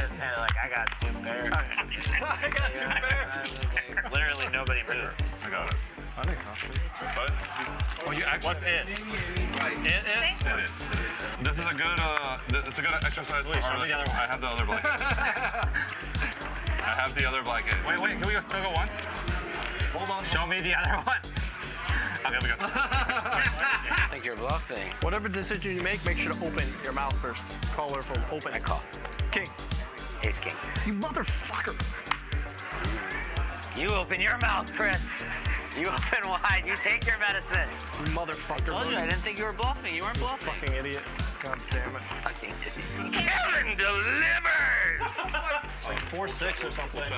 sitting there like, I got 2 pairs. I got 2 pairs. Literally nobody moved. I got it. I think oh, you actually. What's it? It? This is a good. It's a good exercise. Wait, show me the other one. I have the other blanket. I have the other blanket. Wait. Can we still go once? Hold on. Show me the other one. Okay, we go. I think you're bluffing. Whatever decision you make sure to open your mouth first. Caller from open. I call. King. Ace king. You motherfucker. You open your mouth, Chris. You open wide. You take your medicine. You motherfucker. I told you I didn't think you were bluffing. You weren't bluffing. Fucking idiot. God damn it. Fucking idiot. Karen delivers! It's like 4-6 or something. Wait,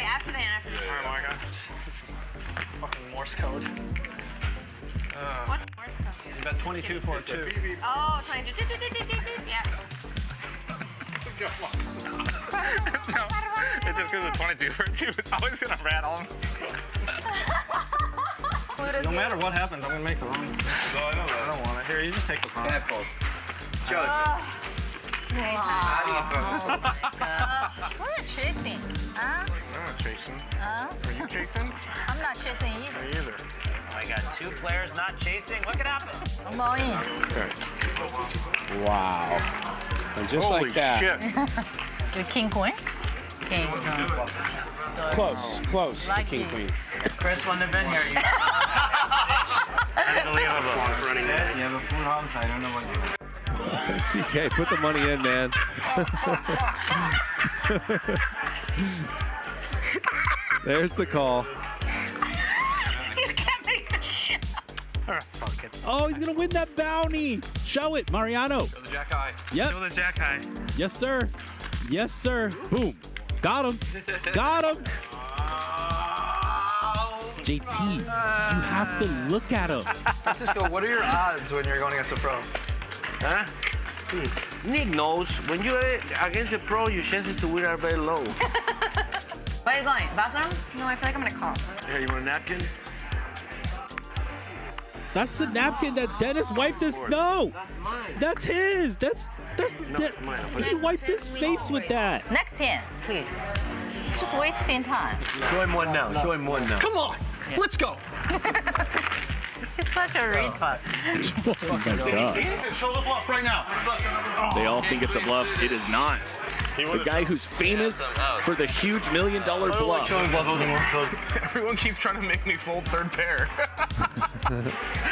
after the end. Oh my god. Fucking Morse code. What's Morse code? You bet 22 for a 2. Oh, 22. Yeah. No, it's just because of 22 for 2. It's always gonna rattle him. No matter what happens, I'm gonna make the wrong decision. No, I know that. I don't want it. Here, you just take the problem. Bad fault. We're not chasing. Huh? I'm not chasing. Huh? Are you chasing? I'm not chasing either. Me either. I got 2 players not chasing. What could happen? I'm all in. Wow. And just Holy like that. Shit. With king queen? King. Close. Lucky. King queen. Chris wouldn't have been here. Running it. You have a full house. I don't know what you do. TK, put the money in, man. There's the call. You can't make this shit up. Fuck it. Oh, he's gonna win that bounty. Show it, Mariano. Show the jack eye. Yep. Show the jack eye. Yes, sir. Yes, sir. Boom. Got him. Got him. JT, you have to look at him. Francisco, what are your odds when you're going against a pro? Huh? Nick knows when you're against a pro, your chances to win are very low. Where are you going? Bathroom? No, I feel like I'm gonna call. Here, you want a napkin? That's the napkin that Dennis wiped his. No, That's mine. that's his. That's mine. he wiped his face with that. Next hand, please. It's just wasting time. Show him one now. Show him one now. Come on. Let's go. You're such a retard. Oh my God. Show the bluff right now. They all think it's a bluff. It is not. The guy who's famous for the huge $1 million bluff. Everyone keeps trying to make me fold 3rd pair.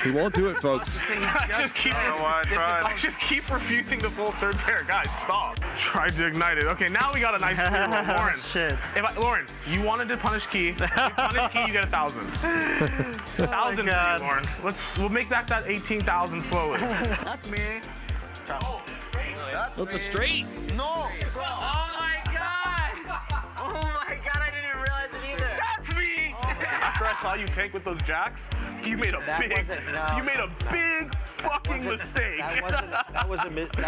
He won't do it, folks. I just keep refusing to fold 3rd pair. Guys, stop. Tried to ignite it. Okay, now we got a nice clear one. Lauren. Shit. Lauren, you wanted to punish Key. You punish Key, you get 1,000. 1,000 for you, Lauren. We'll make that 18,000 slowly. That's me. That's a straight. No! Oh my god! Oh my god, I didn't even realize it either. That's me! After I saw you tank with those jacks, you made a big fucking mistake. That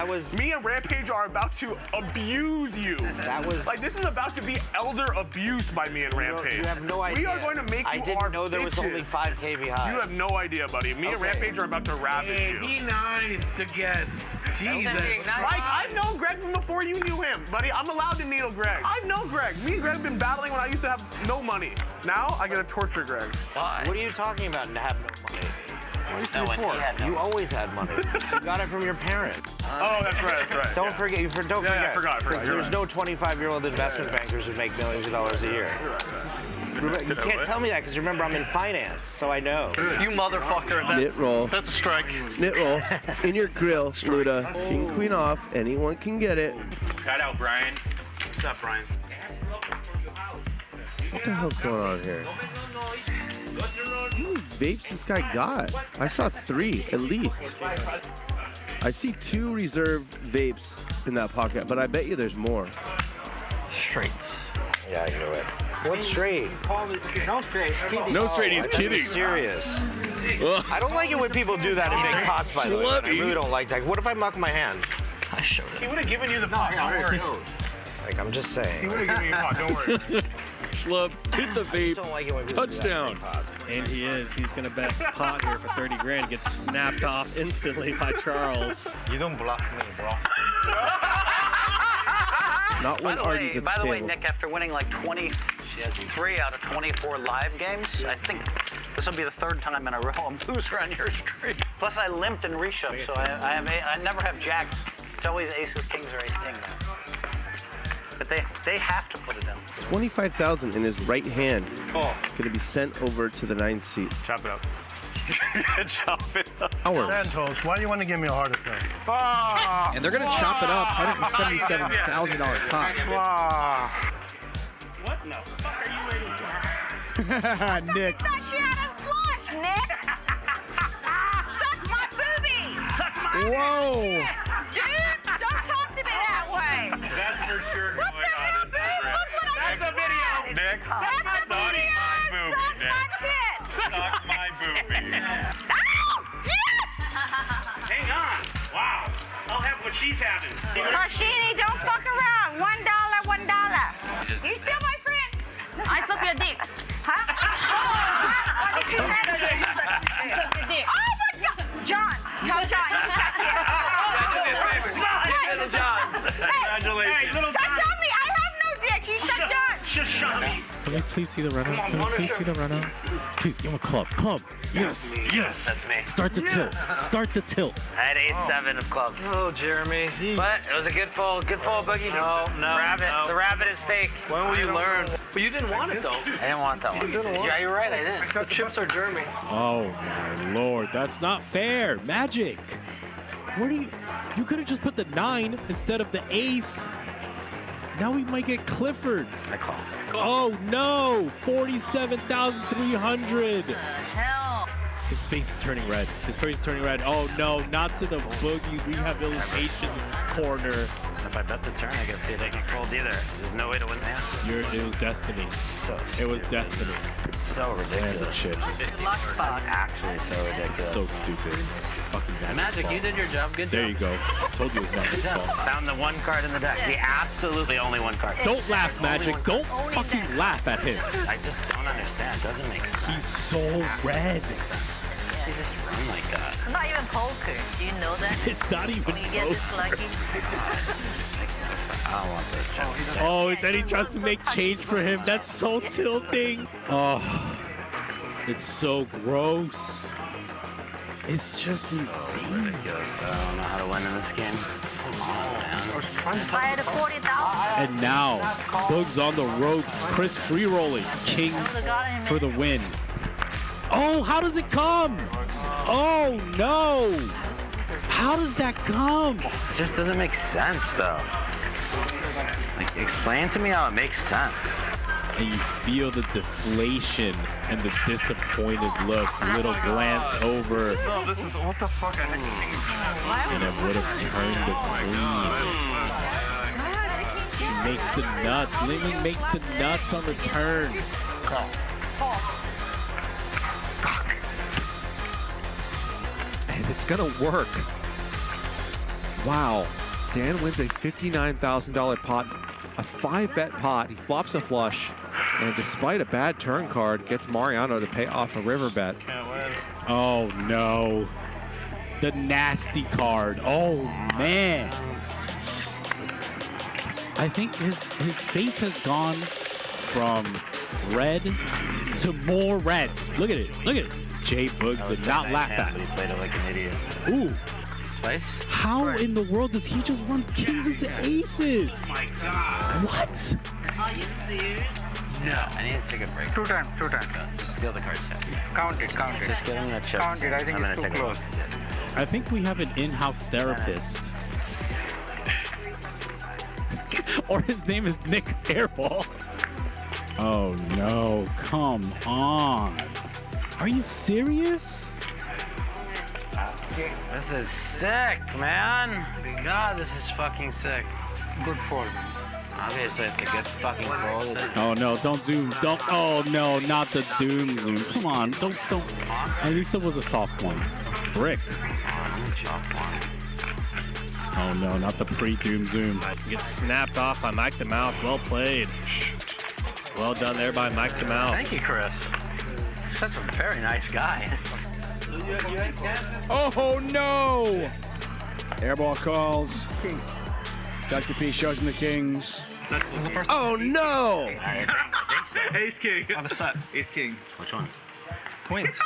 was Me and Rampage are about to abuse you. That was Like, this is about to be elder abused by me and Rampage. You have no idea. We are going to make you I didn't know there was bitches. only 5K behind. You have no idea, buddy. Me and Rampage are about to ravage you. Be nice to guests. Jesus. Mike, I've known Greg from before you knew him, buddy. I'm allowed to needle Greg. I know Greg. Me and Greg have been battling when I used to have no money. Now I get to torture Greg. Why? What are you talking about to have no money? No, when he had no You always had money. You got it from your parents. Oh, that's right. Don't forget. Don't forget. I forgot. Because there's no 25-year-old investment bankers who make millions of dollars a year. You can't tell me that because remember I'm in finance, so I know. You motherfucker. Knit roll. That's a strike. Knit roll. In your grill, Luda. King, queen off. Anyone can get it. Shout out, Brian. What's up, Brian? What the hell's going on here? How many vapes this guy got? I saw 3 at least. I see 2 reserve vapes in that pocket, but I bet you there's more. Straights. Yeah, I knew it. What straight? No straight. No straight, he's kidding. Serious. I don't like it when people do that in big pots, by the way. I really don't like that. What if I muck my hand? I showed it. He would have given you the pot. Don't worry. Like, I'm just saying. He would have given you the pot. Don't worry. Schlub, hit the vape. Don't like it when people Touchdown. do that in big pots. And he is. He's going to bet pot here for 30 grand. Gets snapped off instantly by Charles. You don't bluff me, bro. Not when Arden's at By the way, table. Nick, after winning like 23 out of 24 live games, I think this will be the third time in a row I'm loser on your streak. Plus, I limped and reshoved, so I never have jacks. It's always aces, kings, or ace king now. But they have to put it in. 25,000 in his right hand. Oh. Going to be sent over to the 9th seat. Chop it up. Chop it up. Hours. Santos, why do you want to give me a heart attack? And they're going to chop it up. $177,000 pot. What in the fuck are you waiting for? Nick. I thought she had a flush, Nick. Suck my boobies. Suck my Whoa. Dude, don't talk to me that way. That's for sure What the hell, dude? Look what I just said. Nick, That's a video. Suck my tits. suck my boobie. Ow! Yes! Hang on. Wow. I'll have what she's having. Sashimi, don't fuck around. $1, $1. You still my friend? I suck your dick. Huh? What did you say? Suck your dick. Oh my God! John, you suck Congratulations. Hey, little Suck on me. I have no dick. You suck John. Shashami. Can we please see the run out? Can we please see the run out? Please give him a club. Club. Yes. Yes. That's me. Start the tilt. Start the tilt. I had ace-7 of clubs. Oh, Jeremy. But it was a good fold boogie. No. Rabbit. The rabbit is fake. When will you learn? But you didn't want it, though. I didn't want that one. Yeah, you're right. I didn't. The chips are Jeremy. Oh my lord, that's not fair. Magic. Where do you could have just put the 9 instead of the ace. Now we might get Clifford. I call. Oh no, 47,300. Hell. His face is turning red. His face is turning red. Oh no, not to the boogie rehabilitation corner. If I bet the turn, I can see it. I can fold either. There's no way to win the hand. It was destiny. It was destiny. So ridiculous. The chips. Luck box. Actually, so ridiculous. It's so stupid. It's fucking Magic's Magic, fault. you did your job. Good job. There you go. Told you it was Magic's fault. Found the one card in the deck. The absolutely only one card. Don't laugh, Magic. Don't fucking laugh at him. I just don't understand. It doesn't make sense. He's so red. He just run like that. It's not even poker. Do you know that? It's not even When you get close. this lucky. I don't want those chips. Oh, and then he tries to make change for him. That's so tilting. Oh, it's so gross. It's just insane. Ridiculous. I don't know how to win in this game. I had a 40,000. And now, Boog's on the ropes. Chris free rolling. King for the win. Oh, how does it come? Oh, no. How does that come? It just doesn't make sense, though. Like, explain to me how it makes sense. And you feel the deflation and the disappointed look. Little glance over. No, this is what the fuck. I think. And it would have turned to queen. He makes the nuts. Lily makes the nuts on the turn. And it's gonna work. Wow. Dan wins a $59,000 pot, a 5-bet pot. He flops a flush, and despite a bad turn card, gets Mariano to pay off a river bet. Oh no. The nasty card. Oh man. I think his face has gone from red to more red. Look at it. Look at it. Jay Boogs did not laugh at He it. played it like an idiot. Ooh. Twice? How in the world does he just run kings into aces? Oh my God. What? Are you serious? No. I need to take a break. Two times. Just steal the card set. Count it. Just give him the chips. Count it. I think I'm it's gonna too take a close. I think we have an in-house therapist. Or his name is Nick Airball. Oh no, come on. Are you serious? This is sick, man. God, this is fucking sick. Good fold. Obviously, it's a good fucking fold. Oh no, don't zoom. Don't. Oh no, not the doom zoom. Come on, don't. At least it was a soft one. Brick. Oh no, not the pre-doom zoom. Gets snapped off by Mike the Mouth. Well played. Well done there by Mike the Mouth. Thank you, Chris. Such a very nice guy. Oh no! Airball calls. Dr. P shows him the kings. This is the first Oh no! I think so. Ace King. I have a set. Ace King. Which one? Queens.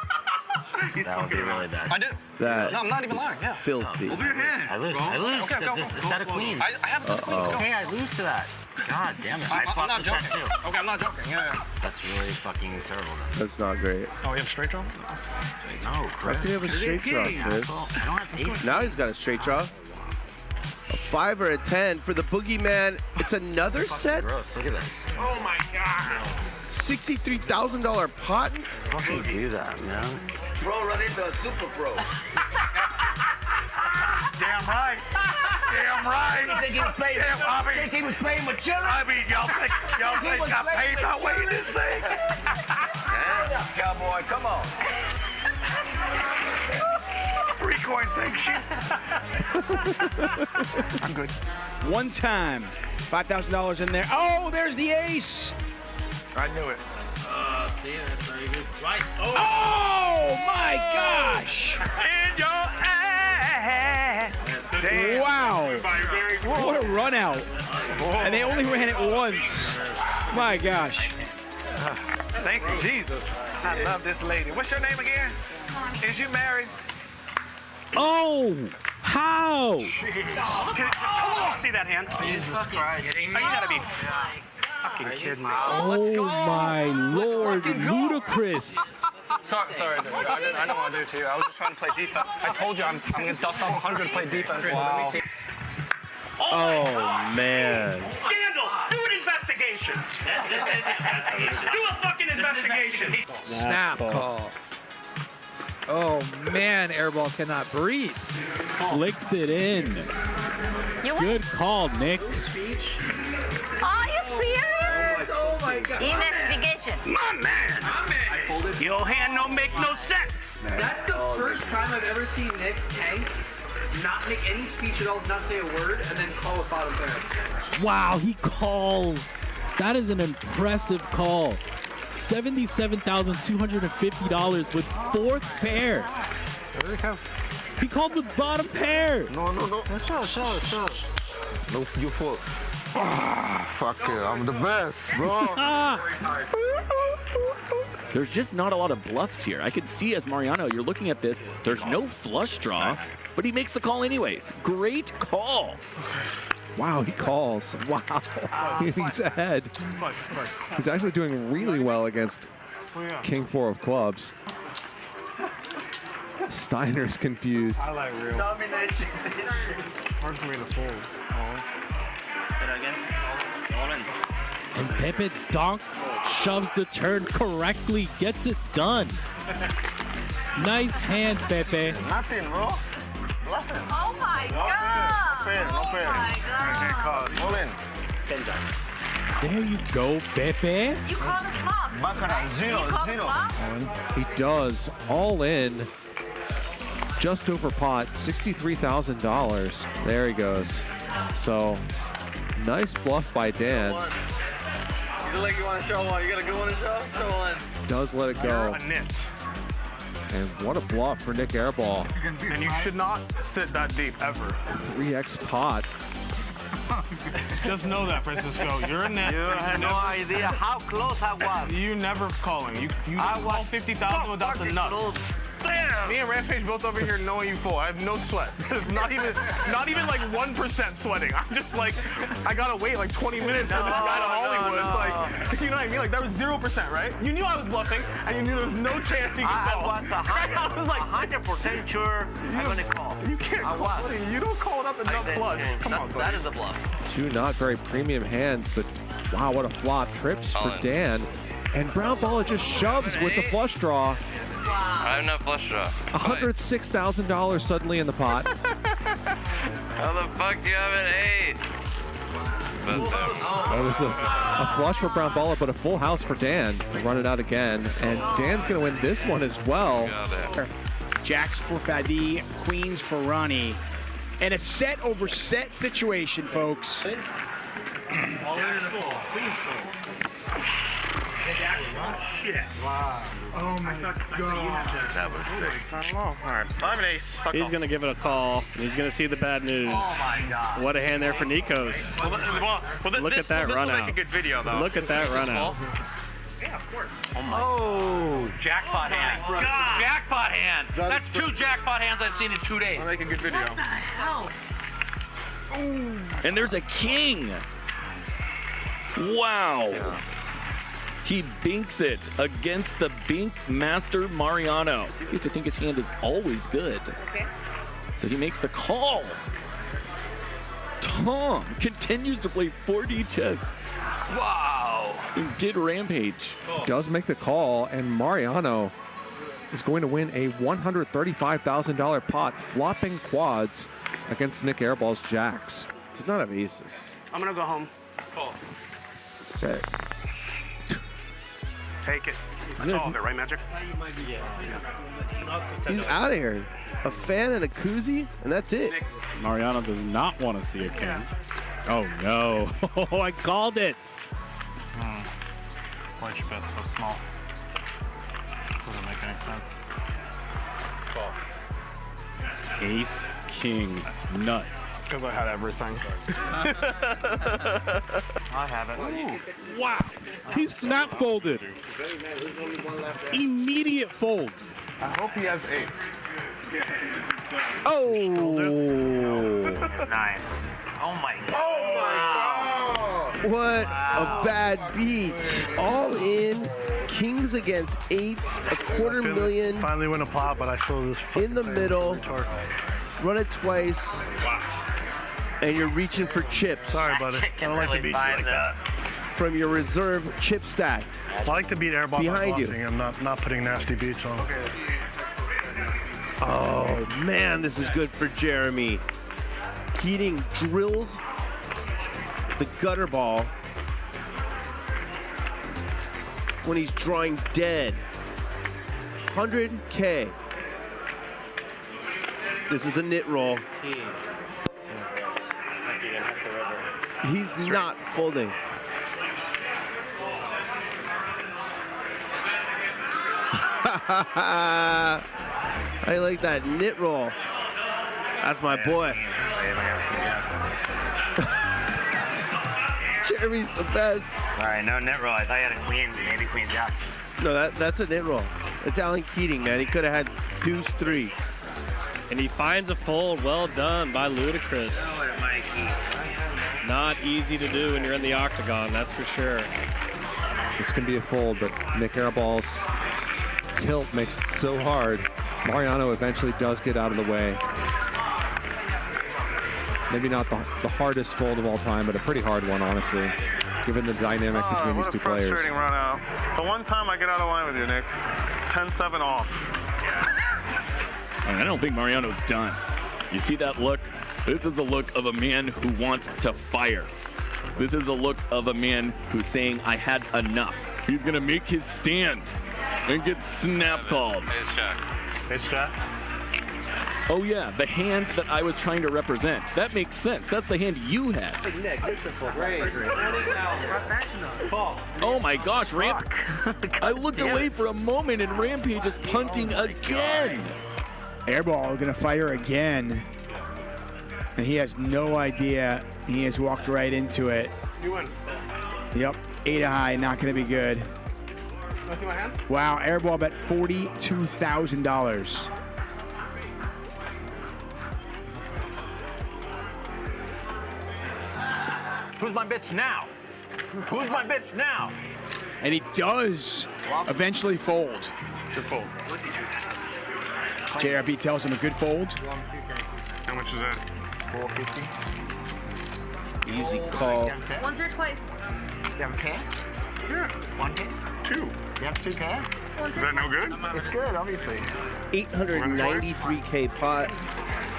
That would be really bad. I do. That No, I'm not even lying. Yeah. filthy. Over your hand. I lose. I lose Okay, to go, this go, set of go. queens. I have a set of queens. Go. Okay, I lose to that. God damn it. I I'm flopped not the set joking. too. Okay, I'm not joking. Yeah. That's really fucking terrible then. That's not great. Oh, you have straight draw? No, How Chris. can you have a straight draw, Chris? I don't have ace. Now he's got a straight draw. A 5 or a 10 for the boogeyman. It's another set. Gross. Look at this. Oh my God. $63,000 pot. Fucking do that, man. Bro, run into a super pro. Damn right. Damn right. You think he was playing? Damn, I mean, Think he was playing with children? I mean, y'all think I paid my way in this thing? Cowboy, come on. Free coin thing, shit. I'm good. One time, $5,000 in there. Oh, there's the ace. I knew it. See, that's very good. Right. Oh my gosh! In your ass. Damn. Wow! What a run out! And they only ran it once. My gosh! Thank you, Jesus. I love this lady. What's your name again? Is you married? Oh! How? Come on, see that hand. Jesus Christ. Oh, you gotta be fucking kidding me. Oh my Lord, Luda Chris. Sorry, dude. I didn't want to do it to you. I was just trying to play defense. I told you I'm gonna dust off 100 to play defense. Wow. Oh man. Scandal! Do an investigation! Do a fucking investigation! Snap call. Oh man, Airball cannot breathe. Flicks it in. Good call, Nick. Are you serious? Oh my God. Investigation. My man! Your hand don't make no sense! That's the first time I've ever seen Nick tank, not make any speech at all, not say a word, and then call a bottom pair. Wow, he calls. That is an impressive call. $77,250 with fourth pair. He called with bottom pair. No. Sure. No, you fault. Fuck it, I'm the best, bro. There's just not a lot of bluffs here. I can see as Mariano, you're looking at this, there's no flush draw, but he makes the call anyways. Great call. Wow, he calls. Wow. He's ahead. He's actually doing really well against King 4 of clubs. Steiner's confused. I like real. Domination. Hard for me to fold. And Pepe Donk shoves the turn correctly, gets it done. Nice hand, Pepe. Nothing, bro. Bluffing. Oh my God. No pair. All in. There you go, Pepe. You call the flop. Baccarat, zero. He does all in. Just over pot, $63,000. There he goes. So, nice bluff by Dan. You look like you want to show one. You got a good one to show? Show one. Does let it go. A nit. And what a bluff for Nick Airball. And you should not sit that deep, ever. 3x pot. Just know that, Francisco. You're a net. You had no idea how close I was. You never calling. You I call was 50,000 without the nuts. close. Damn. Me and Rampage both over here knowing you full. I have no sweat. There's not even like 1% sweating. I'm just like, I gotta wait like 20 minutes for this guy to Hollywood. Like, you know what I mean? Like that was 0%, right? You knew I was bluffing, and you knew there was no chance you could I call. was 100% sure I'm gonna call. You can't call it. You don't call it up and not flush. Come on, buddy. That is a bluff. Two not very premium hands, but wow, what a flop. Trips for Dan. And Brown Baller just shoves with the flush draw. Wow. I have no flush draw. $106,000 suddenly in the pot. How the fuck do you have an 8? That was a flush for Brown Baller, but a full house for Dan. Run it out again. And Dan's going to win this one as well. Jacks for Fadi, queens for Ronnie. And a set over set situation, folks. Shit. Wow. Oh my god. That was sick. I don't know. All right, 5 and ace. He's going to give it a call. He's going to see the bad news. Oh my god. What a hand there for Nikos. Look at that run out. Make a good video, though. Look at that run out. Yeah, of course. Oh, jackpot hand. God. Jackpot hand. That's 2 jackpot hands I've seen in 2 days. I'll make a good video. What the hell? And there's a king. Wow. He binks it against the bink master Mariano. He used to think his hand is always good. Okay. So he makes the call. Tom continues to play 4D chess. Wow. And get Rampage. Does make the call, and Mariano is going to win a $135,000 pot, flopping quads against Nick Airball's jacks. Does not have aces. I'm gonna go home. Okay. Take it. That's all of it, right, Magic? He's out of here. A fan and a koozie, and that's it. Mariano does not want to see a king. Oh, no. Oh, I called it. Why'd you bet so small? Doesn't make any sense. Ace, king, nut. Because I had everything. I have it. Ooh. Wow. He snap folded. Immediate fold. I hope he has 8. Oh! Nice. Oh my god. What a bad beat. All in. Kings against 8s, a $250,000. Finally win a pot, but I feel this in the middle. Run it twice. Wow. And you're reaching for chips. Sorry, buddy. I don't like to beat you like that. From your reserve chip stack. I like to beat airball behind you. I'm not putting nasty beats on. Oh man, this is good for Jeremy. Keating drills the gutter ball when he's drawing dead. 100K. This is a knit roll. He's not folding. I like that knit roll. That's my boy. Jeremy's the best. Sorry, no net roll. I thought you had a queen, maybe queen jack. No, that's a knit roll. It's Alan Keating, man. He could have had deuce 3. And he finds a fold. Well done by Luda Chris. Not easy to do when you're in the octagon, that's for sure. This can be a fold, but Nick Airball's tilt makes it so hard. Mariano eventually does get out of the way. Maybe not the hardest fold of all time, but a pretty hard one, honestly, given the dynamic between these two players. Frustrating run out. The one time I get out of line with you, Nick. 10-7 off. I don't think Mariano's done. You see that look? This is the look of a man who wants to fire. This is the look of a man who's saying, I had enough. He's gonna make his stand and get snap called. Ace jack. Ace jack? Oh yeah, the hand that I was trying to represent. That makes sense. That's the hand you had. Oh my gosh, I looked away for a moment and Rampage is punting again. Airball gonna fire again. And he has no idea. He has walked right into it. You win. Yep, 8 high, not gonna be good. Want to see my hand? Wow, airball bet $42,000. Who's my bitch now? Who's my bitch now? And he does eventually fold. Good fold. JRB tells him a good fold. How much is that? 450. Easy call. Once or twice. You have a K? Yeah. 1K? 2. You have 2K? Is that no good? It's good, obviously. 893K pot.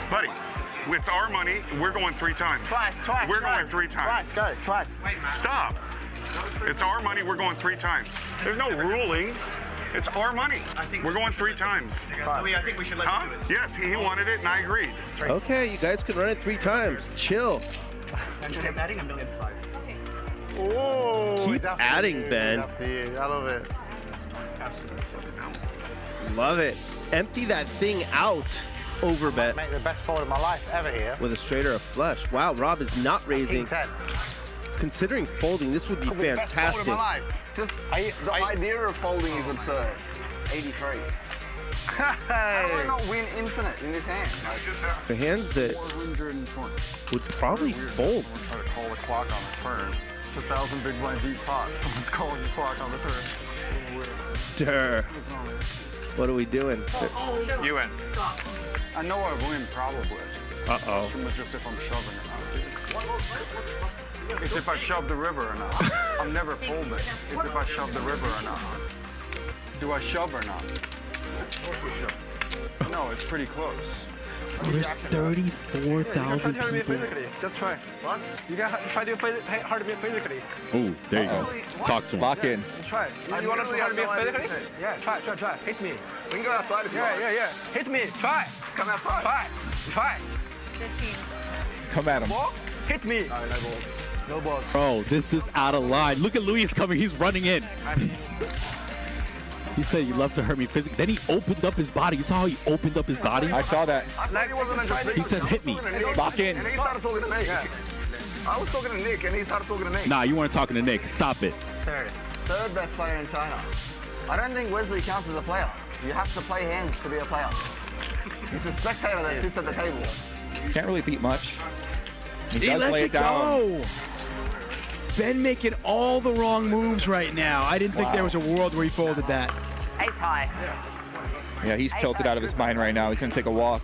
Buddy, it's our money. We're going 3 times. Twice. We're going 3 times. Twice. Stop. It's our money. We're going 3 times. There's no ruling. It's our money. We're going 3 times. I think we should let you do it. Yes, he wanted it, and I agreed. Okay, you guys can run it 3 times. Chill. I'm betting $1.5 million. Oh, Keep adding, Ben. I love it. Love it. Empty that thing out. Overbet. Make the best fold of my life ever here. With a straight or a flush. Wow, Rob is not raising. King 10. Considering folding, this would be Could be the best fold of fantastic. my life. Just the idea of folding is absurd. 83. How do I not win infinite in this hand? The hands that 420. would probably fold. Try to call the clock on the turn. It's 1,000 big blind deep pot. Someone's calling the clock on the turn. Durr. What are we doing? You win. I know I win probably. Uh-oh. It's just if I'm shoving or not. It's if I shove the river or not. I'm never folding. It's if I shove the river or not. Do I shove or not? No, it's pretty close. There's 34,000 people. Just try. What? You gotta try to play hard to be physically. Oh, there you go. Talk to him. Lock in. Try it. You want to play hard to be physically? Yeah, try. Hit me. We can go outside if you want. Yeah. Hit me. Try. Come outside. Try. Come at him. Ball? Hit me. No balls. Bro, this is out of line. Look at Luis coming. He's running in. He said you love to hurt me physically. Then he opened up his body. You saw how he opened up his body? I saw that. He said, hit me. Lock in. And he started talking to me. I was talking to Nick, and he started talking to me. Nah, you weren't talking to Nick. Stop it. Third best player in China. I don't think Wesley counts as a player. You have to play hands to be a player. He's a spectator that sits at the table. Can't really beat much. He He does lets lay it it down. go. Ben making all the wrong moves right now. I didn't think there was a world where he folded that. Ace high. Yeah, he's tilted out of his mind right now. He's going to take a walk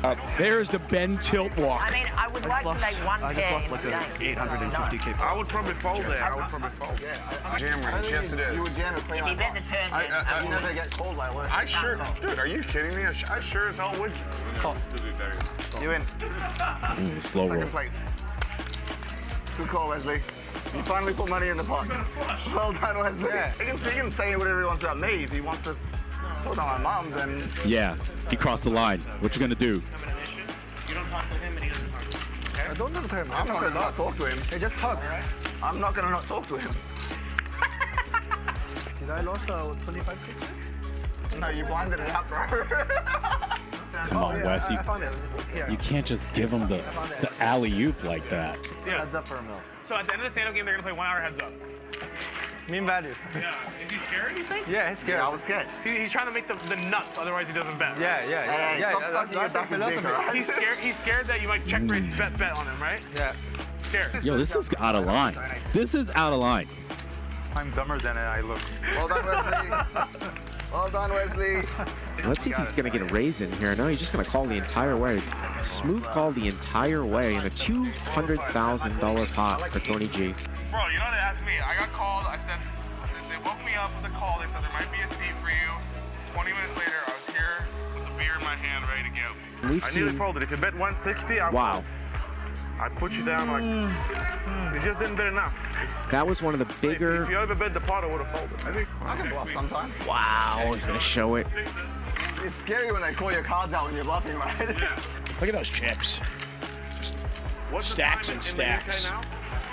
up. There's the Ben tilt walk. I mean, I would like to make one pair in the game. 850K. I would probably fold there. Jam range, yes it is. You would jam it clean If you bet the turn, then you never get called like what? I sure, dude, are you kidding me? I sure as hell would. You in. Ooh, slow roll. Second place. Good call, Wesley. You finally put money in the pot. Well done, Wesley. Yeah. He can say whatever he wants about me. If he wants to talk about my mom, then... Yeah, he crossed the line. What you gonna do? You don't talk to him and he doesn't talk to you. I don't talk to him. I'm not going to not talk to him. Hey, just talk. I'm not going to not talk to him. Did I lost 25 kids? No, you blinded it out, bro. Come on, Wes. You can't just give him the alley-oop like that. Yeah. Heads up for a mill. So at the end of the stand-up game, they're gonna play 1 hour heads up. Mean value. Yeah. Is he scared, you think? Yeah, he's scared. Yeah, I was scared. He's trying to make the nuts, otherwise he doesn't bet. Yeah. He's scared that you might check raise bet on him, right? Yeah. Scared. Yo, this is out of line. This is out of line. I'm dumber than I look. Well done, Wesley. Well done, Wesley. Let's see if he's going to get a raise in here. No, he's just going to call the entire way. Smooth call the entire way in a $200,000 pot for Tony G. Bro, you know what they asked me? I got called. I said, they woke me up with a call. They said there might be a seat for you. 20 minutes later, I was here with the beer in my hand, ready to go. We've I seen... nearly folded. If you bet 160, Wow. I put you down like, you just didn't bet enough. That was one of the bigger... If you ever bet the pot, I would have folded. I think. I can bluff sometimes. Wow, he's going to show it. It's scary when they call your cards out when you're bluffing, right? Look at those chips. Stacks and stacks.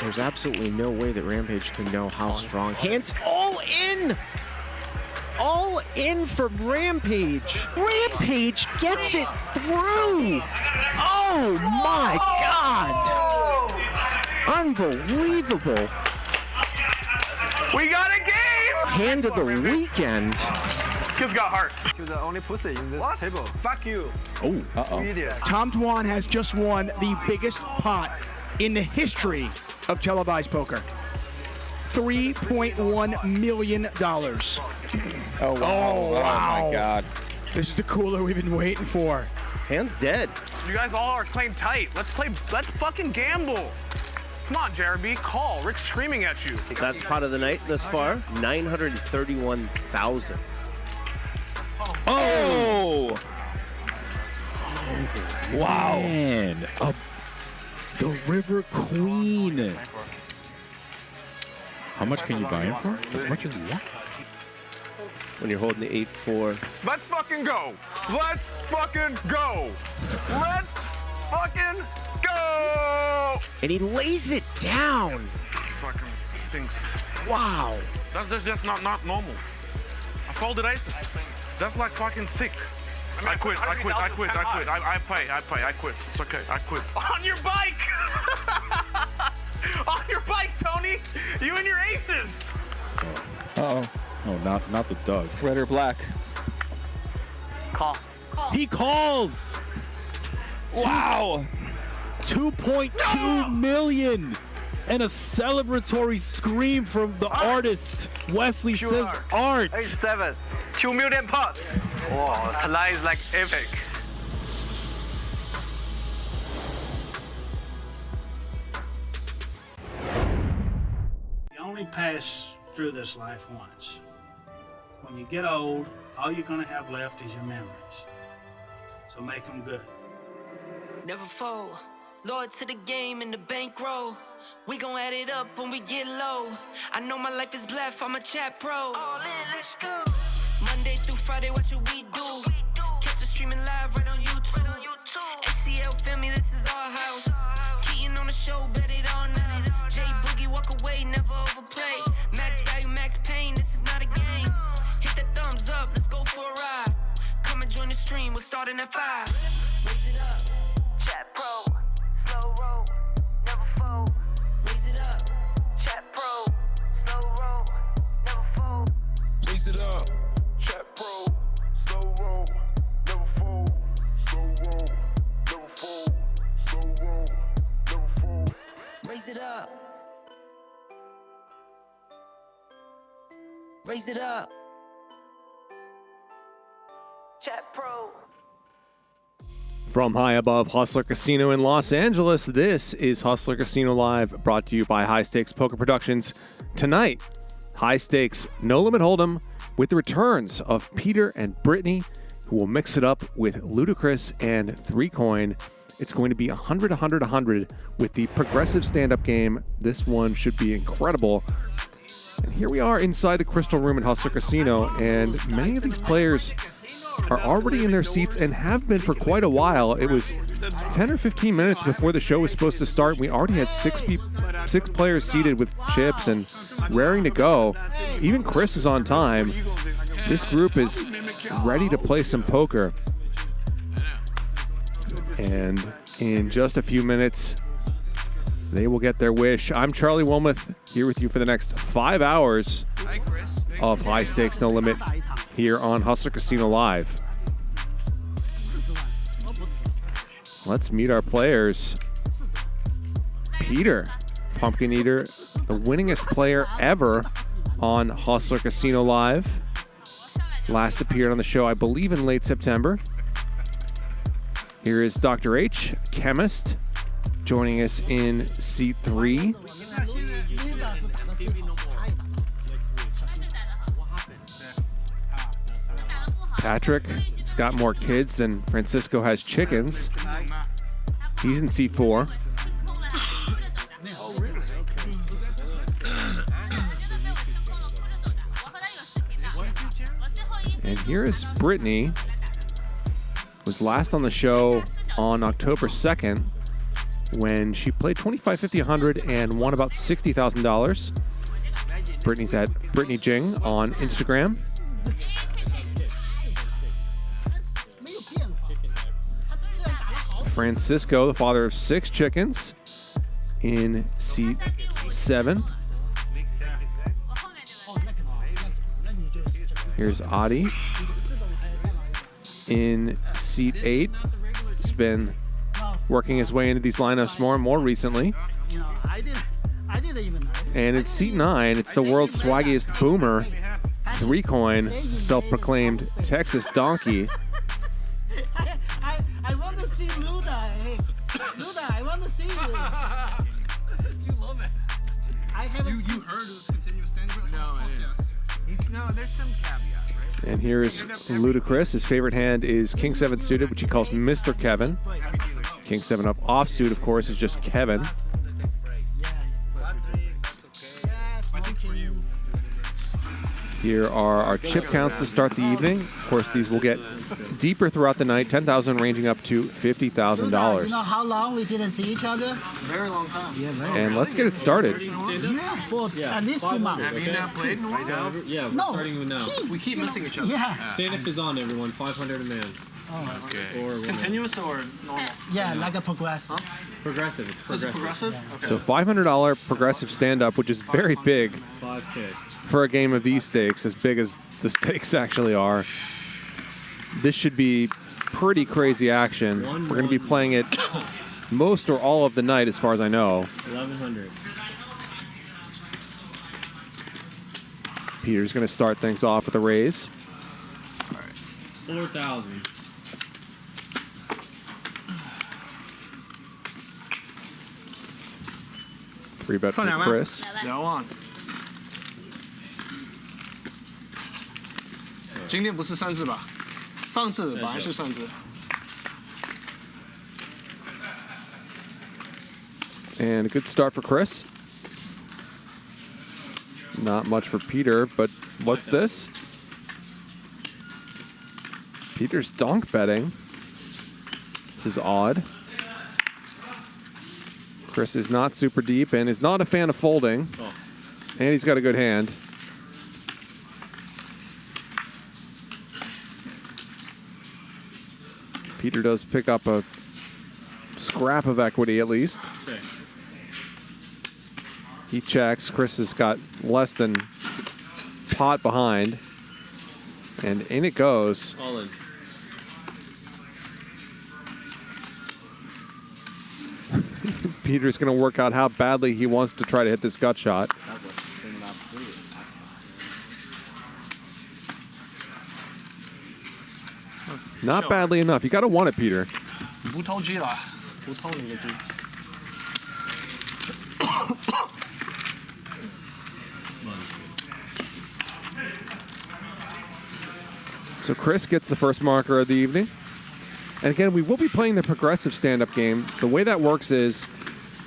There's absolutely no way that Rampage can know how strong. Hands all in! All in from Rampage. Rampage gets it through! Oh my God! Unbelievable! We got a game! Hand of the weekend. Kid's got heart. You're the only pussy in this table. Fuck you. Oh, uh-oh. Tom Dwan has just won the biggest pot in the history of televised poker. $3.1 million. Oh, wow. Oh, wow. Oh, my God. This is the cooler we've been waiting for. Hands dead. You guys all are playing tight. Let's fucking gamble. Come on, Ravreby, call. Rick's screaming at you. That's pot of the night thus far. 931,000. Oh! Wow. Man. The River Queen. How much can you buy him for? As much as you want. When you're holding the 8-4. Let's fucking go. Let's fucking go. Let's fucking go. And he lays it down. So I can things. Wow. That's just not normal. I folded aces. That's like fucking sick. I quit. I quit. It's okay. I quit. On your bike! On your bike, Tony! You and your aces! Uh-oh. Oh, not the Doug. Red or black? Call. He calls! Wow! 2.2 million! And a celebratory scream from the artist. Wesley says art. 87. 2 million pot. Wow, tonight is like epic. You only pass through this life once. When you get old, all you're gonna have left is your memories. So make them good. Never fold. Loyal to the game and the bankroll. We gon' add it up when we get low. I know my life is blessed, I'm a chat pro. All in, let's go. Monday through Friday, watch what we do. Catch us streaming live right on YouTube. ACL family, this is our house. Keaton on the show, bet it all now. J Boogie, walk away, never overplay. Max value, max pain, this is not a game. Hit that thumbs up, let's go for a ride. Come and join the stream, we're starting at 5. Raise it up, chat pro. Slow roll, never fold. Raise it up, chat pro. Slow roll, never fold. Raise it up, chat pro. Slow roll, never fold. Slow roll, never fold. Slow roll, never fold. Raise it up. Raise it up. Chat pro. From high above Hustler Casino in Los Angeles, this is Hustler Casino Live, brought to you by High Stakes Poker Productions. Tonight, High Stakes No Limit Hold'em with the returns of Peter and Britney, who will mix it up with Luda Chris and 3Coin. It's going to be 100, 100, 100 with the progressive stand-up game. This one should be incredible. And here we are inside the Crystal Room at Hustler Casino, and many of these players are already in their seats and have been for quite a while. It was 10 or 15 minutes before the show was supposed to start. We already had six players seated with chips and raring to go. Even Chris is on time. This group is ready to play some poker. And in just a few minutes, they will get their wish. I'm Charlie Wilmoth, here with you for the next 5 hours of High Stakes No Limit here on Hustler Casino Live. Let's meet our players. Peter, Pumpkin Eater, the winningest player ever on Hustler Casino Live. Last appeared on the show, I believe, in late September. Here is Dr. H, chemist, joining us in seat 3. Patrick has got more kids than Francisco has chickens. He's in seat 4. And here is Britney, was last on the show on October 2nd when she played 25, 50, 100 and won about $60,000. Britney's at Britney Jing on Instagram. Francisco, the father of 6 chickens, in seat 7. Here's Adi in seat 8. He's been working his way into these lineups more and more recently. And in seat 9, it's the world's swaggiest boomer, 3Coin, self-proclaimed Texas donkey. I want to see Luda. Hey, Luda, I want to see you. You love it. I haven't seen. You heard this continuous stand? No, I didn't. No, there's some caveat, right? And here is Luda Chris. His favorite hand is King 7 suited, which he calls Mr. Kevin. King 7 up offsuit, of course, is just Kevin. Here are our chip counts to start the evening. Of course, these will get deeper throughout the night, 10,000 ranging up to You $50,000. know how long we didn't see each other? Very long time. Yeah, very And let's get it started. Yeah, for at least 2 months. Have you not played in a while? Yeah, we're No, starting with now. We keep missing each other. Yeah. Stand up is on, everyone. 500 a man. Oh. Okay. Or Continuous or normal? Yeah, like a progressive. Progressive. It's This is progressive. progressive? Okay. So $500 progressive stand-up, which is very big 5K. for a game of these stakes, as big as the stakes actually are. This should be pretty crazy action. We're going to be playing it most or all of the night, as far as I know. 1,100. Peter's going to start things off with a raise. 4,000. Three bet for Chris. 2万。今天不是3次吧？上次本来是3次。 And a good start for Chris. Not much for Peter, but what's this? Peter's donk betting. This is odd. Chris is not super deep and is not a fan of folding. And he's got a good hand. Peter does pick up a scrap of equity at least. He checks. Chris has got less than pot behind. And in it goes. All in. Peter's going to work out how badly he wants to try to hit this gut shot. Not badly enough. You got to want it, Peter. 不偷鸡了，不偷你的鸡。 So Chris gets the first marker of the evening. And again, we will be playing the progressive stand-up game. The way that works is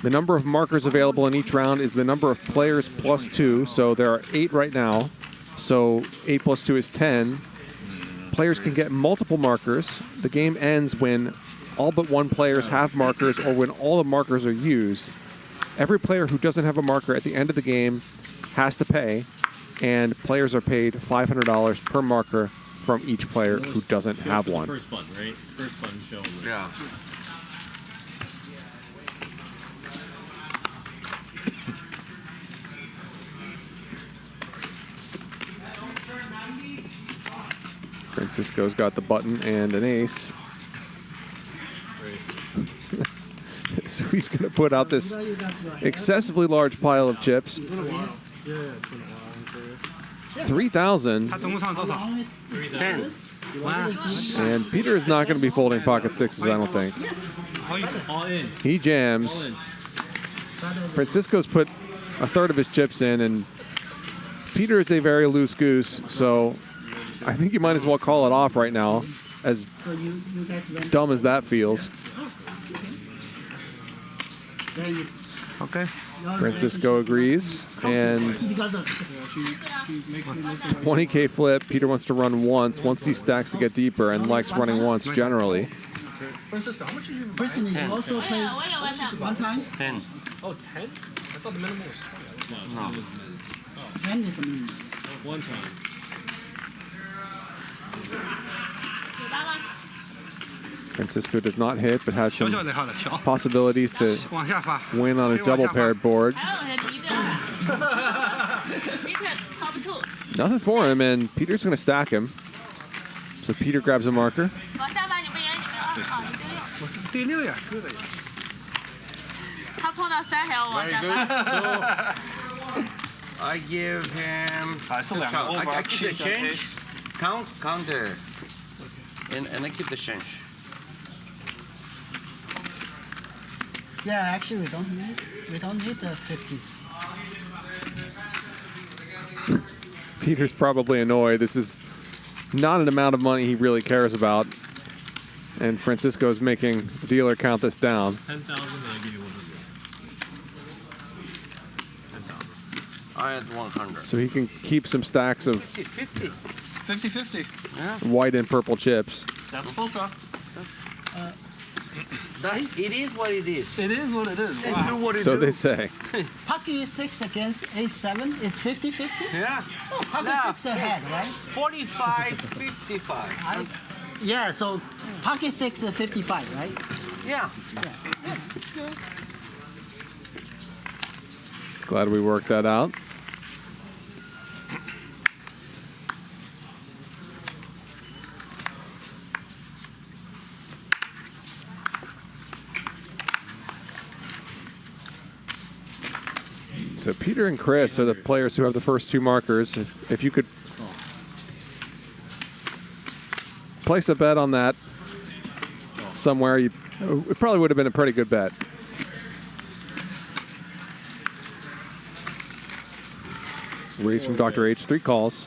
the number of markers available in each round is the number of players plus 2. So there are 8 right now. So 8 plus 2 is 10. Players can get multiple markers. The game ends when all but one players have markers or when all the markers are used. Every player who doesn't have a marker at the end of the game has to pay. And players are paid $500 per marker from each player who doesn't have one. First button, right? First button show. Yeah. Francisco's got the button and an ace. So he's going to put out this excessively large pile of chips. 3,000. And Peter is not going to be folding pocket sixes, I don't think. All in. He jams. Francisco's put a third of his chips in, and Peter is a very loose goose, so I think you might as well call it off right now, as dumb as that feels. Okay. Francisco agrees, and 20K flip. Peter wants to run once he stacks to get deeper, and likes running once generally. Francisco, how much did you buy? Brittany, you also played one time? 10. Oh, 10? I thought the minimum was 20. No. 10 is a minimum. One time. Francisco does not hit, but has some possibilities to win on a double paired board. Nothing for him, and Peter's going to stack him. So Peter grabs a marker. Very good. So I give him. I keep the change. Count there. And I keep the change. Yeah, actually, we don't need the 50s. Peter's probably annoyed. This is not an amount of money he really cares about. And Francisco's making the dealer count this down. 10,000 and I give you 100. 10,000. I had 100. So he can keep some stacks of 50. 50-50. White and purple chips. That's poker. It is what it is. It is what it is. Wow. So they say. Pocket 6 against A7 is 50-50? Yeah. Oh, pocket 6 ahead, right? 45-55. Yeah, so pocket 6 is 55, right? Yeah. Glad we worked that out. So Peter and Chris are the players who have the first 2 markers. If you could place a bet on that somewhere, it probably would have been a pretty good bet. Raise from Dr. H, 3 calls.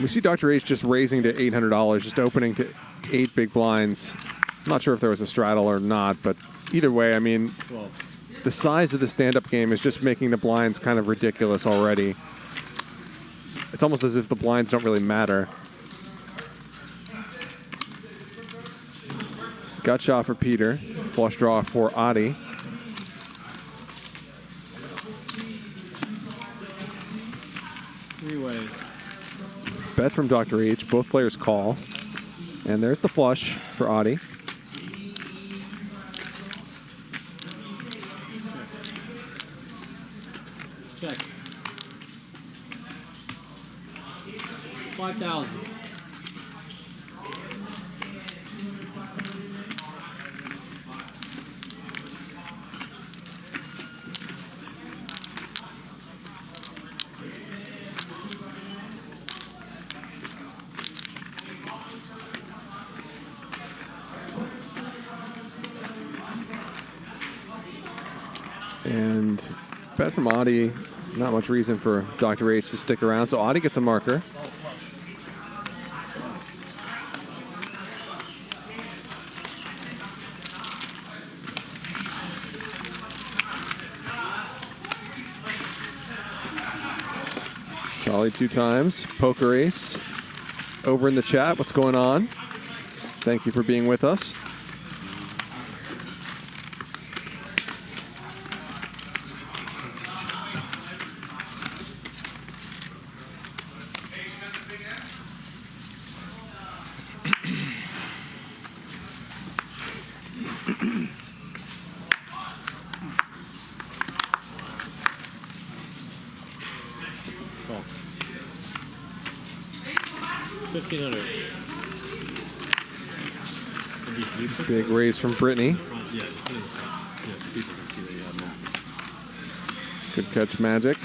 We see Dr. H just raising to $800, just opening to 8 big blinds. I'm not sure if there was a straddle or not, but either way, I mean, the size of the stand-up game is just making the blinds kind of ridiculous already. It's almost as if the blinds don't really matter. Gut shot for Peter. Flush draw for Adi. Three ways. Bet from Dr. H. Both players call. And there's the flush for Adi. Check. 5,000. And bet from Adi. Not much reason for Dr. H to stick around, so Adi gets a marker. Charlie 2 times. Poker ace. Over in the chat, what's going on? Thank you for being with us. Big raise from Britney. Good catch, Magic.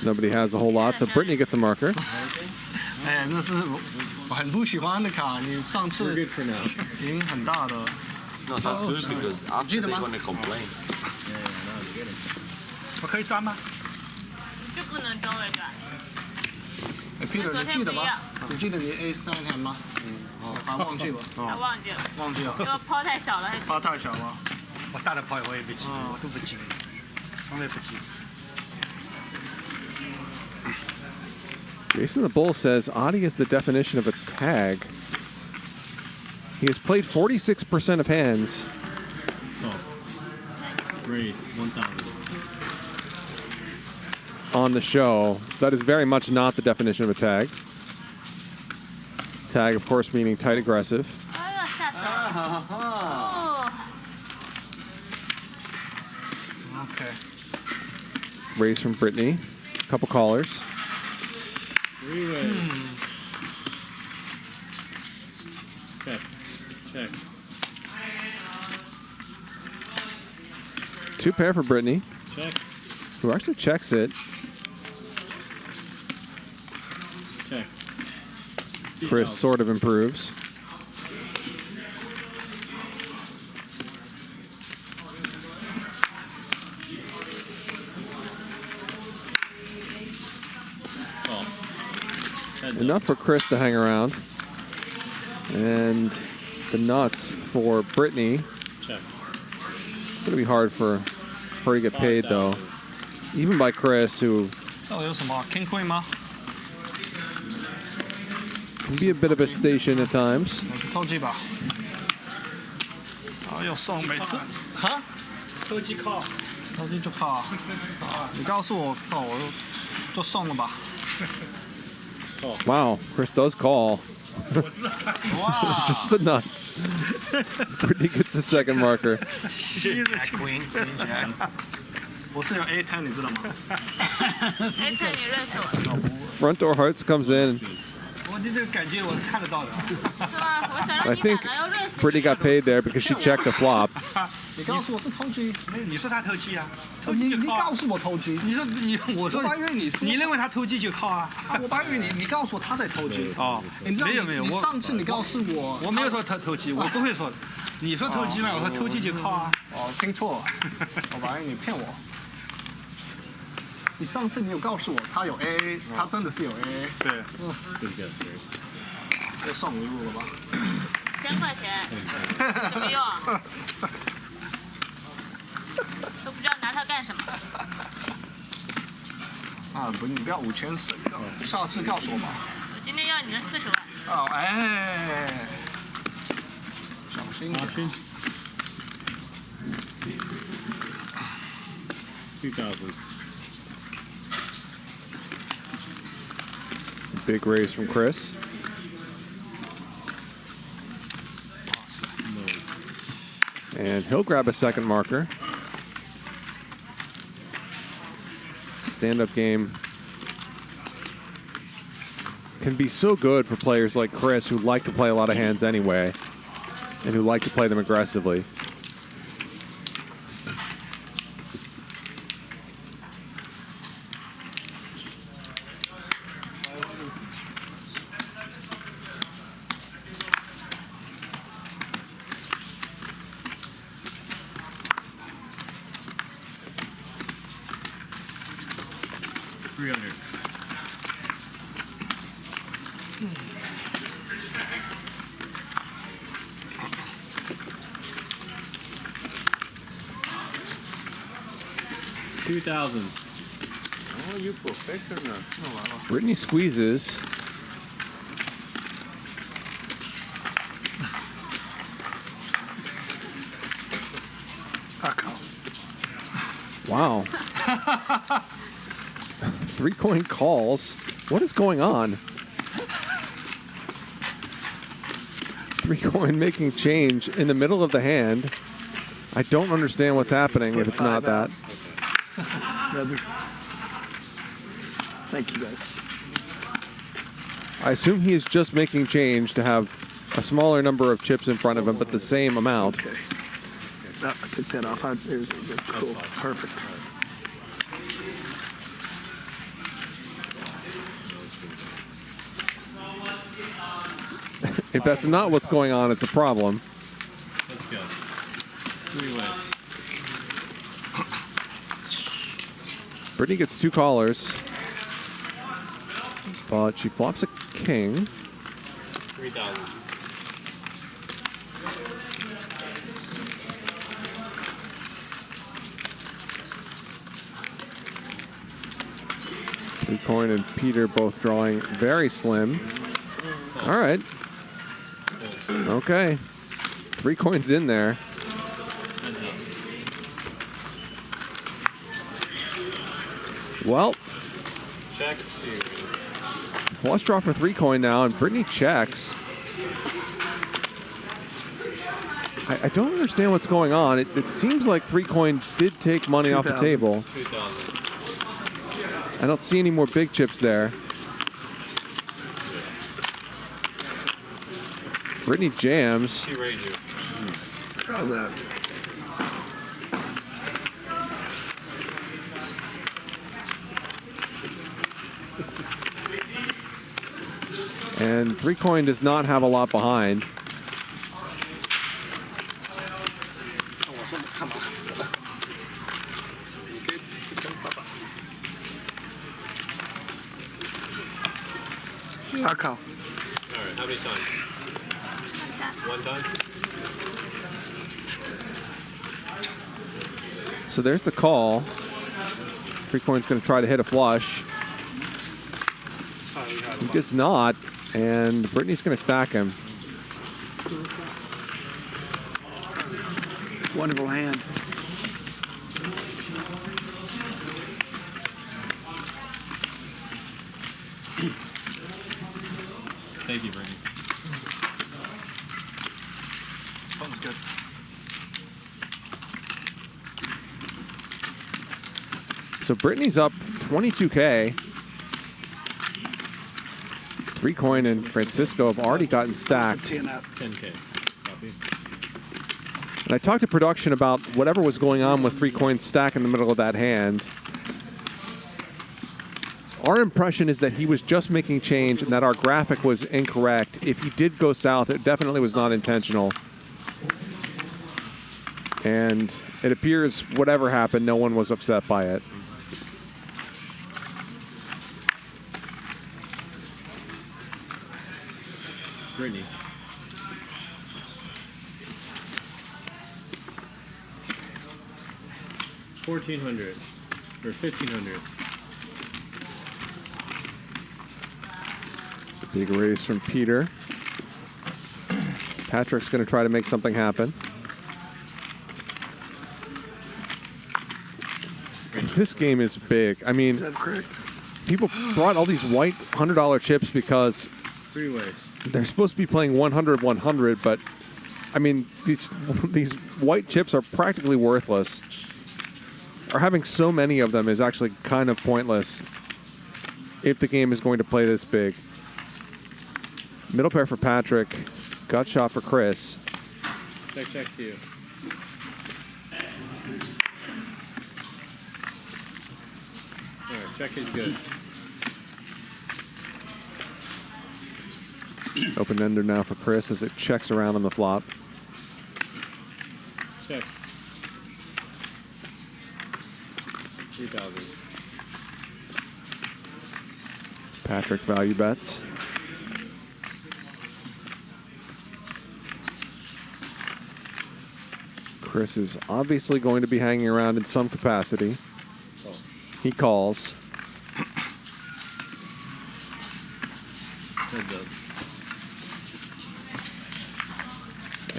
Nobody has a whole lot, so Britney gets a marker. 哎，这是我很不喜欢的卡，你上次赢很大的。No, that's good because after they're gonna complain. 我可以转吗？就不能周围转。哎 ，Peter， 你记得吗？你记得你 A 那天吗？哦，还忘记了。他忘记了。忘记了。这个抛太小了。抛太小了。我大的抛我也不记，我都不记，从来不记。 Jason the Bull says Adi is the definition of a tag. He has played 46% of hands. Raise 1,000. On the show. So that is very much not the definition of a tag. Tag, of course, meaning tight aggressive. Okay. Raise from Britney. A couple callers. 3 ways. Check. Check. 2 pair for Britney. Check. Who actually checks it. Check. Chris sort of improves. Enough for Chris to hang around. And the nuts for Britney. Check. gonna be hard for her to get paid though, even by Chris, who 这有什么 King Queen 吗？ can be a bit of a station at times. 我是偷鸡吧。又送每次哈？偷鸡靠，偷鸡就靠。你告诉我，我就送了吧。 Wow, Chris does call. Just the nuts. Brittany gets a second marker. Jack Queen, Jack. 我是有 A10， 你知道吗 ？A10 你认识我？ Front door hearts comes in. 我这个感觉我是看得到的。I think Brittany got paid there because she checked the flop. 你告诉我是偷鸡，你说他偷鸡啊？你告诉我偷鸡，你说我说八月你认为他偷鸡就靠啊？我八月你告诉我他在偷鸡哦，没有没有，你上次你告诉我没有说他偷鸡，我不会说的。你说偷鸡嘛，我说偷鸡就靠啊。哦，听错了，我八月你骗我。你上次你有告诉我他有 A， 他真的是有 A。对。又送礼物了吧？1000块钱，什么用啊？都不知道拿它干什么。啊，不，你不要5000省，下次告诉我吧。我今天要你的40万。哦，哎，小心点。2000. Big raise from Chris. And he'll grab a second marker. Stand-up game can be so good for players like Chris who like to play a lot of hands anyway and who like to play them aggressively. Oh, you professional. Brittany squeezes. Wow. 3-coin calls. What is going on? 3-coin making change in the middle of the hand. I don't understand what's happening if it's not that. Thank you, guys. I assume he is just making change to have a smaller number of chips in front of him, but the same amount. Okay. I took that off. Cool. Perfect. If that's not what's going on, it's a problem. Let's go. 3 wins. Brittany gets 2 callers, but she flops a king. 3,000. Three-coin and Peter both drawing very slim. All right. Okay. 3 coins in there. Well, Check 2. flush draw for 3-coin now, and Brittany checks. I don't understand what's going on. It seems like 3-coin did take money off the table. 2,000. I don't see any more big chips there. Brittany jams. She raised you. How's that? And 3-coin does not have a lot behind. I'll call. All right, how many times? 1 time? So there's the call. 3 coin's going to try to hit a flush. He does not, and Brittany's going to stack him. Wonderful hand. Thank you, Brittany. That was good. So Brittany's up 22K. 3 coin and Francisco have already gotten stacked. 10K. Copy. And I talked to production about whatever was going on with 3 coins stack in the middle of that hand. Our impression is that he was just making change and that our graphic was incorrect. If he did go south, it definitely was not intentional. And it appears whatever happened, no one was upset by it. Brittany. $1,400 or $1,500. Big raise from Peter. Patrick's going to try to make something happen. This game is big. I mean, people brought all these white $100 chips because Three ways. they're supposed to be playing 100-100, but I mean, these white chips are practically worthless. Or having so many of them is actually kind of pointless if the game is going to play this big. Middle pair for Patrick. Gut shot for Chris. Check to you. All right, check is good. Open ender now for Chris as it checks around on the flop. Check. 3,000. Patrick value bets. Chris is obviously going to be hanging around in some capacity. Oh. He calls. Heads up.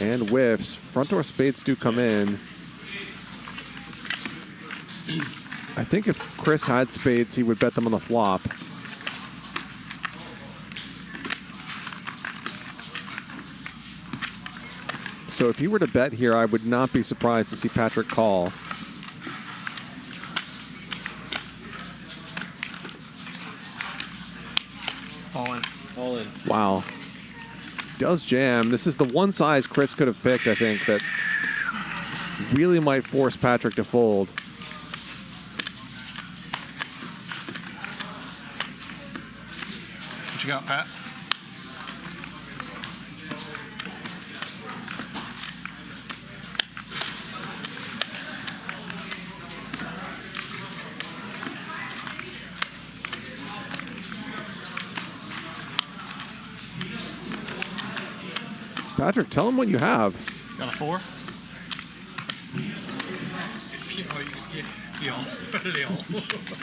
And whiffs. Front door spades do come in. I think if Chris had spades, he would bet them on the flop. So if he were to bet here, I would not be surprised to see Patrick call. All in. All in. Wow. Does jam. This is the one size Chris could have picked, I think, that really might force Patrick to fold. What you got, Pat? Patrick, tell him what you have. Got a 4?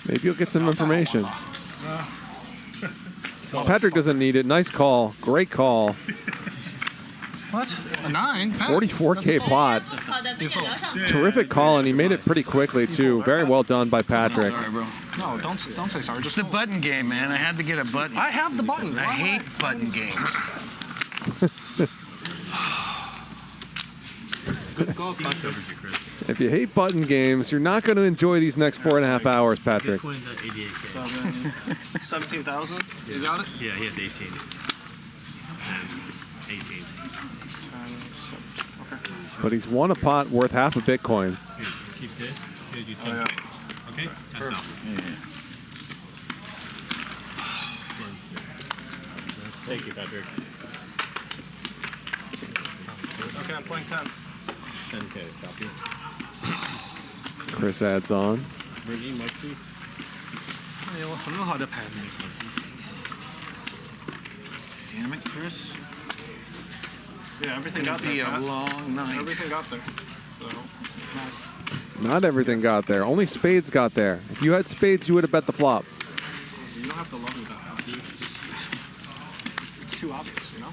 Maybe you'll get some information. Patrick doesn't need it. Nice call. Great call. What? A 9? 44K pot. Terrific call, and he made it pretty quickly, too. Very well done by Patrick. Sorry, bro. No, don't say sorry. It's the button game, man. I had to get a button. I have the button. I hate button games. Good call, Patrick. If you hate button games, you're not going to enjoy these next 4.5 hours, Patrick. Bitcoin's at 88K. 17,000? You got it? Yeah, he has 18. And 18. But he's won a pot worth half a Bitcoin. Here, keep this. Here's your 10K. Okay? That's done. Thank you, Patrick. Okay, I'm playing 10. 10K, copy. Chris adds on. Brittany, Mike, please. 哎呦，很好的牌。 Damn it, Chris. Yeah, everything It's got gonna be there. a Pat. long night. Everything got there. So, nice. Not everything got there. Only spades got there. If you had spades, you would have bet the flop. You don't have to love me that much. It's too obvious, you know?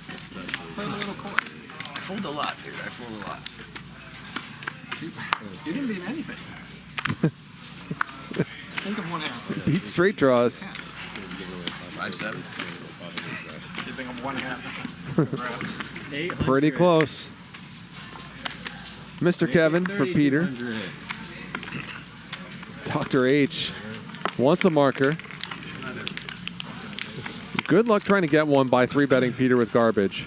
Play the little court. I fold a lot, dude. I fold a lot. You didn't beat anything. Think of one hand. Beat straight draws. 5-7. You think of one hand. Pretty close. Mr. Kevin for Peter. Dr. H wants a marker. Good luck trying to get one by 3-betting Peter with garbage.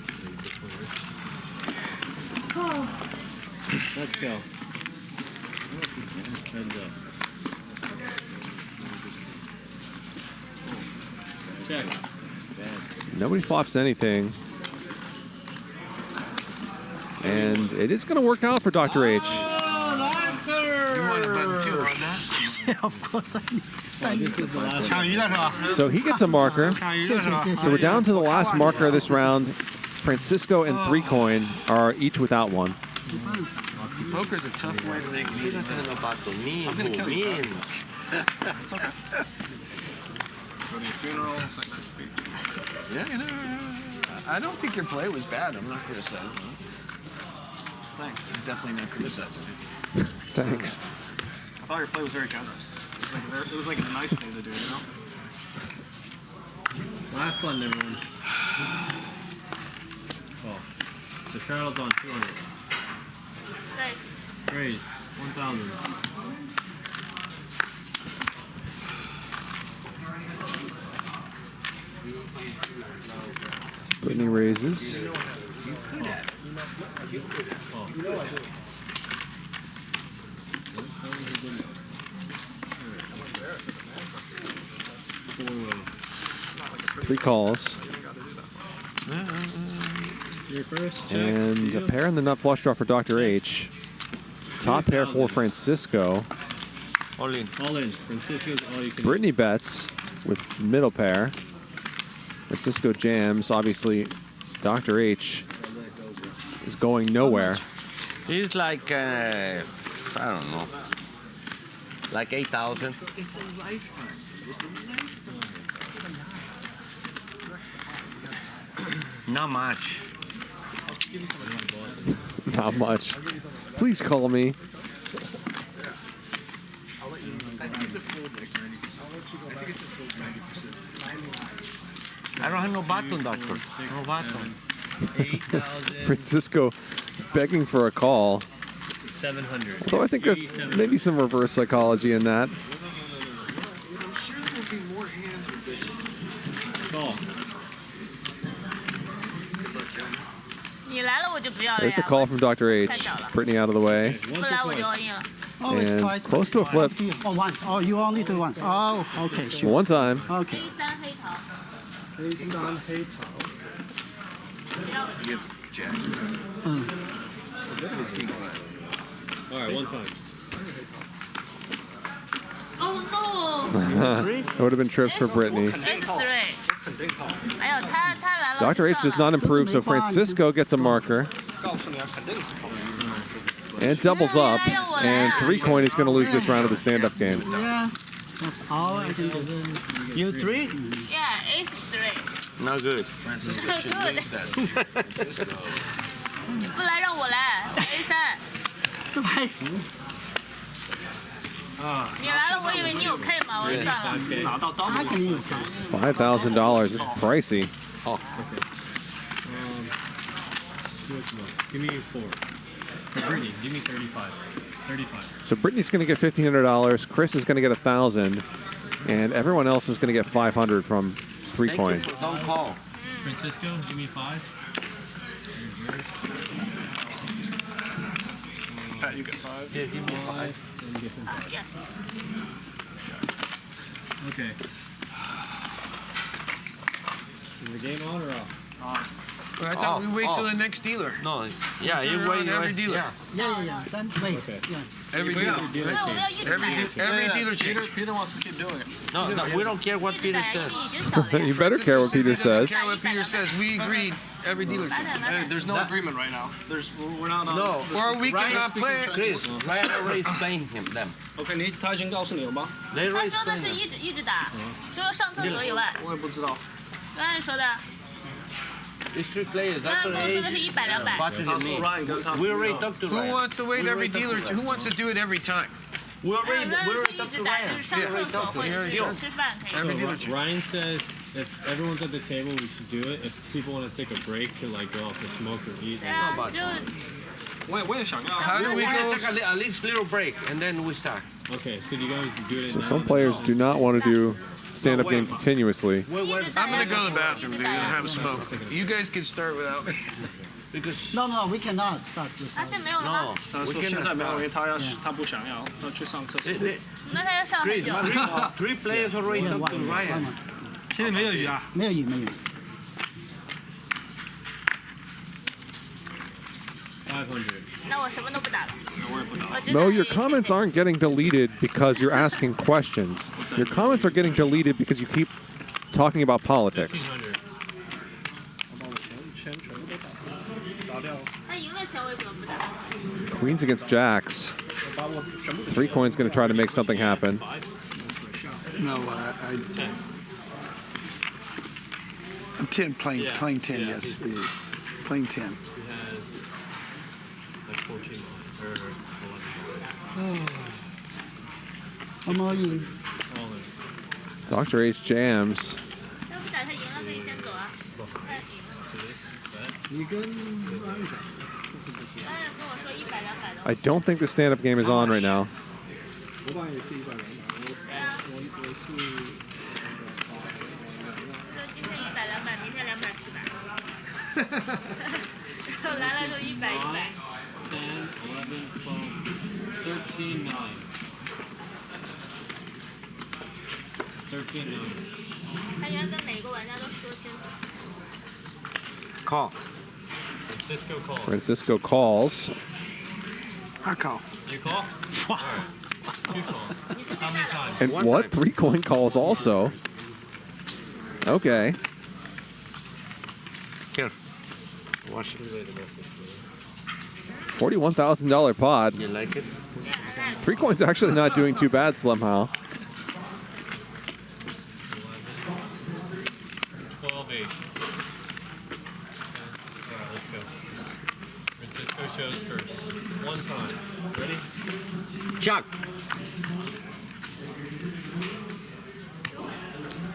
Let's go. Check. Nobody flops anything. And it is going to work out for Dr. H. You want a button too on that? Yeah, of course I need to. So he gets a marker. So we're down to the last marker of this round. Francisco and 3Coin are each without one. Poker's a tough way to make me. I'm gonna kill you. It's okay. Go to your funeral, say nice speech. Yeah, I don't think your play was bad. I'm not criticizing. Thanks. Definitely not criticizing it. Thanks. I thought your play was very generous. It was like a nice thing to do, you know? Last button, everyone. Oh, the Charlotte's on 200. Nice. Raise 1,000. Britney raises. Three calls. And a pair in the nut flush draw for Dr. H. Top pair for Francisco. All in. All in. Francisco's all you can. Britney bets with middle pair. Francisco jams. Obviously, Dr. H is going nowhere. It's like, I don't know, like 8,000. It's a lifetime. Not much. Not much. Please call me. I think it's a full 90%. I think it's a full 90%. I don't have no button, doctor. No button. 8,000. Francisco begging for a call. 700. Although I think there's maybe some reverse psychology in that. I'm sure there'll be more hands with this. Call. There's a call from Dr. H. Britney out of the way. Oh, it's And twice. close to a flip. Oh, once. Oh, you only do once. Oh, okay, sure. One time. Okay. Give Jack. His king five. All right, one time. Oh It would have been trips for Britney. no! X3。 Dr. H does not improve, so Francisco gets a marker. And doubles up. And 3Coin is going to lose this round of the stand-up game. Yeah, that's all I can do. You 3? Yeah, X3。 Not good. Francisco should lose that. Francisco. 你不来让我来 A3。这牌。你来了，我以为你有 K 嘛，我就算了。他肯定有开。 $5,000 is pricey. Oh. Give me 4. Britney, give me 35. 35. So Britney's going to get $1,500. Chris is going to get $1,000. And everyone else is going to get $500 from 3Coin. Don't call. Francisco, give me 5. Pat, you get 5. Yeah, give me 5. Okay. Is the game on or off? I thought we wait till the next dealer. No, yeah, you wait. Every dealer. Yeah. Then wait. Yeah. Every dealer. Every dealer change. Peter wants to keep doing it. No, we don't care what Peter says. You better care what Peter says. I don't care what Peter says. We agreed every dealer. There's no agreement right now. We're not on. No. Or we cannot play. Chris, Ryan already paying him them. OK，他已经告诉你了吗？ They 他 already 说的 paying 是 him. 一直打，除了上厕所以外。我也不知道。刚才说的。 It's 3 players. 刚 That's 刚跟我 what 说的是100、200。 We already talked to Who Ryan. wants to wait every dealer? Who wants to do it every time? We already talked to Ryan. We already talked to him. Every dealer. Ryan says if everyone's at the table, we should do it. If people want to take a break to like go off and smoke or eat. 对啊，就。我也想要。 How do we go? Take at least little break and then we start. Okay, so do you guys do it? So some players do not want to do stand-up game continuously. I'm gonna go to the bathroom, dude, and have a smoke. You guys can start without me. Because No, we cannot start this. 而且没有了吗？他说现在没有，因为他不想要，他去上厕所。那他要上很久。 3 players already talked to Ryan. 现在没有鱼啊？没有鱼，没有。 500. 那我什么都不打了。 No, your comments aren't getting deleted because you're asking questions. Your comments are getting deleted because you keep talking about politics. 他赢了钱我也不能不打。 Queens against jacks. 3 coins going to try to make something happen. No, I'm 10 playing 10, yes. Playing 10. Dr. H jams. 要不打他赢了可以先走啊。I don't think the stand-up game is on right now. 今天100、200，明天200、400。然后来了就100、100。 10, 11, 12, 13, 9. 13, 9. 他应该跟每个玩家都说清楚。 Call. Francisco calls. Francisco calls. I call. You call? All right. 2 calls. How many times? And what? 3 coin calls also. Okay. Here. Watch it. $41,000 pod. You like it? 3 coins actually not doing too bad somehow. 12, 8. All right, let's go. Francisco shows first. 1 time. Ready? Chuck.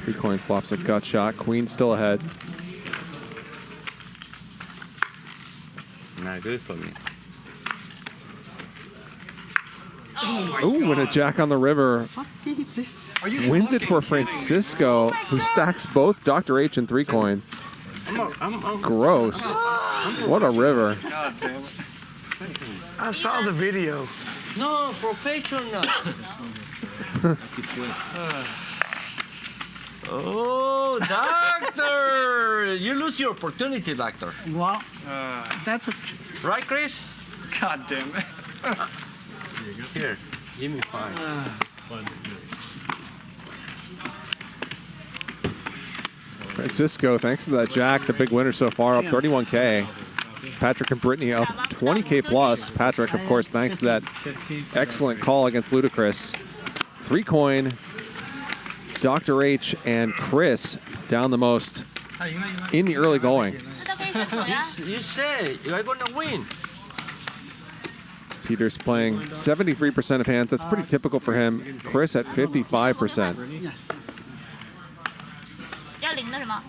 3 coin flops a gut shot. Queen still ahead. Not good for me. Ooh, and a jack on the river. Wins it for Francisco, who stacks both Dr. H and 3 coin. Gross. What a river. God damn it. I saw the video. No, professional. Oh, doctor! You lose your opportunity, doctor. Well, that's a... Right, Chris? God damn it. Here, give me 5. Francisco, thanks to that jack, the big winner so far, up 31K. Patrick and Britney up 20K plus. Patrick, of course, thanks to that excellent call against Luda Chris. 3 coin, Dr. H and Chris down the most in the early going. You say you're gonna win. Peter's playing 73% of hands. That's pretty typical for him. Chris at 55%. 要零的什么？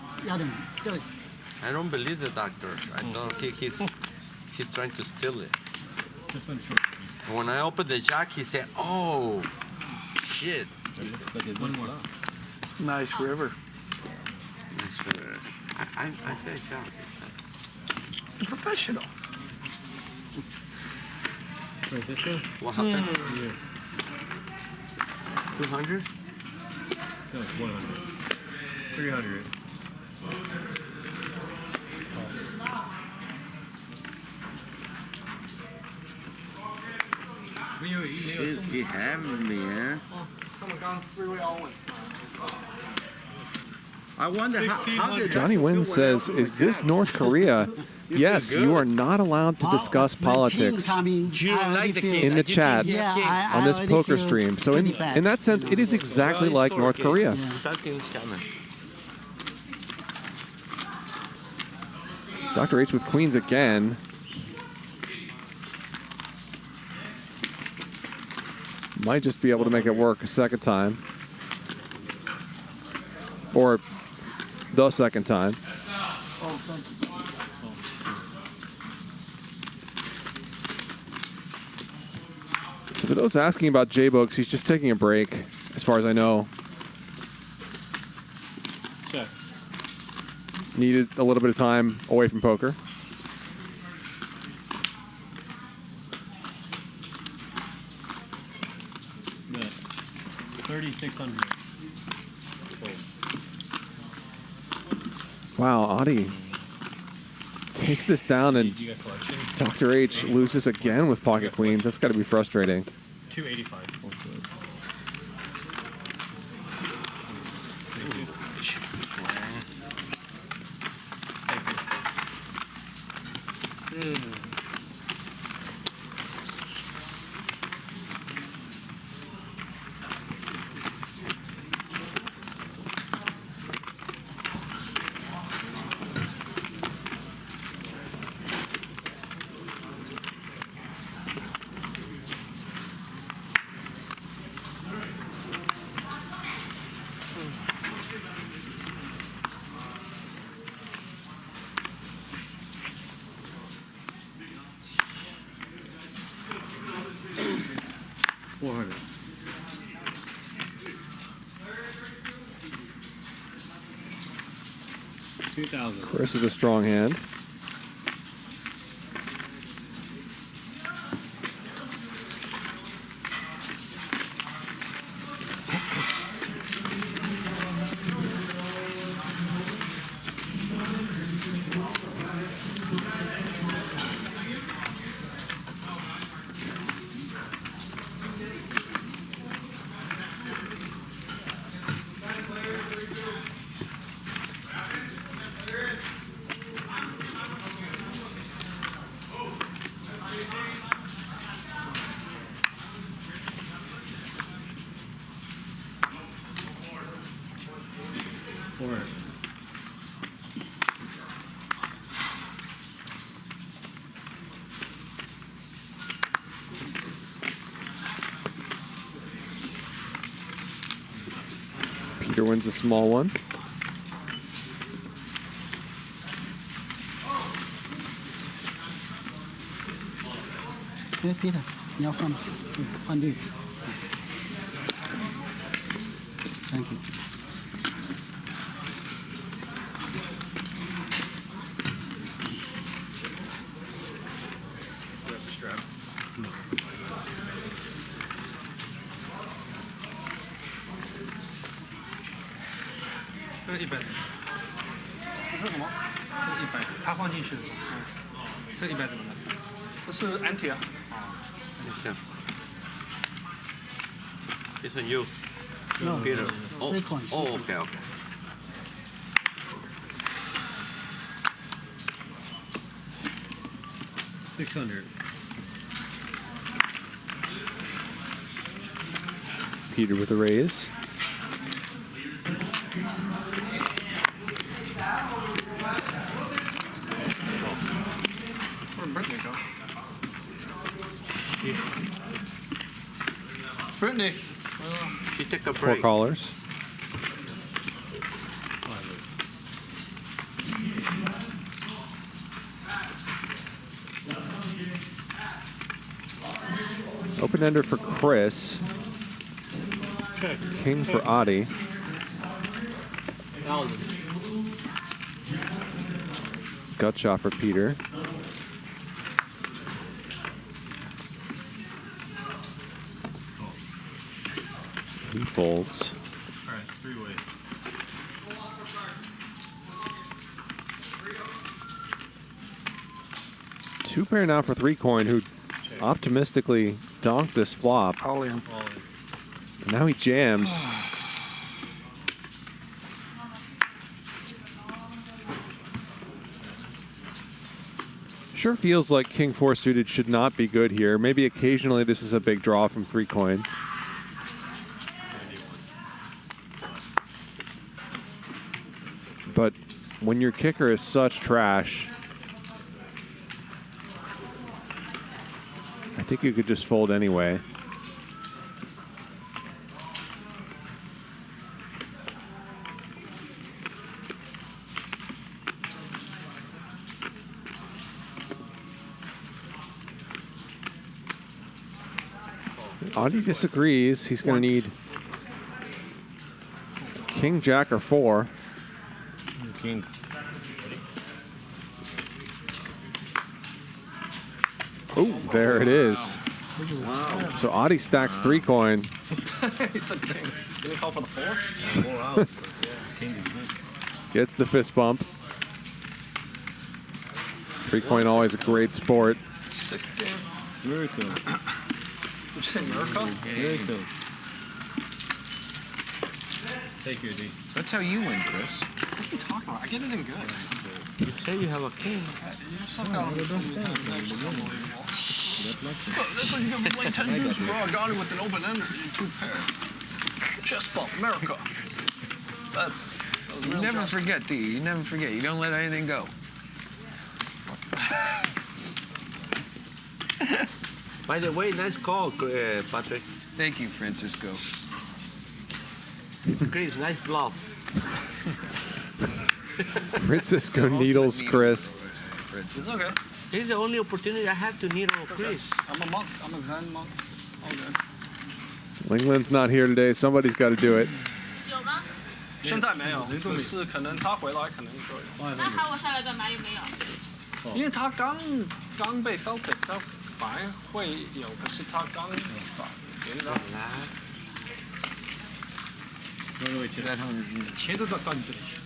I don't believe the doctor. I don't think he's trying to steal it. This one's short. When I opened the jack, he said, "Oh, shit." One more. Nice river. Nice river. I said jack. Professional. Francisco? What happened? 200? No, it's 100. 300. Shit, he having me, huh? Come on, guys, 3-way all in. I wonder how did Johnny Wynn says, "Is this North Korea?" Yes, you are not allowed to discuss politics in the chat on this poker stream. So in that sense, it is exactly like North Korea. Dr. H with queens again. Might just be able to make it work a second time. Or the second time. So for those asking about J-Books, he's just taking a break, as far as I know. Check. Needed a little bit of time away from poker. No. 3,600. Wow, Adi takes this down, and Dr. H loses again with pocket queens. That's got to be frustrating. 285. Chris with a strong hand. Peter wins a small one. Hey, Peter, 你要换吗？换对。Thank you. anti 啊。It's on you. No, Peter. Oh, second. oh, okay, okay. $600. Peter with a raise. Where'd Britney go? Britney. She took a Four break. callers. Open ender for Chris. King for Adi. Gut shot for Peter. He folds. All right, 3 ways. Two pair now for 3 coin, who optimistically donked this flop. All in. And now he jams. Sure feels like King 4 suited should not be good here. Maybe occasionally this is a big draw from 3 coin. But when your kicker is such trash, I think you could just fold anyway. Audi disagrees. He's going to need King, Jack, or 4. King. Oh, there it is. Wow. So Audi stacks 3 coin. He said king. Did he call for the 4? 4 out. Yeah, king is good. Gets the fist bump. 3 coin always a great sport. 16. Miracle. Did you say miracle? Miracle. Take your D. That's how you win, Chris. What are you talking about? I get it in good. You say you have a king. You're sucking on this. That's why you got to play 10 years, bro. I got it with an open ender. 2 pair. Chest bump, America. That was You real never chest. forget, D. You never forget. You don't let anything go. By the way, nice call, Patrick. Thank you, Francisco. Chris, nice bluff. Francisco needles Chris. It's okay. This is the only opportunity I have to needle Chris. I'm a monk. I'm a Zen monk. All good. Lingland's not here today. Somebody's got to do it. 有吗？现在没有，就是可能他回来可能就有。那他我下来干嘛？有没有？因为他刚被 Felted， 他本来会有，可是他刚把别的。钱都到你这里去。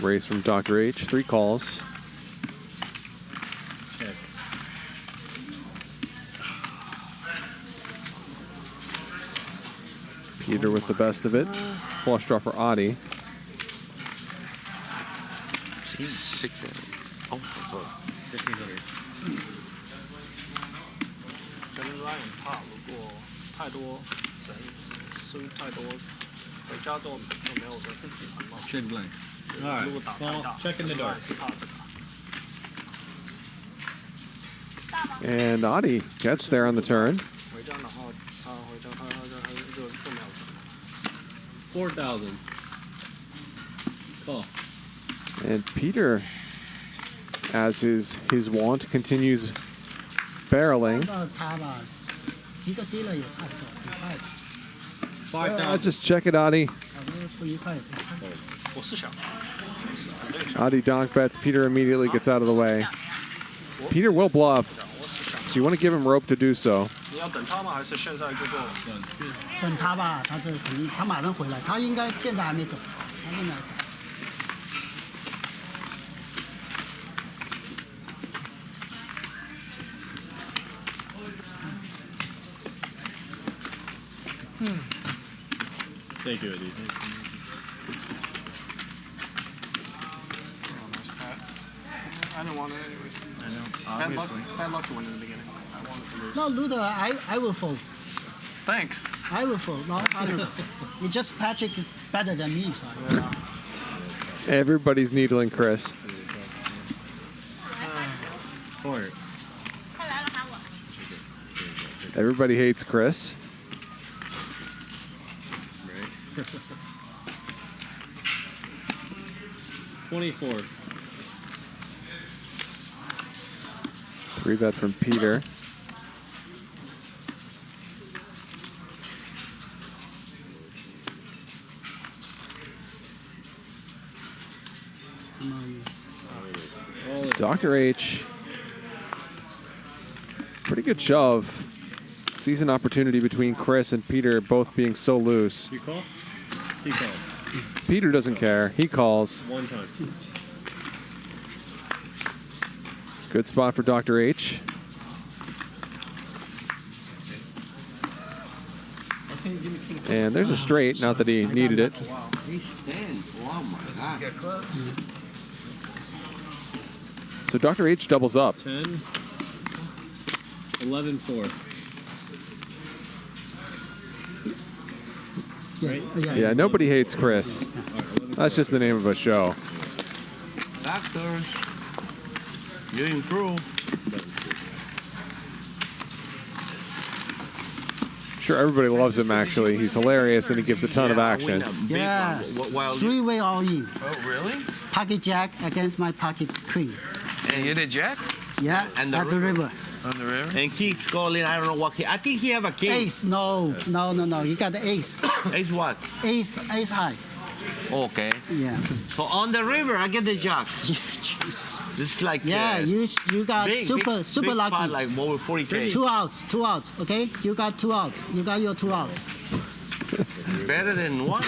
Race from Dr. H. 3 calls. Check. Peter with the best of it. Flush draw for Audi. 6. Oh, 1500. 跟 Ryan 怕，如果太多人输太多，回家都没有人去玩嘛。 Check blank. 如 Alright. 果打太大 Check in the dark. 是怕这个。 And Audi gets there on the turn. 回家然后他回家他就没有。 4,000. Call. And Peter, as his wont, continues barreling. 到他吧，一个低了也差不多，5块。 I'll just check it, Audi. 不愉快。我是想。 Audi donk bets. Peter immediately gets out of the way. Peter will bluff, so you want to give him rope to do so. 你要等他吗？还是现在就做？等他吧，他这肯定，他马上回来，他应该现在还没走，他现在走。 Thank you, Eddie. I didn't want it anyways. I know, Obviously. obviously. Bad luck to win in the beginning. I wanted to lose. No, Luda, I will fold. Thanks. I will fold. No, I don't know. It's just Patrick is better than me, so. Everybody's needling Chris. Corner. Everybody hates Chris. Right. 24. 3 bet from Peter. Dr. H. Pretty good shove. Sees an opportunity between Chris and Peter both being so loose. You call? He calls. Peter doesn't care. He calls. 1 time. Good spot for Dr. H. And there's a straight, not that he needed it. He stands. Oh my God. So Dr. H doubles up. 10, 11, 4. Right? Yeah, nobody hates Chris. That's just the name of a show. Doctors, you improve. Sure, everybody loves him, actually. He's hilarious, and he gives a ton of action. Yeah, three-way all in. Oh, really? Pocket jack against my pocket queen. And you did jack? Yeah, And the at the river. On the river? And keeps calling, I don't know what I think he have a king. Ace, no. You got the ace. Ace what? Ace high. Okay. Yeah. So on the river, I get the jack. Jesus. It's like Yeah, you got big, super big lucky. pot, like over 40K. 2 outs. Okay, you got 2 outs. You got your 2 outs. Better than one.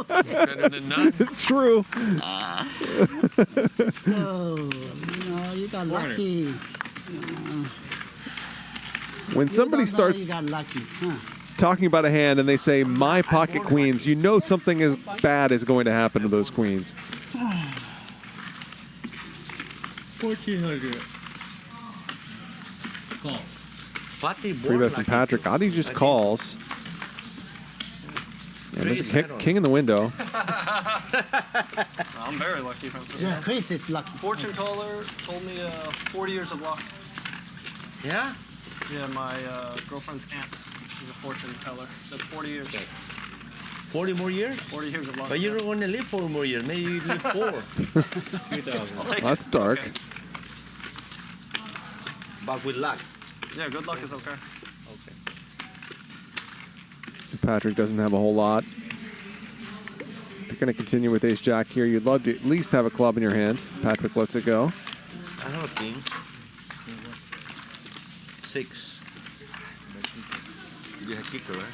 Better than none. It's true. Cisco, you got lucky. When somebody You starts got lucky. Huh? talking about a hand and they say, my pocket queens, you know something as bad is going to happen to those queens. 1400. Call. Free bet from Patrick. Adi just calls. And there's a king in the window. I'm very lucky, Francisco. Yeah, Chris is lucky. Fortune caller told me 40 years of luck. Yeah? Yeah, my girlfriend's aunt is a fortune teller. Said 40 years. 40 more years? 40 years of luck. But you don't want to live 4 more years. Maybe you live 4. 2,000. That's dark. Okay. But with luck. Yeah, good luck is okay. Okay. Patrick doesn't have a whole lot. If you're going to continue with ace jack here, you'd love to at least have a club in your hand. Patrick lets it go. I have a king. 6. You have kicker, right?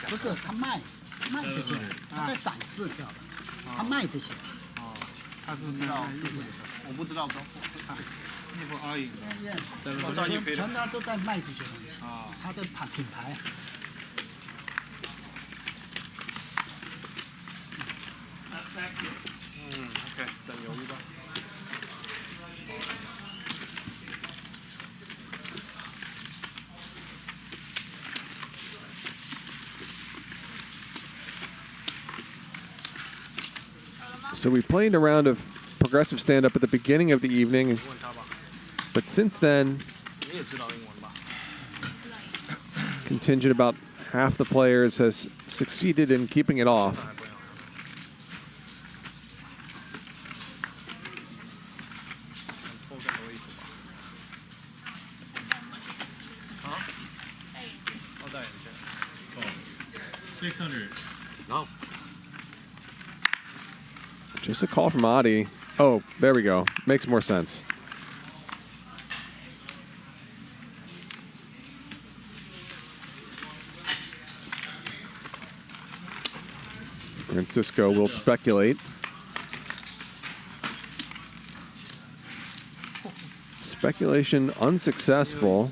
不是他卖这些，他在展示这样的，他卖这些。他不知道，我不知道，衣服而已。全他都在卖这些东西，他的品牌。OK， 等犹豫吧。So we played a round of progressive stand-up at the beginning of the evening, but since then, contingent about half the players has succeeded in keeping it off. No. Just a call from Adi. Oh, there we go. Makes more sense. Francisco will speculate. Speculation unsuccessful.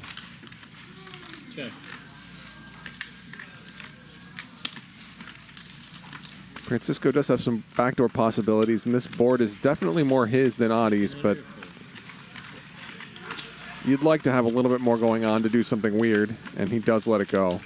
Check. Francisco does have some backdoor possibilities, and this board is definitely more his than Adi's, but you'd like to have a little bit more going on to do something weird, and he does let it go.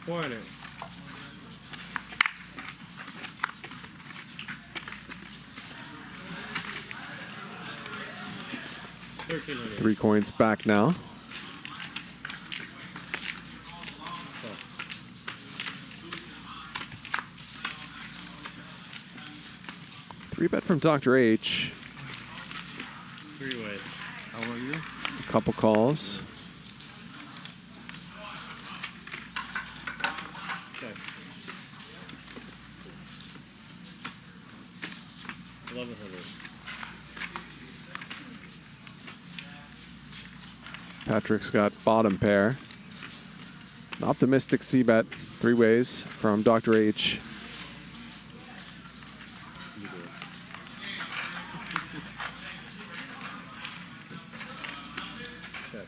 Corner. 3 coins back now. Three bet from Dr. H. 3-way. How are you? A couple calls. Check. 1100. Patrick's got bottom pair. An optimistic C-bet, 3 ways from Dr. H. Check.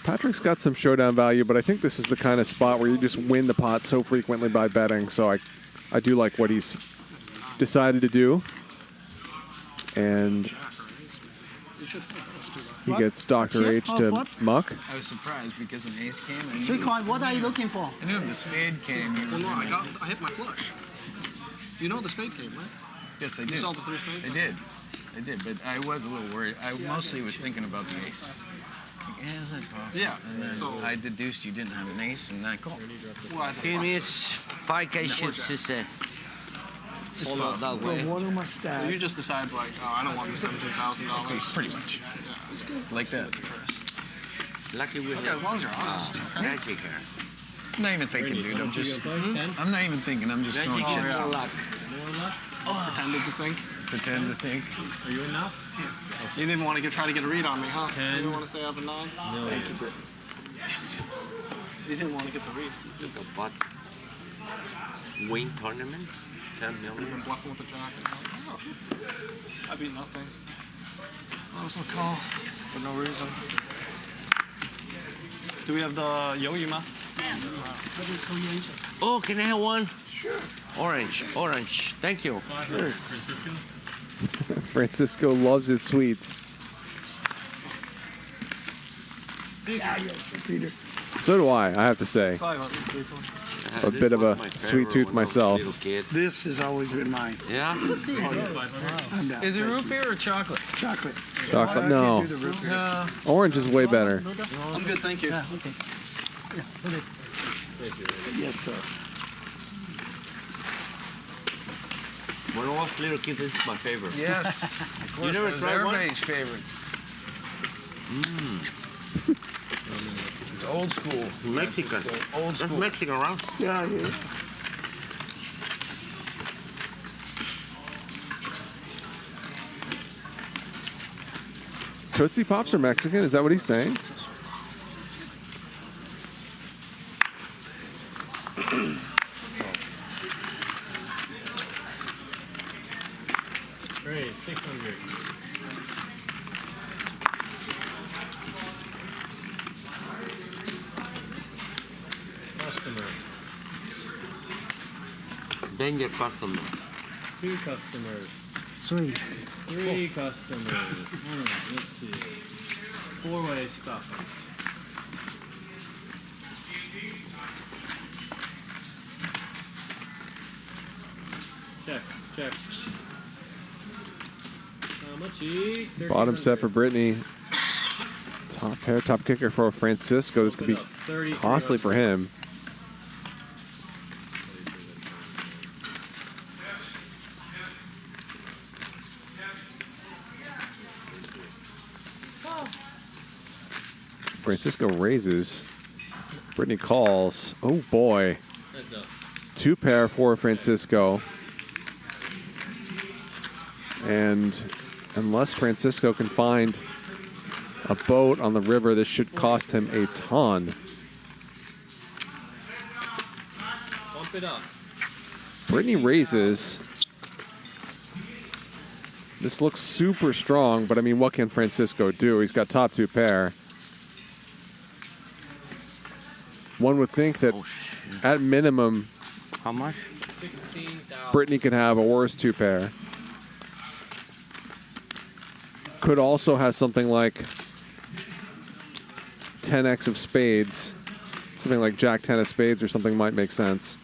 Patrick's got some showdown value, but I think this is the kind of spot where you just win the pot so frequently by betting. So I do like what he's decided to do. And he gets Dr. H to muck. I was surprised because an ace came. And 3 coin, what are you looking for? I knew if the spade came. Well, no, I hit my flush. You know the spade came, right? Yes, I did. You saw the 3 spades? I did, but I was a little worried. I mostly was thinking about the ace. Like, is that possible? Yeah. And then So- I deduced you didn't have an ace, and that called. Team is 5K chips to set. Follow that way. So you just decide, like, oh, I don't want the $17,000. Pretty much. Like that. Lucky with Okay, as long as you're honest. Magic here. I'm not even thinking, dude. I'm just. I'm not even thinking. I'm just throwing chips. More luck. Pretended to think. Pretend to think. Are you in now? You didn't even want to try to get a read on me, huh? 10. You didn't want to say I have a 9? No. Thank you, Britt. Yes. You didn't want to get the read. Look at what? Win tournament? 10 You've million? been bluffing with the jack. Oh, I beat nothing. That was a call for no reason. Do we have the Yo-Yima? Oh, can I have one? Sure. Orange. Thank you. Sure. Francisco loves his sweets. So do I have to say. A bit of a sweet tooth myself. This has always been mine. Yeah? Is it root beer or chocolate? Chocolate. Chocolate? No. No. Orange is way better. I'm good, thank you. Yeah, okay. Yes, sir. One off little kid is my favorite. Yes. Of course, You never it was tried one? everybody's favorite. It's old school. Mexican. Old school. That's Mexican, right? Yeah, yeah. Tootsie Pops are Mexican? Is that what he's saying? Great, 600. Customer. Danger customer. 2 customers. 3. 3 customers. Let's see. 4-way stuff. Check. How much? Bottom set for Britney. Top pair, top kicker for Francisco. This could be costly for him. Francisco raises. Britney calls. Oh boy. 2 pair for Francisco. And unless Francisco can find a boat on the river, this should cost him a ton. Bump it up. Britney raises. This looks super strong, but I mean, what can Francisco do? He's got top 2 pair. One would think that at minimum, how much? Britney could have a worse 2 pair. Could also have something like 10x of spades. Something like Jack 10 of spades or something might make sense.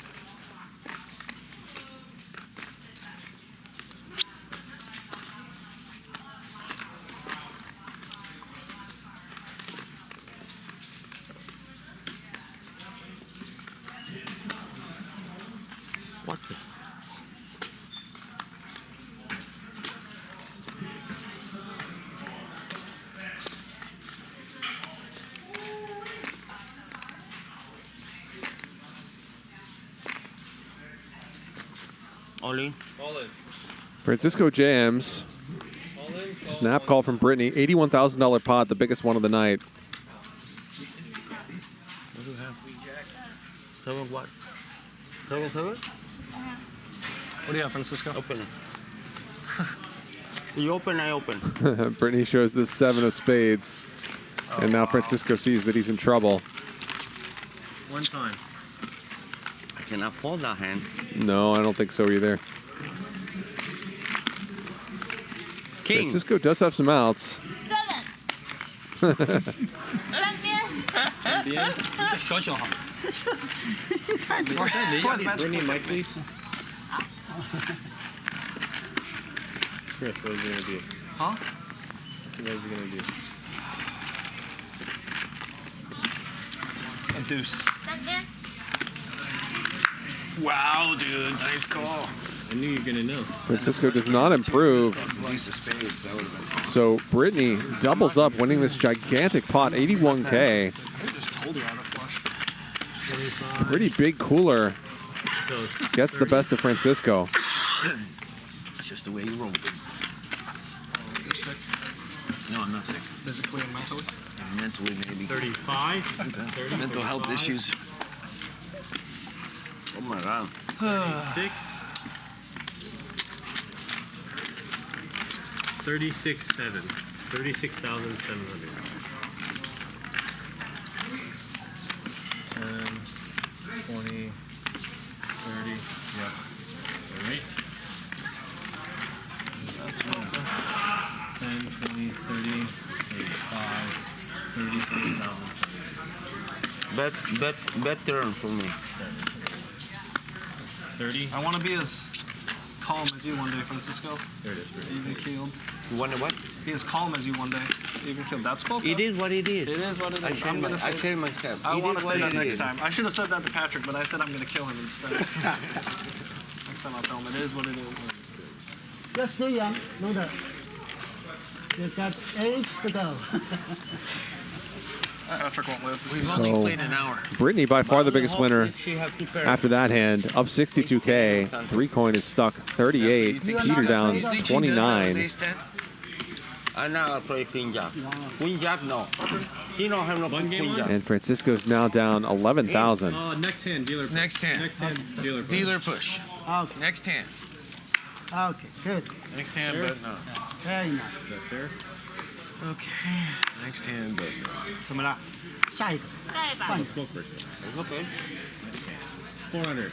All in. Francisco jams. Snap call from Britney. $81,000 pot, the biggest one of the night. What do you have? 7 what? 7? What do you have, Francisco? Open. You open, I open. Britney shows the 7 of spades. And now Francisco sees that he's in trouble. One time. I cannot fold that hand. No, I don't think so either. King. Francisco does have some outs. 三边。小小好。太多。 Britney and Mike, please. Chris, what are you gonna do? Huh? What are you gonna do? A deuce. 三边。 Wow, dude, nice call. I knew you were gonna know. Francisco does not improve. So Britney doubles up, winning this gigantic pot, 81K. Pretty big cooler. Gets the best of Francisco. That's just the way you roll. No, I'm not sick. Physically and mentally? Mentally, maybe. 35. 30, mental health issues. Oh my God. 36,700. 36,700. 10, 20, 30. Yep. All right. That's 10, 20, 30, 35, 36,000. Bet turn for me. 30. I want to be as calm as you one day, Francisco. There it is. Even keeled. You want to what? Be as calm as you one day. Even keeled. That's spoke. It is what it is. It is what it is. I tell myself. I want to say that next time. I should have said that to Patrick, but I said I'm going to kill him instead. Next time I'll tell him it is what it is. You're still young, Luda. You've got age to go. Patrick won't live. We've So, only played an hour. Britney by far the biggest winner after that hand, up 62K. 3-coin is stuck 38. Peter down 29. I now play Queen Jack. Queen Jack, no. He don't have no Queen Jack. And Francisco's now down 11,000. Next hand, dealer push. Next hand. Next hand, dealer push. Dealer push. Okay. Next hand. Okay, good. Next hand, but no. Very nice. That's fair. Okay. Next hand, but no. 怎么了？下一个。再把。 Smoke break. Okay. 400.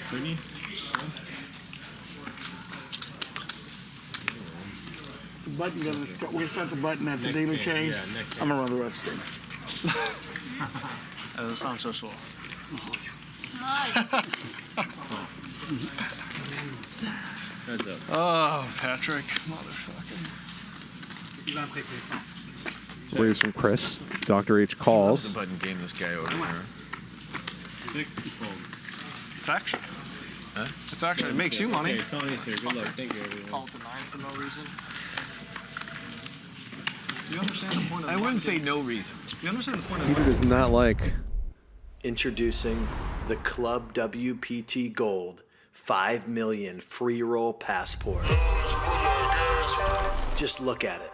Britney. The button we're gonna start the button at the daily change. Yeah, next I'm gonna run the rest of it. 上厕所。 Heads up. Oh, Patrick, motherfucker. Waves from Chris. Dr. H calls. The button game, this guy over here. 6 fold. It's actually. Huh? It's actually. It makes you money. Okay, Tony's here. Good luck. Thank you, everyone. Call it the 9 for no reason. Do you understand the point of I wouldn't say no reason. You understand the point of Peter does not like. Introducing the Club WPT Gold 5 million free roll passport. Just look at it.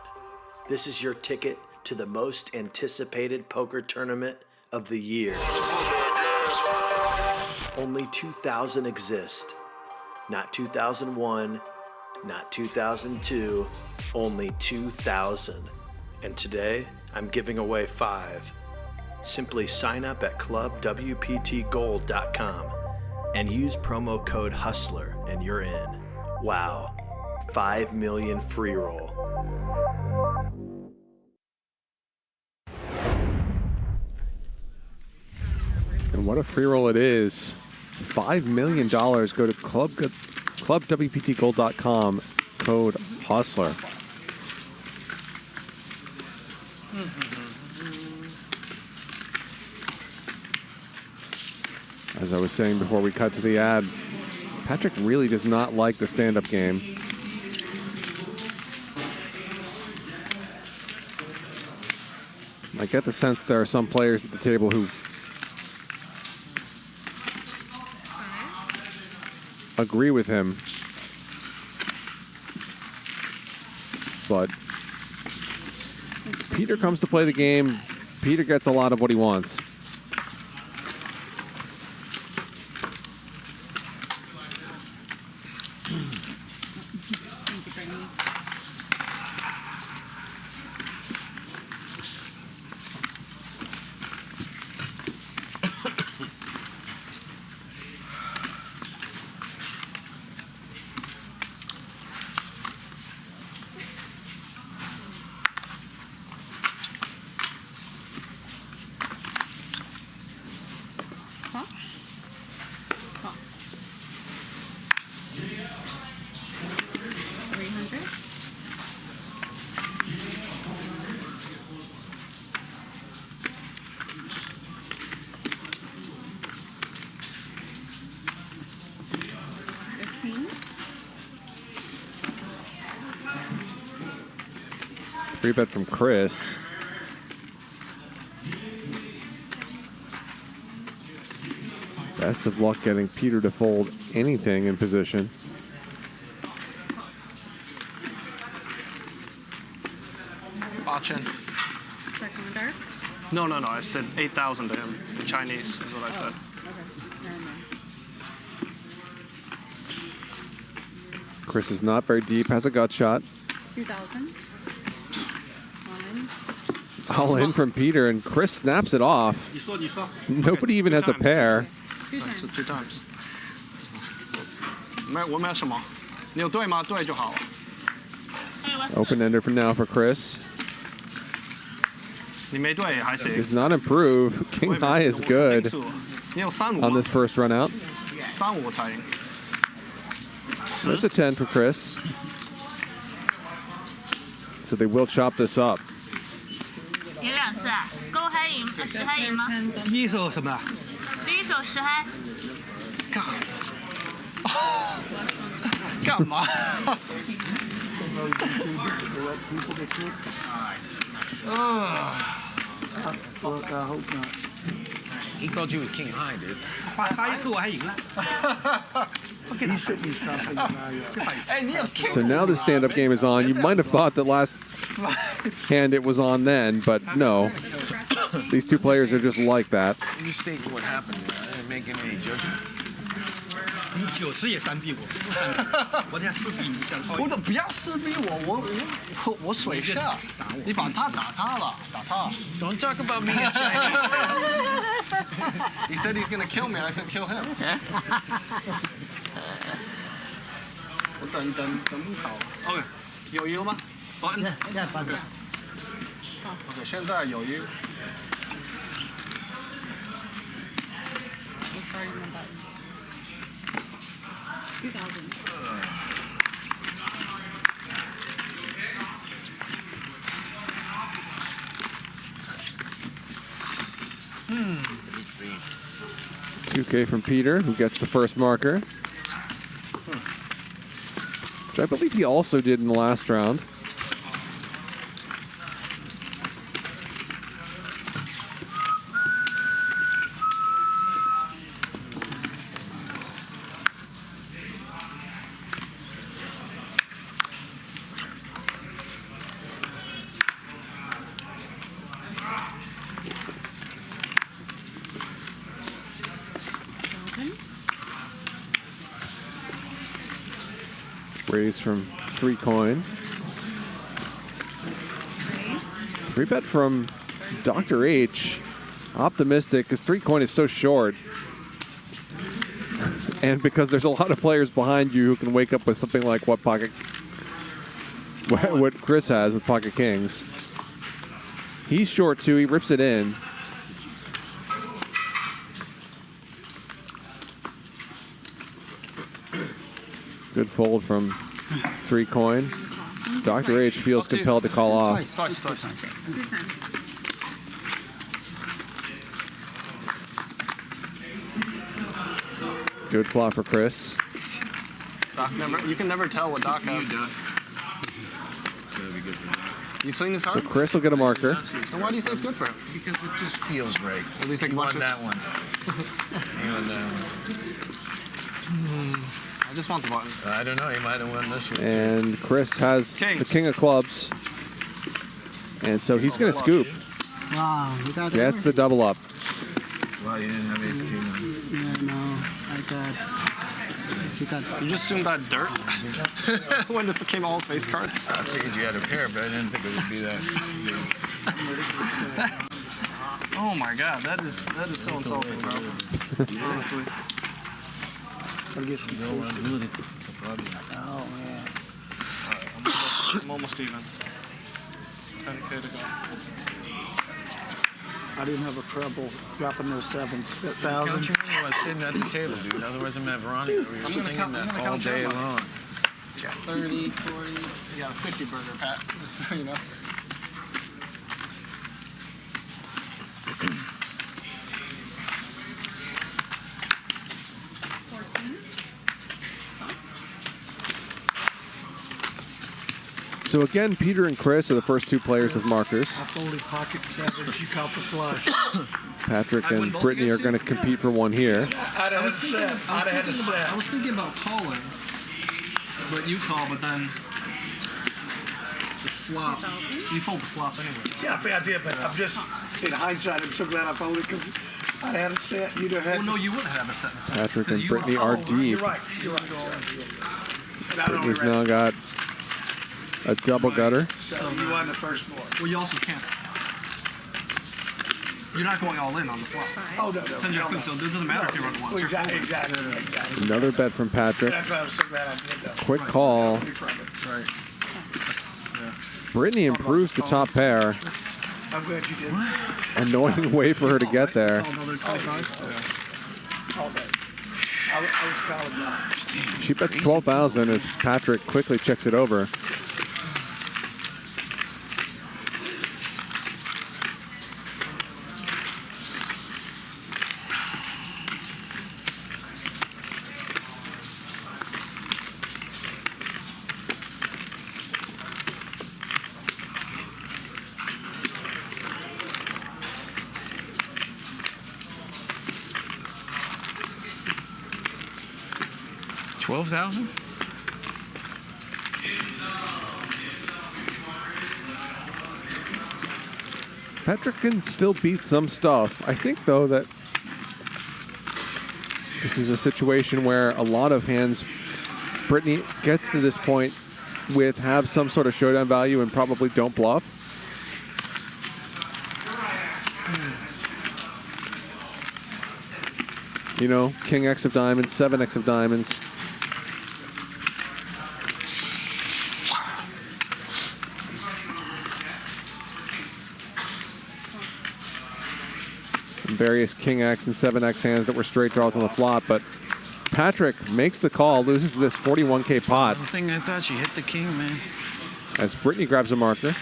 This is your ticket to the most anticipated poker tournament of the year. Only 2,000 exist. Not 2001, not 2002, only 2,000. And today, I'm giving away 5. Simply sign up at clubwptgold.com and use promo code HUSTLER and you're in. Wow, 5 million free roll. And what a free roll it is. $5 million. Go to clubwptgold.com, code HUSTLER. As I was saying before we cut to the ad, Patrick really does not like the stand-up game. I get the sense there are some players at the table who agree with him. But Peter comes to play the game. Peter gets a lot of what he wants. Free bet from Chris. Best of luck getting Peter to fold anything in position. No, I said 8,000 to him in Chinese is what I said. Chris is not very deep, has a gut shot. 2,000. All in from Peter, and Chris snaps it off. Nobody even has a pair. 2 times. 我没有什么，你有对吗？对就好。 Open ender for now for Chris. 你没对还行。 Does not improve. King high is good 你有35 on this first run out. 35才赢。 There's a 10 for Chris. So they will chop this up. 赢2次啊？勾黑赢10黑赢吗？第一手什么？第一手10黑。干嘛？ Look, I hope not. He called you a king high, dude. 他一次我还赢了。He said me something. So now the stand-up game is on. You might have thought that last hand it was on then, but no. These two players are just like that. You state what happened. I didn't make any judgment. 你90也3比我，我现在4比你。我的不要4比我水下，你把他打他了，打他。 Don't talk about me in Chinese, dude. He said he's gonna kill me. I said kill him. 我等不好。OK， 有鱼了吗？OK， 现在有鱼。 2,000. $2K from Peter, who gets the first marker. Which I believe he also did in the last round. Raise from 3 coin. 3 bet from Dr. H. Optimistic because 3 coin is so short. And because there's a lot of players behind you who can wake up with something like what Chris has with pocket kings. He's short too, he rips it in. Good fold from 3 coin. Dr. H feels compelled to call off. Good flop for Chris. Doc you can never tell what Doc has. You've seen this hard? So Chris will get a marker. So why do you say it's good for him? Because it just feels right. At least I can won watch it. that one. He won that one. I just want the button. I don't know. He might have won this one. And Chris has the king of clubs. And so he's going to scoop. Wow, you got it. That's the double up. Well, you didn't have ace king. Yeah, no, I got. You just assumed that dirt when it became all face cards. I figured you had a pair, but I didn't think it would be that. Oh my god, that is so insulting, bro. Honestly. Gotta get some It's a problem. Oh man. I'm almost even. 10K to go. I didn't have a trouble dropping those 7,000. Count your money while sitting at the table, dude. Otherwise, I'm gonna have Ronnie over here singing that all day long. You got 30, 40. You got a 50 burger, Pat. Just so you know. So again, Peter and Chris are the first two players with markers. I folded pocket 7s. You caught the flush. Patrick and Brittany are going to compete for one here. I'd have had a set. I'd have had a set. I was thinking about calling, but you call, but then the flop. You fold the flop anyway. Yeah, I did, but I'm just, in hindsight, I'm so glad I folded because I'd had a set. You'd have had. Well, no, you wouldn't have a set. Patrick and Brittany are deep. You're right. You're right. Brittany's now got a double gutter. So you won the first board. Well, you also can't. You're not going all in on the flop. Oh, no. So it doesn't matter if you run once. Well, exactly. Another bet from Patrick. That's why I was so glad I did that. Quick call. Right. Brittany improves the top pair. I'm glad you did. Annoying way for her to get there. Another 25? All day. I was calling that. She bets 12,000 as Patrick quickly checks it over. $12,000? Patrick can still beat some stuff. I think, though, that this is a situation where a lot of hands, Brittany gets to this point with have some sort of showdown value and probably don't bluff. You know, King X of diamonds, 7X of diamonds. Various King X and 7X hands that were straight draws on the flop, but Patrick makes the call, loses this 41K pot. The thing I thought she hit the king, man. As Brittany grabs a marker.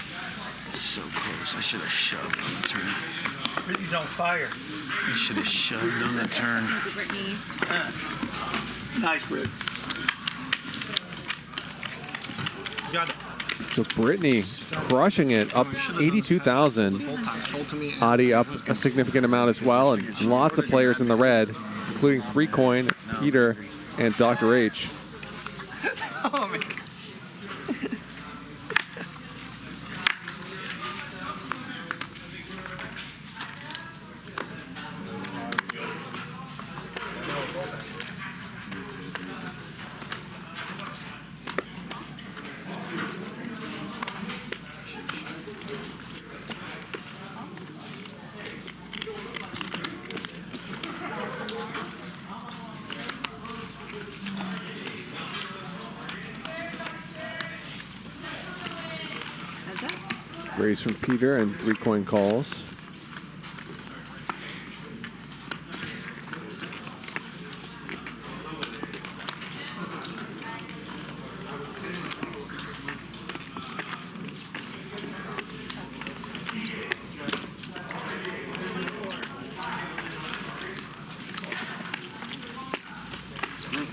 So close. I should have shoved on the turn. Brittany's on fire. I should have shoved on the turn. Nice, Britt. Got it. So Brittany crushing it, up 82,000. Adi up a significant amount as well, and lots of players in the red, including 3Coin, Peter, and Dr. H. Oh, man. Raise from Peter and 3Coin calls.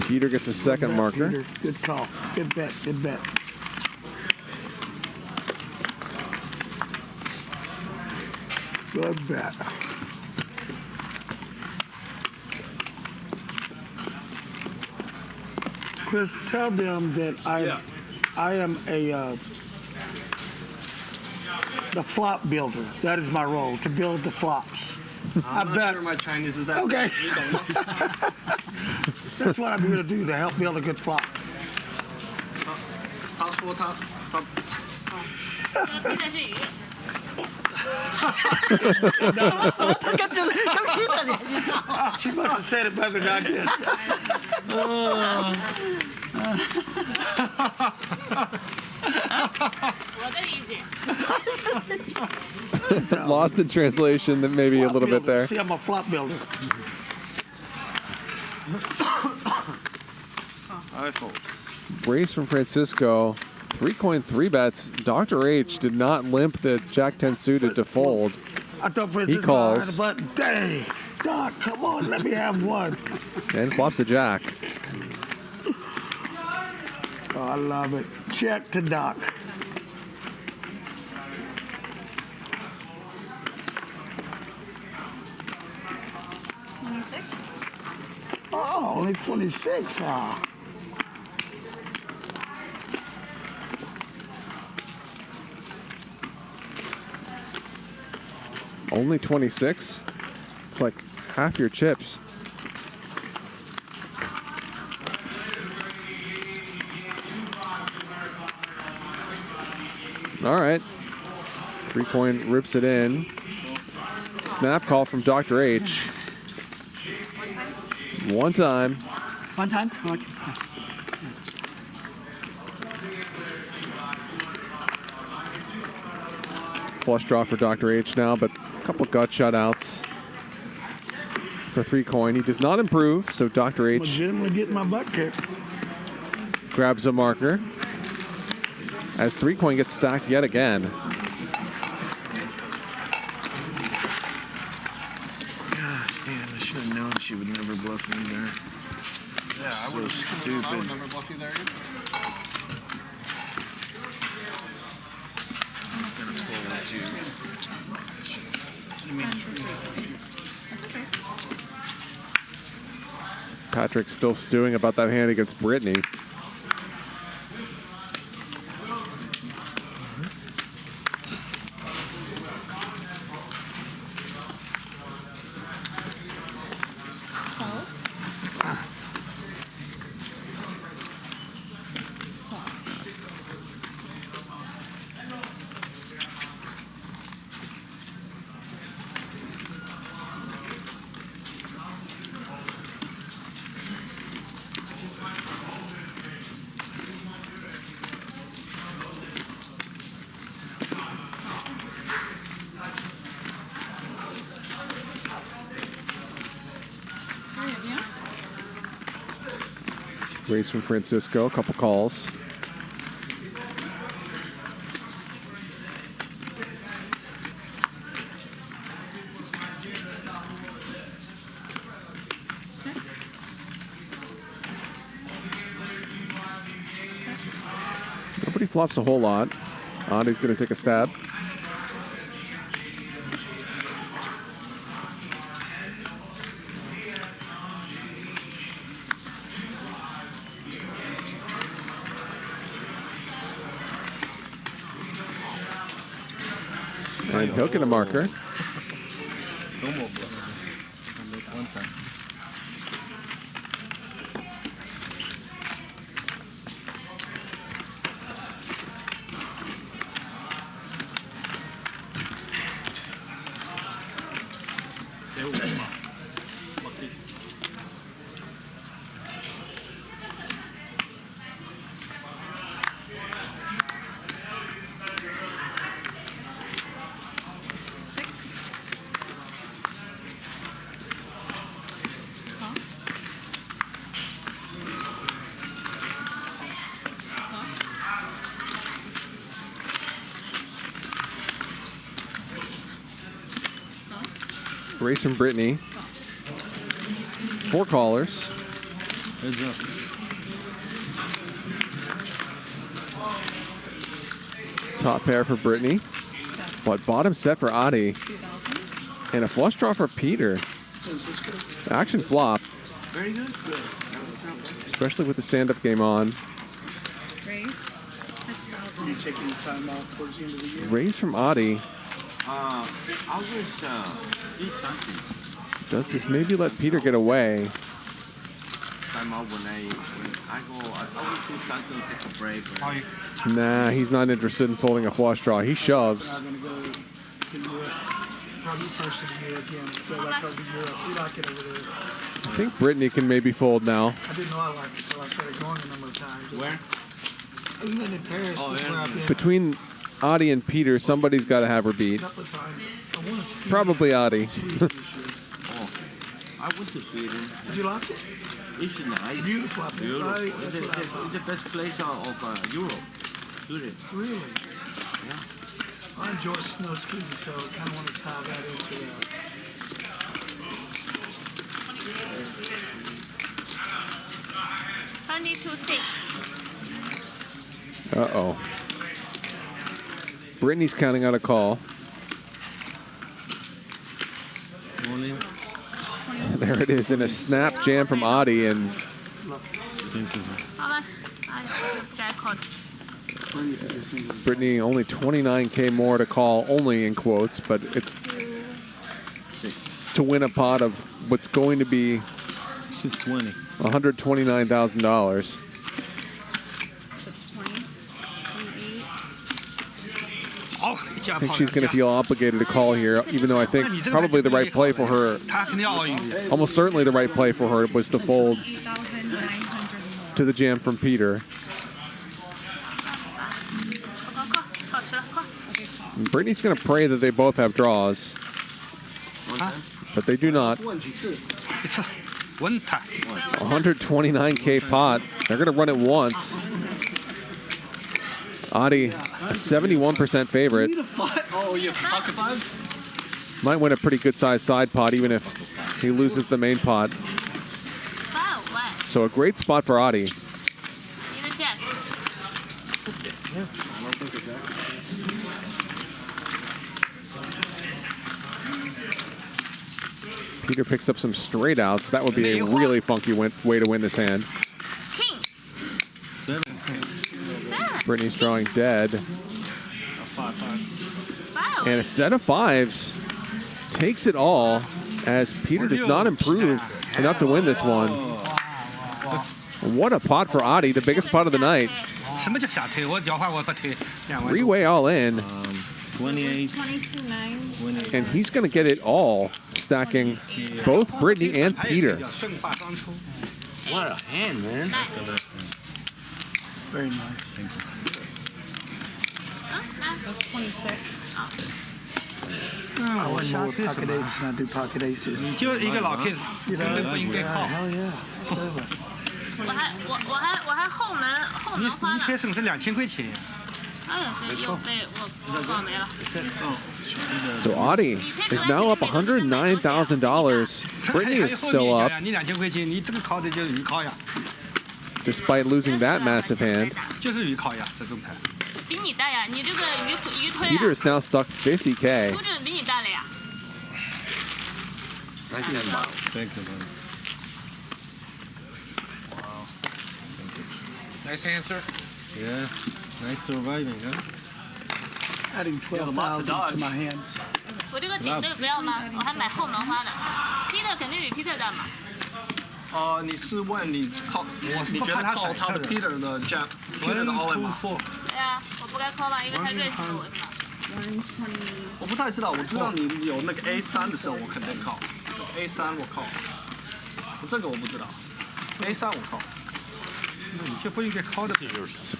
Peter gets a second marker. Peter. Good call. Good bet. Good bet. Good bet. Chris, tell them that I am the flop builder. That is my role, to build the flops. I'm not sure my Chinese is that Okay. good. That's what I'm here to do, to help build a good flop. 他说他听的是语。She must have said it better than I did. Lost in translation, that maybe a little bit there. See, I'm a flop builder. Brace from Francisco. 3-coin 3-bets. Dr. H did not limp the Jack-10 suited to fold. I thought He Francisco calls. had a button. Dang. Doc, come on, let me have one. And flops a jack. Oh, I love it. Check to Doc. Oh, only 26, huh? Only 26? It's like half your chips. All right. 3-coin rips it in. Snap call from Dr. H. One time. One time? Okay. Flush draw for Dr. H now, but a couple gut shutouts for 3-coin. He does not improve, so Dr. H Legitimately getting my butt kicked. grabs a marker as 3-coin gets stacked yet again. Gosh, damn, I should have known she would never bluff me there. Yeah, I would have stupid. I would never bluff you there either. I was gonna pull that too. Patrick's still stewing about that hand against Britney. Race from Francisco, a couple calls. Nobody flops a whole lot. Andy's going to take a stab. And he'll get a marker. Race from Britney. 4 callers. Heads up. Top pair for Britney. But bottom set for Adi. And a flush draw for Peter. Action flop. Very good. Good. especially with the stand-up game on. Raise. You taking the time off towards the end of the year? Raise from Adi. I was eat something. Does this maybe let Peter get away? Time out when I go, I always do something to take a break. Nah, he's not interested in folding a flush draw. He shoves. I'm going to go to Europe. Probably first of the year again. Go back over to Europe. We like it over there. I think Britney can maybe fold now. I didn't know I liked it until I started going a number of times. Where? Even in Paris. Oh, yeah. Where I've been. Between Adi and Peter, somebody's got to have her beat. Probably Adi. I went to Sweden. Did you like it? It's nice. Beautiful. Beautiful. It's the best place of Europe. Sweden. Really? Yeah. I enjoy snow skiing, so I kind of want to tie that into that. Uh-oh. Brittany's counting out a call. There it is in a snap jam from Adi, and Britney only 29K more to call, only in quotes, but it's to win a pot of what's going to be $129,000. I think she's going to feel obligated to call here, even though I think probably the right play for her, almost certainly the right play for her, was to fold to the jam from Peter. And Brittany's going to pray that they both have draws, but they do not. 129K pot. They're going to run it once. Adi, a 71% favorite. Oh, you have pocket fives? Might win a pretty good sized side pot, even if he loses the main pot. So a great spot for Adi. Peter picks up some straight outs. That would be a really funky way to win this hand. Brittany's drawing dead. And a set of fives takes it all as Peter does not improve enough to win this one. What a pot for Adi, the biggest pot of the night. Three-way all in. 22.9. And he's going to get it all, stacking both Britney and Peter. What a hand, man. Very nice. Thank you. That's 26. I want more with pocket eights and I do pocket aces. You know, hell yeah. Whatever. 我还后门花了。你缺省是2000块钱。又被我搞没了。 So Adi is now up $109,000. Brittany is still up, 你2000块钱，你这个靠的就是预考呀。 despite losing that massive hand. 就是预考呀，这种牌。比你大呀，你这个鱼推啊。 Peter is now stuck 50K. 不准比你大了呀。 Nice hand, Bob. Thank you, man. Wow. Nice answer. Yeah. Nice surviving, huh? Adding 12,000 to my hands. 我这个警队不要吗？我还买后门花的。Peter 肯定比 Peter 大嘛。你是问你靠，你觉得靠他的 Peter 的 Jap，Peter 的 All in 吗？对啊，我不该 call 吧，因为他瑞士我是吧。我不太知道，我知道你有那个 A3的时候，我肯定靠，A3我靠，这个我不知道，A3我靠。 So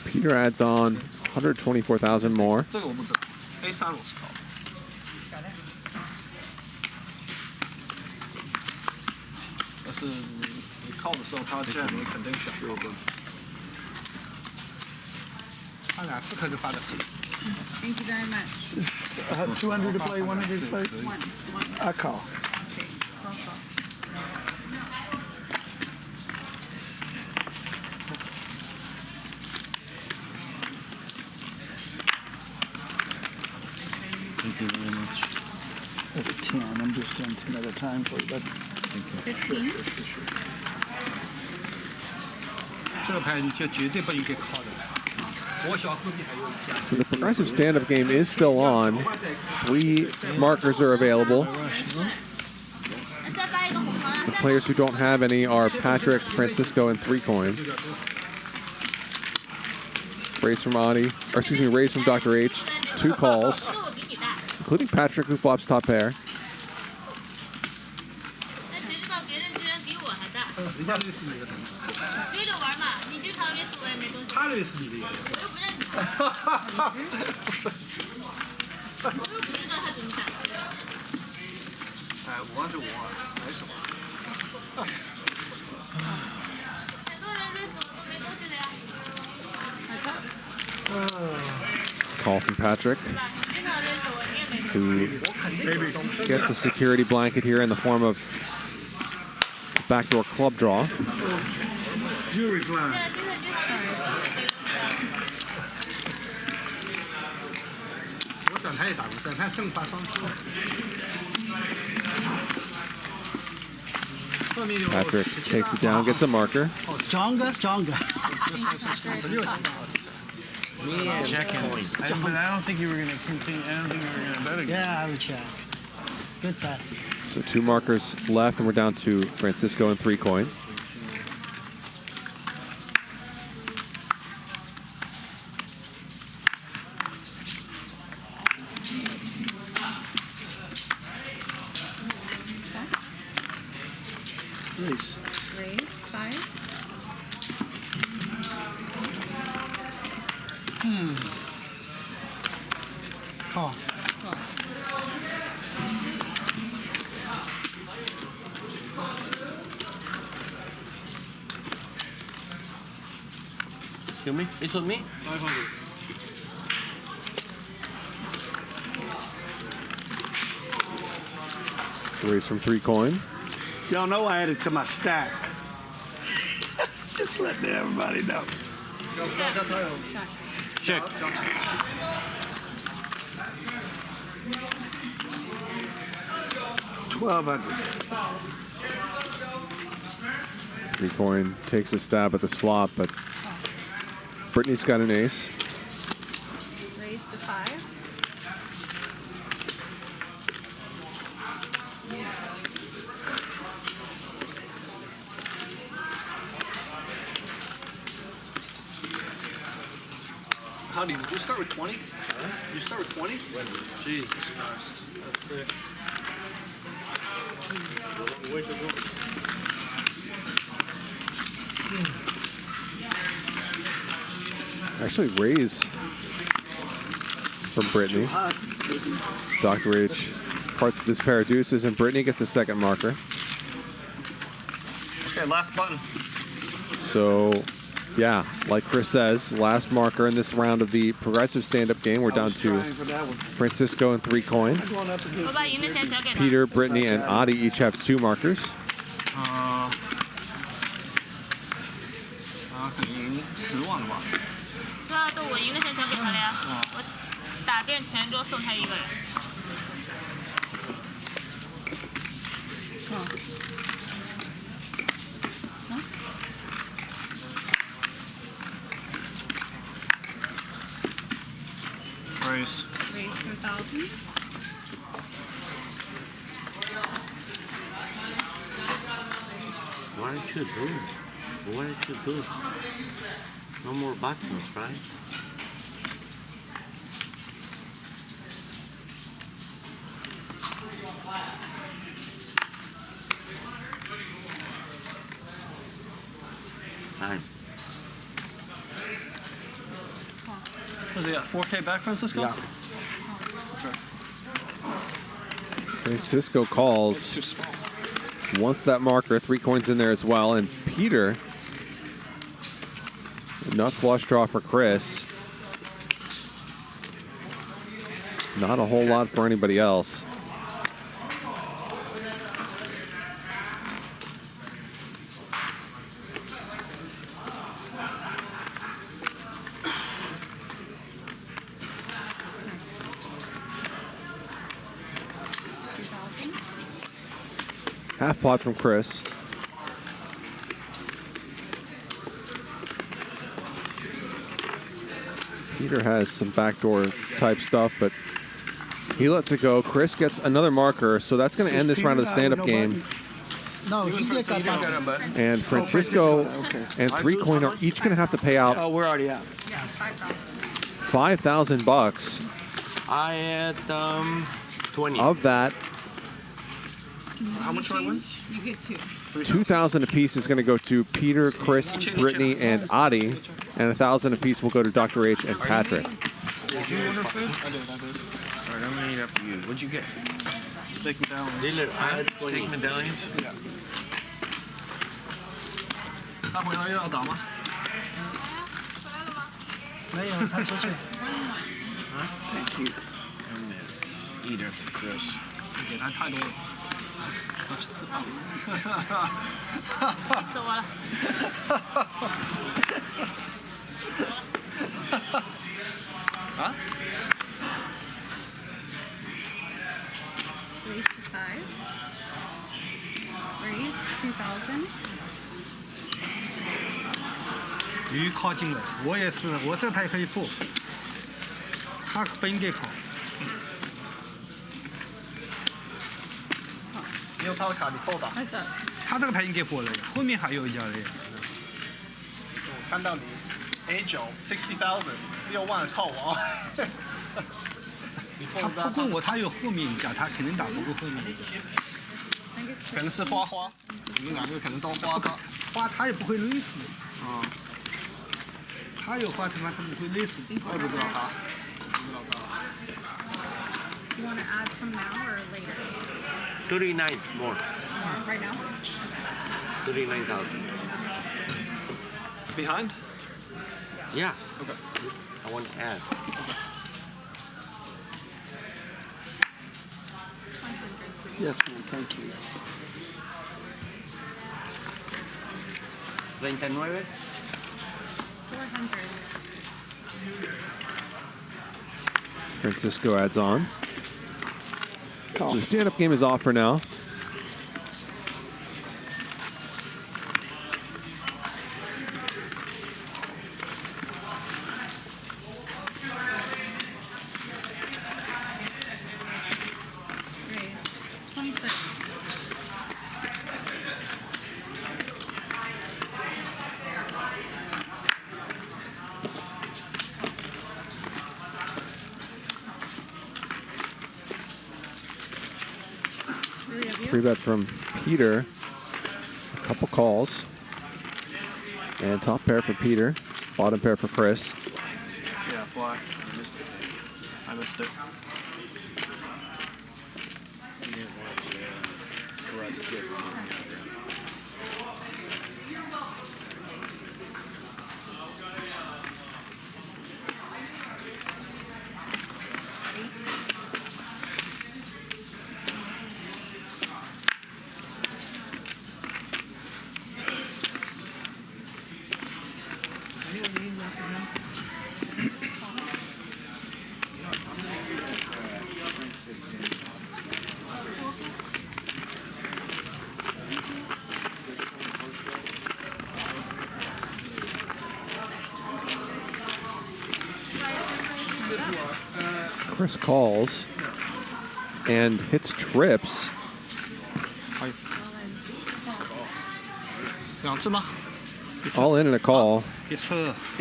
Peter adds on 124,000 more. 这个我不知道 ，A3我是靠。但是你靠的时候，他这样你肯定选右边。他俩4颗就发的是。 Thank you very much. 200 to play, 100 to play. I call. Thank you very much. That's a 10. I'm just doing 10 at a time for you. 15. So the progressive stand-up game is still on. 3 markers are available. The players who don't have any are Patrick, Francisco, and 3 coin. Raise from Adi, or excuse me, raise from Dr. H. 2 calls, including Patrick, who flops top pair. Call from Patrick, who gets a security blanket here in the form of a backdoor club draw. Jury blind. Patrick takes it down, gets a marker. Stronger. Jenkins. But I don't think you were going to continue. I don't think you were going to bet again. Yeah, I would check. Good bet. So 2 markers left, and we're down to Francisco and 3 coin. Raise 5. Call. Excuse me? It's on me? 500. Raise from 3 coin. Y'all know I added to my stack. Just letting everybody know. Check. $1,200. 3 coin takes a stab at this flop, but Brittany's got an ace. Raise to 5. How do you start with 20? Did you start with 20? Jesus Christ. That's sick. Actually, raise from Brittany. Dr. H parts of this pair of deuces, and Brittany gets a second marker. Okay, last button. So, yeah, like Chris says, last marker in this round of the progressive stand-up game. We're down to Francisco and 3 coin. Peter, Brittany, and Adi each have 2 markers. 可能10万吧。对啊，都我赢的钱交给他了呀，我打遍全桌送他一个人。Raise. Raise for 1,000. What did you do? What did you do? No more buttons, right? Time. Was he at 4K back, Francisco? Yeah. Francisco calls. Wants that marker. 3 coins in there as well. And Peter, nut flush draw for Chris. Not a whole lot for anybody else. Half pot from Chris. Peter has some backdoor type stuff, but he lets it go. Chris gets another marker, so that's going to end this round of the stand-up game. No, he did got that. And Francisco and 3Coin are each going to have to pay out. Oh, we're already out. $5,000. I had 20. Of that, How much do I win? You get 2. 2,000 apiece is going to go to Peter, Chris, Brittany, and Adi, and 1,000 apiece will go to Dr. H and Patrick. Did you order food? I did. All right, I'm gonna eat after you. What'd you get? Steak medallions. Dealer, I had Steak medallions? Yeah. 他回来又要打吗？没有，他出去。Thank you. Eat after Chris. 你给他太多了，我去吃饭。气死我了。啊？ Raise to 5. Raise 2,000. 鱼靠近了，我也是，我这台可以付，他不应该靠。你有他的卡，你付吧。他这个牌应该付了，后面还有一家的。我看到你 A 9 60,000，你又忘了扣我。他不过我，他有后面一家，他肯定打不过后面一家。可能是花花，你们两个可能都花花。花他也不会累死。啊。他有花他妈他不会累死。我也不知道他。 Do you want to add some now or later? 39 more. Right now? 39,000. Behind? Yeah. Okay. I want to add. Yes, ma'am. Thank you. 39. 400. Francisco adds on. So the stand-up game is off for now. Raise 26. Free bet from Peter. A couple calls. And top pair for Peter. Bottom pair for Chris. Yeah, fly. I missed it. I missed it. Chris calls and hits trips. 2次吗？ All in and a call. 一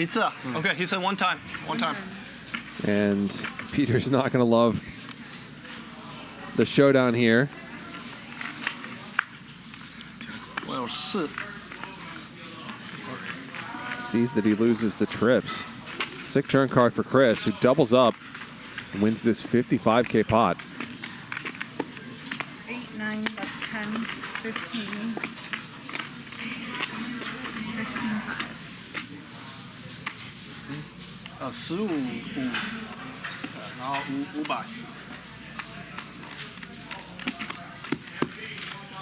次啊。Okay, he said one time. One time. And Peter's not going to love the showdown here. 我有4。 Sees that he loses the trips. Sick turn card for Chris, who doubles up and wins this 55K pot. 8, 9, 10, 15. 15 5，然后500。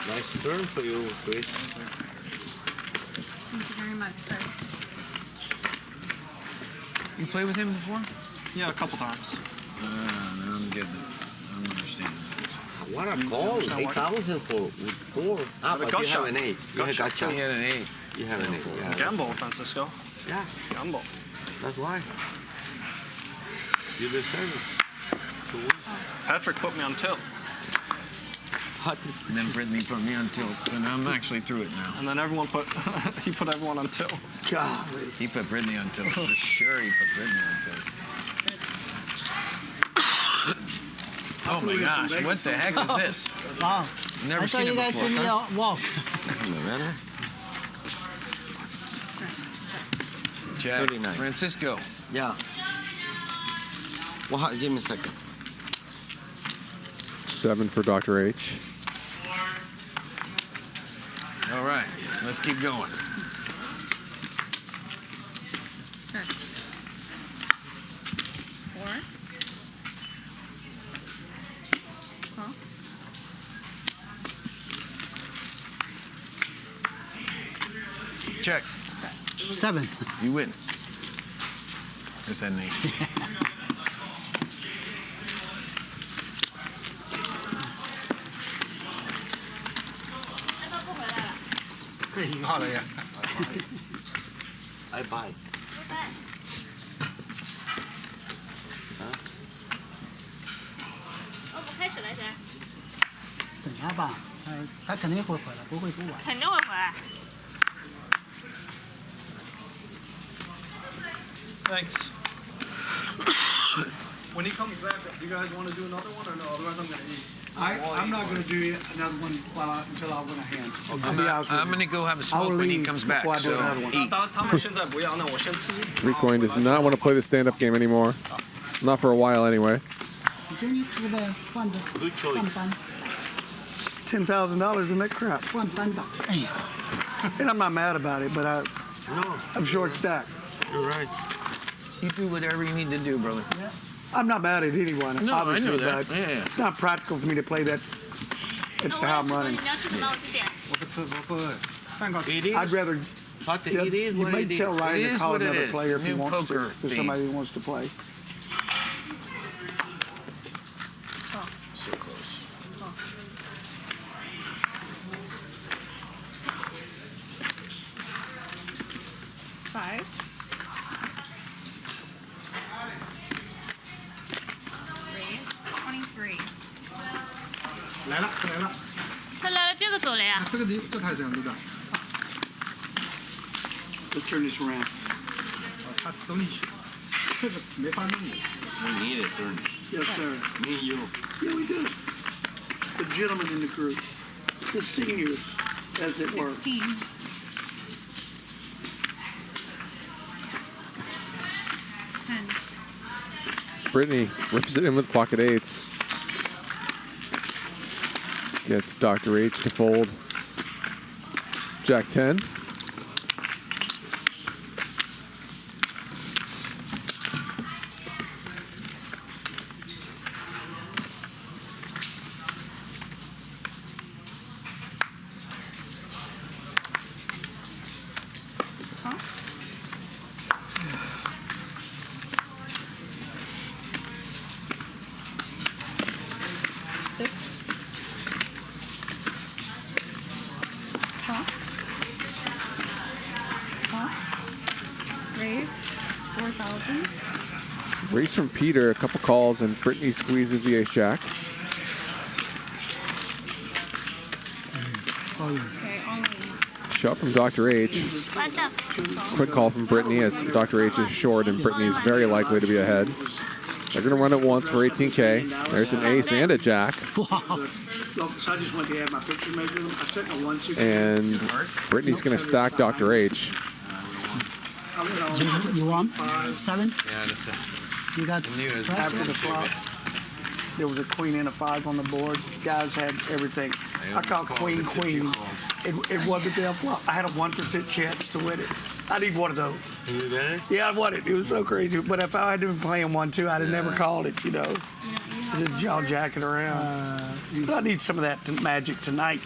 Nice turn for you, Chris. Thank you very much, Chris. You played with him before? Yeah, a couple times. I'm getting it. I'm understanding. What a call. 8,000 for 4. Ah, but you have an 8. You have gotcha. He had an 8. You have an 8. Yeah. Gamble, Francisco. Yeah. Gamble. That's why. You deserve it. Patrick put me on tilt. And then Britney put me on tilt, and I'm actually through it now. And then everyone put, he put everyone on tilt. God, he put Britney on tilt. For sure, he put Britney on tilt. Oh my gosh, what the heck is this? Wow. Never I saw seen you it guys before. give me a walk. Jack, Francisco. Yeah. Well, give me a second. 7 for Dr. H. All right, let's keep going. Check. 7. You win. Is that nice? I buy. 我不开始了，先。等下吧，他肯定会回来，不会不晚。肯定会回来。 Thanks. When he comes back, do you guys want to do another one or no? Otherwise, I'm going to eat. I'm not going to do another one until I win a hand. I'm going to go have a smoke when he comes back, so eat. 他们现在不要，那我先吃。 Recoin does not want to play the stand-up game anymore. Not for a while, anyway. $10,000 in that crap. And I'm not mad about it, but I'm short stacked. You're right. You do whatever you need to do, brother. Yeah. I'm not mad at anyone, No, obviously, I know that. but Yeah. it's not practical for me to play that at how I'm running. I'd rather. You may tell Ryan to call another player if he wants to, for somebody who wants to play. So close. Raise 23. 来了，来了。他来了，这个走了呀。这台这样对吧？ Let's turn this around. 他吃东西去，这个没法弄的。 We need it, Ernie. Yes, sir. Me and you. Yeah, we do. The gentlemen in the group, the seniors, as it were. 16. Britney rips it in with pocket 8s. Gets Dr. H to fold. Jack 10. Raise 4,000. Race from Peter, a couple calls, and Britney squeezes the ace jack. Okay, only. Shove from Dr. H. What's up? Quick call from Britney as Dr. H is short and Britney's very likely to be ahead. They're going to run it once for 18K. There's an ace and a jack. Wow. So I just went to add my picture measure. I set a 160. And Britney's going to stack Dr. H. You want 7? Yeah, just You got After the flop, there was a queen and a 5 on the board. Guys had everything. I called queen. It wasn't their flop. I had a 1% chance to win it. I need one of those. You did it? Yeah, I won it. It was so crazy. But if I had been playing 1-2, I'd have never called it, you know. Just jaw jacking around. But I need some of that magic tonight.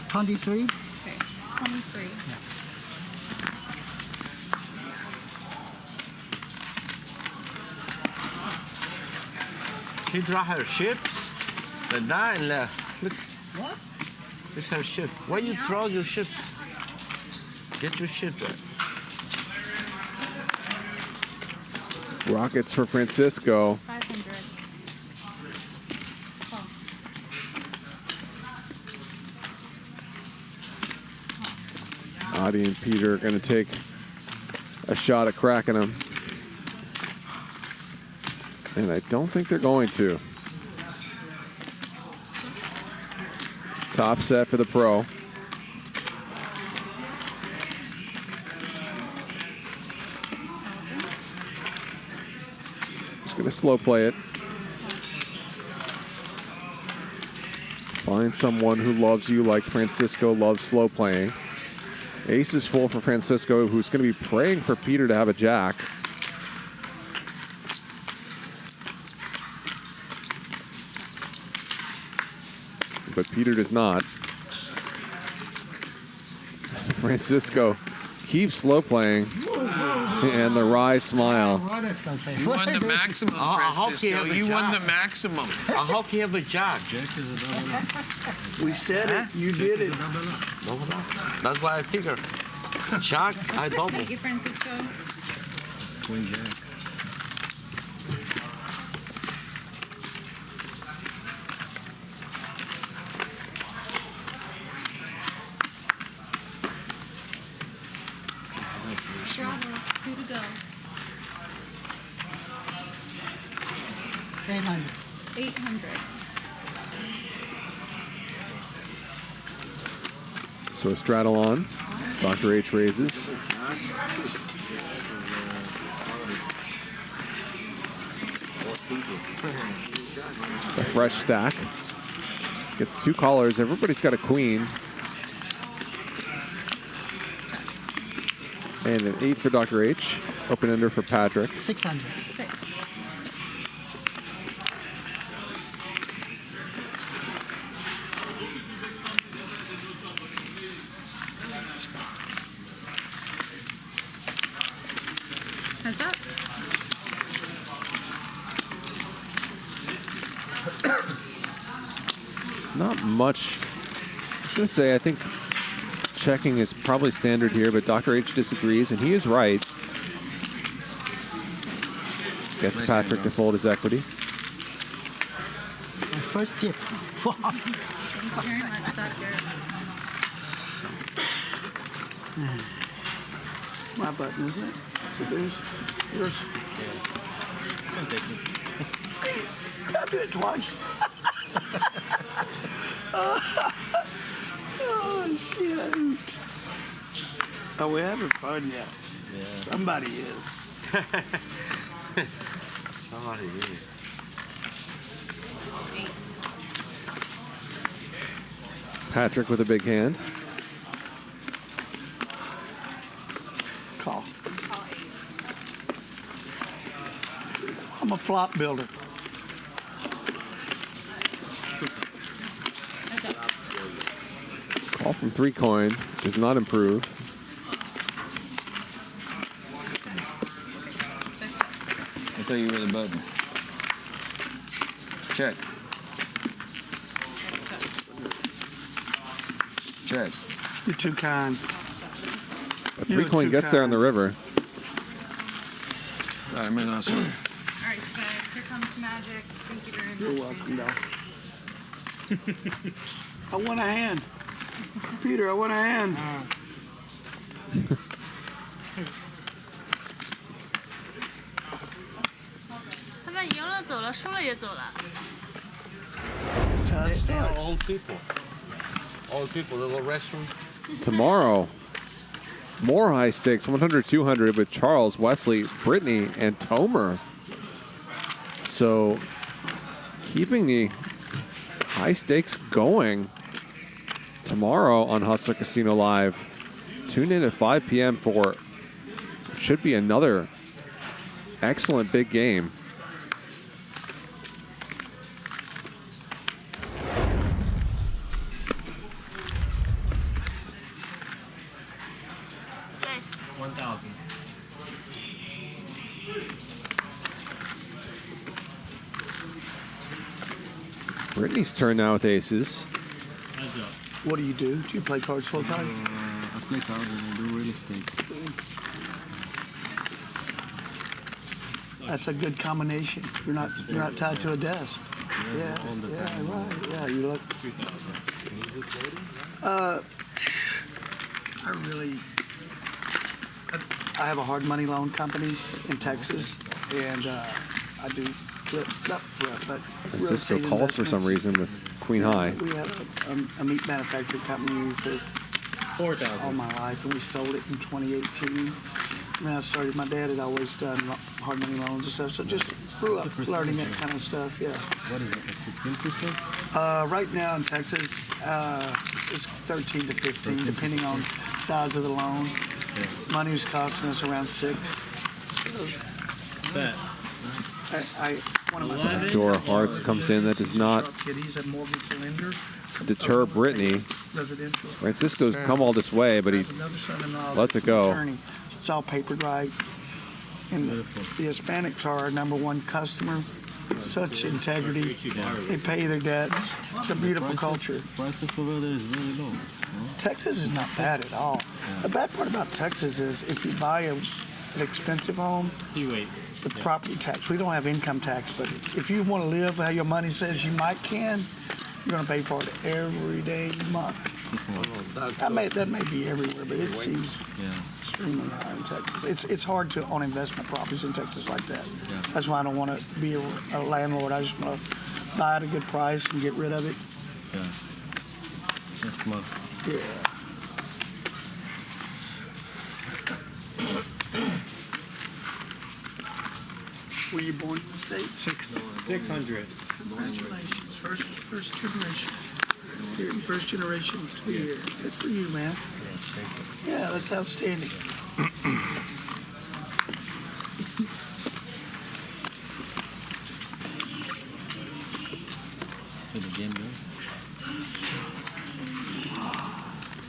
23. Okay, 23. She draw her ship. The die left. Look. What? It's her ship. Why you draw your ship? Get your ship back. Rockets for Francisco. 500. Adi and Peter are going to take a shot at cracking him. And I don't think they're going to. Top set for the pro. Just going to slow play it. Find someone who loves you like Francisco loves slow playing. Ace is full for Francisco, who's going to be praying for Peter to have a jack. But Peter does not. Francisco keeps slow playing. And the wry smile. You won the maximum, Francisco. You won the maximum. I hope you have a jack. We said it. You did it. That's why I figure. Jack, I double. Thank you, Francisco. Queen jack. Bravo. 2 to go. 800. 800. So a straddle on. Dr. H raises. A fresh stack. Gets 2 callers. Everybody's got a queen. And an 8 for Dr. H. Open ender for Patrick. 600. 6. Heads up. Not much. I was going to say, I think checking is probably standard here, but Dr. H disagrees, and he is right. Gets Nice Patrick to fold his equity. My first tip. Wow. Very much, Doctor. My button, isn't it? Is it yours? I'll do it twice. Oh, shit. Oh, we're having fun yet. Yeah. Somebody is. Somebody is. Patrick with a big hand. Call. I'm a flop builder. Call from 3 coin does not improve. I thought you were the button. Check. Check. You're too kind. A 3 coin gets there on the river. I mean, awesome. All right, guys. Here comes magic. Thank you very much. You're welcome, Dahl. I want a hand. Peter, I want a hand. 他们赢了走了，输了也走了。 They are old people. Old people that go restroom. Tomorrow, more high stakes, 100, 200 with Charles, Wesley, Brittany, and Tomer. So keeping the high stakes going tomorrow on Hustler Casino Live. Tune in at 5 p.m. for should be another excellent big game. Yes. 1,000. Brittany's turn now with aces. What do? Do you play cards full time? I play cards and I do real estate. That's a good combination. You're not tied to a desk. Yeah, right. Yeah, you look. I have a hard money loan company in Texas, and I do flip, but real Francisco estate calls for some reason with Queen High. We have a meat manufacturing company for 4,000 all my life, and we sold it in 2018. When I started, my dad had always done hard money loans and stuff, so just grew up learning that kind of stuff. Yeah. What is it, like 15%? Right now in Texas, it's 13 to 15, depending on size of the loan. Money was costing us around 6. One of my Door of Hearts comes in. That does not deter Britney. Francisco's come all this way, but he lets it go. It's all papered right. And the Hispanics are our #1 customer. Such integrity. They pay their debts. It's a beautiful culture. Prices over there is really low. Texas is not bad at all. The bad part about Texas is if you buy an expensive home, the property tax. We don't have income tax, but if you want to live how your money says you you're going to pay for it every day month. That may be everywhere, but it seems extremely high in Texas. It's hard to own investment properties in Texas like that. That's why I don't want to be a landlord. I just want to buy at a good price and get rid of it. Yeah. That's smart. Yeah. Were you born in the States? 600. Congratulations. First generation. You're first generation to be here. Good for you, man. Yeah, that's outstanding. See the game there?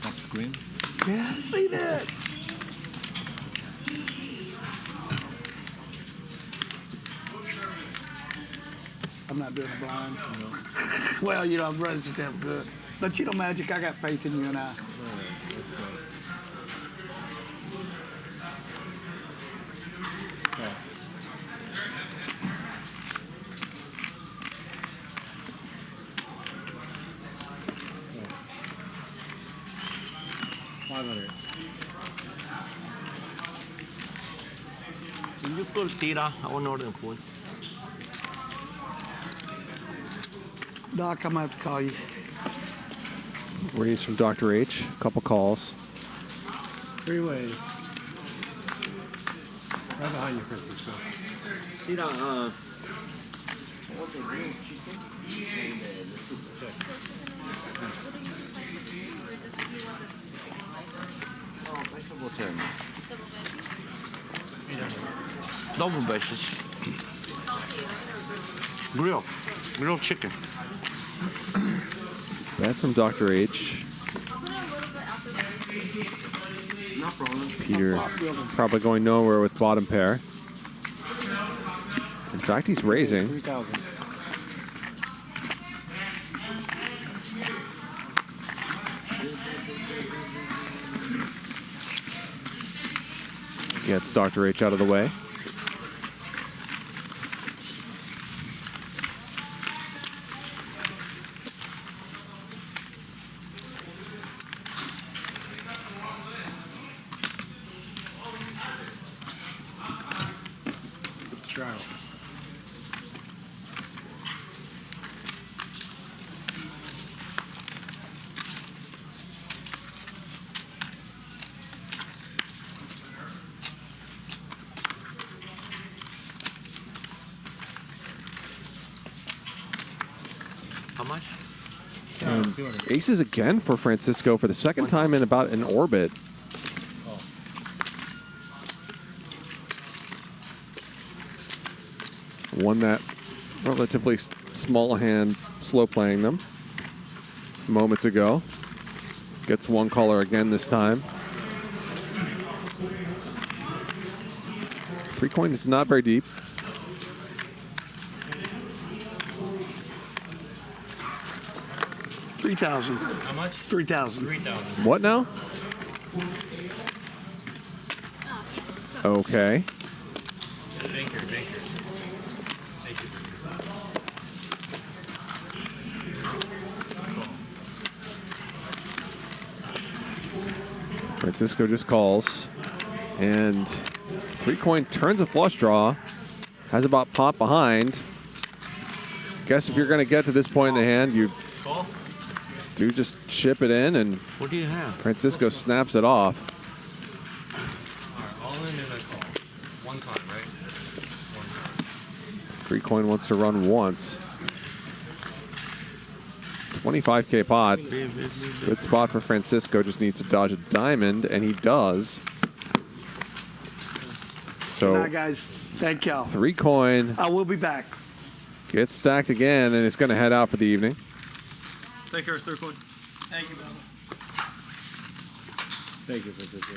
Top screen? Yeah, I see that. I'm not doing it blind. No. Well, I'm running so damn good. But Magic, I got faith in you and I. Yeah. $500. You could tira. I want to order food. Doc, I'm going to have to call you. Raise from Dr. H. A couple calls. 3 ways. Right behind you, Francisco. Tira, double bases. Grilled chicken. That's from Dr. H. No problem. Peter probably going nowhere with bottom pair. In fact, he's raising. 3,000. Gets Dr. H out of the way. How much? And aces again for Francisco for the second time in about an orbit. Won that relatively small hand, slow playing them moments ago. Gets one caller again this time. 3 coin is not very deep. $3,000. How much? 3,000. 3,000. What now? Okay. Francisco just calls. And 3-coin turns a flush draw. Has about pot behind. Guess if you're going to get to this point in the hand, you do just chip it in, and what do you have? Francisco snaps it off. All right, all in and a call. One time, right? 3-coin wants to run once. 25K pot. Good spot for Francisco. Just needs to dodge a diamond, and he does. So, Good night, guys. Thank y'all. 3-coin. I will be back. Gets stacked again, and it's going to head out for the evening. Take care, 3-coin. Thank you, brother. Thank you, Francisco.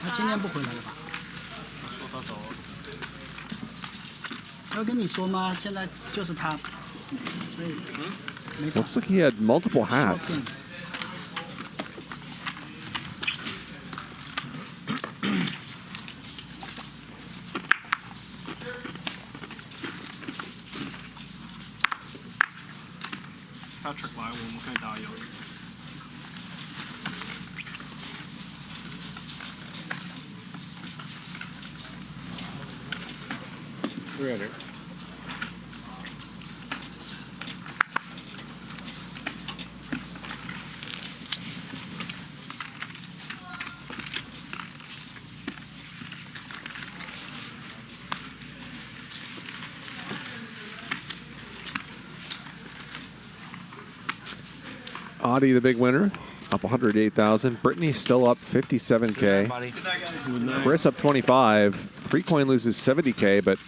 他今天不回来了吧？说他走了。我要跟你说吗？现在就是他，所以没找。 Looks like he had multiple hats. 他 trick 来，我们可以打游。300. Audie, the big winner, up 108,000. Britney still up 57K. Chris up 25. 3-coin loses 70K, but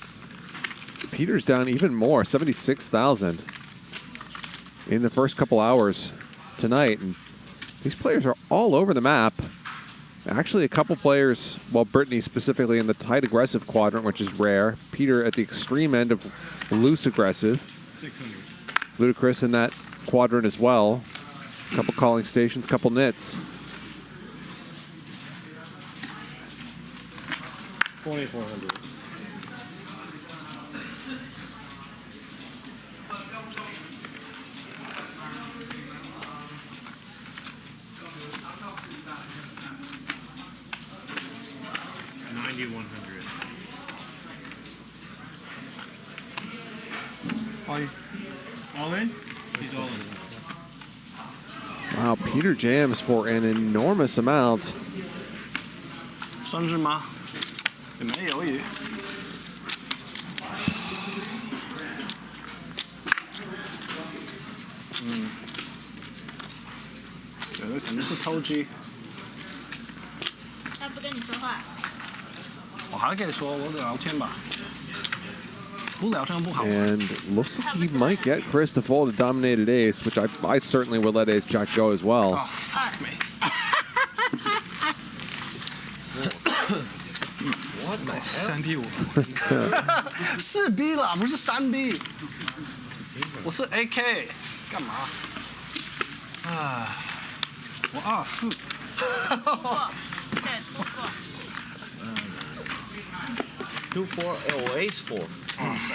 Peter's down even more, 76,000 in the first couple hours tonight. And these players are all over the map. Actually, a couple players, well, Britney specifically in the tight aggressive quadrant, which is rare. Peter at the extreme end of loose aggressive. 600. Luda Chris in that quadrant as well. Couple calling stations, couple nits. 2,400. All in? He's all in. Wow, Peter jams for an enormous amount. 生日吗？也没有也。有的肯定是偷鸡。他不跟你说话。我还可以说，我聊天吧。不聊天不好。 And looks like he might get Chris to fold a dominated ace, which I certainly would let ace jack go as well. Oh, fuck me. What the hell? 3P 4B 啦，不是3B。我是 AK， 干嘛？啊，我24。对，突破。 2-4 or ace 4.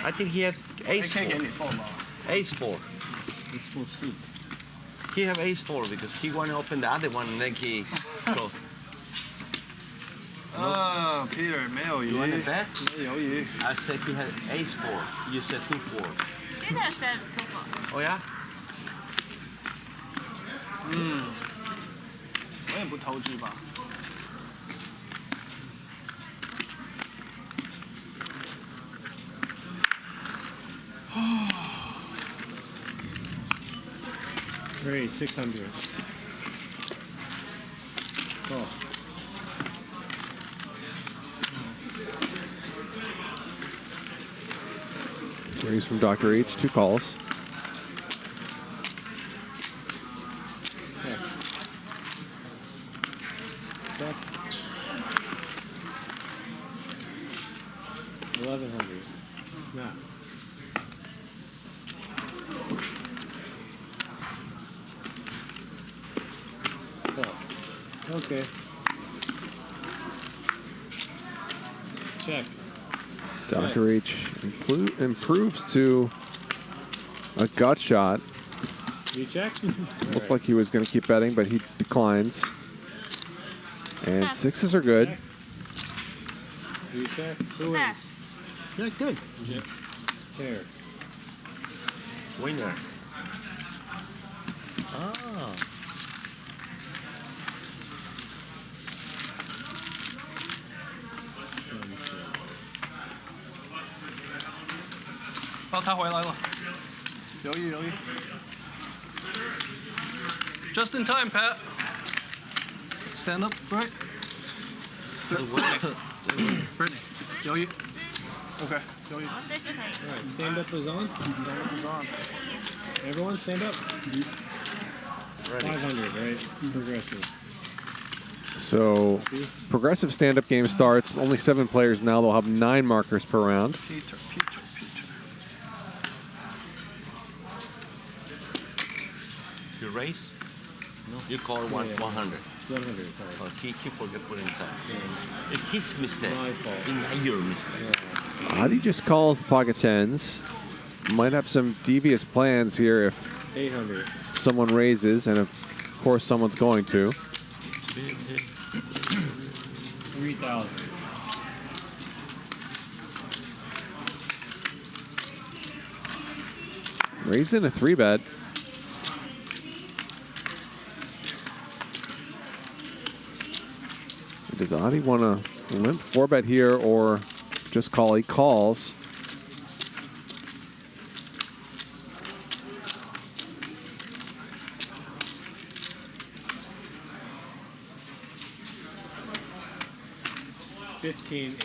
I think he has ace 4. Ace 4. He have ace 4 because he want to open the other one and then he close. Peter 没有 You want to bet? 没有鱼。 I said he had ace 4. You said 2-4. Peter said 突破。 Oh yeah? 我也不投机吧。 Great, 600. Oh. Raise from Dr. H, 2 calls. Check. Check. 1,100. Snap. Oh. Okay. Check. Dr. H improves to a gut shot. You check? Looked like he was going to keep betting, but he declines. And sixes are good. You check? Who wins? Yeah, good. There. Winner. Oh. 哦，他回来了，犹豫犹豫。Just in time, Pat. Stand up, right? Brittany, 犹豫。Okay, 犹豫。 Alright, stand up is on. Stand up is on. Everyone stand up. Ready. 500, right? Progressive. So, progressive stand-up game starts. Only 7 players now. They'll have 9 markers per round. Peter. You raise? No. You call 100. 100, sorry. Oh, he forget put in time. It's his mistake. It's not your mistake. Adi just calls the pocket tens. Might have some devious plans here if 800. someone raises, and of course someone's going to. 3,000. Raising a 3-bet. Does Adi want to limp 4-bet here or just call? He calls.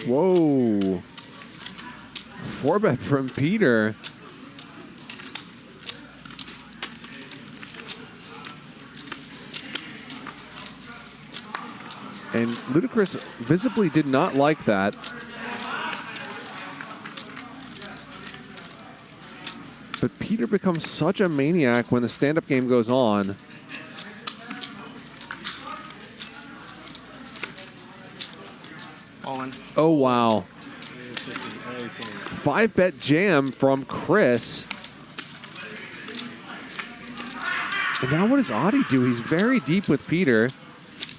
Whoa. 4-bet from Peter. And Luda Chris visibly did not like that. But Peter becomes such a maniac when the stand-up game goes on. All in. Oh, wow. 5-bet jam from Chris. And now what does Adi do? He's very deep with Peter.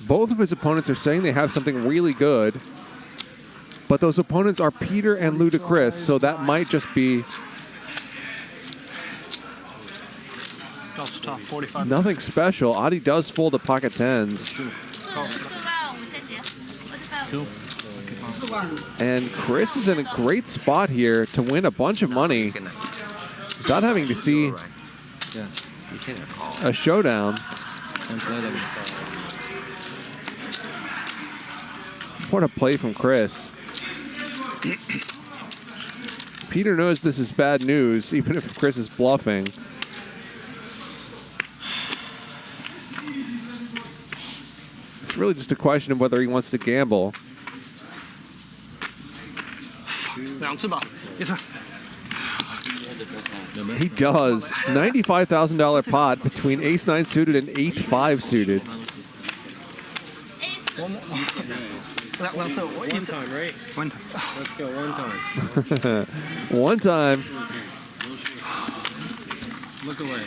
Both of his opponents are saying they have something really good. But those opponents are Peter and Luda Chris, so that might just be top 45. nothing special. Adi does fold the pocket tens. And Chris is in a great spot here to win a bunch of money without having to see a showdown. What a play from Chris. Peter knows this is bad news, even if Chris is bluffing. It's really just a question of whether he wants to gamble. He does. $95,000 pot between ace-9 suited and 8-5 suited. One time, right? One time. Let's go one time. One time. Look away.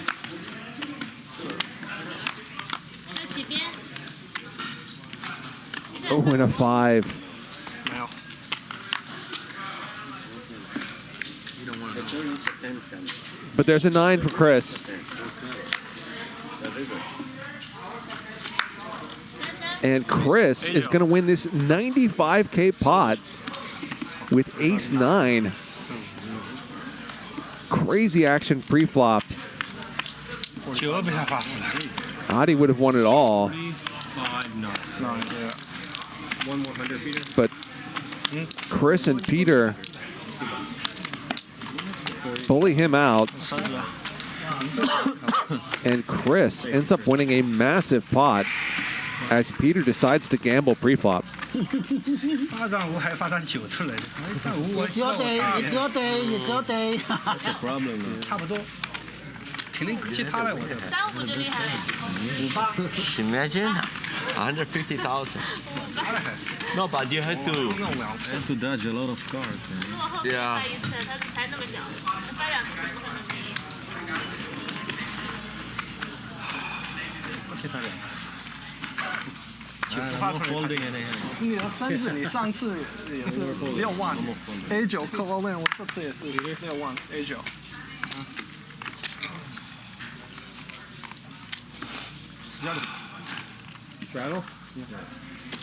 Oh, and a 5. Now. But there's a 9 for Chris. And Chris is going to win this $95K pot with ace-9. Crazy action pre-flop. Adi would have won it all. 5, no. Yeah. 1 more 100, Peter. But Chris and Peter bully him out. And Chris ends up winning a massive pot as Peter decides to gamble pre-flop. It's your day, it's your day, it's your day. That's a problem, man. Imagine 150,000. No, but you had to. You have to dodge a lot of cards, man. Yeah. 是你的生日，你上次也是6万 A9 Colorway， 我这次也是6万 A9。Straddle?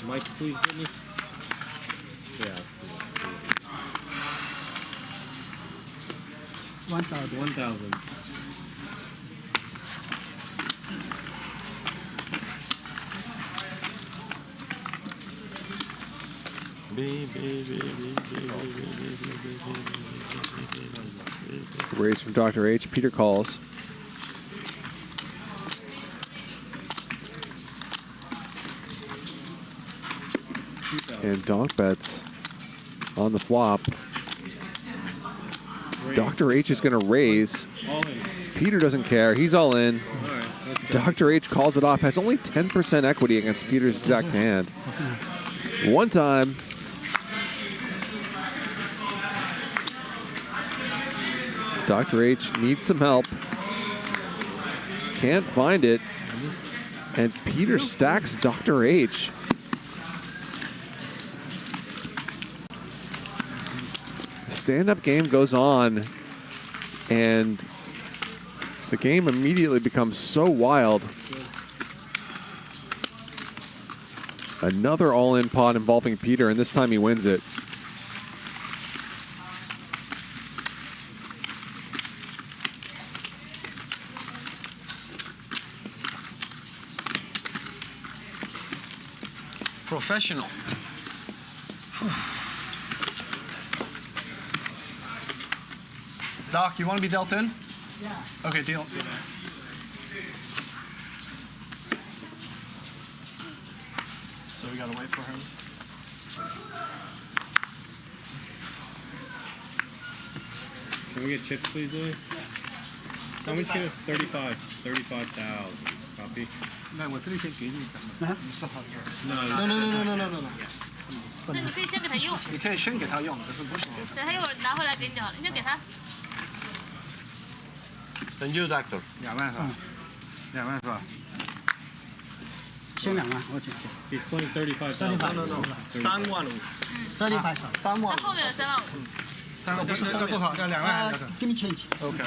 Mike, please hit me. Yeah. 1,000. 1,000. Raise from Dr. H. Peter calls. And donk bets on the flop. Dr. H is going to raise. Peter doesn't care. He's all in. Dr. H calls it off. Has only 10% equity against Peter's exact hand. One time. Dr. H needs some help. Can't find it. And Peter stacks Dr. H. Stand-up game goes on, and the game immediately becomes so wild. Another all-in pot involving Peter, and this time he wins it. Professional. Doc, you want to be dealt in? Yeah. Okay, deal. So we gotta wait for him. Can we get chips, please, Louis? Someone's gonna 35,000. Copy. No, what's anything good? No. 那你可以先给他用。你可以先给他用，可是不是给他。等他一会儿拿回来给你就好了，你就给他。Thank you, doctor. 2万是吧？2万是吧？先2万，我解。 He's playing 35,000. 3万5。3万。他后面有3万5。3万不是要多少？要2万。Give me change. OK。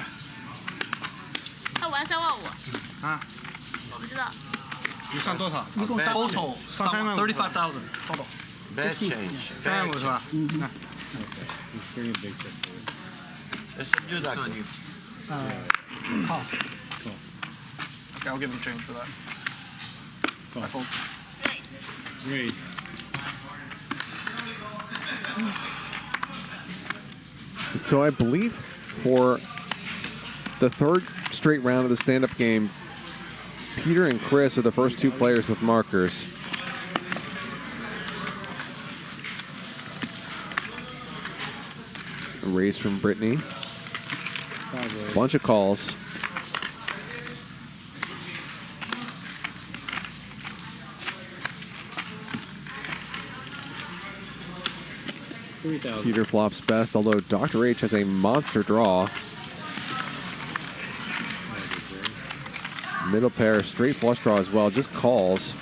他玩3万5。啊？我不知道。你上多少？一共total 上3万5。35,000 total。 Bad change. 3万5是吧？He's bringing big chip. It's you, doctor. Call. Okay, I'll give him change for that. Call. I fold. Raise. So I believe for the third straight round of the stand-up game, Peter and Chris are the first two players with markers. A raise from Britney. Bunch of calls. Peter flops best, although Dr. H has a monster draw. Middle pair, straight flush draw as well, just calls.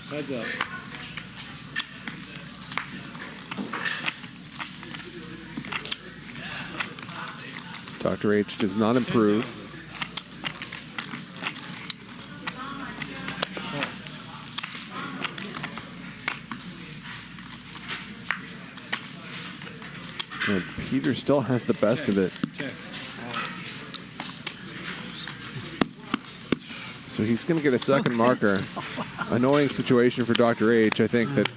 Heads up. Dr. H does not improve. And Peter still has the best of it. So he's going to get a second marker. Annoying situation for Dr. H. I think that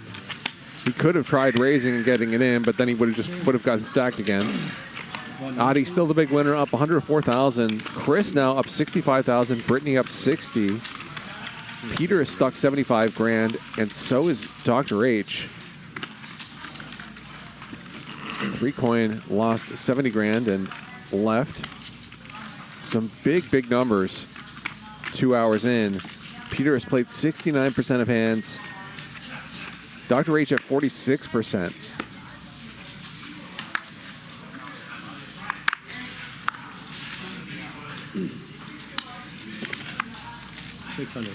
he could have tried raising and getting it in, but then he would have gotten stacked again. Adi still the big winner, up 104,000. Chris now up 65,000. Britney up 60. Peter is stuck 75 grand, and so is Dr. H. 3 coin lost 70 grand and left. Some big numbers 2 hours in. Peter has played 69% of hands. Dr. H at 46%. 600.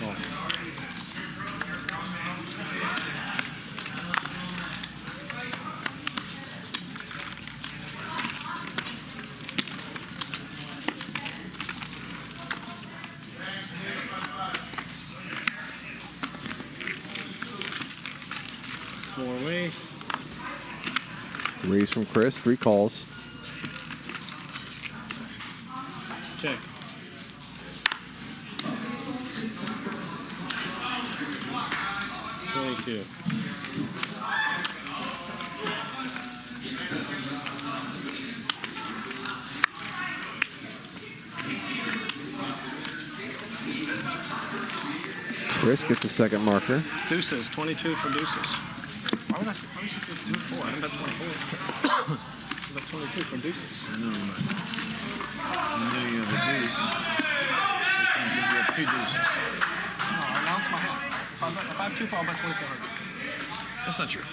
Oh. More raise. Raise from Chris, 3 calls. Check. $22. Chris gets the second marker. Deuces, 22 for deuces. Why would I say 24? I didn't bet 24. I bet 22 for deuces. I know, but you know you have a deuce. You have 2 deuces. No, now it's my hand. If I have 2 for, I'll bet 2400. That's not true.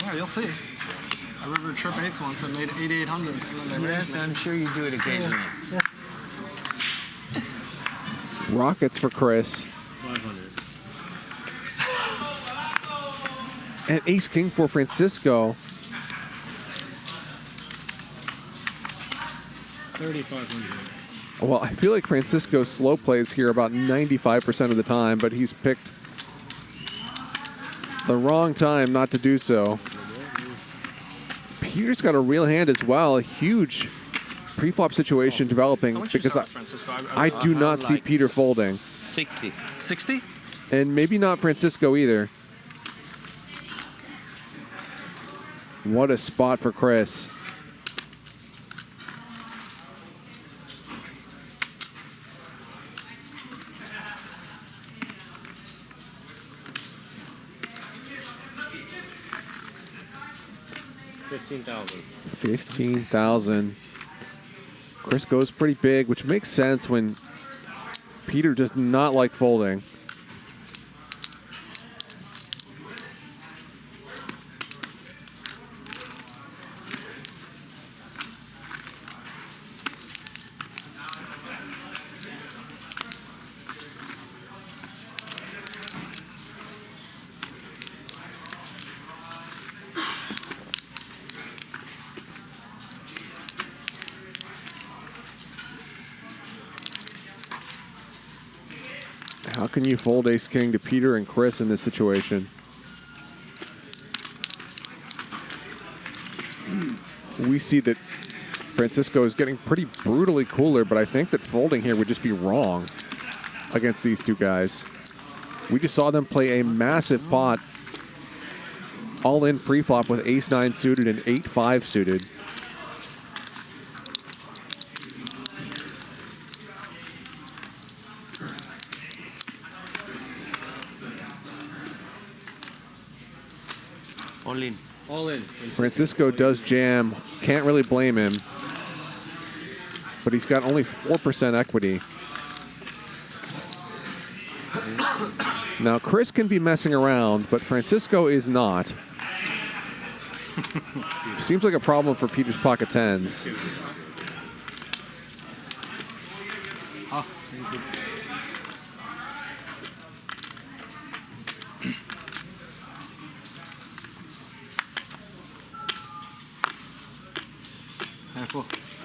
Yeah, you'll see. I river trip 8s once and made 8,800. Yes, I'm sure you do it occasionally. Yeah. Rockets for Chris. 500. And ace king for Francisco. 3,500. Well, I feel like Francisco slow plays here about 95% of the time, but he's picked the wrong time not to do so. Peter's got a real hand as well. A huge pre-flop situation developing because I do not see Peter folding. 60. 60? And maybe not Francisco either. What a spot for Chris. $15,000. Chris goes pretty big, which makes sense when Peter does not like folding. How can you fold ace king to Peter and Chris in this situation? We see that Francisco is getting pretty brutally cooler, but I think that folding here would just be wrong against these two guys. We just saw them play a massive pot all in pre-flop with ace-9 suited and 8-5 suited. All in. All in. Francisco does jam. Can't really blame him. But he's got only 4% equity. Now, Chris can be messing around, but Francisco is not. Seems like a problem for Peter's pocket tens.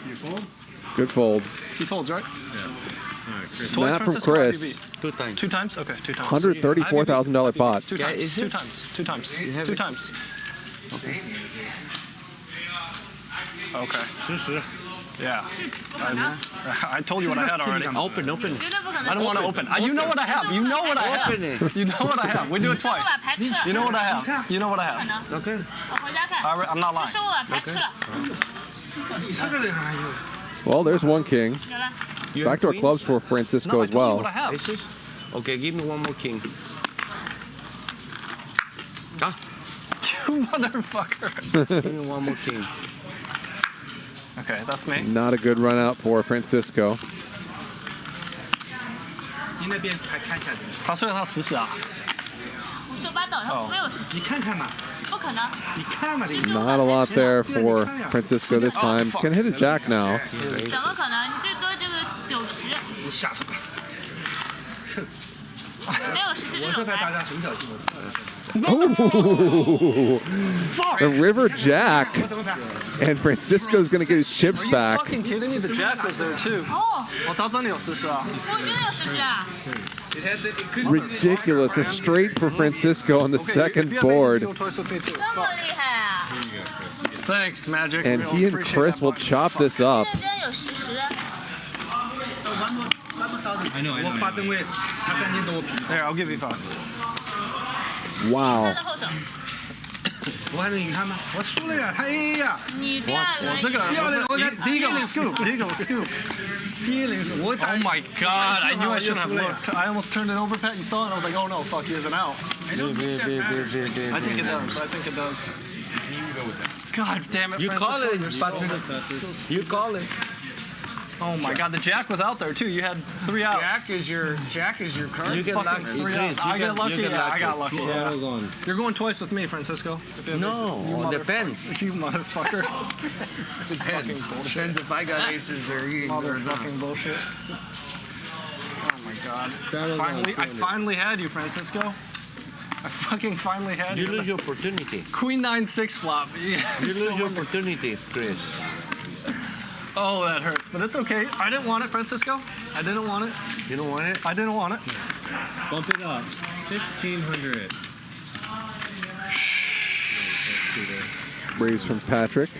You fold? Good fold. He folds, right? Yeah. Snap from Chris. 2 times. 2 times? Okay, 2 times. $134,000 pot. 2 times. 2 times. 2 times. 2 times. Okay. Okay. Yeah. I told you what I had already. Open. I don't want to open. You know what I have. You know what I have. Open it. You know what I have. We do it twice. You know what I have. You know what I have. Okay. I'm not lying. Okay. Well, there's one king. Backdoor clubs for Francisco as well. Okay, give me one more king. Ah. You motherfucker. Give me one more king. Okay, that's me. Not a good run out for Francisco. 他所以他死死啊。胡说八道。Not a lot there for Francisco this time. Can hit a jack now. 怎么可能？你最多这个90。你下手吧。没有实施这种牌。 Ooh, the river jack, and Francisco's gonna get his chips Are you back. fucking kidding me? The jack was there too. 哦，他真的有实施啊！我觉得有实施啊。 Ridiculous, a straight for Francisco on the second board. 这么厉害啊！ Thanks, Magic. And he and Chris will chop this up. 这边有实施。 I know. 我发灯位，他担心等我。 There, I'll give you 5. Wow. 我还能赢他吗？我输了呀，他 AA 呀。你第二轮。我这个第一个 scoop. Oh my god! I knew I shouldn't have looked. I almost turned it over, Pat. You saw it. I was like, oh no, fuck, he isn't out. I think it does. God damn it, You call it. You call it. Oh my god, the jack was out there too. You had 3 outs. Jack is your card. You get lucky. I got lucky. I got lucky. Yeah. You're going twice with me, Francisco. No, depends. You motherfucker. Depends. Depends if I got aces or you. Motherfucking bullshit. Oh my god. I finally had you, Francisco. I fucking finally had you. You lose your opportunity. Queen 9-6 flop. You lose your opportunity, Chris. Oh, that hurts, but it's okay. I didn't want it, Francisco. I didn't want it. You don't want it? I didn't want it. Bump it up. 1,500. Raise from Patrick.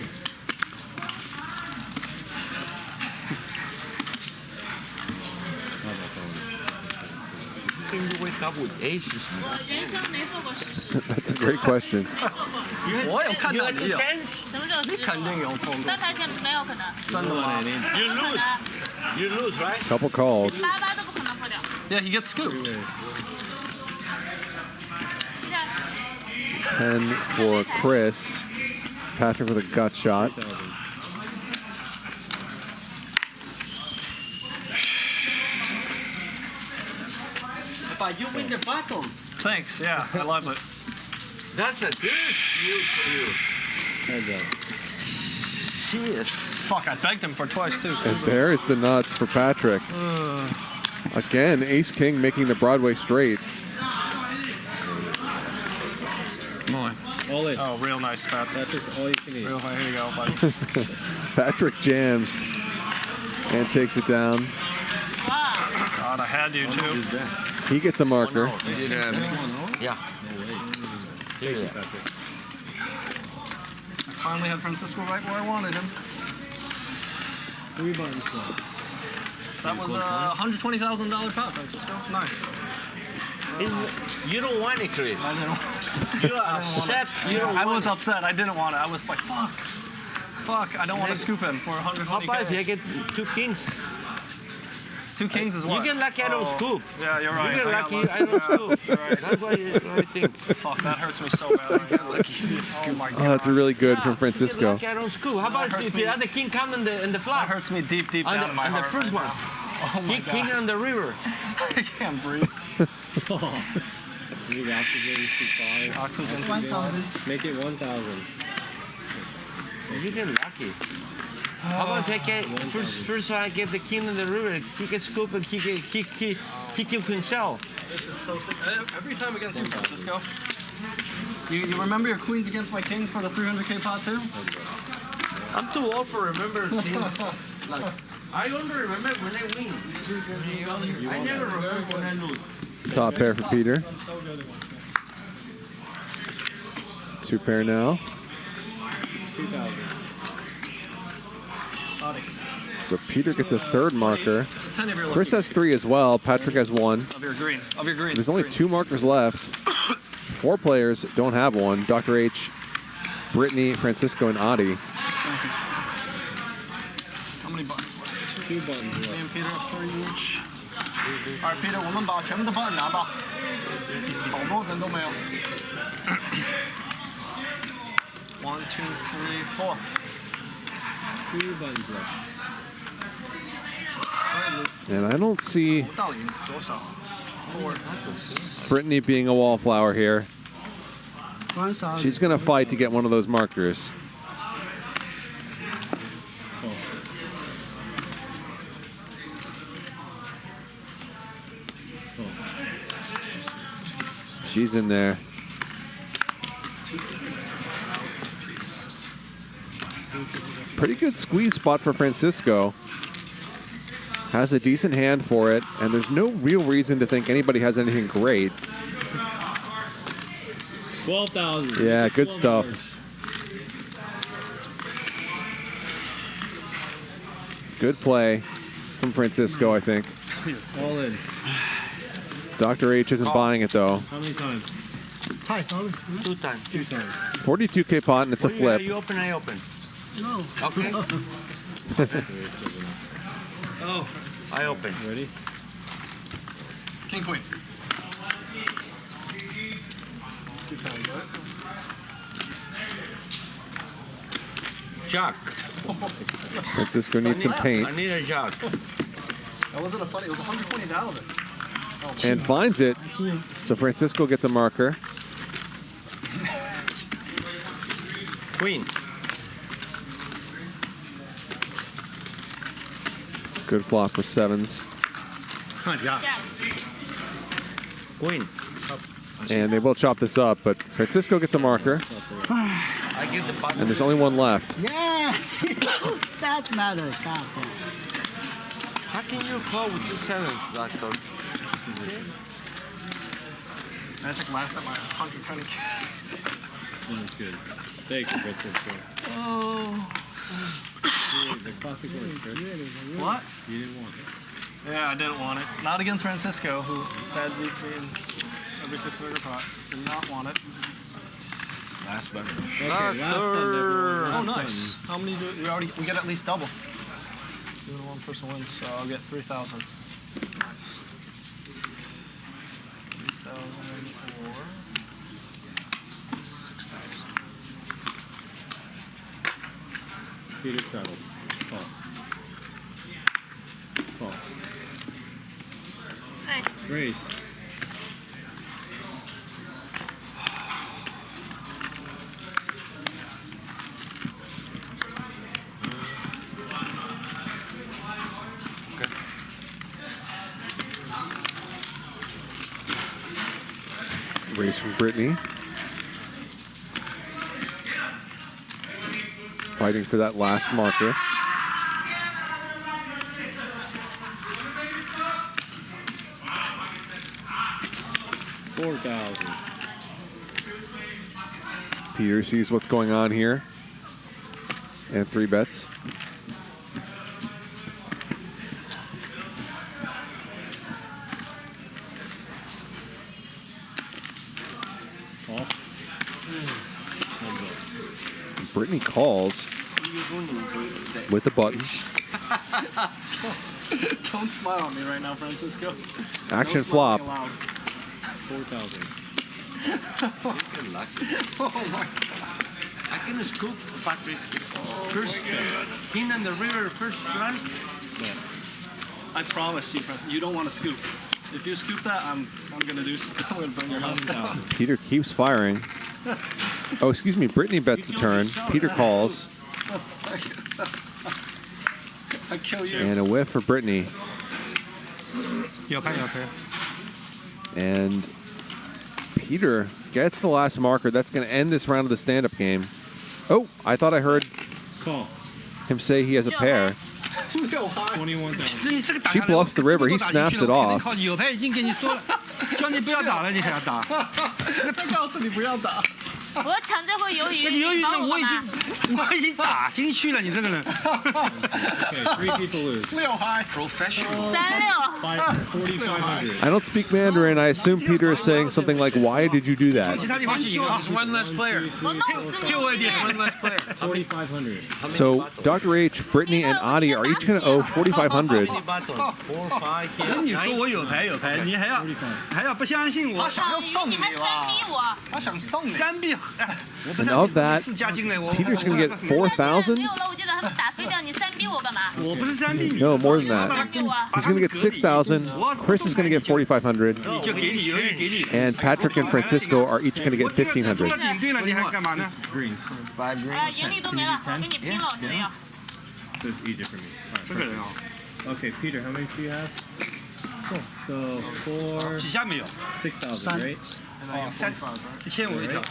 Can you wake up with aces? 人生没做过实施。 That's a great question. 我有看到你有。什么时候实施？肯定有碰过。单排前没有可能。真的吗？ You lose, right? Couple calls. 88都不可能破掉。 Yeah, he gets scooped. 10 for Chris. Patrick with a gut shot. But you win the bottom. Thanks, yeah, I love it. That's a good Shit. Fuck, I begged him for twice too. And there is the nuts for Patrick. Again, Ace King making the Broadway straight. All in. Oh, real nice, Pat. That's just all you can eat. Real high. Here you go, buddy. Patrick jams and takes it down. God, I had you too. He gets a marker. Yeah. I finally had Francisco right where I wanted him. 3 buttons left. That was a $120,000 pot, Francisco. Nice. You don't want it, Chris. I didn't. You're upset. I was upset. I didn't want it. I was like, fuck. Fuck, I don't want to scoop him for 120K. How about if you get 2 kings? 2 kings is what? You get lucky, I don't scoop. Yeah, you're right. You get lucky, I don't scoop. Right. That's what I think. Fuck, that hurts me so bad. I got lucky. Oh my god. Oh, that's really good from You Francisco. get lucky, I don't scoop. How about if the other king come in the flop? That hurts me deep down in my on heart. the first one. Oh my god. King on the river. I can't breathe. You need oxygen supply. Oxygen 1,000. Make it 1,000. You get lucky. How about I get first I get the king in the river, he can scoop and he kill himself. This is so sick. Every time against you, Francisco. You remember your queens against my kings for the 300K pot too? I'm too old for remember things. Like I only remember when I win. I never remember when I lose. Top pair for Peter. 2 pair now. 2,000. So Peter gets a 3rd marker. 10 of your lucky. Chris has 3 as well. Patrick has 1. Of your green. Of your green. There's only 2 markers left. 4 players don't have one. Dr. H, Britney, Francisco, and Adi. How many buttons left? 2 buttons Me left. and Peter have 3 each. All right, Peter, 我们把全部的 button 拿吧。好多人都没有。1, 2, 3, 4. 2 buttons left. And I don't see 到底多少？ 4. Britney being a wallflower here. She's going to fight to get one of those markers. She's in there. Pretty good squeeze spot for Francisco. Has a decent hand for it, and there's no real reason to think anybody has anything great. 12,000. Yeah, good stuff. Good play from Francisco, I think. All in. Dr. H isn't buying it, though. How many times? 2 times. 2 times. 42K pot, and it's a flip. You open, I open. No. Okay. Oh. I open. Ready? King, queen. Jack. Francisco needs some paint. I need a jack. That wasn't a funny. It was 120 down it. Oh, And finds it. So Francisco gets a marker. Queen. Good flop for sevens. Yeah. Queen. And they will chop this up, but Francisco gets a marker. I give the button. And there's only one left. Yes! That's matter. God damn. How can you call with 2 sevens, Doctor? I think last time I 120. That's good. Thank you, Francisco. Oh. The classic word, Chris. What? You didn't want it. Yeah, I didn't want it. Not against Francisco, who Dad beats me in every 6-figure pot. Did not want it. Last button. Okay, last button, everyone. Oh, Last nice. How many do we get at least double? Even one person wins, so I'll get 3,000. Nice. 3,000 or 6,000. Peter travels. Call. Call. Nice. Raise. Raise from Britney. Fighting for that last marker. $4,000. Peter sees what's going on here. And 3 bets. Britney calls with the button. Don't smile at me right now, Francisco. Action No flop. smiling allowed. 4,000. Oh my God. I can scoop, Patrick. First, King on the river, first run. I promise you, Francisco, you don't want to scoop. If you scoop that, I'm gonna do. I'm gonna burn your house down. Peter keeps firing. Oh, excuse me. Britney bets the turn. Peter calls. I kill you. And a whiff for Britney. And Peter gets the last marker. That's going to end this round of the stand-up game. Oh, I thought I heard him say he has a pair. 21,000. She bluffs the river. He snaps it off. 我要抢这回鱿鱼，那你鱿鱼帮我那我已经拿我已经打进去了，你这个人。 Okay, 3 people lose. 6嗨 Professional. 4,500. I don't speak Mandarin. I assume Peter is saying something like, "Why did you do that?" There's one less player. One less player. 4,500. So Dr. H, Britney, and Adi are each going to owe 4,500. 跟你说我有牌，你还要不相信我？他想要送你吧？我，他想送你。3币 And of that, Peter's going to get 4,000. 没有了，我就让他们打飞掉。你3逼我干嘛？ No, more than that. He's going to get 6,000. Chris is going to get 4,500. And Patrick and Francisco are each going to get 1,500. ？Green. 5 green. 盈利都没了，我跟你拼了，我现在要。 So it's easier for me. All right, okay, Peter, how many do you have? 4. So 4. 6,000, right? 1500一条。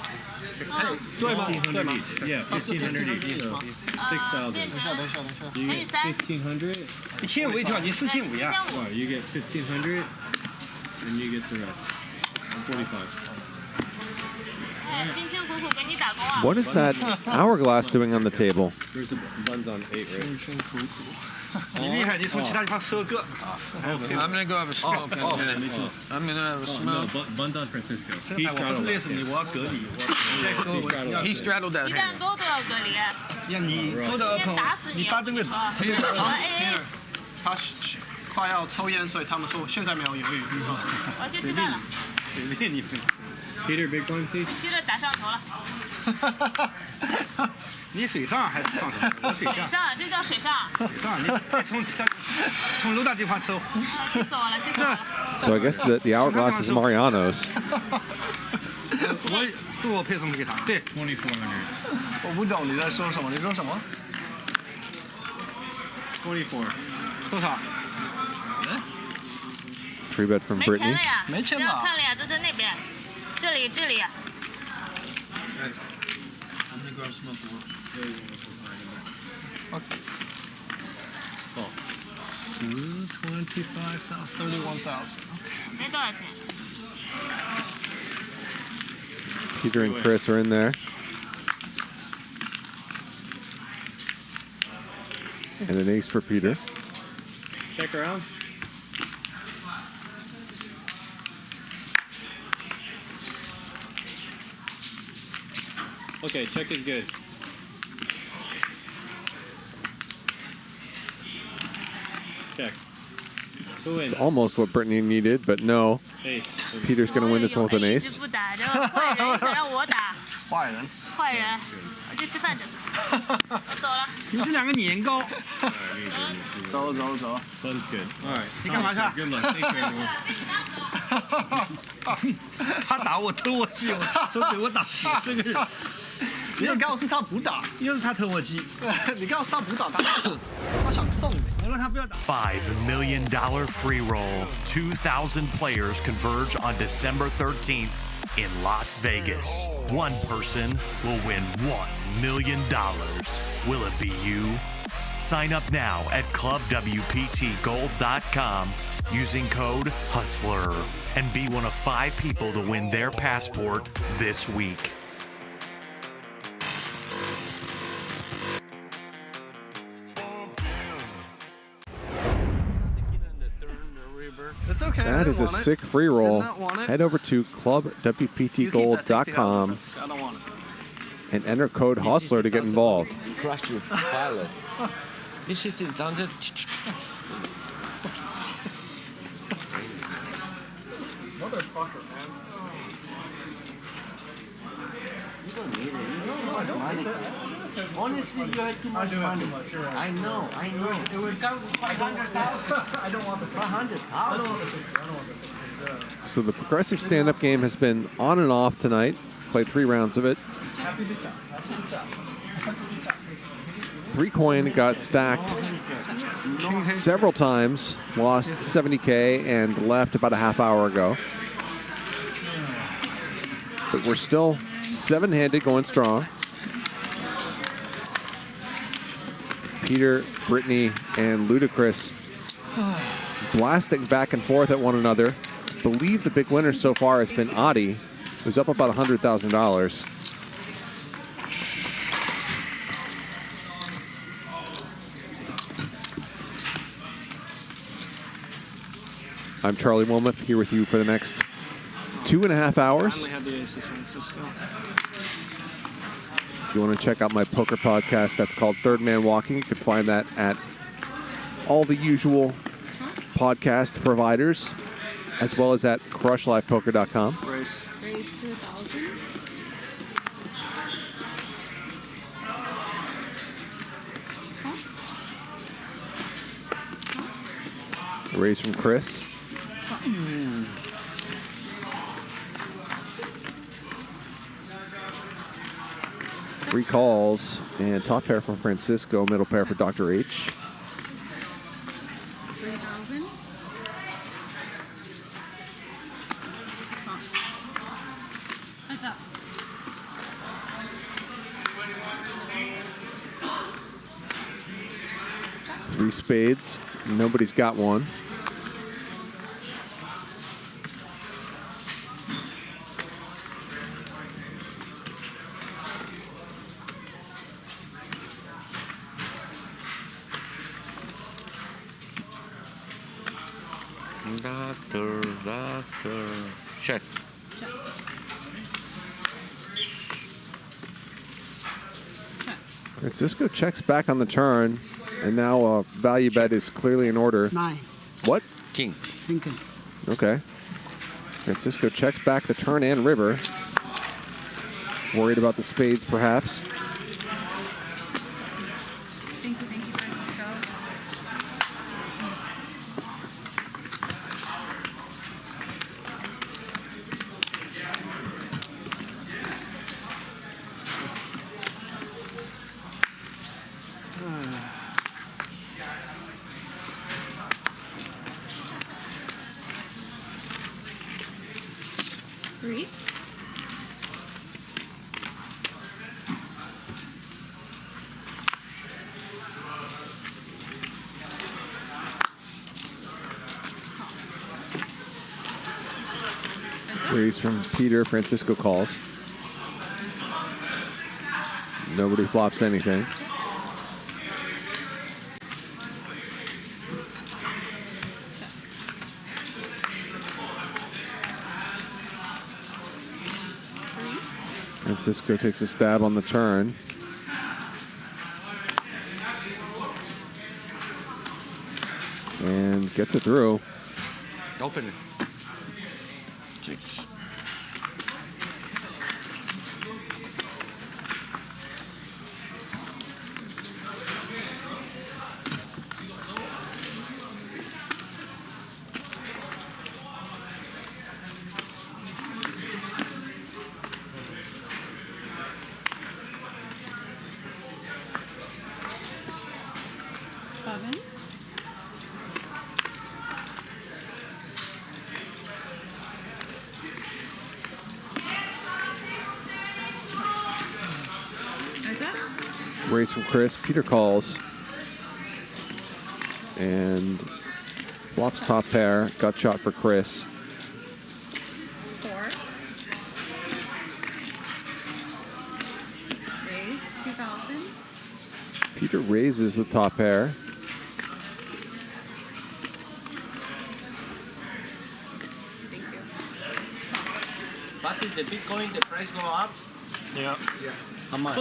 1,500 each. Yeah, 1,500 each. So 6,000. 等一下。 You get 1,500. 1500一条，你4500呀。 Well, you get 1,500, and you get the rest. 45. 哎，辛辛苦苦给你打工啊。 What is that hourglass doing on the table? There's the buns on 8, right? 你厉害，你从其他地方赊个。I'm gonna go have a smoke. I'm gonna have a smoke. No, buns on Francisco. 我不是累死你，我要隔离。He straddled that 鸡 hand. 蛋糕都要隔离。呀，你做的朋友，你发这个。他快要抽烟，所以他们说现在没有犹豫。我要去吃饭了。随便你。 Peter, big one, please. Peter 打上头了。你水上还是上头？我水下。水上，这叫水上。水上，你从楼大地方抽。气死我了，气死我了。 So I guess the hourglass is Mariano's. 我配什么给他？对。 2,400. 我不懂你在说什么，你说什么 24. 多少？ Free bet from 没钱 Britney. 了呀，没钱了不要看了呀，都在那边。这里。 I'm gonna grab smoke. Oh. 25,000, 31,000. 没多少钱。 Peter and Chris are in there. And an ace for Peter. Check around. Okay, check is good. Check. Who wins? It's almost what Britney needed, but no. Ace. Peter's going to win this one with an 一 ace. 直不打，这个坏人想让我打。坏人。坏人，我去吃饭去。我走了。你们是两个年糕。走。 Sounds good. All right. 你干嘛去？ Good luck. Take care, everyone. 他打我偷我鸡，说给我打死这个人。你要告诉他不打，又是他偷我鸡。你告诉他不打，他想送你。我让他不要打。 $5 million free roll. 2,000 players converge on December 13th in Las Vegas. One person will win $1 million. Will it be you? Sign up now at clubwptgold.com using code HUSTLER and be one of 5 people to win their passport this week. It's okay. That is a sick free roll. Head over to clubwptgold.com and enter code HUSTLER to get involved. Crush your pilot. You sit in down there. Motherfucker, man. You don't need it. You don't know much money. Honestly, you had too much money. I know. It would come with 500,000. I don't want the 500,000. I don't want the 60. So the progressive stand-up game has been on and off tonight. Played 3 rounds of it. Happy to tell. 3 coin got stacked several times. Lost 70K and left about a half hour ago. But we're still 7-handed, going strong. Peter, Britney, and Luda Chris blasting back and forth at one another. I believe the big winner so far has been Adi, who's up about $100,000. I'm Charlie Wilmoth, here with you for the next 2.5 hours. Finally had the aces, Francisco. If you want to check out my poker podcast, that's called Third Man Walking. You can find that at all the usual podcast providers, as well as at crushlifepoker.com. Race 2000. Raise from Chris. Three calls, and top pair from Francisco, middle pair for Dr. H. 3,000. What's up? Three spades. Nobody's got one. Doctor, check. Francisco checks back on the turn, and now a value bet is clearly in order. 9. What? King. King. Okay. Francisco checks back the turn and river. Worried about the spades, perhaps. Thank you, Francisco. Three. Raise from Peter. Francisco calls. Nobody flops anything. Francisco takes a stab on the turn. And gets it through. Open it. 6. Raise from Chris. Peter calls. And flops top pair. Gut shot for Chris. 4. Raise 2,000. Peter raises with top pair. But did the Bitcoin, the price go up? Yeah. How much?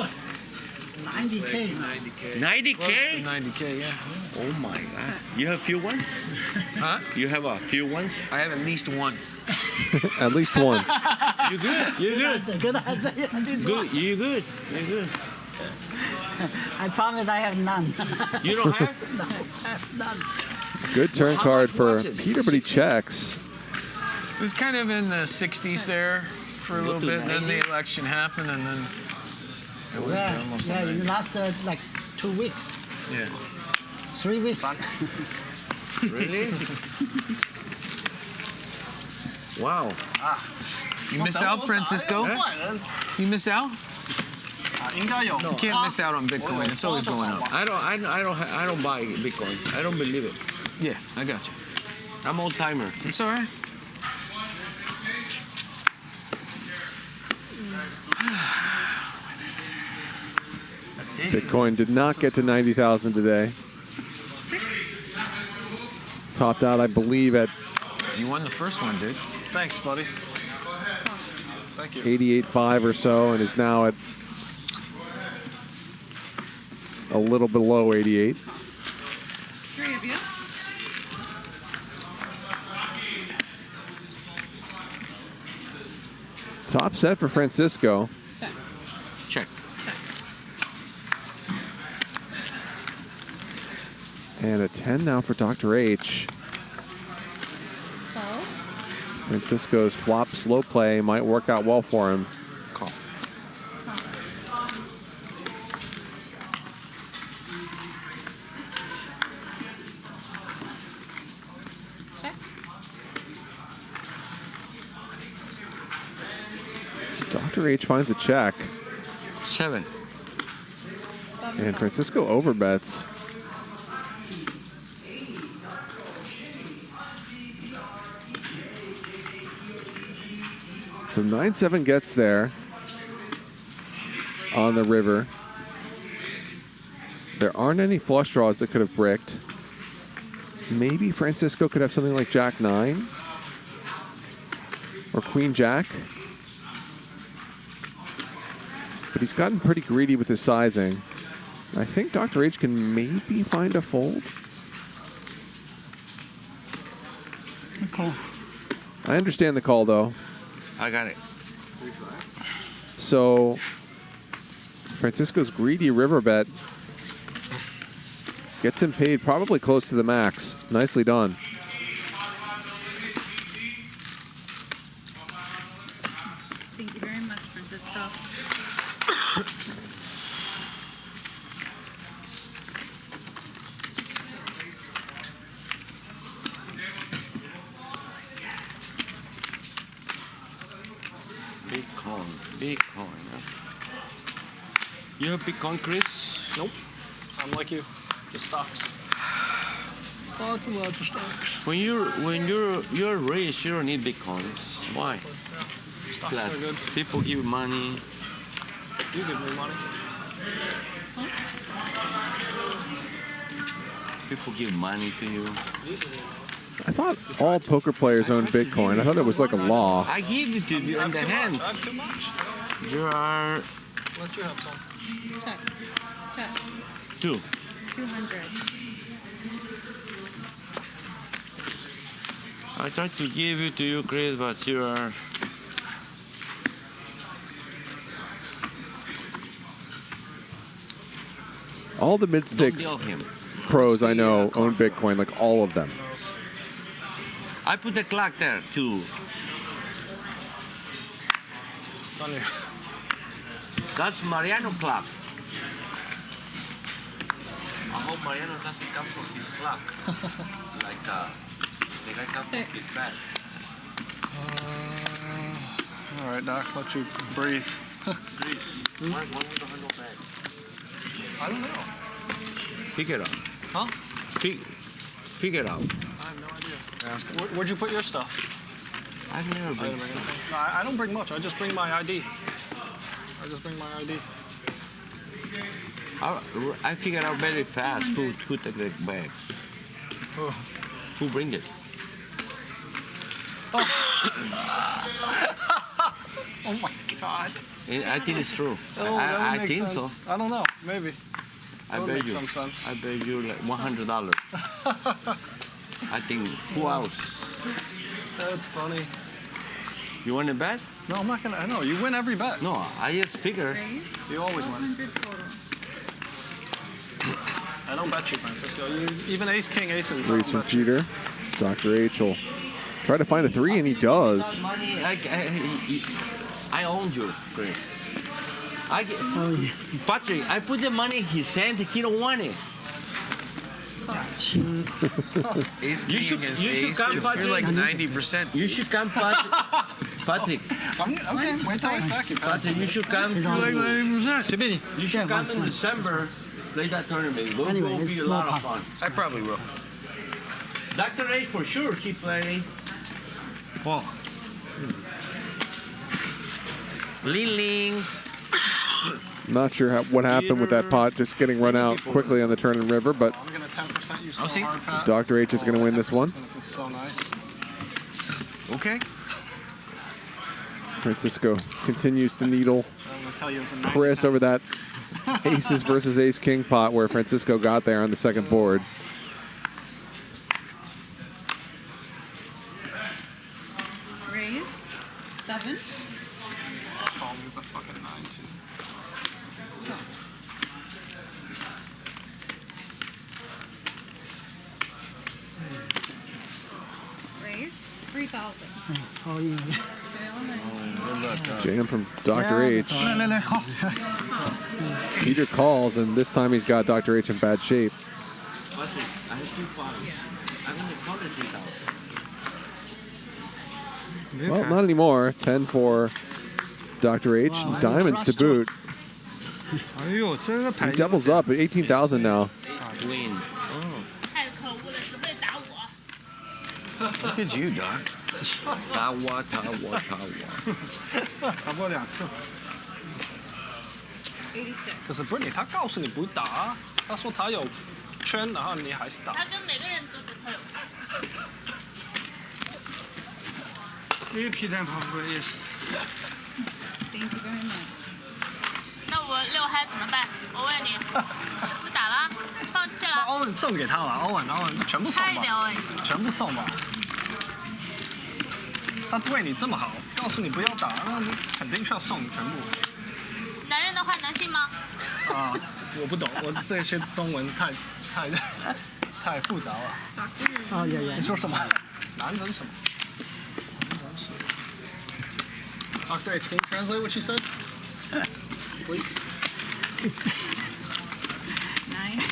90K. 90K? 90K, yeah. Oh my God. You have few ones? Huh? You have a few ones? I have at least one. At least one. You good? You good? Good answer. Good. You good? You good? I promise I have none. You don't have? No, I have none. Good turn card for Peter, but he checks. It was kind of in the 60s there for a little bit, then the election happened, and then it went to almost yeah, it lasted like 2 weeks. Yeah. 3 weeks. Really? Wow. You miss out, Francisco? You miss out? You can't miss out on Bitcoin. It's always going up. I don't buy Bitcoin. I don't believe it. Yeah, I got you. I'm old timer. It's all right. Bitcoin did not get to 90,000 today. 6. Topped out, I believe, at You won the first one, dude. Thanks, buddy. Thank you. 88.5 or so, and is now at a little below 88. 3 of you. Top set for Francisco. Check. And a 10 now for Dr. H. Francisco's flop slow play might work out well for him. Call. Dr. H finds a check. 7. And Francisco overbets. So 9-7 gets there on the river. There aren't any flush draws that could have bricked. Maybe Francisco could have something like Jack 9 or Queen Jack. But he's gotten pretty greedy with his sizing. I think Dr. H can maybe find a fold. Call. I understand the call, though. I got it. So Francisco's greedy river bet gets him paid probably close to the max. Nicely done. Thank you very much, Francisco. Bitcoin. You have Bitcoin, Chris? Nope. I'm like you. Just stocks. Lots and lots of stocks. When you're rich, you don't need Bitcoins. Why? Stocks Plus, are good. people give money. You give me money. People give money to you. I thought all poker players owned Bitcoin. I thought that was like a law. I give it to you in the hands. I have too much. There are Let you have some. Check. Check. 2. 200. I tried to give it to you, Chris, but you are. All the mid-stakes pros I know own Bitcoin, like all of them. I put the clock there too. It's on you. That's Mariano clock. I hope Mariano doesn't come from his clock. Like the guy comes from his bed. All right, Doc, let you breathe. Why would the handle bad? I don't know. Pick it up. Huh? Pick it up. I have no idea. Where'd you put your stuff? I've never been. No, I don't bring much. I just bring my ID. I figured out very fast who took the bag. Oh. Who bring it? Oh. Oh my God. I think it's true. Oh, I makes think sense. so. I don't know. Maybe. I That would bet make you. some sense. I bet you like $100. I think. Who else? That's funny. You want to bet? No, I'm not gonna. I know you win every bet. No, I just figure. You always win. I don't bet you, Francisco. Even ace, king, aces. I Raise don't from bet you. Peter. Dr. H will try to find a 3, and he does. Money, I own you, Chris. Patrick, I put the money in his hand. He don't want it. Ace king against ace. You're like 90%. You should come, Patrick. Patrick. Okay, wait till I stack you. Patrick, you should come. He's on Like it. 90%. You should come in December. Play that tournament. It will be a lot of fun. I probably will. Dr. H for sure. He play. Well. Ling Ling. Not sure what happened with that pot just getting run out quickly on the turn and river, but I'm gonna 10% you so I'll see. hard, Pat. Dr. H is going to win this one. If it's so nice. Okay. Francisco continues to needle I'm gonna tell you it was a Chris over that aces versus ace king pot where Francisco got there on the second board. Raise. 7. Call me with a fucking 9 too. Raise. 3,000. Jam from Dr. H. Peter calls, and this time he's got Dr. H in bad shape. Well, not anymore. 10 for Dr. H. Diamonds to boot. He doubles up at 18,000 now. Look at you, Doc. 打我2次。可是 Britney 她告诉你不打，她说她有圈，然后你还是打。他跟每个人都说他有。这个皮蛋跑不也是。Thank you very much. 那我6嗨怎么办？我问你，不打了，放弃了。欧文送给他了，欧文全部送吧，全部送吧。他对你这么好，告诉你不要打，那肯定是要送全部。男人的话能信吗？啊，我不懂，我这些中文太复杂了。啊呀，你说什么？男人什么？Dr. H, can you translate what she said? Please. Nice.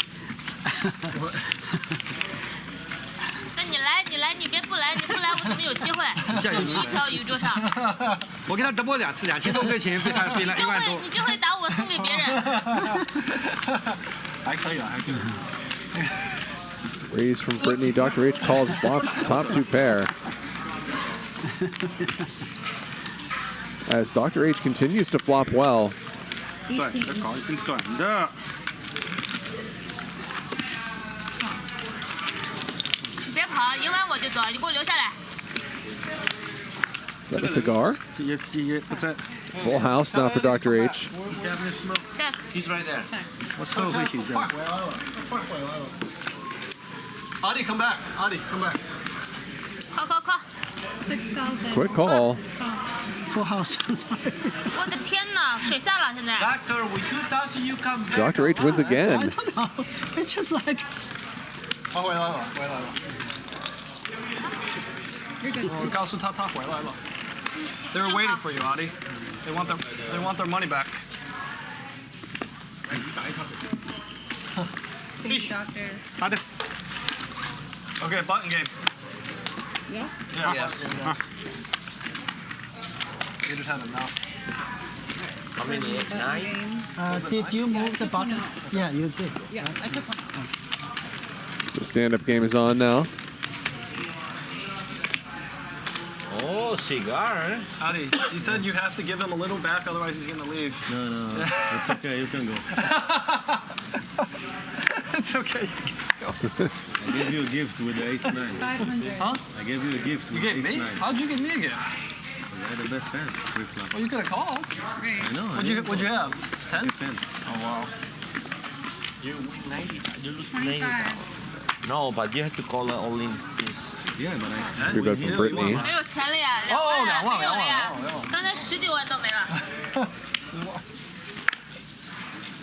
那你来，你别不来，你不来我怎么有机会？就你一条宇宙上。我给他 double 2次，2000多块钱被他飞了1万多。你就会打我送给别人。还可以了，还可以。Raise from Britney. Dr. H calls box top 2 pair. As Dr. H continues to flop well. 短的搞一根短的。你别跑，赢完我就走，你给我留下来。 Is that a cigar? 也不在。 Full house now for Dr. H. He's right there. 我特会写这样。快回来了。Adi, come back. Adi, come back. 快 6,000. Quick call. Full house. 我的天哪，水下了现在。 Doctor, would you doctor you come back? Dr. H wins again. I don't know. It's just like. 他回来了。我告诉他回来了。They're waiting for you, Adi. They want their money back. Thank you, doctor. 好的。 Okay, button game. Yeah? Yeah. Yes. You just had enough. How many? 9? Did you move the button? Yeah, you did. Yeah, I took one. The stand-up game is on now. Oh, cigar. Adi, he said you have to give him a little back, otherwise he's going to leave. No, it's okay. You can go. It's okay. I gave you a gift with the ace-9. 500. Huh? I gave you a gift with You gave ace-9. me? How'd you give me a gift? I had the best hand. Flip-flop. Well, you could have called. I know. What'd you have? 10? 10. Oh, wow. You win 90. You lose 90. No, but you have to call all in this. Yeah, but I. Three bet from Britney. 没有钱了呀，2万了，没有了呀，刚才10几万都没了。10万。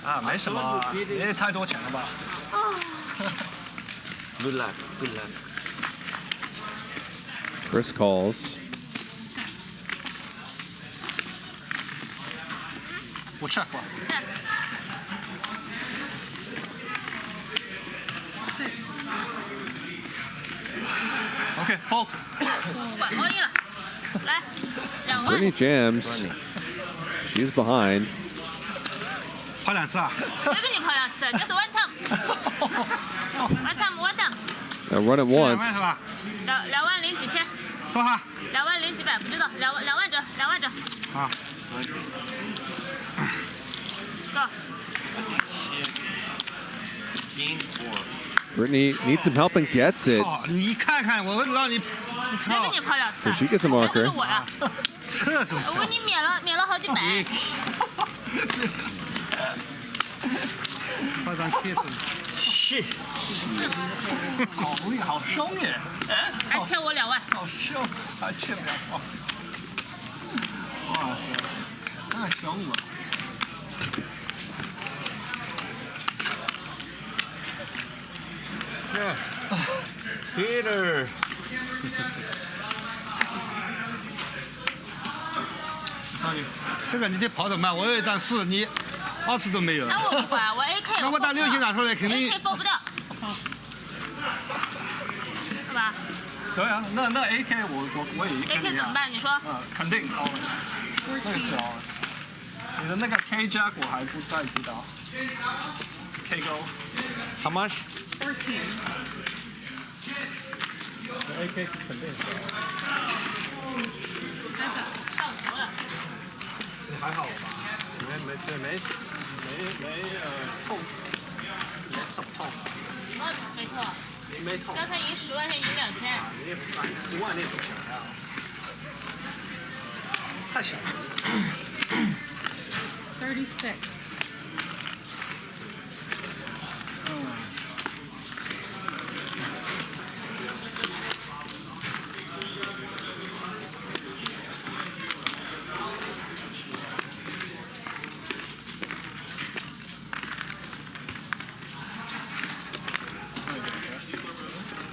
啊，没什么，你也太多钱了吧。 Good luck. Good luck. Chris calls. 我 check 了。 Okay, fold. 我 all in 了，来2万。 Britney jams. She's behind. 跑2次啊？随便你跑2次，就是 one time。one time。 Now run it once. 2万是吧2万零几千。多少？2万零几百，不知道，2万折，2万折。啊。走。 Brittany needs some help and gets it. 你看看，我让你。随便你跑2次。 So she gets a marker. 钱不是我的。这种。我给你免了好几百。发张贴纸。是。好厉害，好凶耶！还欠我2万。好凶，还欠2万。哇塞，太凶了。 Peter. 上去。这个你这跑得慢，我有一张4，你2次都没有。那我不管，我 AK。那我打6星拿出来肯定。 AK 封不掉。是吧？可以啊，那 AK 我也跟 AK 你怎么办？你说？肯定高了，那个是高了。你的那个 K Jack 我还不太知道。K 高。How much? 14. AK 肯定高。上头了。你还好吧？没痛，没什么痛。什么没痛？没痛。刚才赢10万，现在赢2000。你也不敢10万，你也不想要。太小了。36.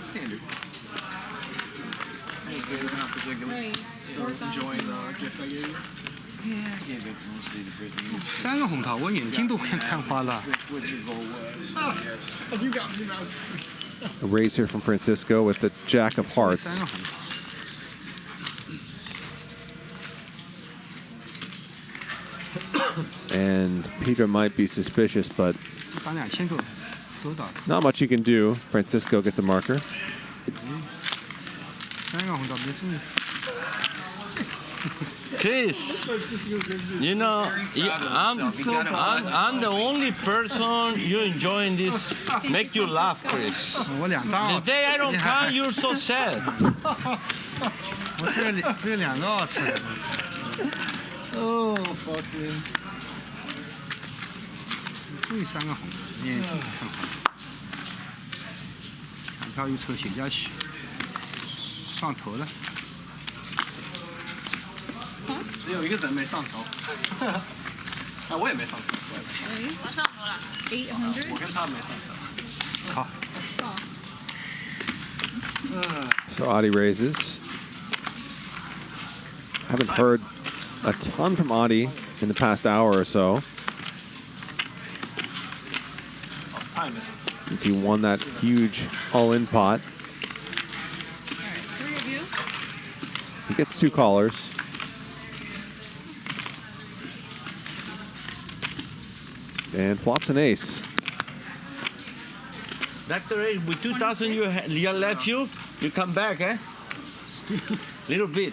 Standard. Still enjoying the gift I gave you? Yeah, I gave it mostly to Britney. 3个红桃，我眼睛都快看花了。 What your goal was. Yes. You got me now. A raise here from Francisco with the Jack of Hearts. And Peter might be suspicious, but 打2000多打。 not much you can do. Francisco gets a marker. 3个红桃没中。 Chris, you know, I'm the only person you enjoying this, make you laugh, Chris. The day I don't count, you're so sad. 我只有2个2次。Oh fuck me. 注意3个红，眼睛看好。抢票一抽写下去，上头了。 只有一个人没上头，啊，我也没上头，我上头了。800. 我跟他没上头。好。 So Adi raises. Haven't heard a ton from Adi in the past hour or so. Since he won that huge all-in pot. He gets 2 callers. And flops an ace. Dr. A, with 2,000 you left you come back, eh? Little bit.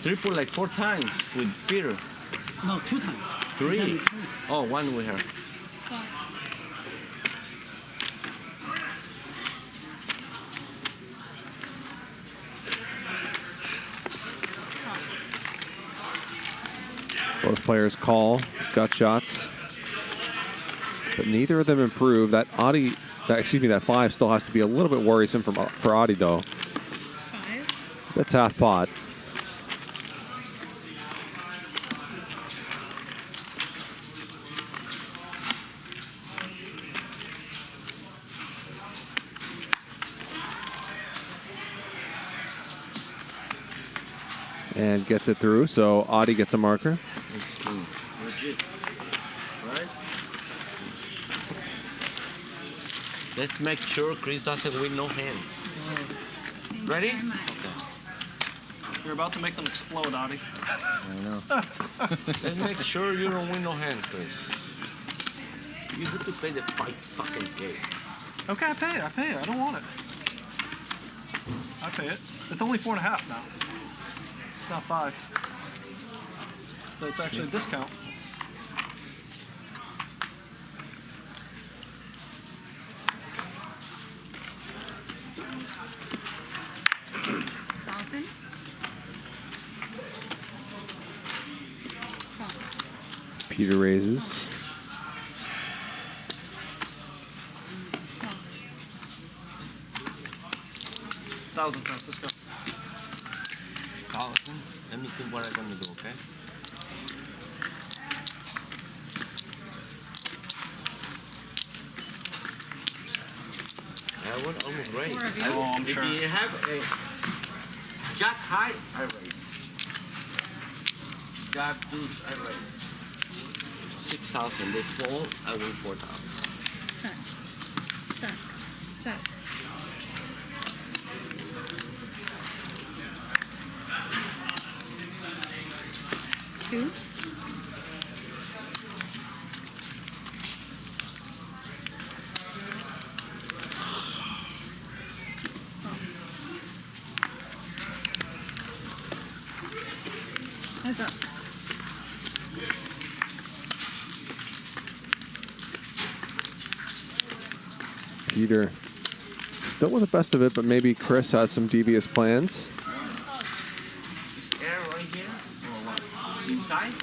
Triple like 4 times with Peter. No, 2 times. 3. Oh, 1 with her. Both players call gut shots, but neither of them improve. That Adi, that 5 still has to be a little bit worrisome for Adi though. 5. That's half pot. And gets it through, so Adi gets a marker. Legit. Right? Let's make sure Chris doesn't win no hand. Ready? Okay. You're about to make them explode, Adi. I know. Let's make sure you don't win no hand, Chris. You have to pay the fucking game. Okay, I pay it. I don't want it. I pay it. It's only 4.5 now. It's not 5. So it's actually a discount. Peter raises. $1,000, let's go. $1,000? Let me think what I'm gonna do, okay? I would almost raise. I'm sure. If you have a jack high, I raise. got 6,000. They fold, I win 4,000. Check. Check. Check. Two. Heads up. Peter still with the best of it, but maybe Chris has some devious plans. Air right here, or what? Inside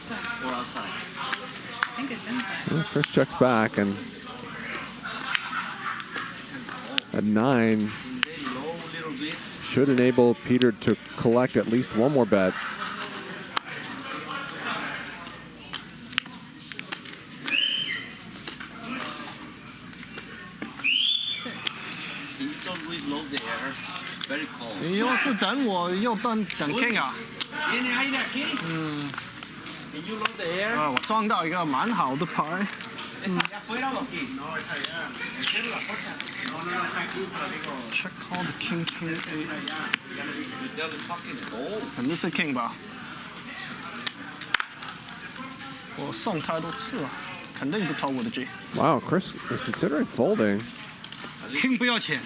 or outside? I think it's inside. Well, Chris checks back, and at 9 should enable Peter to collect at least one more bet. Very cold. 你又是等我，又等 King 啊？ Can you load the air? 我装到一个蛮好的牌。Check call the King 8。肯定是 King 吧？我送太多次了，肯定不投我的 G。 Wow, Chris is considering folding. King 不要钱。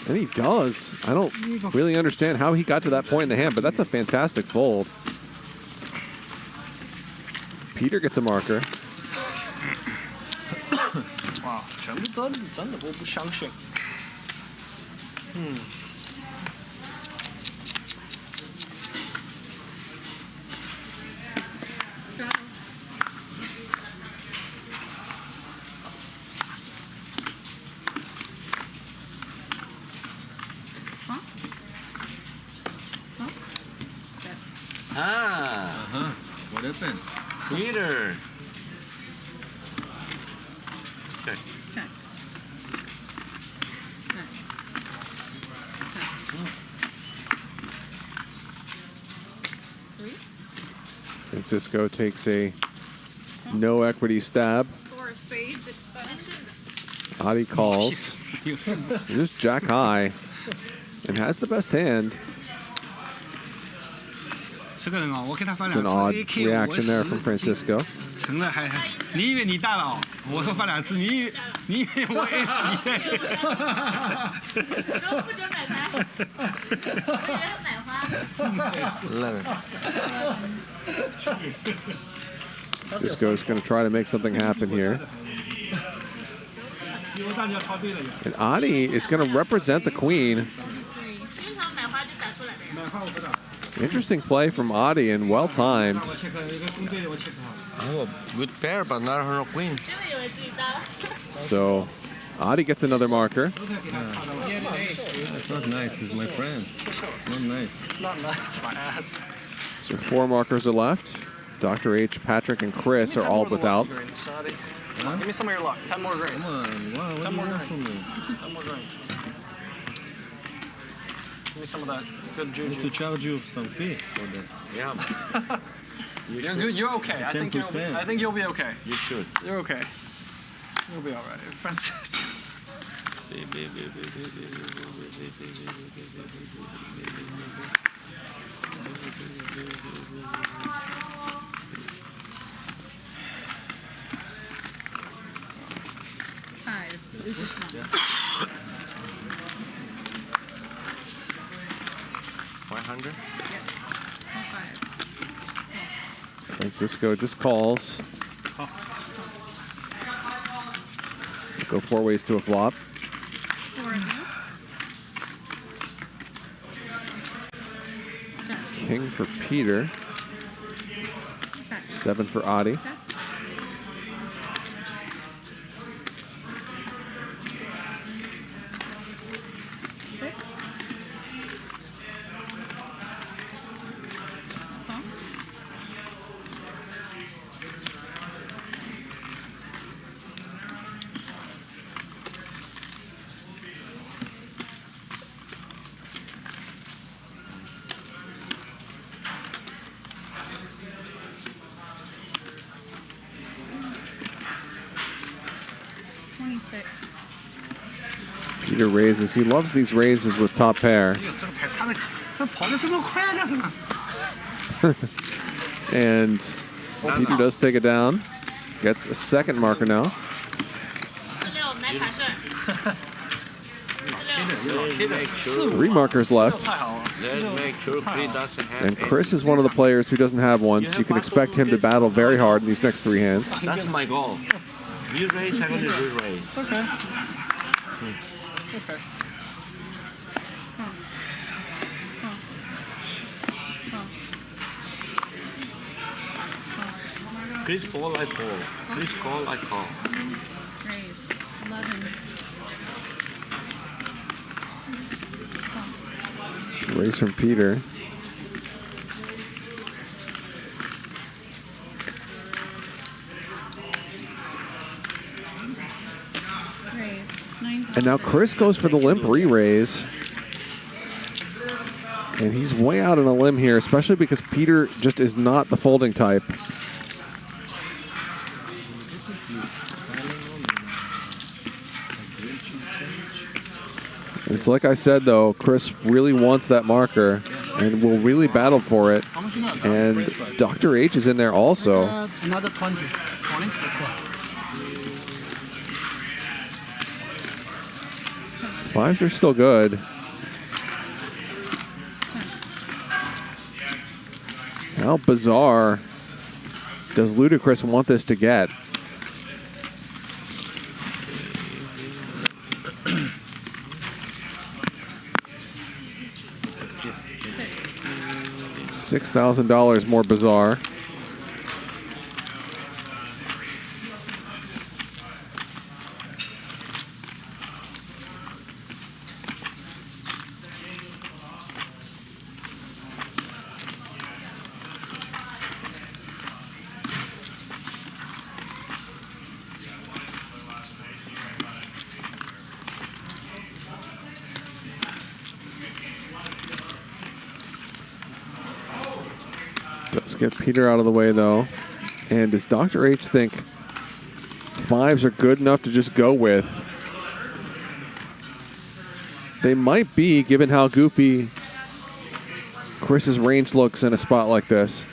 And he does. I don't really understand how he got to that point in the hand, but that's a fantastic fold. Peter gets a marker. 哇，全部都真的我不相信。What happened? Peter. Okay. Check. Francisco takes a no equity stab. 4 of spades expended. Adi calls. Just jack high and has the best hand. It's an odd reaction there from Francisco. 成了还你以为你大佬？我说翻2次，你以为我 S ？Francisco's going to try to make something happen here. And Adi is going to represent the queen. Interesting play from Adi and well timed. Oh, good pair, but not her queen. So Adi gets another marker. That's not nice. He's my friend. Not nice. Not nice, my ass. So 4 markers are left. Dr. H, Patrick, and Chris are all without. Give me some of your luck. 10 more green. Come on. Wow, what 10 do more you want green. from me? 10 more green. Give me some of that good I juju. need to charge you some fee for that. Yeah. You're good. You're okay. I think you'll be okay. You should. You're okay. You'll be all right. Francisco. Five. This is one. 500? Francisco just calls. Go 4 ways to a flop. 4 of you. King for Peter. 7 for Adi. Peter raises. He loves these raises with top pair. 这跑得这么快干什么？ And Peter does take it down. Gets a second marker now. 3 markers left. And Chris is one of the players who doesn't have one, so you can expect him to battle very hard in these next 3 hands. That's my goal. You raise, I'm going to re-raise. It's okay. It's okay. Chris fall, I fall. Chris call, I call. Raise. 11. Raise from Peter. Raise. 9. And now Chris goes for the limp re-raise. And he's way out on a limb here, especially because Peter just is not the folding type. It's like I said, though, Chris really wants that marker and will really battle for it. And Dr. H is in there also. Another 20. 20? Fives are still good. How bizarre does Luda Chris want this to get? $6,000 more bizarre. Let's get Peter out of the way, though. And does Dr. H think fives are good enough to just go with? They might be, given how goofy Chris's range looks in a spot like this.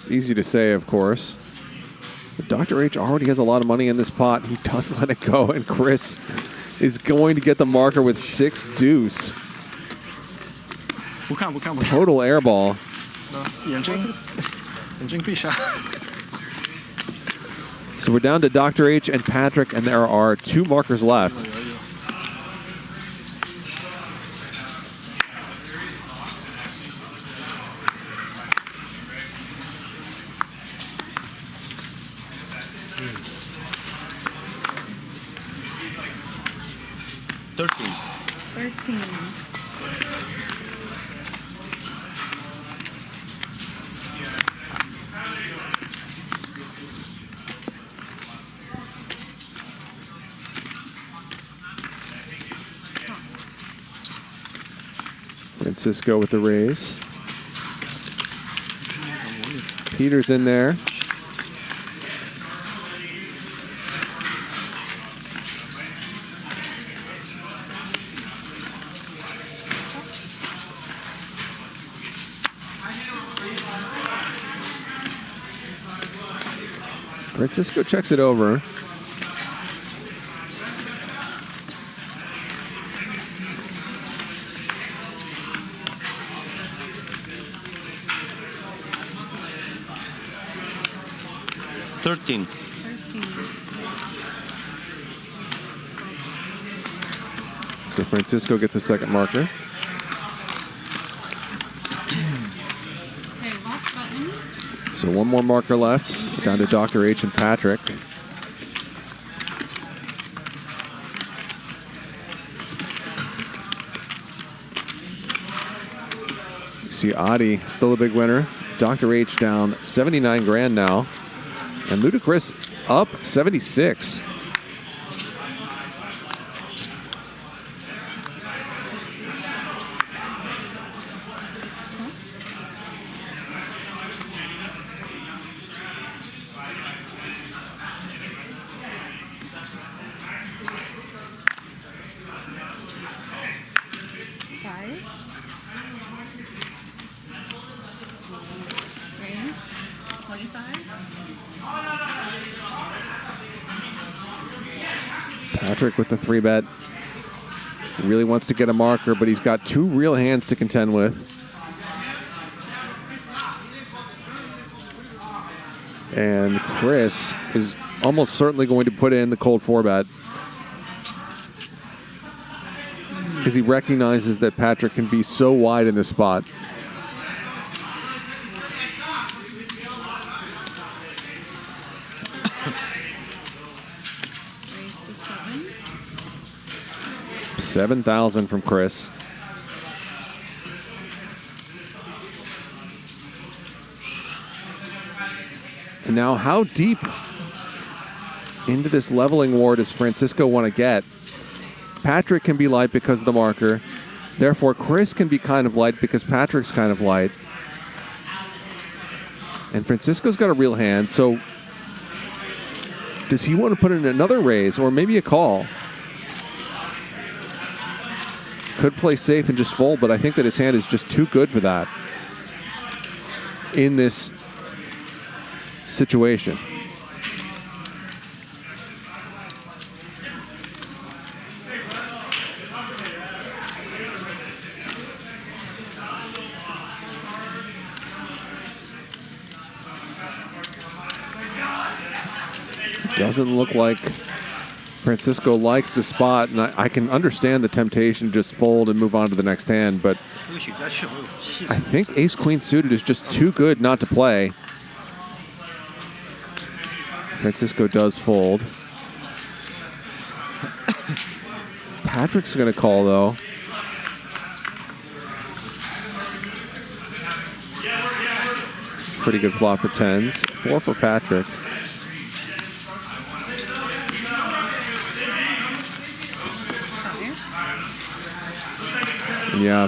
Easy to say, of course. But Dr. H already has a lot of money in this pot. He does let it go, and Chris is going to get the marker with 6 deuce. Total airball. 眼睛闭下. So we're down to Dr. H and Patrick, and there are 2 markers left. Francisco with the raise. Peter's in there. Francisco checks it over. So Francisco gets a second marker. So 1 more marker left. Down to Dr. H and Patrick. You see Adi still a big winner. Dr. H down 79 grand now. And Luda Chris up 76. Patrick with the 3-bet. He really wants to get a marker, but he's got 2 real hands to contend with. And Chris is almost certainly going to put in the cold 4-bet because he recognizes that Patrick can be so wide in this spot. $7,000 from Chris. And now, how deep into this leveling war does Francisco want to get? Patrick can be light because of the marker. Therefore, Chris can be kind of light because Patrick's kind of light. And Francisco's got a real hand, so does he want to put in another raise or maybe a call? Could play safe and just fold, but I think that his hand is just too good for that in this situation. Doesn't look like Francisco likes the spot, and I can understand the temptation to just fold and move on to the next hand, but I think ace-queen suited is just too good not to play. Francisco does fold. Patrick's going to call, though. Pretty good flop for 10s. 4 for Patrick. Yeah,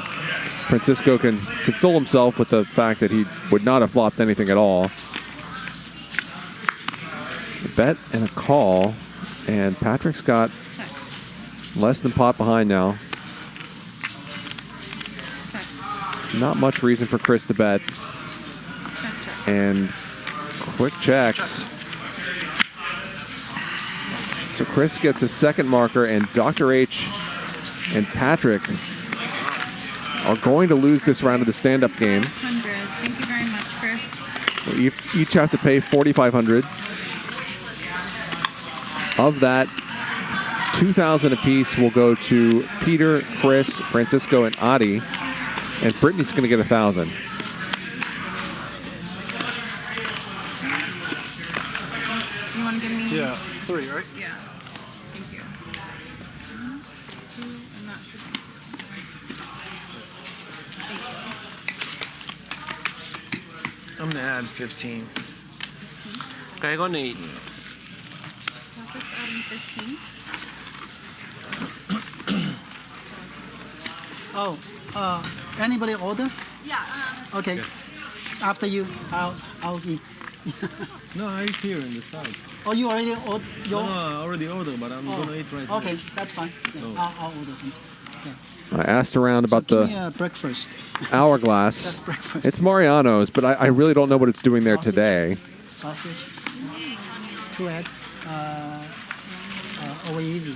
Francisco can console himself with the fact that he would not have flopped anything at all. A bet and a call, and Patrick's got less than pot behind now. Not much reason for Chris to bet. And quick checks. So Chris gets a second marker, and Dr. H and Patrick are going to lose this round of the stand-up game. Thank you very much, Chris. So each have to pay $4,500. Of that, $2,000 apiece will go to Peter, Chris, Francisco, and Adi, and Brittany's going to get $1,000. You want to give me? Yeah, 3, right? Yeah. Thank you. 1, 2, I'm not sure. I'm gonna add 15. Kaya ko na Patrick's adding 15. Oh, anybody order? Yeah. Okay. After you, I'll eat. No, I eat here in the side. Oh, you already ordered? No, I already ordered, but I'm gonna eat right now. Okay, that's fine. Yeah, Oh. I'll order something. Yeah. I asked around about Give me the a breakfast. hourglass. That's breakfast. It's Mariano's, but I really don't know what it's doing there today. Sausage, 2 eggs, over easy.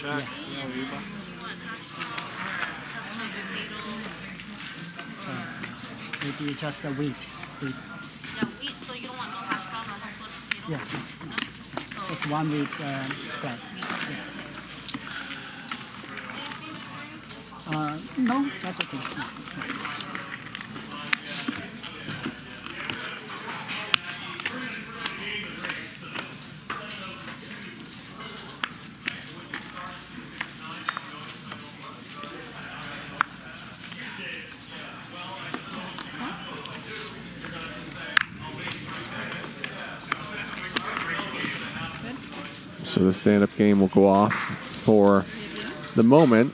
Yeah. Maybe just a wheat. Yeah, wheat, so you don't want no hash brown or hustle potato? Yeah. Just 1 wheat bread. Yeah. No, that's okay. So the stand-up game will go off for the moment.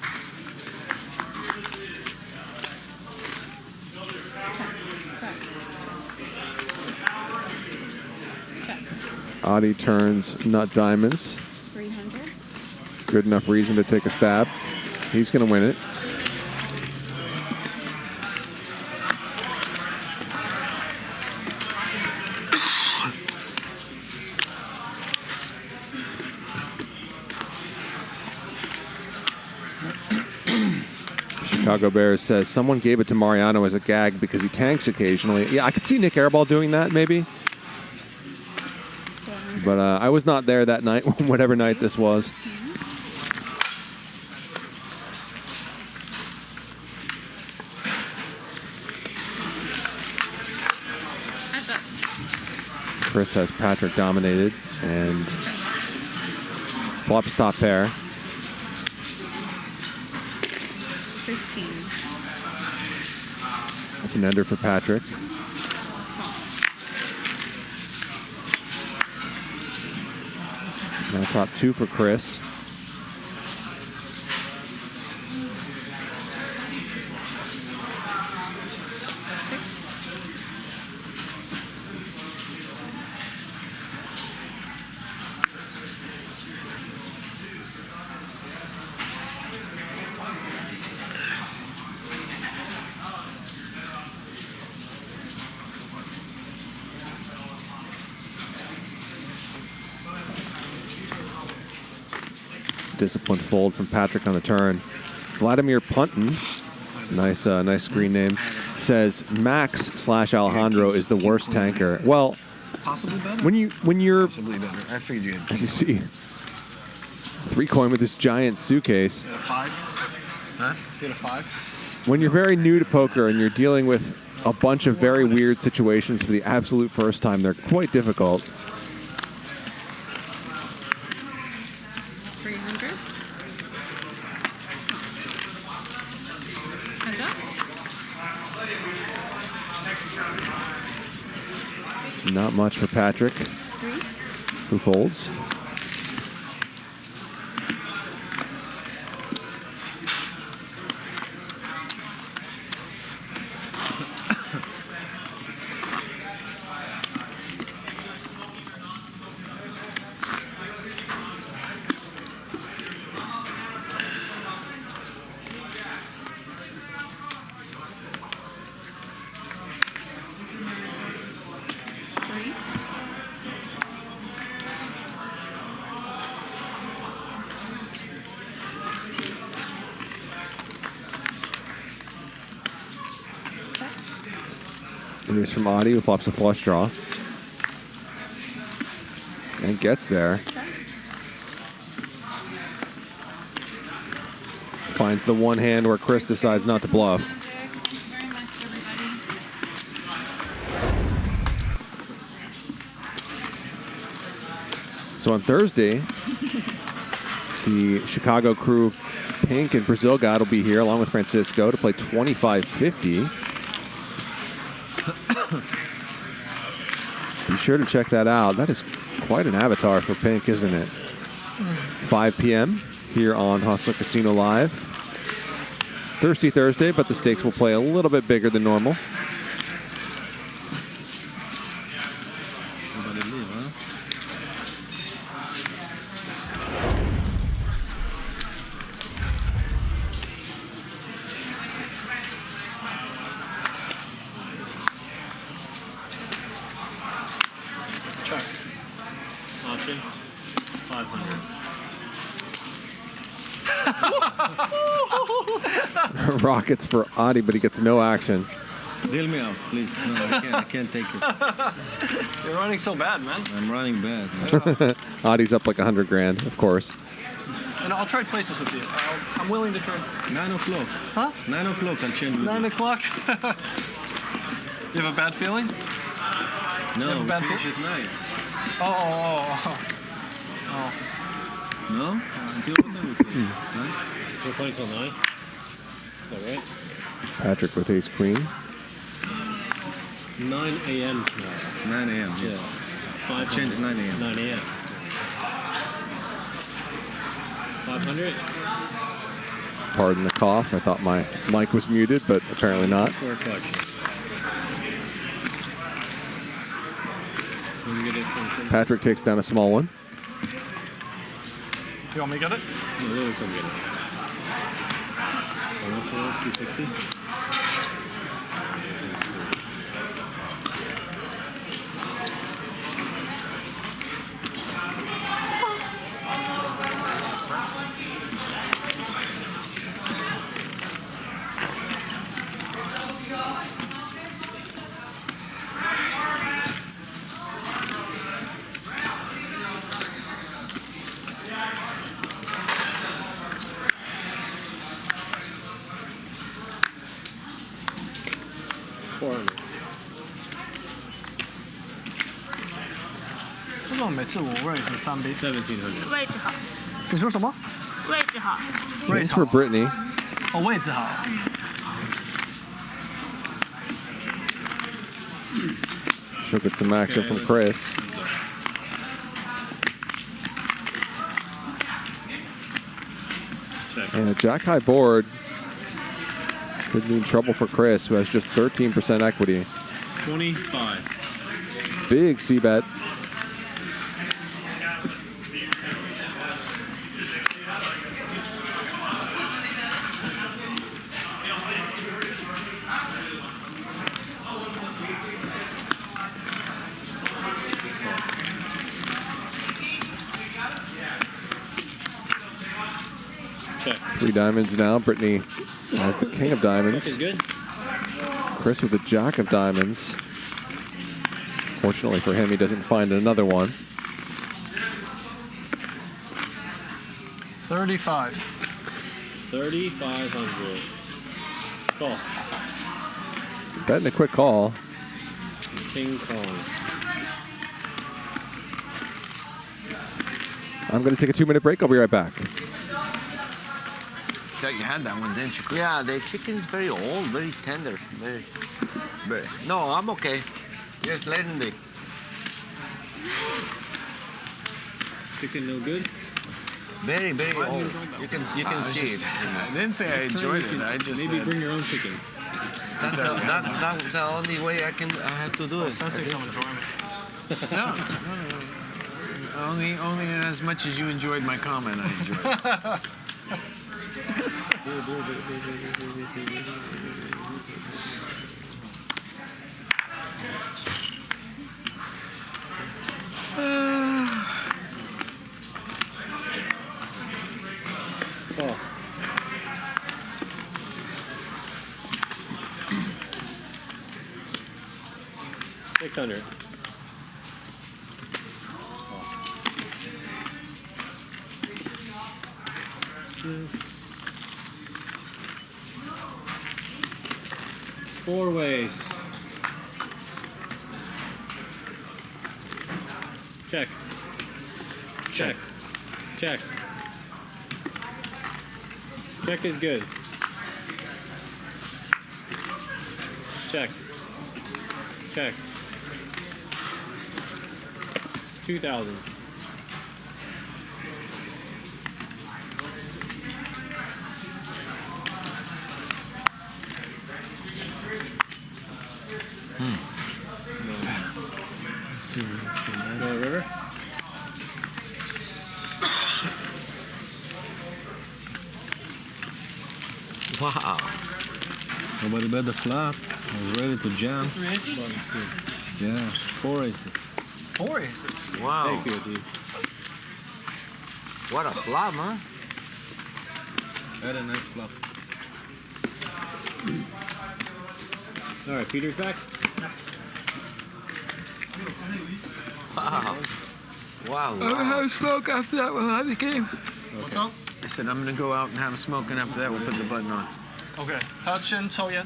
Adi turns nut diamonds. 300. Good enough reason to take a stab. He's going to win it. Chicago Bears says someone gave it to Mariano as a gag because he tanks occasionally. Yeah, I could see Nick Airball doing that maybe. But I was not there that night, whatever night this was. Chris has Patrick dominated and flops top pair. 15. Open ender for Patrick. Now top 2 for Chris. Disciplined fold from Patrick on the turn. Vladimir Punton, nice screen name, says Max / Alejandro is the worst tanker. Well, Possibly better. when you're Possibly better. I figured you had as you see, 3 coin with this giant suitcase. You had a 5? Huh? You had a 5? When you're very new to poker and you're dealing with a bunch of very weird situations for the absolute first time, they're quite difficult. 300. Not much for Patrick, who folds. And he's from Adi, who flops a flush draw. And gets there. Finds the one hand where Chris decides not to bluff. So on Thursday, the Chicago crew, Pink and Brazil God, will be here along with Francisco to play 25-50. Be sure to check that out. That is quite an avatar for Pink, isn't it? 5 p.m. here on Hustler Casino Live. Thirsty Thursday, but the stakes will play a little bit bigger than normal. Option 500. Rockets for Adi, but he gets no action. Deal me out, please. No, I can't take it. You're running so bad, man. I'm running bad. Adi's up like 100 grand, of course. And I'll trade places with you. I'm willing to trade. 9 o'clock. Huh? 9 o'clock, I'll change with 9 o'clock? You have a bad feeling? No, you have a bad finish feeling? at night. Oh. No? Until what time we play? We're playing till 9? Is that right? Patrick with ace queen. 9 a.m. 9 a.m. Yeah. 5 change 9 a.m. 9 a.m. 500. Pardon the cough. I thought my mic was muted, but apparently not. For a collection. When you get it from Patrick takes down a small one. You want me to get it? No, Lily, come get it. 104, 260.位置好，你说什么？位置好。 Thanks for Britney. 哦，位置好。 She'll get some action from Chris. And a jack high board could mean trouble for Chris, who has just 13% equity. 25. Big C bet. Check. 3 diamonds now. Britney has the king of diamonds. Is good. Chris with the jack of diamonds. Fortunately for him, he doesn't find another one. 35. 3,500. Call. Betting a quick call. King Kong. I'm going to take a 2-minute break. I'll be right back. Thought you had that one, didn't you, Chris? Yeah, the chicken's very old, very tender. Very. No, I'm okay. Just letting the chicken no good. Very, very old. You can see it. I didn't say I enjoyed it. I just maybe said, bring your own chicken. That's the only way I have to do it. No. Only as much as you enjoyed my comment, I enjoyed it. Oh. $600. Four ways. Check. Check. Check. Check is good. Check. Check. 2,000. No river. Wow. Nobody bet the flop. I was ready to jam. 3 aces? Yeah, 4 aces. 4 aces. Wow. Thank you, dude. What a flop, huh? Had a nice flop. All right, Peter's back. Wow. Wow. I'm gonna have a smoke after that. We'll have the game. What's up? I said I'm gonna go out and have a smoke, and after that we'll put the button on. Okay. 他先抽烟。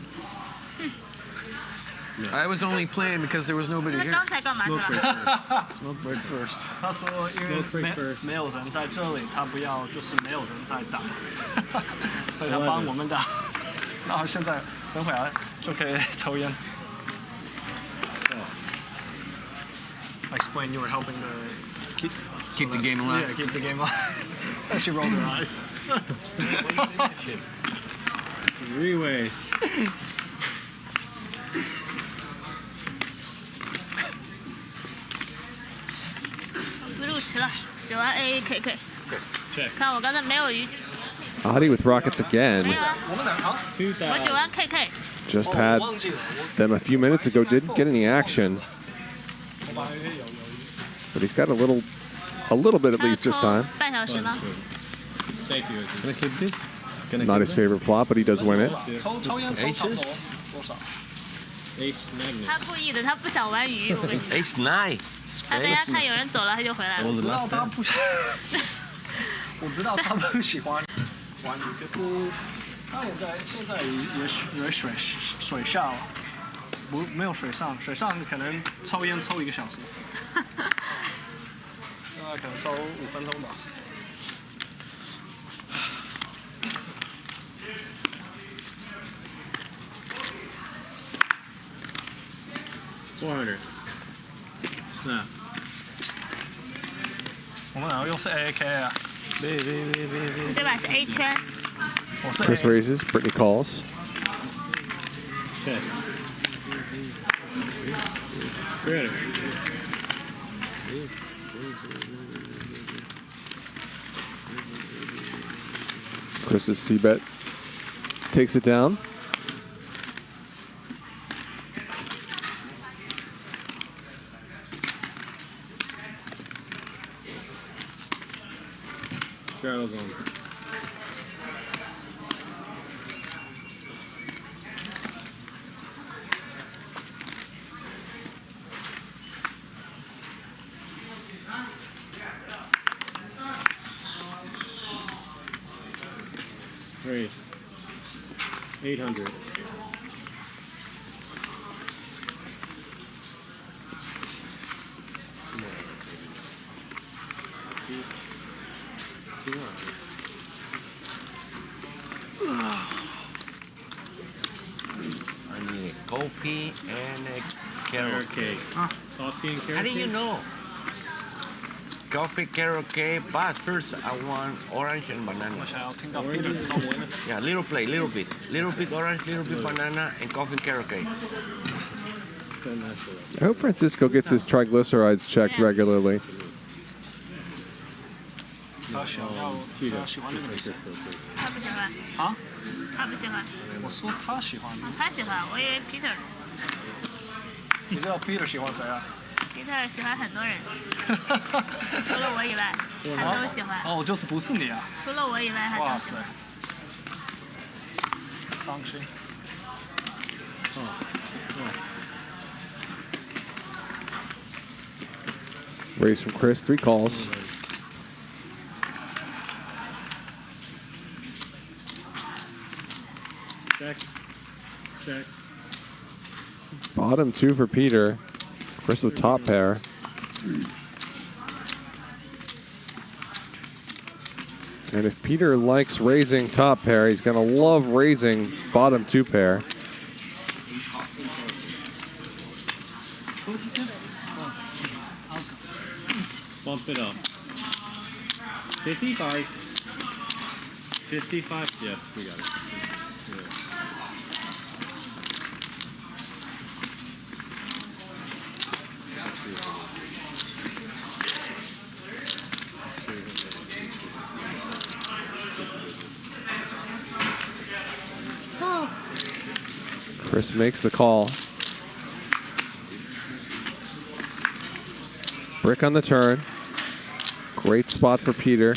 I was only playing because there was nobody 那 here. 刚才干嘛去了？ Smoke break first. 他说因为没有人在这里，他不要就是没有人在打，所以他帮我们打。然后现在等会儿就可以抽烟。Explain you were helping the Keep the game alive. Yeah, keep the game alive. She rolled her eyes. Three-way.不入池了，9万 A 可以。看我刚才没有鱼。 Adi with rockets again. 没有啊，我9万 KK。 Just had them a few minutes ago. Didn't get any action, but he's got a little bit at least this time. 半小时吗？ Thank you. Can I keep this? Not his favorite flop, but he does win it. Aces? Ace nine. 他故意的，他不想玩鱼，我跟你说。 Ace nine. 他等下看有人走了，他就回来了。我知道他不喜，我知道他不喜欢玩鱼，可是他现在也水下，没有水上可能抽烟抽1个小时，现在可能抽5分钟吧。 400. Snap. 我们两个又是 AK 啊。这把是 A 圈。 Chris raises, Britney calls. Check. Credit. Chris's C-bet takes it down. Charles on. Race. 800. I need a coffee and a carrot cake. Coffee and carrot How do you cake? know? Coffee, carrot cake, but first I want orange and banana. Yeah, little plate, little bit. Little bit orange, little bit banana, and coffee and carrot cake. I hope Francisco gets his triglycerides checked regularly. 他喜欢那个女生。他不喜欢。啊？他不喜欢。我说他喜欢。他喜欢，我以为 Peter。你知道 Peter 喜欢谁啊 ？Peter 喜欢很多人，除了我以外，他都喜欢。哦，就是不是你啊？除了我以外，他都喜欢。伤心。Raise from Chris, 3 calls. Check. Check. Bottom 2 for Peter. Chris with top pair. And if Peter likes raising top pair, he's going to love raising bottom 2 pair. Bump it up. 55. 55? Yes, we got it. Chris makes the call. Brick on the turn. Great spot for Peter.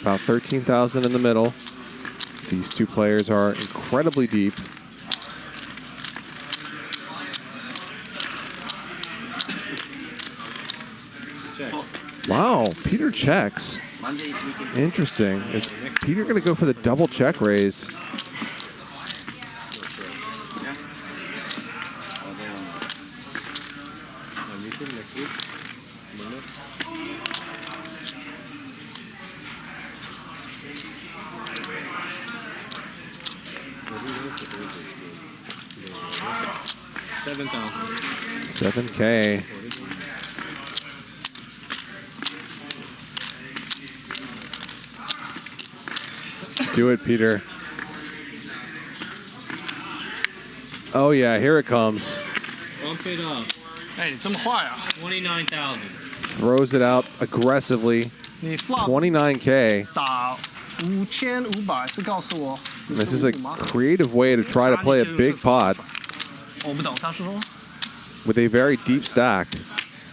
About 13,000 in the middle. These two players are incredibly deep. Check. Wow, Peter checks. Interesting. Is Peter going to go for the double check raise? $7K. Do it, Peter. Oh, yeah, here it comes. Bump it up. 哎，你这么坏啊 $29,000. Throws it out aggressively. 你 flop $29K. 打5500是告诉我 This is a creative way to try to play a big pot 我不懂，他是说 with a very deep stack.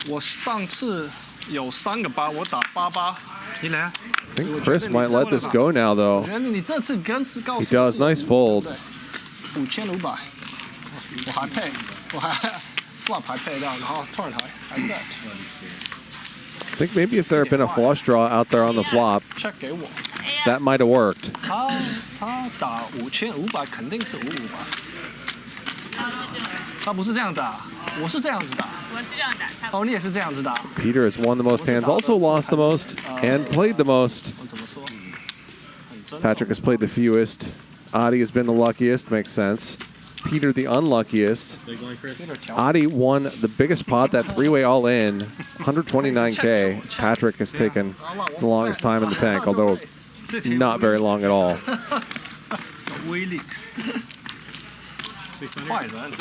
我上次有3个8，我打88。你来啊 I think Chris might let this go now, 我 though. 觉得你这次跟是告 He 诉我 does. Nice fold. 5500，我还配，我还 flop 还配到，然后 turn 还 bet。 I think maybe if there had been a flush draw out there on the flop, check 给我， that might have worked. 他打5500肯定是5500，他不是这样打，我是这样子打。我是这样打。哦，你也是这样子打。 Peter has won the most hands, also lost the most, and played the most. Patrick has played the fewest. Adi has been the luckiest, makes sense. Peter the unluckiest. Adi won the biggest pot, that three-way all-in, 129K. Patrick has taken the longest time in the tank, although not very long at all. 威力，坏人，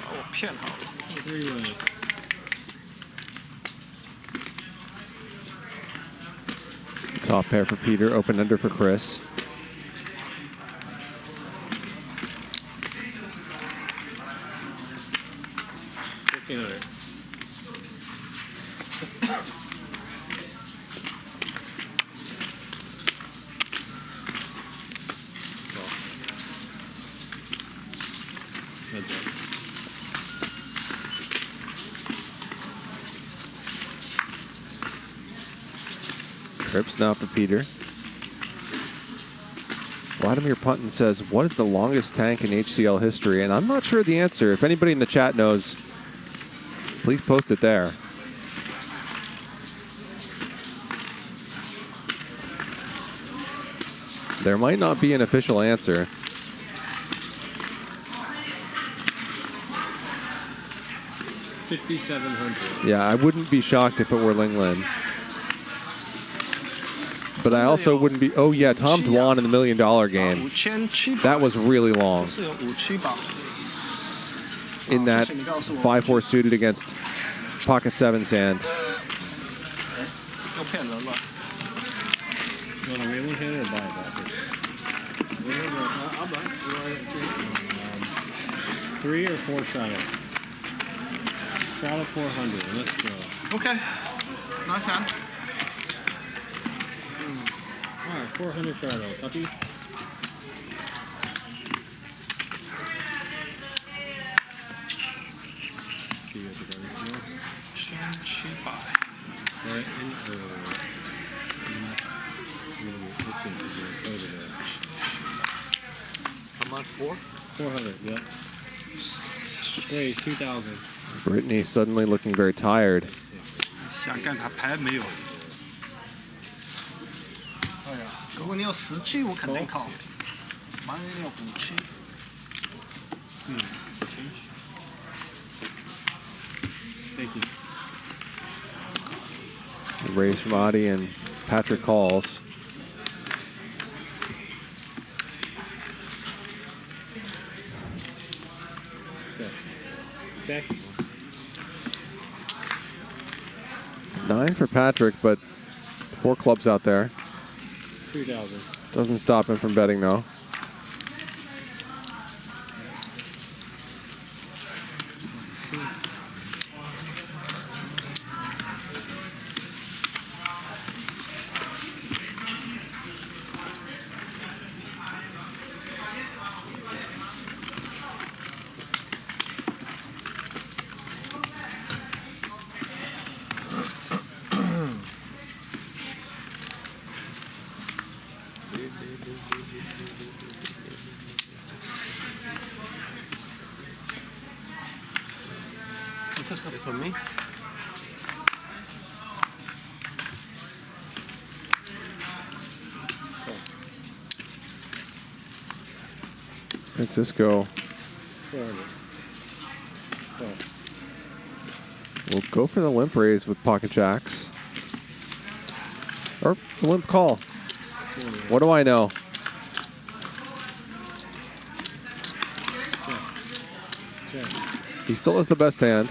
把我骗好了。 Top pair for Peter, open under for Chris. Trips now for Peter. Vladimir Punton says, what is the longest tank in HCL history? And I'm not sure the answer. If anybody in the chat knows, please post it there. There might not be an official answer. $5,700. Yeah, I wouldn't be shocked if it were Ling Lin. But I also wouldn't be... Oh, yeah, Tom Dwan in the $1 million game. That was really long. In that 5-4 suited against pocket 7 sand. 又骗人了。 3 or 4 shadow? Shadow 400. Let's go. Okay. Nice hand. All right, 400 shadow. Copy. How much? 400. Yep. Raise 2,000. Britney suddenly looking very tired. 想看他牌没有？哎呀，如果你有17，我肯定靠。万一你有57，Thank you. Raise from Adi and Patrick calls. Check. 9 for Patrick, but 4 clubs out there. 2,000. Doesn't stop him from betting, though. For me? Francisco We'll go for the limp raise with pocket jacks. Or the limp call. What do I know? He still has the best hand.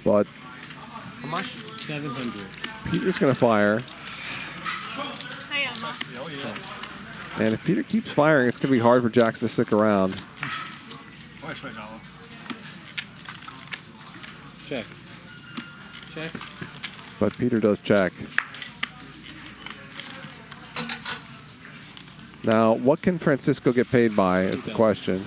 But How much? 700. Peter's going to fire. And if Peter keeps firing, it's going to be hard for jacks to stick around. Check. Check. But Peter does check. Now, what can Francisco get paid by is the question.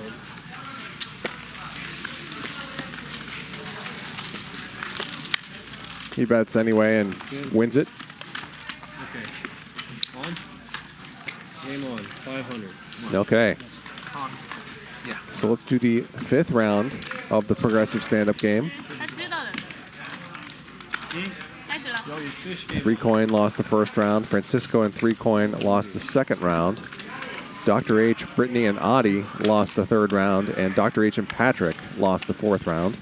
He bets anyway and wins it. Okay. On. Game on. 500. Okay. Yeah. So let's do the 5th round of the progressive stand-up game. 3 coin lost the 1st round. Francisco and 3 coin lost the 2nd round. Dr. H, Britney, and Adi lost the 3rd round, and Dr. H and Patrick lost the 4th round.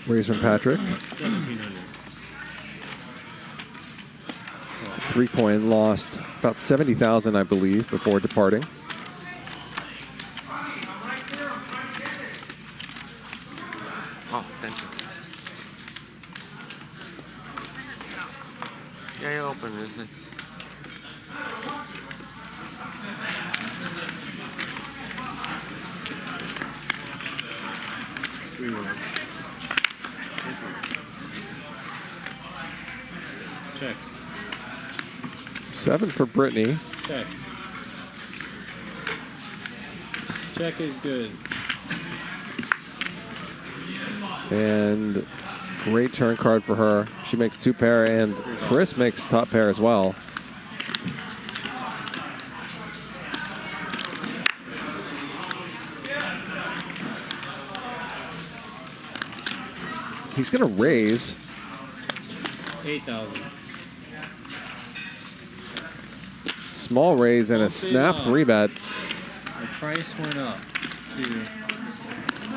Raise from Patrick. 3 coin lost about 70,000, I believe, before departing. Oh, thank you. Yeah, you open it. Check. 7 for Britney. Check. Check is good. And great turn card for her. She makes 2 pair, and Chris makes top pair as well. He's going to raise. 8,000. Small raise and a snap 3-bet. The price went up to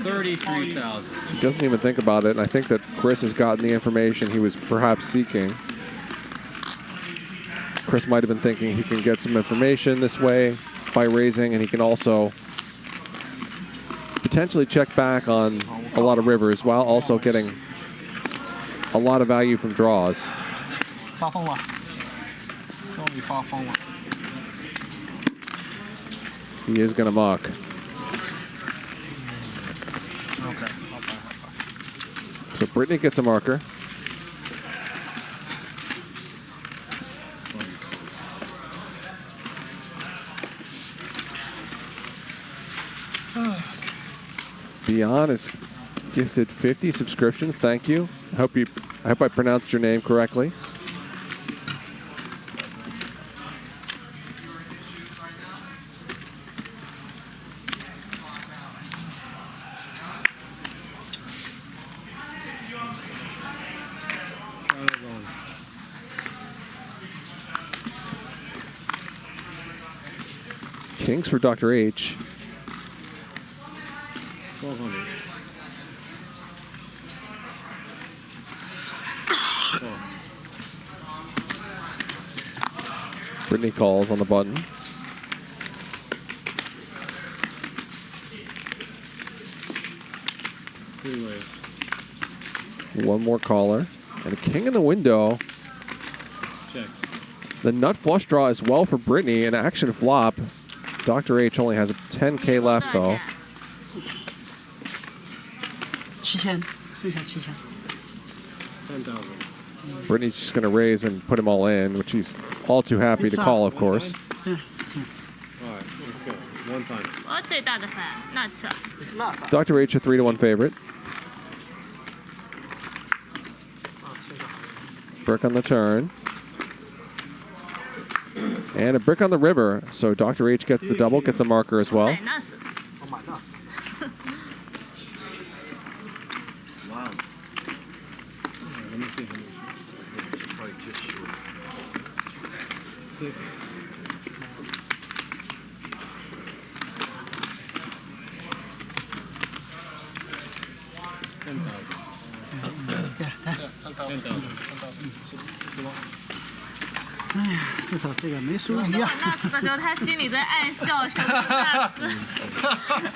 33,000. He doesn't even think about it, and I think that Chris has gotten the information he was perhaps seeking. Chris might have been thinking he can get some information this way by raising, and he can also potentially check back on a lot of rivers while also getting a lot of value from draws. 发疯了，终于发疯了。 He is going to muck. Okay. So Britney gets a marker. Beyond is gifted 50 subscriptions. Thank you. I hope I pronounced your name correctly. Kings for Dr. H. 1,200. Britney calls on the button. One more caller. And a king in the window. Check. The nut flush draw as well for Britney. An action flop. Dr. H only has a 10K left, though. 7000，剩下7000。 10,000. Britney's just going to raise and put him all in, which he's all too happy to call, of course. All right, let's go. One time. 我最大的 fan nuts。 Dr. H a 3-1 favorite. Brick on the turn. And a brick on the river. So Dr. H gets the double, gets a marker as well. Wow. Let me see how much. Probably just short. 6. 哎呀，至少这个没输一样。那次的时候，他心里在暗笑，什么那次？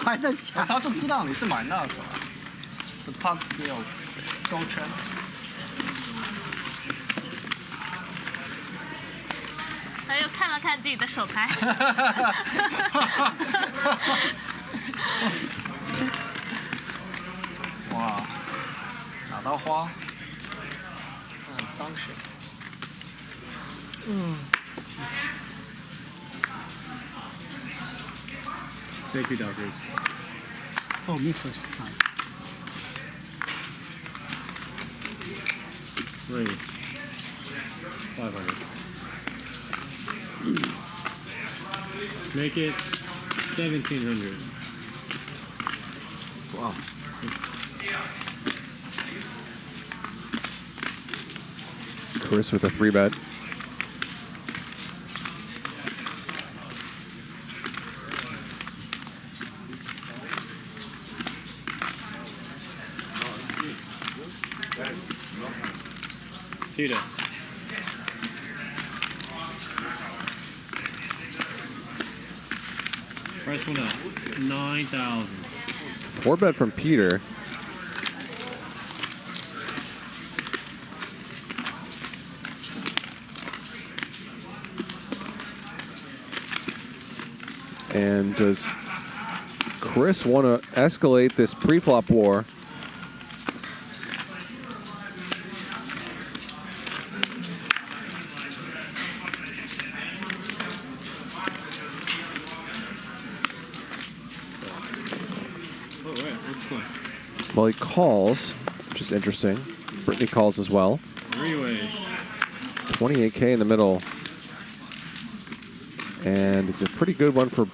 还在想，他就知道你是买那次了，他没有勾圈。他又看了看自己的手牌。哇，拿到花，很伤心。Thank you, Dr. Oh, me first time. Raise. 500. Make it 1,700. Wow. Chris with a 3-bet. Peter. Price went up. 9,000. 4-bet from Peter. And does Chris want to escalate this pre-flop war? Well, he calls, which is interesting. Britney calls as well. 3-ways. 28K in the middle. And it's a pretty good one for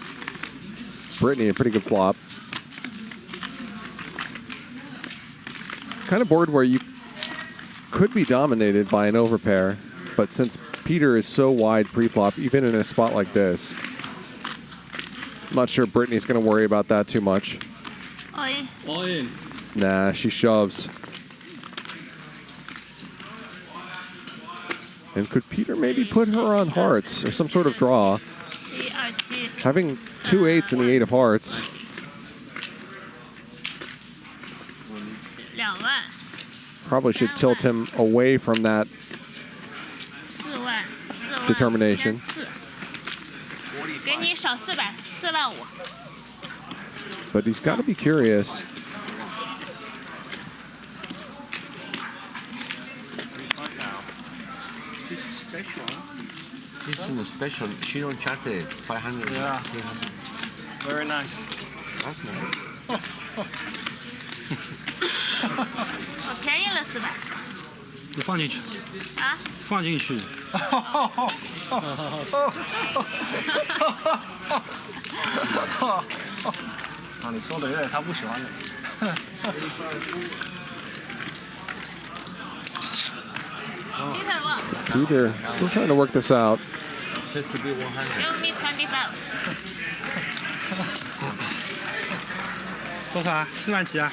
Britney, a pretty good flop. Kind of board where you could be dominated by an overpair, but since Peter is so wide pre-flop, even in a spot like this, I'm not sure Britney's going to worry about that too much. All in. All in. Nah, she shoves. And could Peter maybe put her on hearts or some sort of draw? Having 2 8s and the 8 of hearts. 2万。 Probably should tilt him away from that 4万。determination. 给你少400，4万5。 But he's got to be curious. This is a special. She don't charge it 500. Yeah. 300. Very nice. That's nice. 我便宜了400。你放进去。啊？放进去。啊，你说的有点他不喜欢的。Peter still trying to work this out. Said to be 100. Give me 25. 多少啊？4万几啊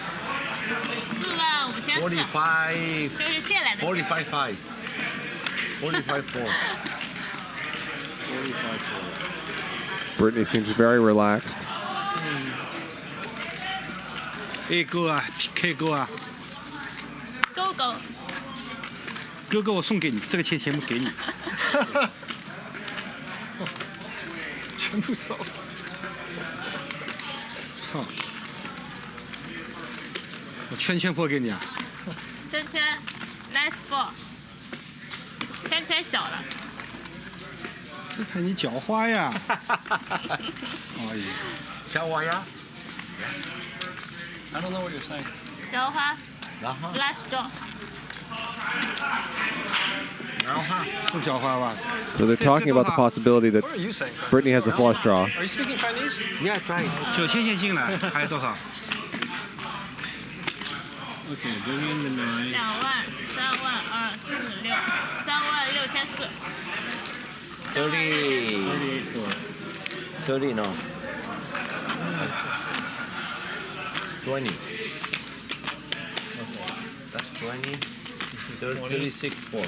？4万5400。45. 就是借来的。45.5. 45.4. Britney seems very relaxed. A 勾啊 ，K 勾啊。勾勾。哥哥，我送给你，这个钱全部给你。全部收。操！我圈圈破给你啊！圈圈 ，nice ball。圈圈小了。这看你狡猾呀！哎呀，狡猾呀 ！I don't know what you're saying. 狡猾。然后。 Flash draw。So they're talking about the possibility that What are you saying? Britney has a flush draw. Are you speaking Chinese? Yeah, try. 9千现金了，还有多少？ Okay, bring in the 9. 2,326,364,400. 30 no. 20. That's 20. 36 4.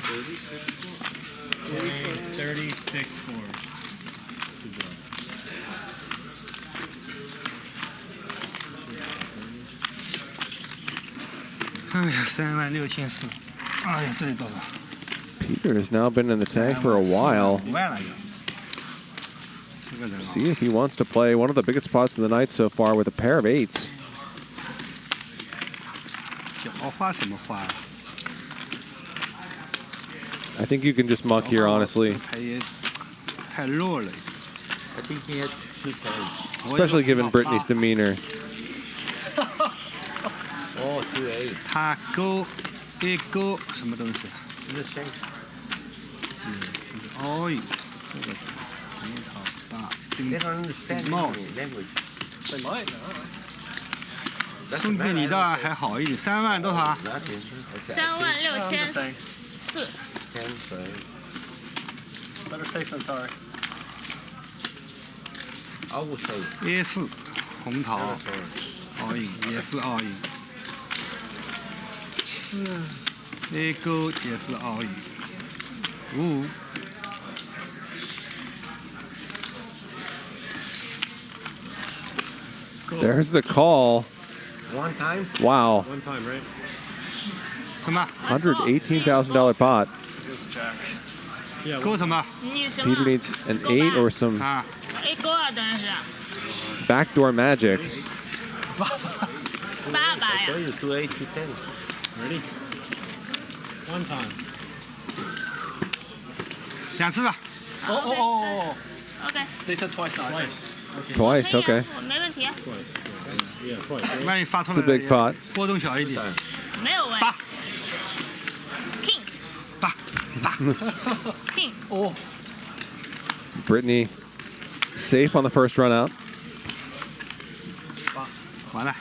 36 4. 哎呀，36400。哎呀，这里多少？ Peter has now been in the tag for a while. 5万了又。 See if he wants to play one of the biggest spots of the night so far with a pair of 8s. 小花什么花？ I think you can just muck here, honestly. 太弱了。 I think he had 2 cards. Especially given Britney's demeanor. Oh, 2 8. 他勾一勾什么东西？ The same. 哦，这个樱桃大。 They don't understand any language. They might. 送给你的还好一点，3万多少？364,400. Better safe than sorry. I would say. A4红桃，all in 也是 all in。A 勾也是 all in。5。 There's the call. One time? Wow. One time, right? 什么$118,000 pot. 勾什么 Peter needs an 8 or some 啊？ backdoor magic. 800 呀。 2 8 2 10. Ready? One time. 2次吧。Oh. OK。 They said twice now. Twice, okay. 没问题。 Yeah, twice. 万一发出 It's 来 a big pot. 波动小一点。没有问题。King。King。哦。 Britney safe on the first run out. 完了。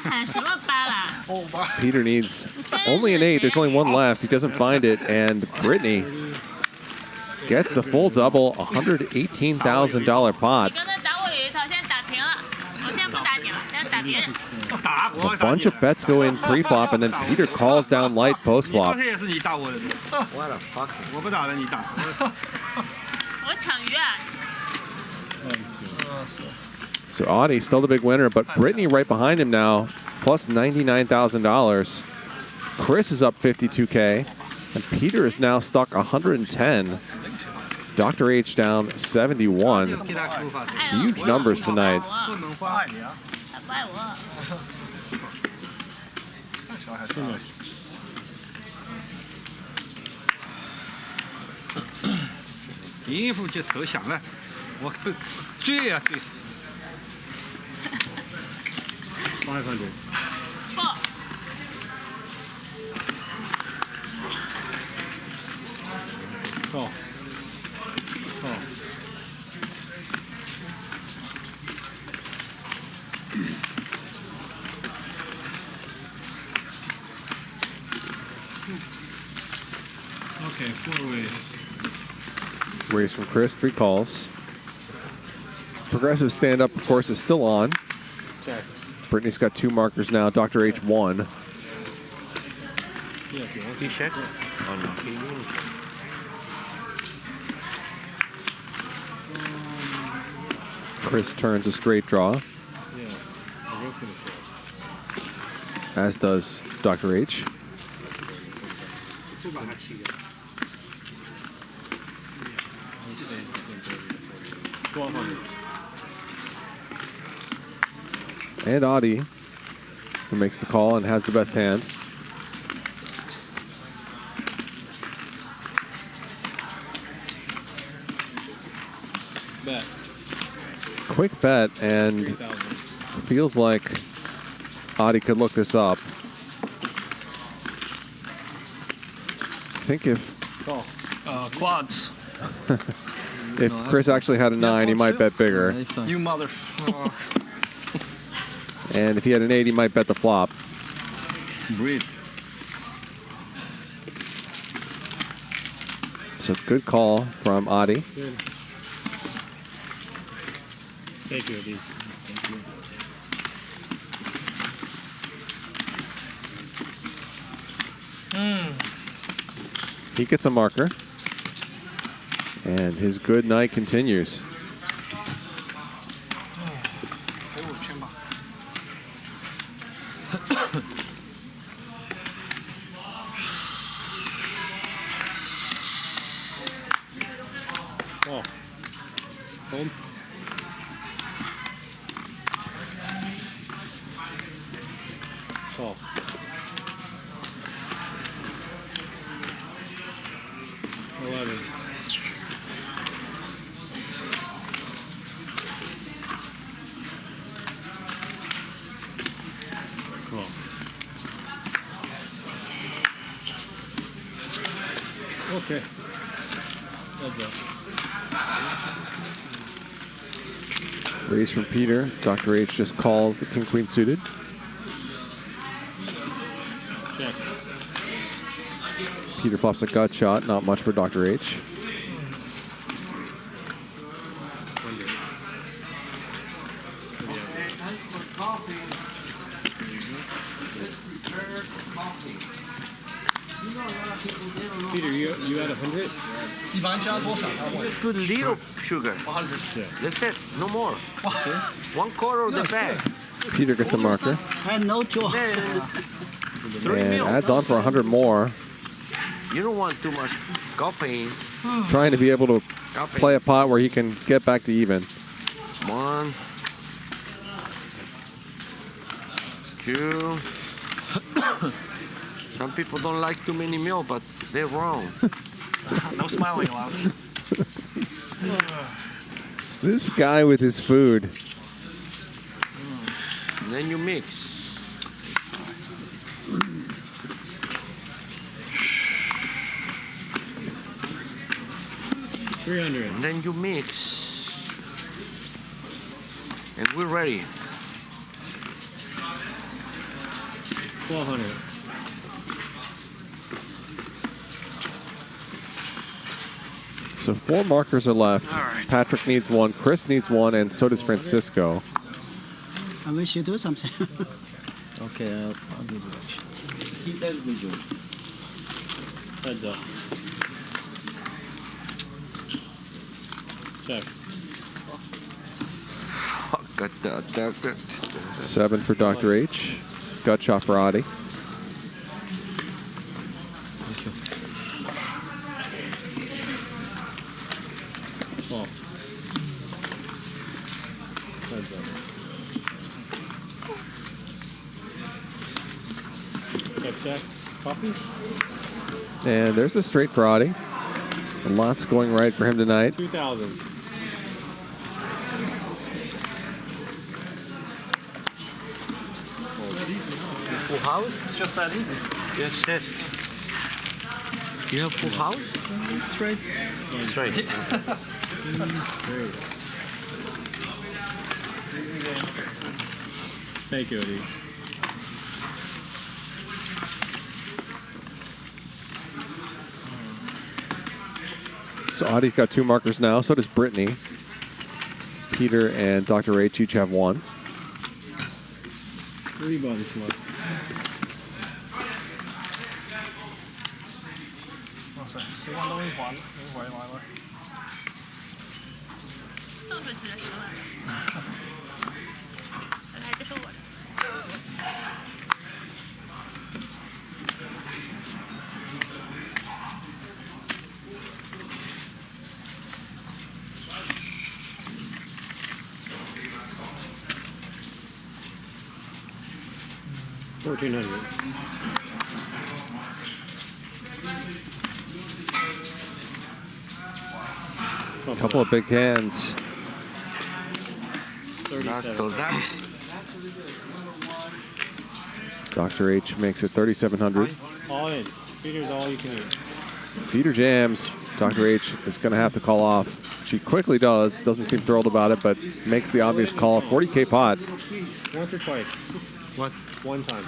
喊什么8啦？ Peter needs only an 8. There's only one left. He doesn't find it, and Britney gets the full double, $118,000 pot. 你刚才打我有一套，现在打平了。我现在不打你了，现在打别人。 A bunch of bets go in pre-flop, and then Peter calls down light 你 post-flop. 刚才也是你打我的。 What a fuck. 我不打了，你打。我抢鱼啊！ So Audi still the big winner, but Britney right behind him now, plus $99,000. Chris is up 52K, and Peter is now stuck 110. Dr. H down 71. Huge numbers tonight. 他不爱我。第一副就投降了，我被追呀追死。 500. 4。 Call. Call. Okay, 4 ways. Raise from Chris, 3 calls. Progressive stand-up, of course, is still on. Check. Britney's got 2 markers now. Dr. H 1. Yeah, if you want to check. Oh, no. Chris turns a straight draw, Yeah, I'll go for the short. as does Dr. H. And Audi, who makes the call and has the best hand. Bet. Quick bet, and feels like Audi could look this up. I think if Quads. If Chris actually had a 9, he might bet bigger. You mother. And if he had an 8, he might bet the flop. Breathe. So good call from Adi. Good. Thank you, Adi. Thank you. He gets a marker. And his good night continues. Oh. Home. Oh. Okay. That's it. Raise from Peter. Dr. H just calls the king-queen suited. Check. Peter flops a gut shot. Not much for Dr. H. Peter, you had 100? Too little sugar. 100. Yeah. That's it. No more. 1/4 of the bag. Peter gets a marker. And no joy. And adds on for 100 more. You don't want too much copying. Trying to be able to play a pot where he can get back to even. 1, 2. Some people don't like too many milk, but they're wrong. No smiling allowed. This guy with his food. And then you mix. $300. And then you mix. And we're ready. 1,200. So 4 markers are left. Right. Patrick needs 1, Chris needs 1, and so does Francisco. I wish you do something. Okay, I'll do that. Keep that visual. Heads up. Check. 7 for Dr. H. Gut shot for Adi. Thank you. Oh. Heads up. Check. Coffee? And there's a straight for Adi. Lots going right for him tonight. 2,000. Full house? It's just that easy. Yes, it. You have full house? Straight. Straight. Thank you, Eddie. So Adi's got 2 markers now. So does Britney. Peter and Dr. H each have 1. 3 bodies left. $1,400. A couple of big hands. 37. Dr. H makes it 3,700. All in. Peter's all you can eat. Peter jams. Dr. H is going to have to call off. She quickly does. Doesn't seem thrilled about it, but makes the obvious call. 40K pot. Once or twice? What? One time.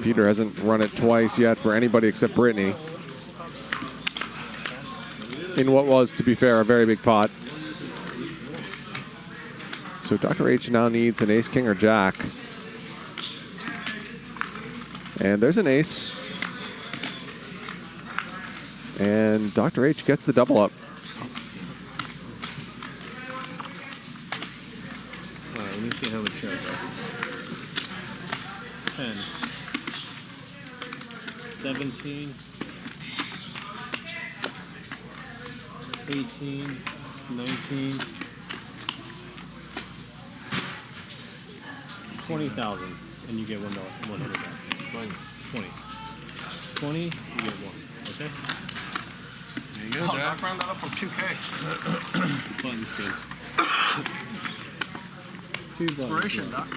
Peter hasn't run it twice yet for anybody except Britney. In what was, to be fair, a very big pot. So Dr. H now needs an ace, king, or jack. And there's an ace. And Dr. H gets the double up. All right, let me see how much shows up. 10, 17, 18, 19, 20,000, and you get $100 back. 20. 20, you get 1. Okay? There you go, Jack. Round that up from 2K. Button's good. 2 buttons. Inspiration, Doc.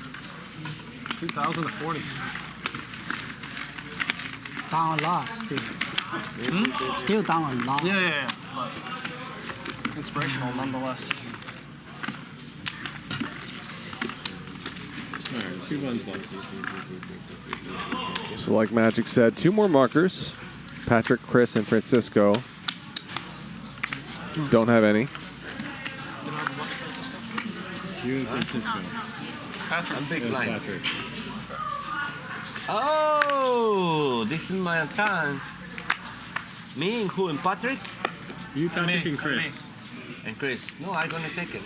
2,000 to 40. Down a lot still. Still down a lot. Yeah. But inspirational nonetheless. All right, 2 buttons left. So like Magic said, 2 more markers. Patrick, Chris, and Francisco don't have any. You and Francisco. Patrick. I'm big Yeah, blind. Patrick. Oh, this is my turn. Me and who? And Patrick? You, Patrick, and Chris. And Chris. No, I'm gonna take it.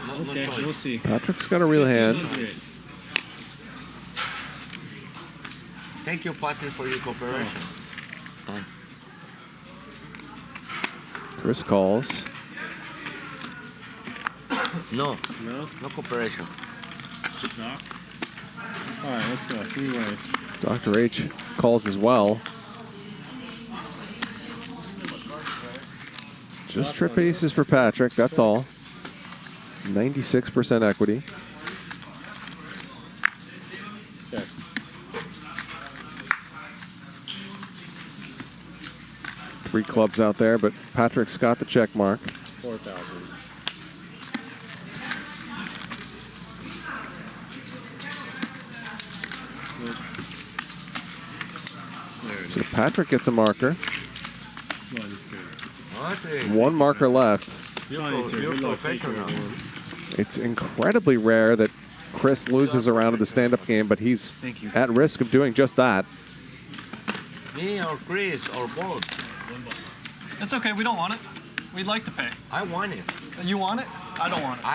No, Okay, no choice. we'll see. Patrick's got a real hand. Thank you, Patrick, for your cooperation. Chris calls. No. No? No cooperation. Knock. All right, let's go. 3 ways. Dr. H calls as well. Just trip aces for Patrick, that's all. 96% equity. Check. Three clubs out there, but Patrick's got the check mark. 4,000. So Patrick gets a marker. Okay. 1 marker left. You're professional. It's incredibly rare that Chris loses a round of the stand-up game, but he's at risk of doing just that. Me or Chris or both. It's okay. We don't want it. We'd like to pay. I want it. You want it? I don't want it.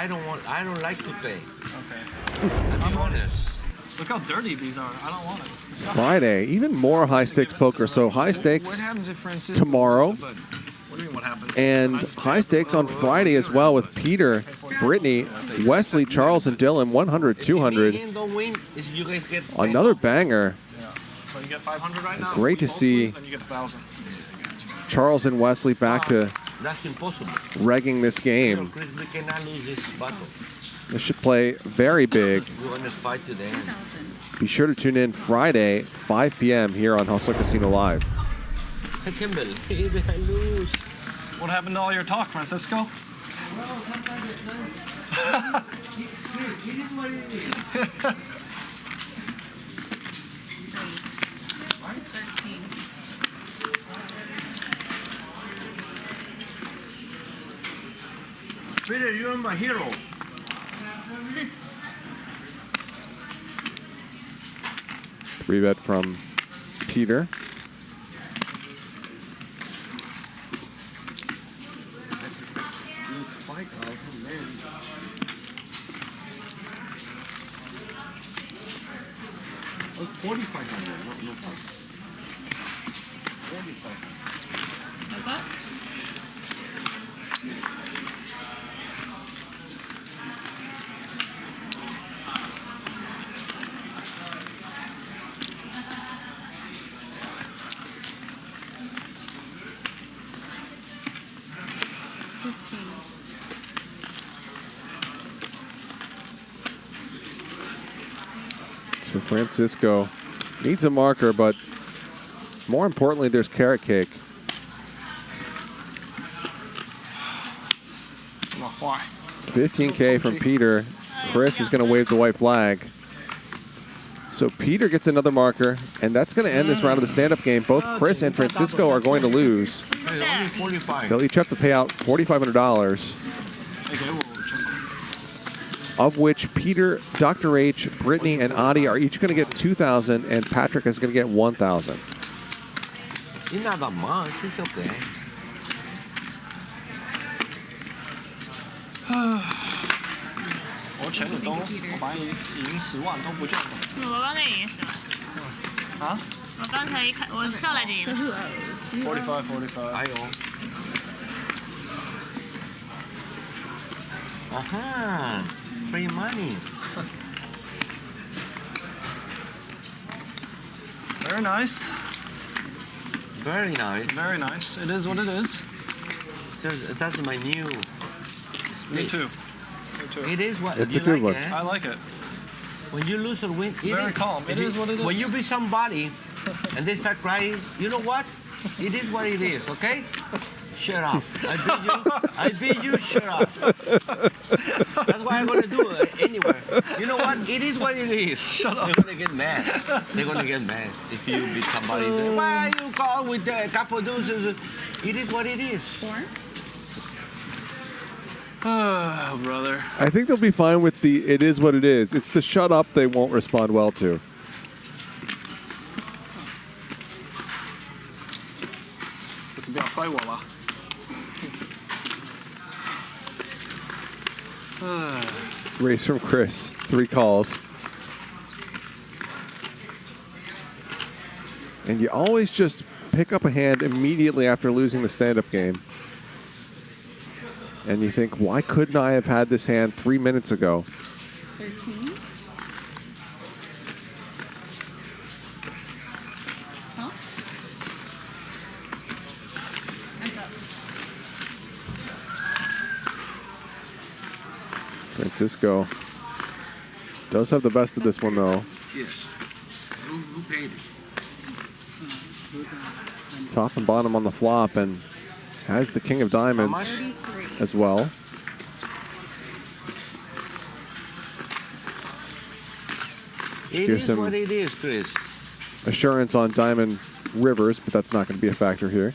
I don't like to pay. Okay. I'm honest. Look how dirty these are. I don't want it. It's disgusting. Friday, even more high-stakes poker. So high stakes tomorrow. What do you mean what happens? And high stakes on Friday as well with Peter, Britney, Wesley, Charles, and Dylan, 100, 200. Another banger. So you get 500 right now. Great to see Then you get 1,000. Charles and Wesley back to That's impossible. regging this game. Chris, we cannot lose this battle. This should play very big. We want to fight to the end. Be sure to tune in Friday, 5 p.m. here on Hustler Casino Live. I can't believe I lose. What happened to all your talk, Francisco? Peter, you are my hero. Three bet from Peter. Oh, 4,500. No problem. 4,500. What's that? So Francisco needs a marker, but More importantly, there's carrot cake. $15K from Peter. Chris is going to wave the white flag. So Peter gets another marker, and that's going to end this round of the stand-up game. Both Chris and Francisco are going to lose. They'll each have to pay out $4,500, of which Peter, Dr. H, Brittany, and Adi are each going to get $2,000, and Patrick is going to get $1,000. It's not that much. It's okay. 我钱你都，我本来赢10万都不中。我刚才赢10万。啊？我刚才一看，我上来就赢了。45。还有。Aha, free money. Very nice. Very nice. Very nice. It is what it is. That's my new. Me too. It is what it's you a good like one. it. I like it. When you lose or win, very calm. It is what it is. When you be somebody and they start crying, you know what? It is what it is, okay? Shut up. I bet you shut up. That's why I'm going to do it anywhere. You know what? It is what it is. Shut up. They're going to get mad. They're going to get mad if you beat somebody. Why you call with the Kapoor? It is what it is. Oh, brother. I think they'll be fine with the it is what it is. It's the shut up they won't respond well to. Race from Chris. 3 calls. And you always just pick up a hand immediately after losing the stand-up game. And you think, why couldn't I have had this hand 3 minutes ago? 13. Huh? Francisco does have the best of this one, though. Yes. Who paid it? Top and bottom on the flop, and has the King of Diamonds as well. It Gives is him what it is, Chris. assurance on Diamond Rivers, but that's not going to be a factor here.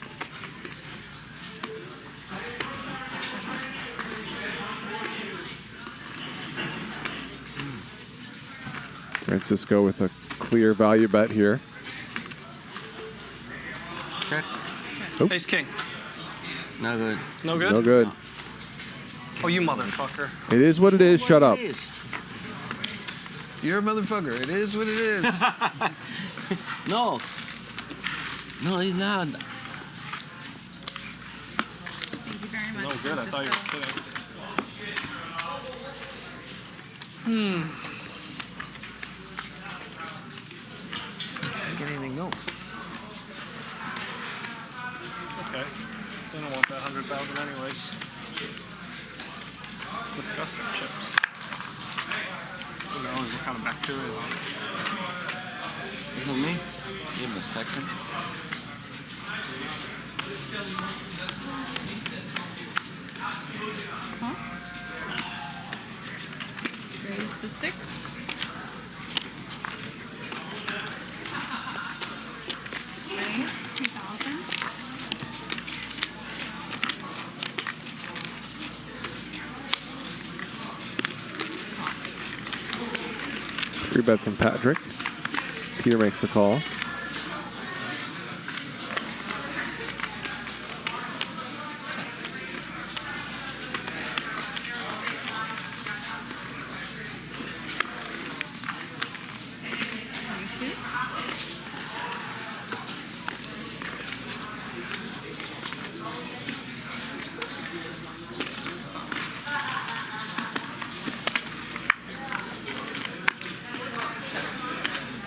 Francisco with a clear value bet here. Check. Oop. Ace king. No good. No good? No good. Oh, you motherfucker. It is what it is. Shut up. You're a motherfucker. It is what it is. No. No, he's not. Thank you very much. No good. I thought you were kidding. Get anything else? Okay. They don't want that 100,000 anyways. It's disgusting chips. Who knows what kind of bacteria is on it? Isn't me? Give him a second. Huh? Raise to 6. Raise 2,000. Free bet from Patrick. Peter makes the call.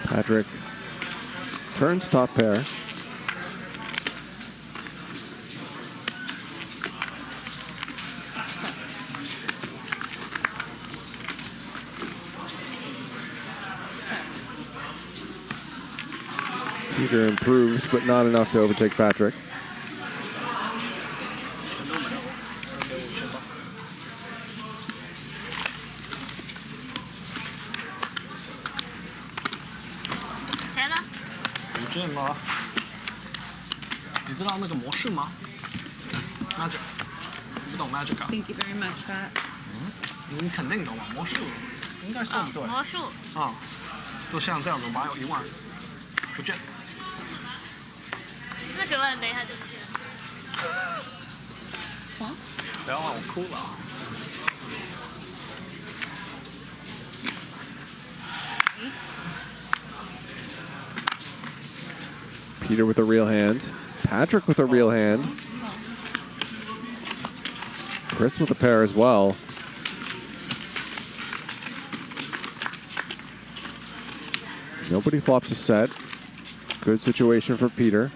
Patrick turns top pair. Peter improves, but not enough to overtake Patrick. Magic， 你不懂 Magic 啊 Thank you very much, Pat. 你肯定懂啊，魔术应该算对。魔术。啊，就像这样子，我有1万，不见。40万，等一下就不见。不要让我哭了啊！ Peter with a real hand. Patrick with a real hand. Chris with a pair as well. Nobody flops a set. Good situation for Peter.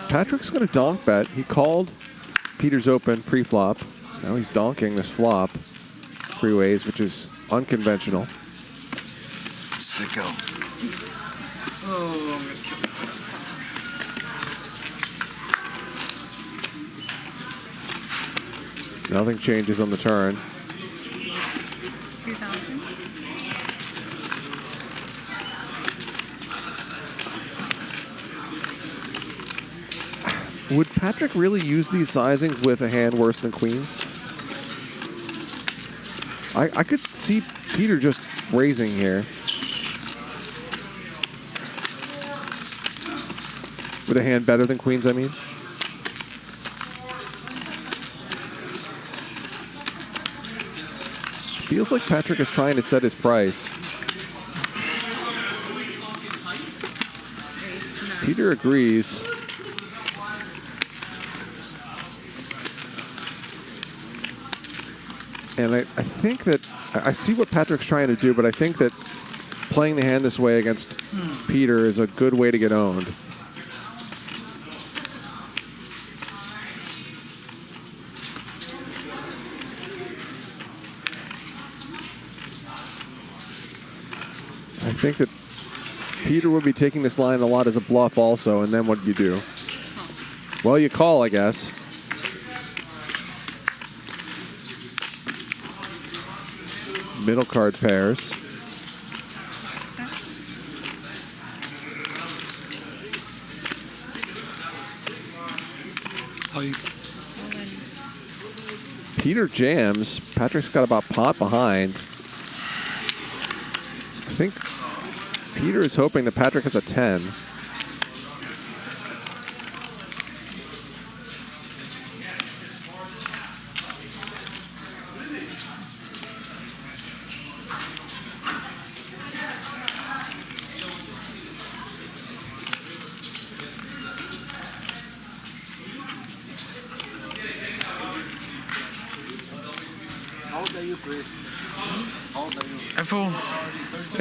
Patrick's going to donk bet. He called Peter's open pre-flop. Now he's donking this flop. 3 ways, which is unconventional. Sicko. Oh, Nothing changes on the turn. 3,000. Would Patrick really use these sizings with a hand worse than queens? I could see Peter just raising here. With a hand better than queens, I mean. Feels like Patrick is trying to set his price. Peter agrees. And I think that, I see what Patrick's trying to do, but I think that playing the hand this way against Peter is a good way to get owned. I think that Peter would be taking this line a lot as a bluff also, and then what do you do? Well, you call, I guess. Middle card pairs. Peter jams. Patrick's got about pot behind. I think Peter is hoping that Patrick has a 10. I fold.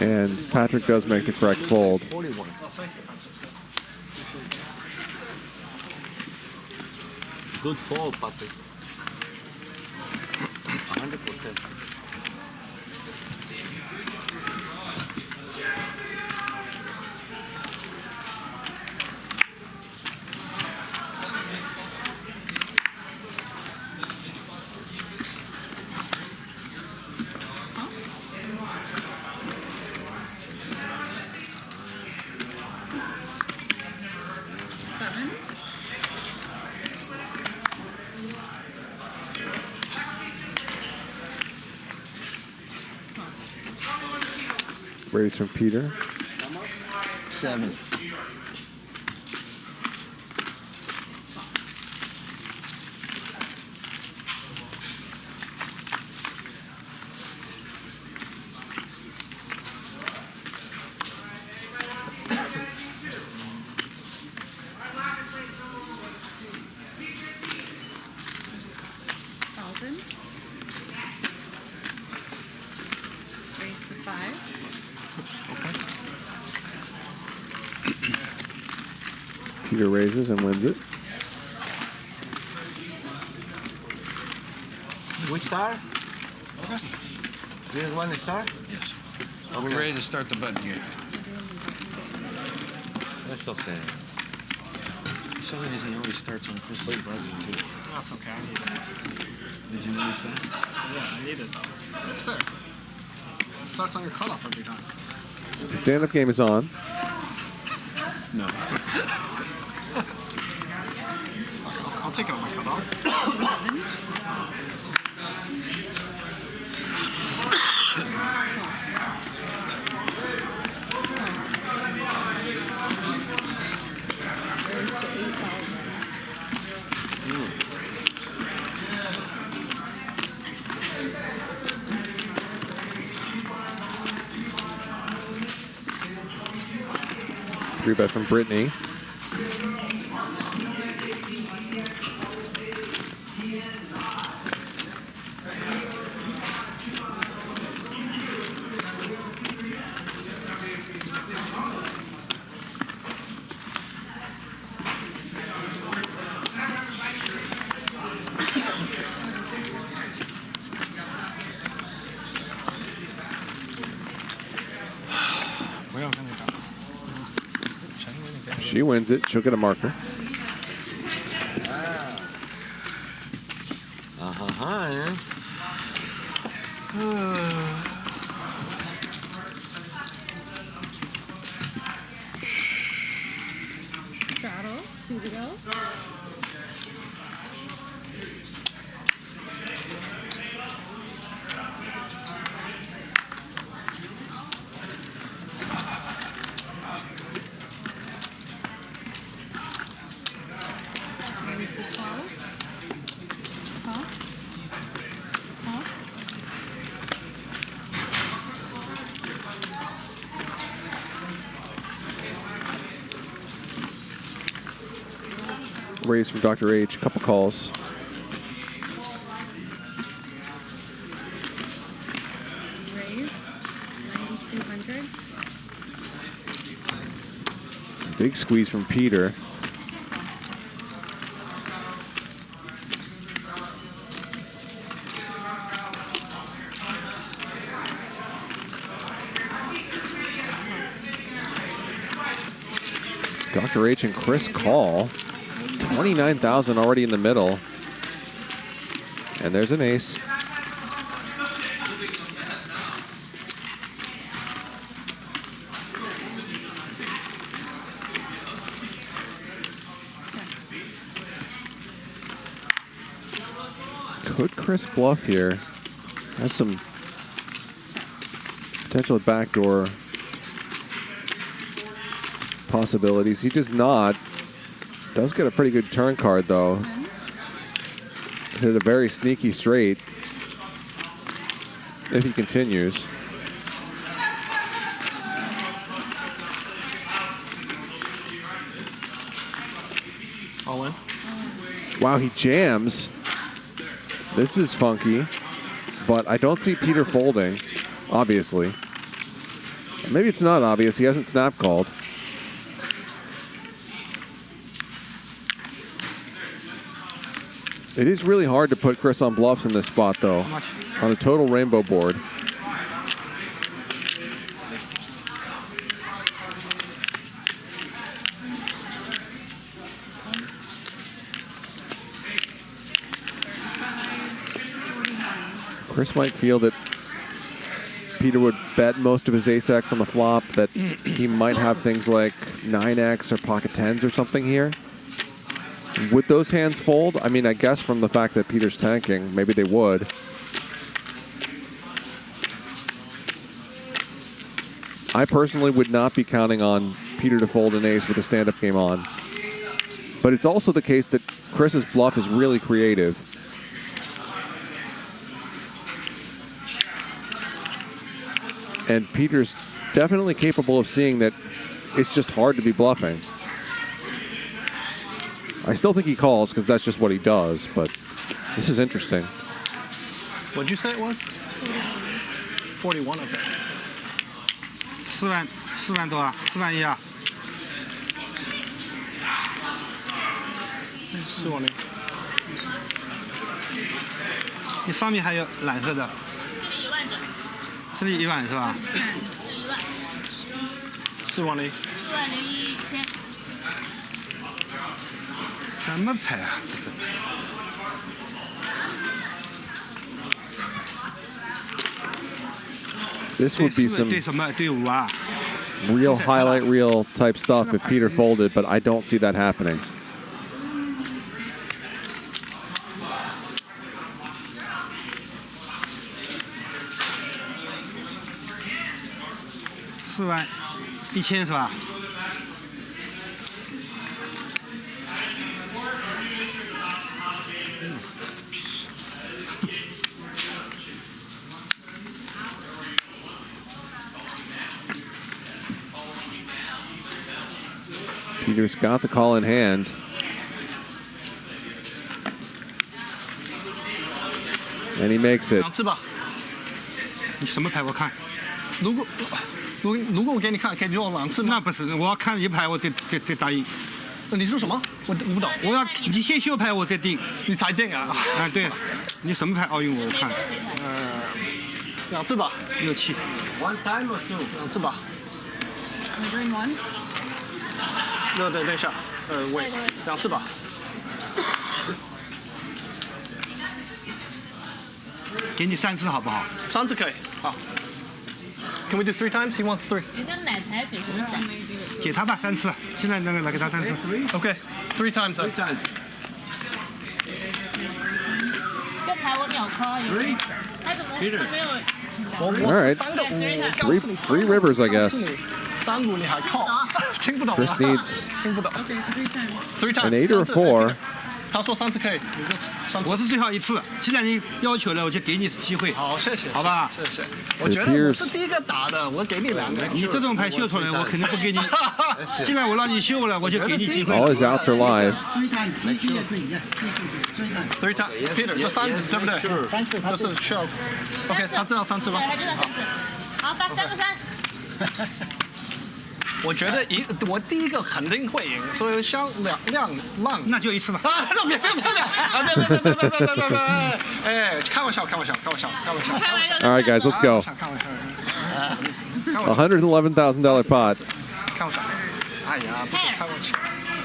And Patrick does make the correct fold. Good fold, Patrick. 100%. Raise from Peter. 7. Peter raises and wins it. Which star? This one star? Yes. Are we ready to start the button here? That's okay. For some reason, he always starts on Chris's brother, too. That's okay, I need it. Did you notice that? Yeah, I need it, though. That's fair. It starts on your cutoff every time. The stand-up game is on. No. I'll take it on my cutoff. Three bet from Britney. She wins it. She'll get a marker. Saddle, 2 to go. Raise from Dr. H. A couple calls. Raise, 9,200. Big squeeze from Peter. Dr. H and Chris call. 29,000 already in the middle. And there's an ace. Could Chris bluff here? Has some potential backdoor possibilities. He does not. Does get a pretty good turn card, though. Hit a very sneaky straight if he continues. All in. Wow, he jams. This is funky, but I don't see Peter folding, obviously. Maybe it's not obvious. He hasn't snap called. It is really hard to put Chris on bluffs in this spot, though, on a total rainbow board. Chris might feel that Peter would bet most of his ace-X on the flop, that he might have things like 9X or pocket 10s or something here. Would those hands fold? I mean, I guess from the fact that Peter's tanking, maybe they would. I personally would not be counting on Peter to fold an ace with a stand-up game on. But it's also the case that Chris's bluff is really creative. And Peter's definitely capable of seeing that it's just hard to be bluffing. I still think he calls because that's just what he does, but this is interesting. What'd you say it was? 41, okay. 4万多啊，4万1啊。4万0。你上面还有蓝色的。1万整。这里1万是吧？ 4万0。4万01000。什么牌啊？ This would be some 对什么队伍啊？ real highlight reel type stuff if Peter folded, but I don't see that happening. 41000是吧？ Peter's got the call in hand. And he makes it. 2次吧。你什么牌？我看。如果我给你看，可以做2次吗？那不是，我要看一牌，我再答应。你说什么？我不懂。我要你先秀牌，我再定。你才定啊？啊，对。你什么牌？奥运我看。2次吧。6、7。One time or two？ 2次吧。The green one？ 对，等一下。喂，2次吧。给你3次好不好？3次可以。好。Can we do 3 times? He wants 3. 你跟奶奶给什么奖？给他吧3次，现在那个来给他3次。Okay, 3 times. 3 times. 这牌我秒 call 有意思，他怎么没有？ All right. Three rivers, I guess. 35你还 call？ 听不懂。 Chris needs 听不懂。 3 times. an 8 or a 4. 他说3次可以，我是最后1次，既然你要求了，我就给你机会。好，谢谢。好吧？谢谢。我觉得我是第一个打的，我给你2个。你这种牌秀出来，我肯定不给你。既然我让你秀了，我就给你机会。 All his outs are live. 3 times. 3 times. Peter， 这3次对不对？3次，这是 show。OK， 他知道3次吧？对，他知道3次。好，发3个3。我觉得我第一个肯定会赢，所以像让，那就1次吧。啊，别！哎，开玩笑。 All right, guys, let's go. $111,000 pot. 开玩笑。哎呀，不是开玩笑。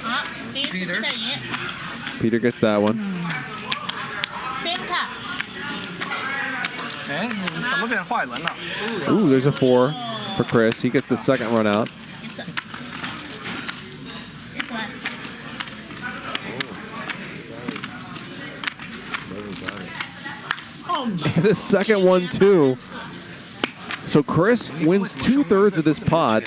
好，第一次的赢。 Peter gets that one. 3卡。哎，你怎么变坏人了 Ooh, there's a 4 for Chris. He gets the second run out. The second one too. So Chris wins 2/3 of this pot.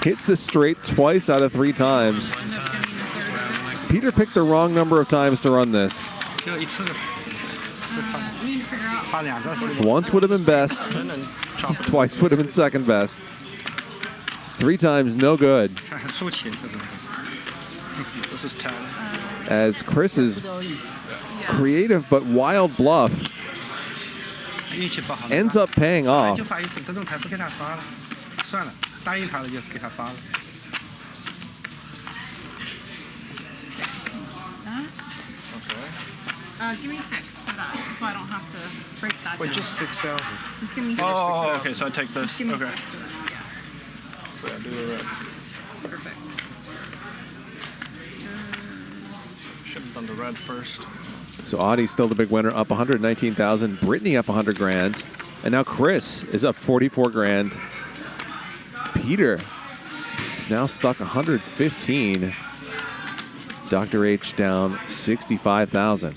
Hits the straight twice out of 3 times. Peter picked the wrong number of times to run this. Once would have been best. Twice would have been second best. 3 times, no good. This is 10. As Chris's creative but wild bluff ends up paying off. 就发1次，这种牌不给他发了，算了，答应他了就给他发了。 Give me 6 for that, so I don't have to break that. Wait, down. just 6,000. Just give me 6. Oh, okay. So I take this. Just give me Okay. 6 for that, yeah. So I do the red. Perfect. Should have done the red first. So Audie's still the big winner, up 119,000. Brittany up 100 grand, and now Chris is up 44 grand. Peter is now stuck 115. Dr. H down 65,000.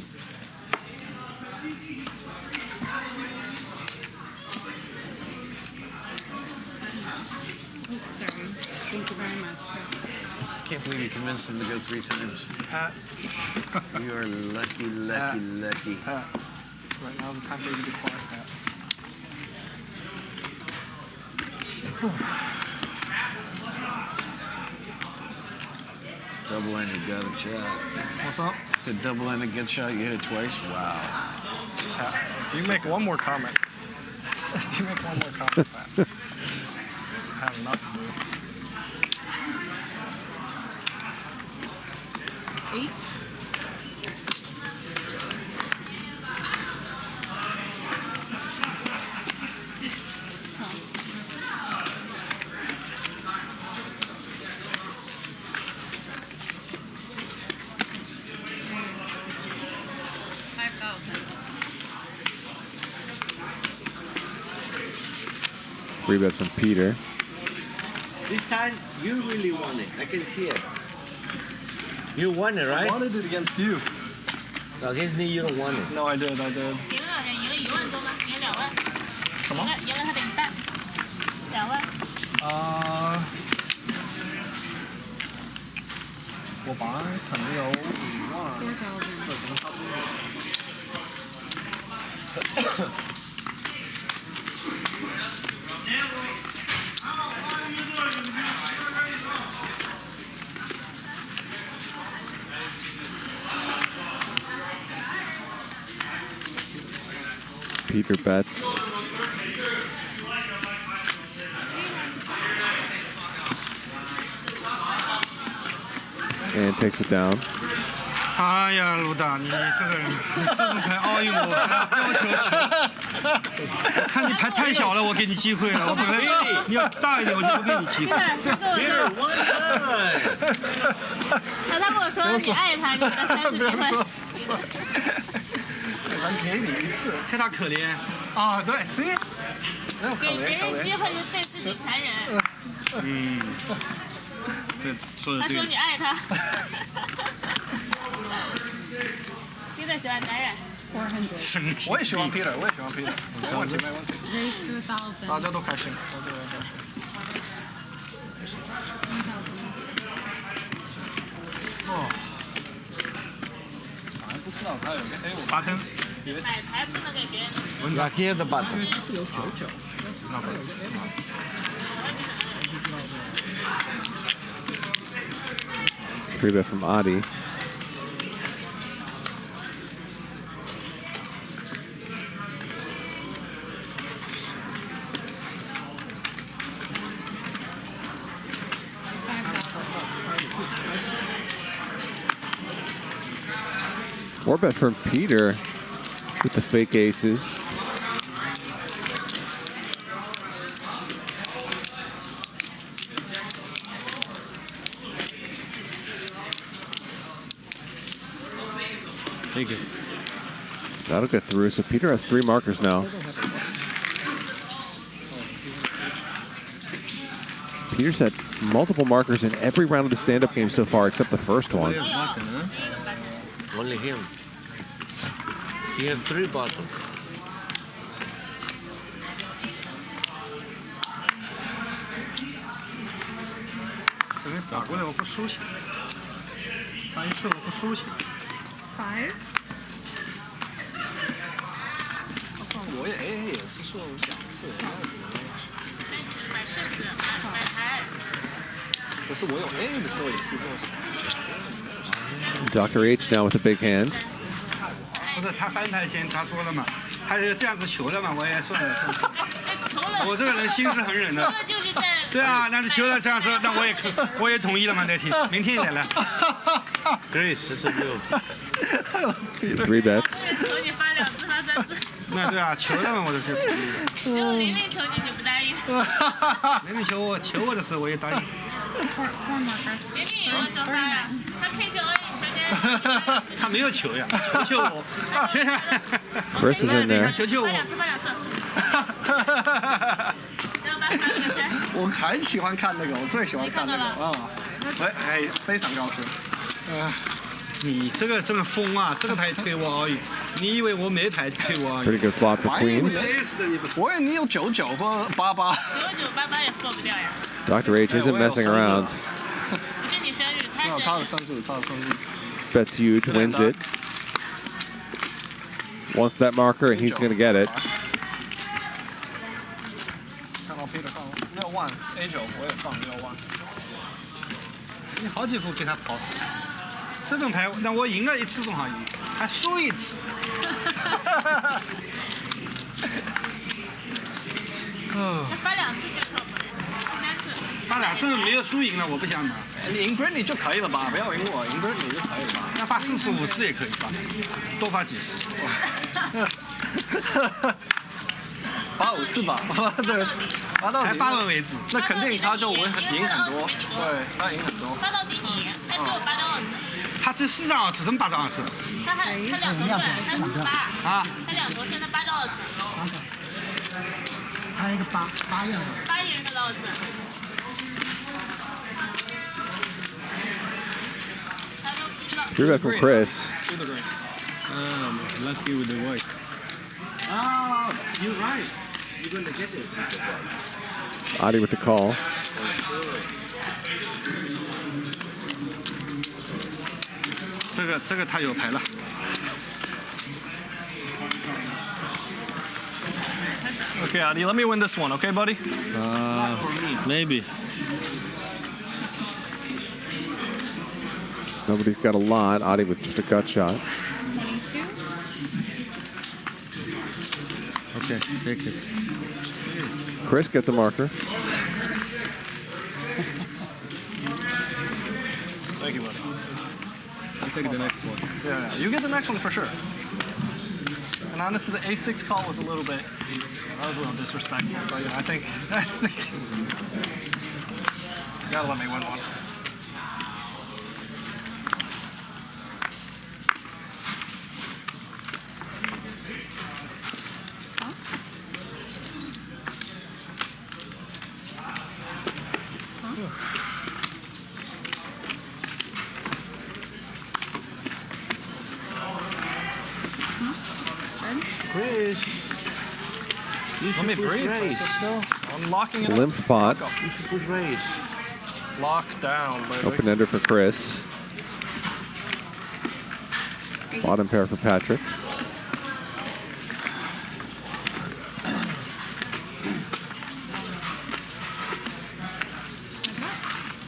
Thank you very much. I can't believe you convinced him to go 3 times. Pat. You are lucky. Pat. Right now is the time for you to be quiet, Pat. Double-ended gut shot. What's up? It's a double-ended gut shot. You hit it twice. Wow. Pat, you make one more comment. You make one more comment, Pat. I have enough to do. 8. 3 bets from Peter. This time, you really won it. I can see it. You won it, right? I wanted it against you. No, against me, you don't want it. No, I did. 赢了1万多吗？赢2万。什么？赢了他等于半，2万。我本来可能有5万，对，可能差不多。Peter bets. And takes it down. 哎呀，卢达，你这个人，你这种牌 all in 我还要求球，看你牌太小了，我给你机会了。我本来你要大一点，我就不给你机会。他跟我说你爱他，你给他3次机会。还给你1次，看他可怜。啊，对，行，没有可给别怜，人机会就对自己残忍。嗯，这说的对。他说你爱他。Peter 喜欢男人。我也喜欢 Peter， 我也喜欢 Peter， 没问题，没问题。 Raise to 1,000。大家都开心，大家都开心。哦，还不知道他有个 A5 8根。买牌不能给别人。那here the button。是有99。3 bet from Adi. Four bet from Peter with the fake aces. Thank you. That'll get through. So Peter has 3 markers now. Peter's had multiple markers in every round of the stand-up game so far, except the first one. Only him. He has 3 buttons. Five. 我也 AA 也只说2次，没有什么。买柿子，买牌。可是我有 AA 的时候也是做。 Dr. H now with a big hand. 不是他翻牌前他说了嘛，他就这样子求了嘛，我也算了。我这个人心是很忍的。对啊，那求了这样子，那我也同意了嘛，那天明天也来。Grace 46。 3 bets. 求你发2次，发3次。那对啊，求了嘛，我就是。结果玲玲求你，你不答应。玲玲求我的时候，我也答应。玲玲也要求发呀，他可以求你，他没有求呀，求我。Chris is in there. 求我。我很喜欢看那个，我最喜欢看那个啊！哎，非常高兴。你这个这么疯啊！这个牌推我而已，你以为我没牌推我而已 Pretty good flop for queens. 我以为你有99或88。9988也过不掉呀。 Dr. H isn't messing around. 是你生日，他的生日，他的生日。Bets huge, wins it. Wants that marker, and he's going to get it. 看到 Peter 放6万 A9，我也放6万。你好几副被他跑死。这种牌，那我赢了1次总好赢，还输1次。发2次就靠谱了，发3次。发2次没有输赢了，我不想拿。你赢 Britney 就可以了吧？不要赢我，赢 Britney 就可以了吧？那发4次5次也可以吧，多发几次。发5次吧，对，发到还发完为止。那肯定他就赢很多，对，他赢很多。发到底你赢，他只有8张2次。他只4张2次，怎么8张2次？他2夺胜，他48。啊。他2夺胜，他8张2次。他一个8样的。Three bet from Chris. Lucky with the whites. Oh, you're right. You're going to get it. Adi with the call.这个他有牌了。Okay, Adi, let me win this one, okay, buddy? Maybe. Nobody's got a lot. Adi with just a gut shot. 22. Okay, take it. Chris gets a marker. Thank you, buddy. I'll take the next one. Yeah, you get the next one for sure. And honestly, the A6 call was a little bit, that was a little disrespectful. So, yeah, I think you gotta let me win one. Chris, Let me breathe, Francisco. I'm locking it up. Limp pot. You should push raise. Lock down, baby. Open ender for Chris. Bottom pair for Patrick.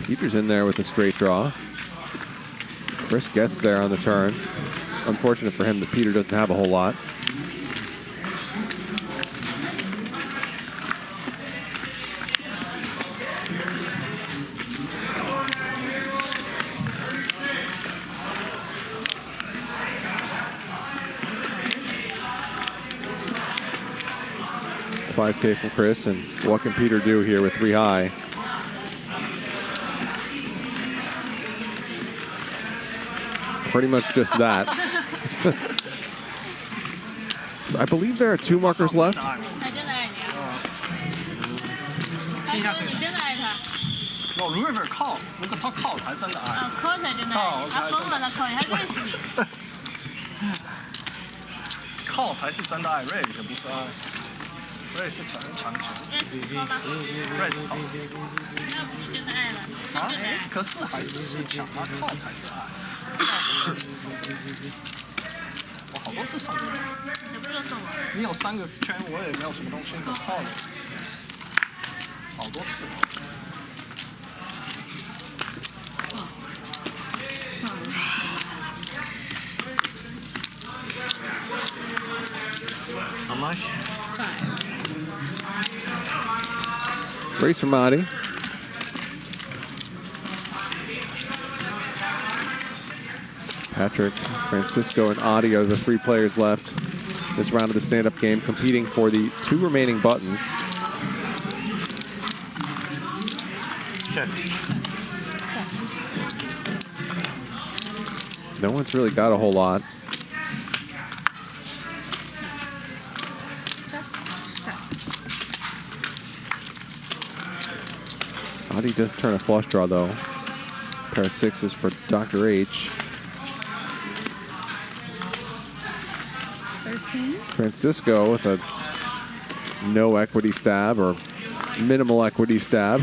Peter's in there with a straight draw. Chris gets there on the turn. It's unfortunate for him that Peter doesn't have a whole lot. $5K from Chris, and what can Peter do here with 3 high? Pretty much just that. So I believe there are 2 markers left. 我 river call， 如果他 call 才真的爱。哦 call 才真的爱，他疯了的 call， 他认识你。call 才是真的爱 ，raise 不是爱。raise 是长球。raise call。那不是真的爱了。啊？可是还是市场啊 ，call 才是爱。我好多次送你。什么时候送我？你有3个圈，我也没有什么东西可 call 的。好多次。 How much? 5. Race from Adi. Patrick, Francisco, and Adi are the 3 players left this round of the stand-up game, competing for the 2 remaining buttons. Check. No one's really got a whole lot. Adi does turn a flush draw, though. Pair of 6s for Dr. H. 13. Francisco with a no equity stab or minimal equity stab.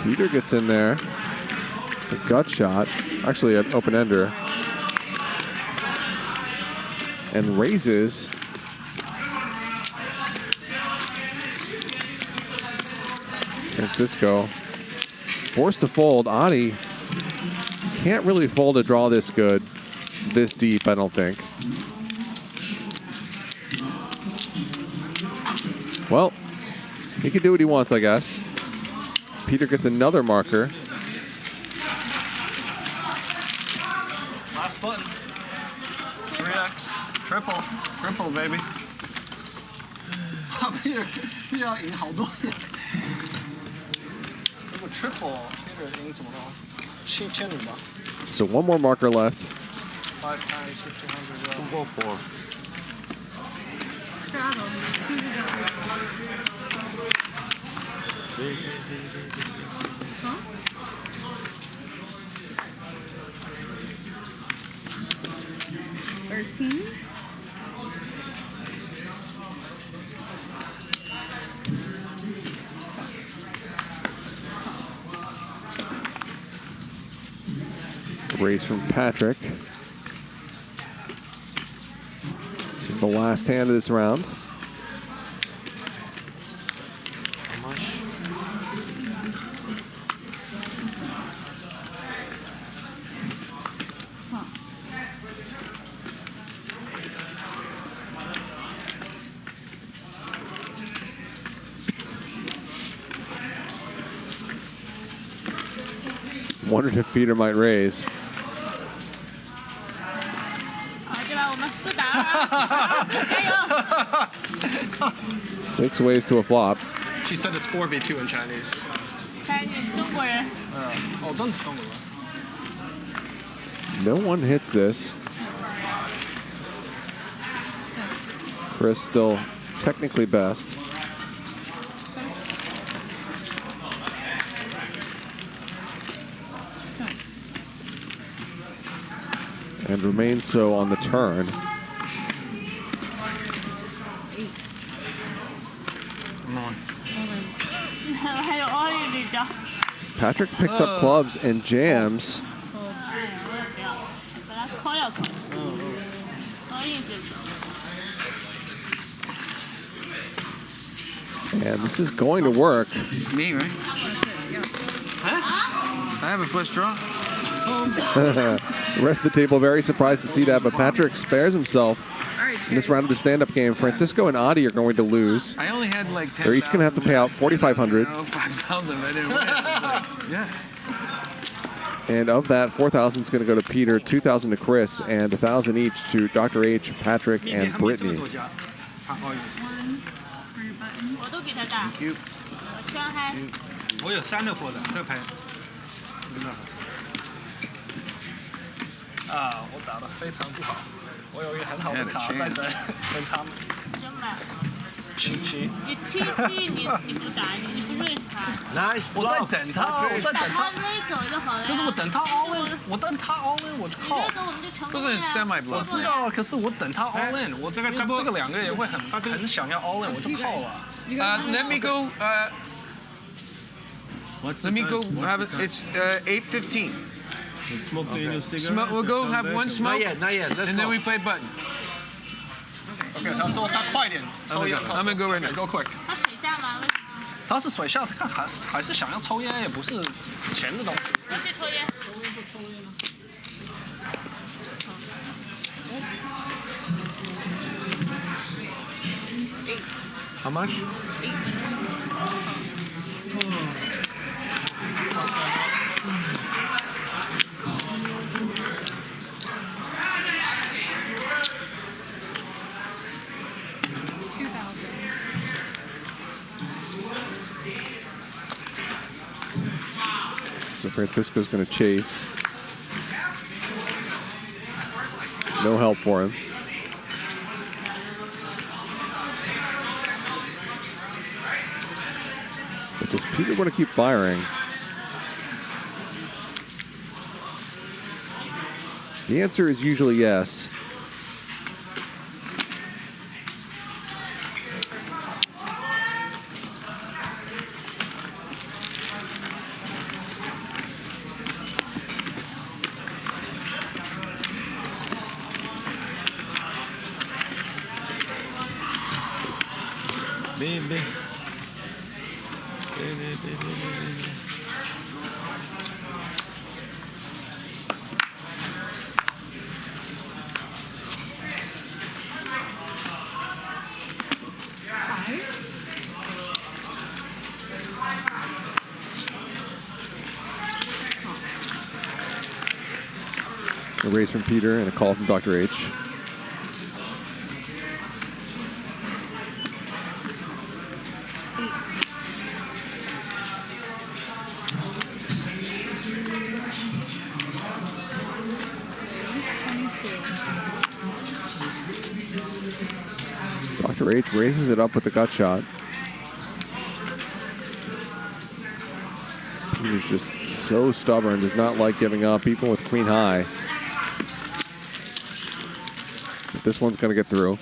Peter gets in there. A gut shot. Actually, an open ender. And raises. Francisco forced to fold. Adi can't really fold a draw this good, this deep, I don't think. Well, he can do what he wants, I guess. Peter gets another marker. button. 3x, triple baby. Peter 要赢好多。如果 triple Peter 赢怎么了？7500吧。 So one more marker left. 5 times 1500. We'll go for. Huh? $13. Raise from Patrick. This is the last hand of this round. Wondered if Peter might raise. 6 ways to a flop. She said it's 4v2 in Chinese. No one hits this. Chris still technically best. And remains so on the turn. Patrick picks up clubs and jams. And this is going to work. Me, right? Huh? I have a flush draw. The rest of the table very surprised to see that, but Patrick spares himself in this round of the stand-up game. Francisco and Adi are going to lose. I only had like 10. They're each going to have to pay out $4,500. 5,000. I didn't win. I was like, yeah. And of that, 4,000 is going to go to Peter, 2,000 to Chris, and 1,000 each to Dr. H, Patrick, and Brittany. Thank you. 我有3的佛的，这个牌。啊，我打得非常不好，我有一个很好的卡在这，跟他们。77。你77，你不打，你不 raise 他。Nice。我在等他，我在等他。他走就好了。可是我等他 all in， 我等他 all in， 我就靠。你这个我们就成功了。不是 semi block。我知道啊，可是我等他 all in， 我这个2个人会很想要 all in， 我就靠了。Let me go. Let me go. Have it. It's 8:15. We'll go have one smoke. Not yet. Let's and go. then we play button. OK， 他说他快点抽烟。I'm gonna go right now. Go quick。他水下吗？他是水下，他还是想要抽烟，也不是钱的东西。我去抽烟。抽烟就抽烟啊。How much? So Francisco's going to chase. No help for him. But does Peter want to keep firing? The answer is usually yes. Baby. A raise from Peter and a call from Dr. H. Dr. H raises it up with the gut shot. Peter's just so stubborn, does not like giving up, even with queen high. But this one's going to get through.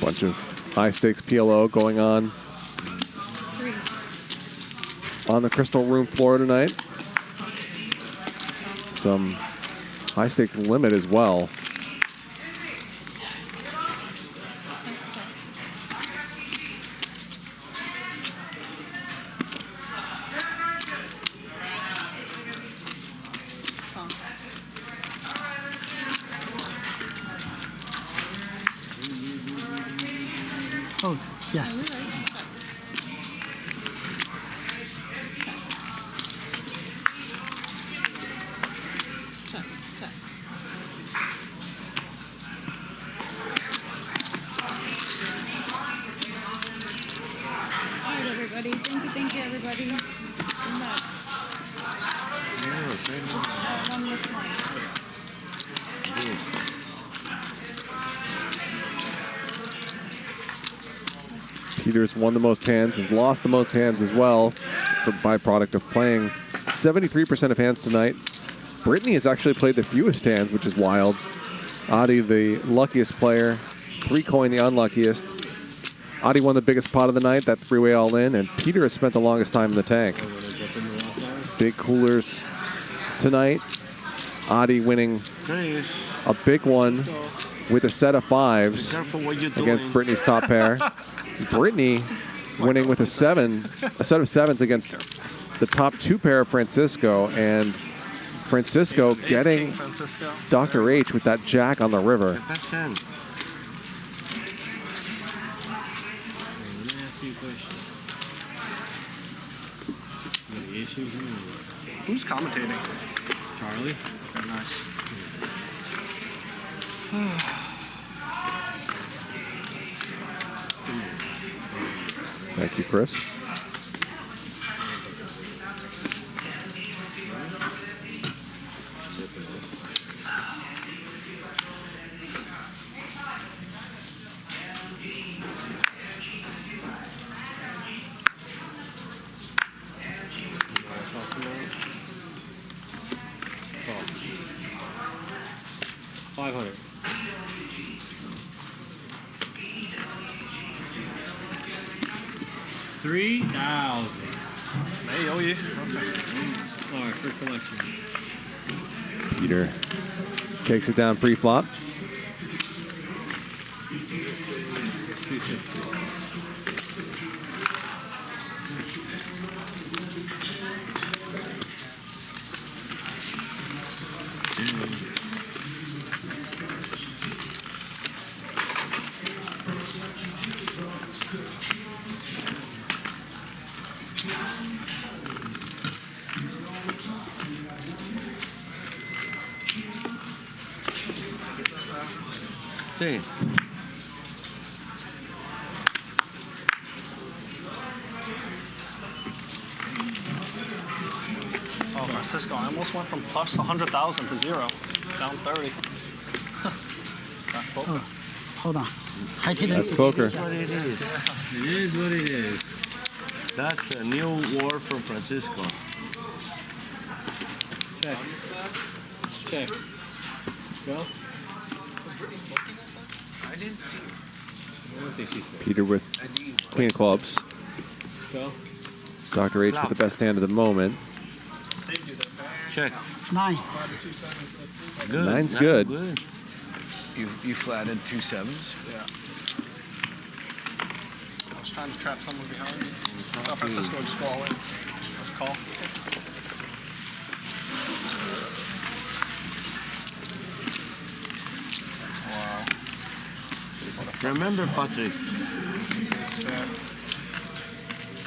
Bunch of high-stakes PLO going on the Crystal Room floor tonight. Some high-stakes limit as well. Oh, yeah. Alright, everybody. Thank you, everybody. Good luck. One less one. Peter's won the most hands, has lost the most hands as well. It's a byproduct of playing 73% of hands tonight. Britney has actually played the fewest hands, which is wild. Adi, the luckiest player. 3 coin, the unluckiest. Adi won the biggest pot of the night, that 3-way all-in, and Peter has spent the longest time in the tank. Big coolers tonight. Adi winning a big one with a set of 5s against Britney's top pair. Britney winning with a set of 7s against the top 2 pair of Francisco, and Francisco getting Dr. H with that jack on the river. Who's commentating? Charlie. Okay, nice. Thank you, Chris. $500. 3,000. Hey, oh yeah. All right, for collection. Peter takes it down pre-flop. Sí. Oh, Francisco, I almost went from plus 100,000 to 0, down 30. That's poker. Oh, hold on. I didn't That's see poker. It is what it is. It is what it is. That's a new word from Francisco. Check. Check. Go. I didn't see. Peter with queen of clubs. Go. Dr. H with the best hand of the moment. Check. 9. Good. Nine's good. You flatted 2 7s. Yeah. I was trying to trap someone behind me. I thought Francisco would just go all in. call. Remember, Patrick.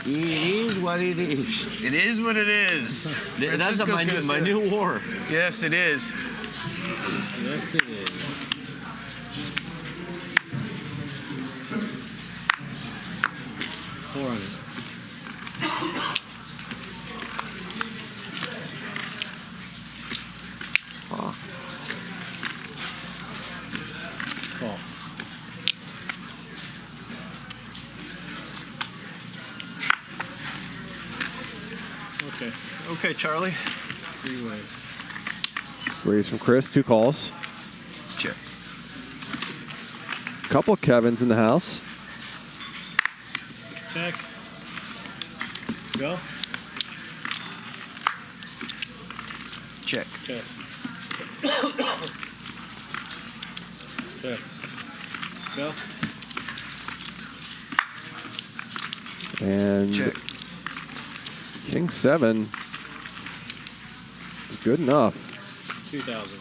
It is what it is. It is what it is. That's my new war. Yes, it is. Yes, it is. Okay, Charlie. Three ways. Raise from Chris, 2 calls. Check. Couple of Kevins in the house. Check. Go. Check. Check. Check. Go. And check. King 7 is good enough. 2,000.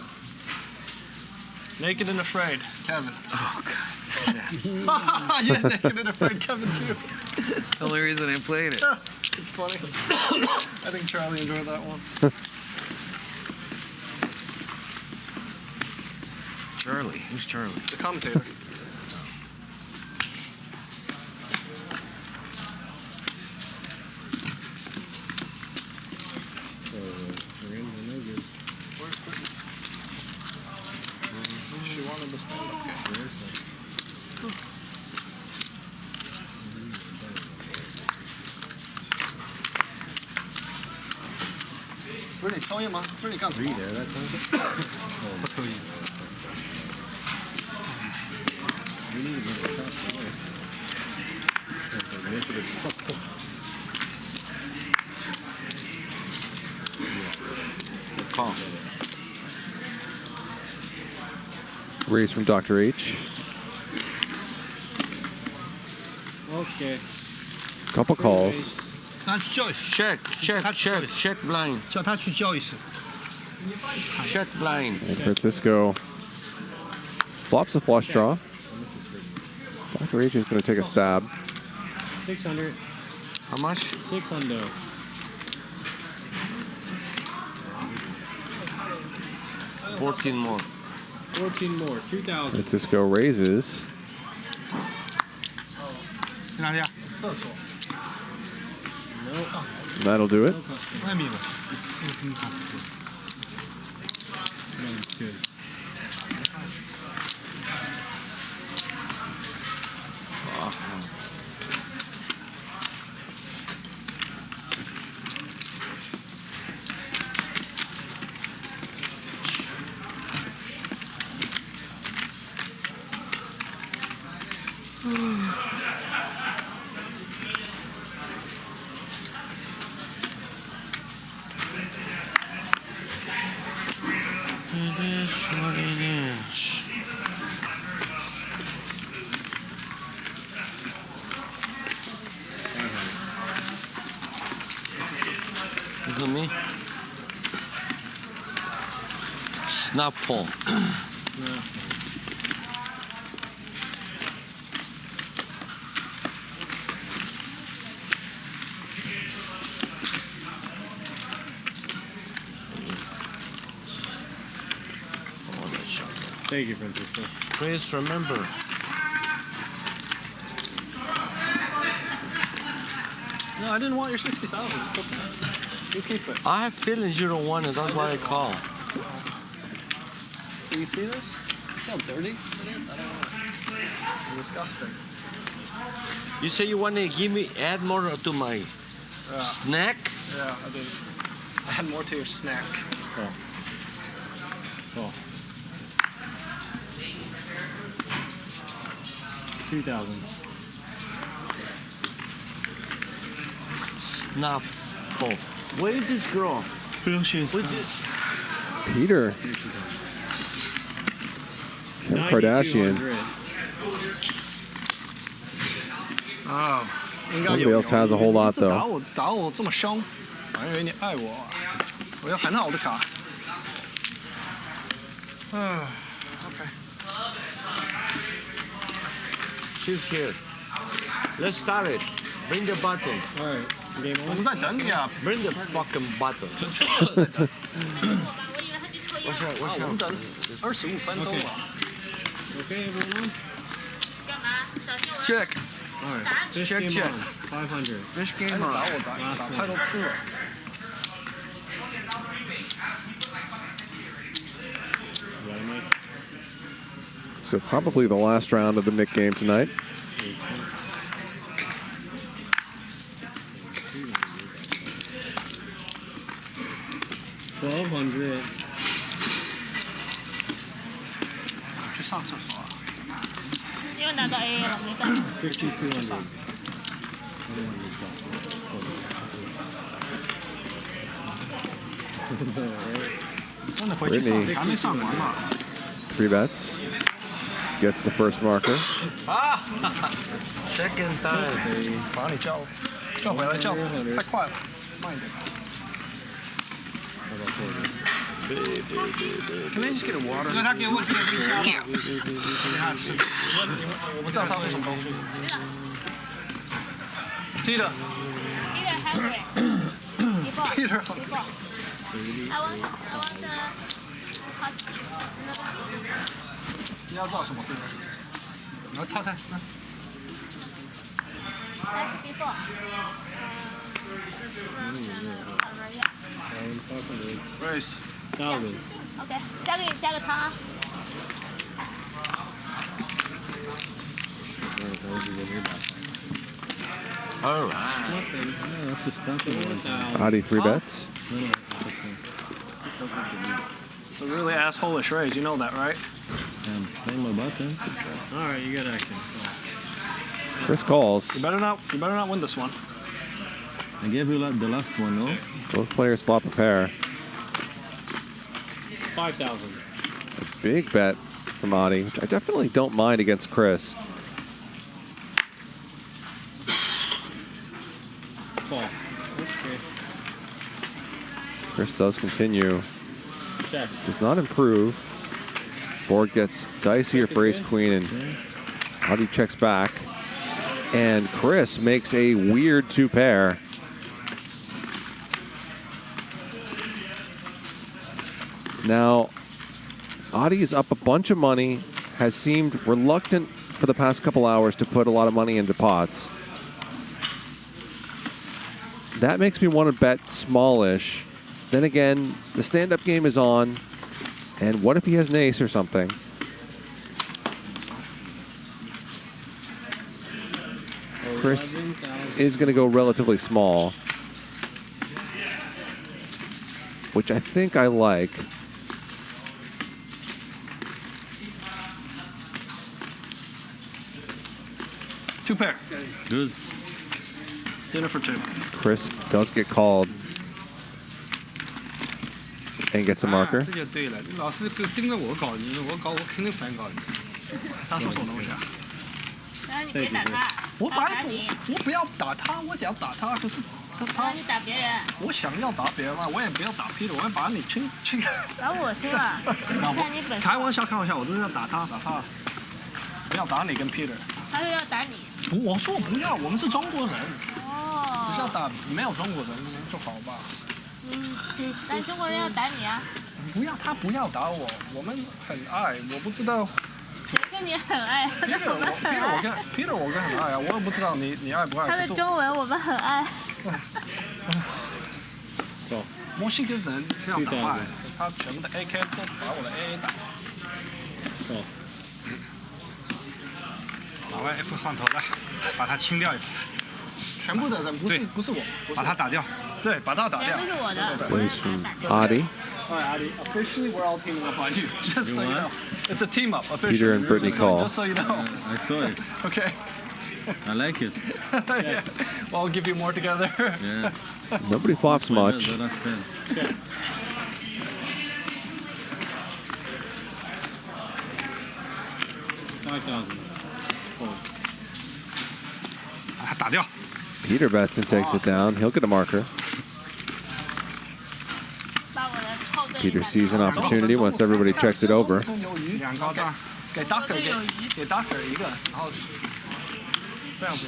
Naked and Afraid, Kevin. Oh, God. Yeah, Naked and Afraid, Kevin, too. The only reason I played it. It's funny. I think Charlie enjoyed that one. Charlie? Who's Charlie? The commentator. She wanted to stand up. Britney, 抽烟吗？Britney 干什么？不抽烟。Call. Raise from Dr. H. Okay. Couple calls. Check blind. 叫他去叫一声。 Check blind. And Francisco flops a flush draw. Dr. H is going to take a stab. 600. How much? 600. 14 more. 14 more. 2,000. Francisco raises. 去哪里啊？ That'll do it. 外面吧。It is what it is. Look at me. Snap fall. Thank you, Francisco. Please remember. No, I didn't want your 60,000. It's okay. You keep it. I have feelings you don't want it. That's why I call. Do you see this? See how dirty it is? I don't know. It's disgusting. You say you want to give me, add more to my snack? Yeah, I did. Add more to your snack. Oh. Oh. 2,000. Snap fall. Where is this girl? Where's this? Peter. Kim Kardashian. Oh. Nobody else has a whole lot, though. 打我这么凶。我还以为你爱我，我有很好的卡。OK。 She's here. Let's start it. Bring the button. All right. 我们在等你啊。 Bring the fucking button. 我想等25分钟了。Okay, everyone. Check. All right. Fish Check, game check. on. 500. Fish game on. 打太多次了。 So probably the last round of the Nick game tonight. $1,200. 去上厕所。因为拿到 A 了，没办法。 $6,200. Britney, 还没上完嘛。 3 bets. Gets the first marker. Second time. 把你叫回来，叫太快了，慢一点。Can I just get a water? 他给我点冰箱，给他吃。我不知道他是什么东西。Peter. Peter. I want the hot. 你要叫什么？然后套餐。before. Rice. OK， 加个汤啊。All Adi 3 bets. It's a really asshole-ish raise, you know that, right? Play my button. All right, you got action. Chris calls. You better not win this one. I gave you the last one, no? Both players flop a pair. 5,000. A big bet from Adi, which I definitely don't mind against Chris. Call. Okay. Chris does continue. Check. Does not improve. Board gets dicier for ace queen, and Adi checks back. And Chris makes a weird 2 pair. Now, Adi is up a bunch of money, has seemed reluctant for the past couple hours to put a lot of money into pots. That makes me want to bet smallish. Then again, the stand-up game is on. And what if he has an ace or something? Chris is going to go relatively small, which I think I like. Two pair. Good. Dinner for 2. Chris does get called and gets a marker. 这就对了，你老是盯着我搞你，我肯定反搞你。他说什么东西啊？然后你别打他，我打你。我不要打他，我想打他，可是他你打别人。我想要打别人嘛，我也不要打 Peter，我要把你清。打我是吧？看你本事。开玩笑，我只是要打他，不要打你跟 Peter。他说要打你。我说不要，我们是中国人。哦。只是要打没有中国人就好吧。但中国人要打你啊。他不要打我，我们很爱，我不知道。谁跟你很爱？Peter 我跟很爱啊，我也不知道你爱不爱。他的中文我们很爱。墨西哥人是要打败，他全部的 AK 都把我的 AA 打。老外 F 上头了，把他清掉一次。全部的人不是我，把他打掉。对，把他打掉。全部是我的。Plays from Adi. All right, Adi. Officially, we're all teaming up on you. Just so you know, it's a team up. Officially. Peter and Britney call. Just so you know. I saw it. Okay. I like it. Yeah. Well, I'll give you more together. Yeah. Nobody flops much. Okay. 5,000. 把他打掉。 Peter bets and takes it down. He'll get a marker. Peter sees an opportunity once everybody checks it over. 给 Doctor 给 Doctor 一个，然后这样子，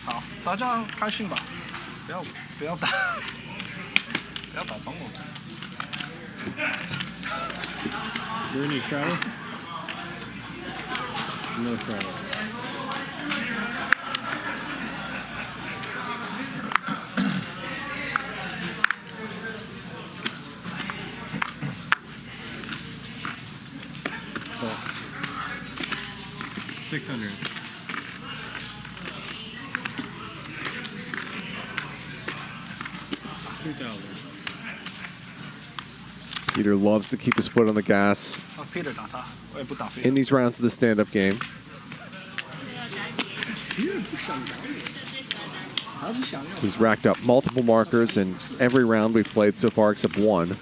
好，大家开心吧，不要打帮我。You're any shadow? No shadow. Oh. 600. Peter loves to keep his foot on the gas Peter 打他，我也不打 in these rounds of the stand-up game. He's racked up multiple markers in every round we've played so far except one.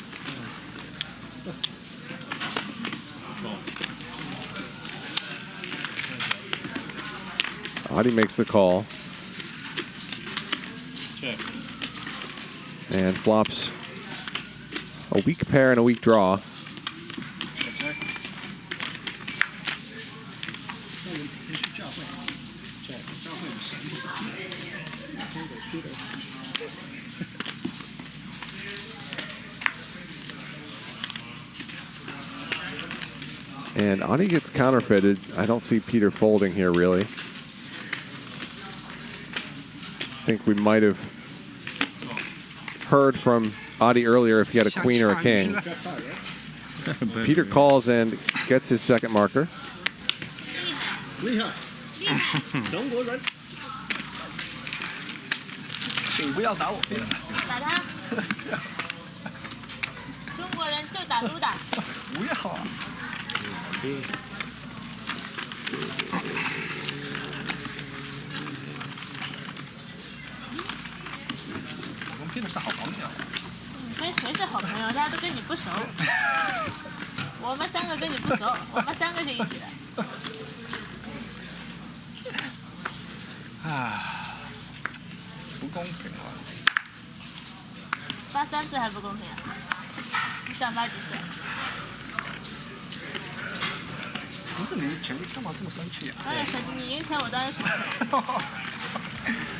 Adi makes the call. Check. And flops a weak pair and a weak draw. And Adi gets counterfeited. I don't see Peter folding here, really. I think we might have heard from Adi earlier if he had a queen or a king. Peter calls and gets his second marker. 厉害，中国人，请不要打我。打他。中国人就打Luda。不要啊。我跟 Peter 是好朋友。你跟谁是好朋友？大家都跟你不熟。我们三个跟你不熟，我们三个是一起的。啊，不公平啊！发3次还不公平啊？你想发几次？不是你钱干嘛这么生气啊？当然生气，你赢钱我当然生气。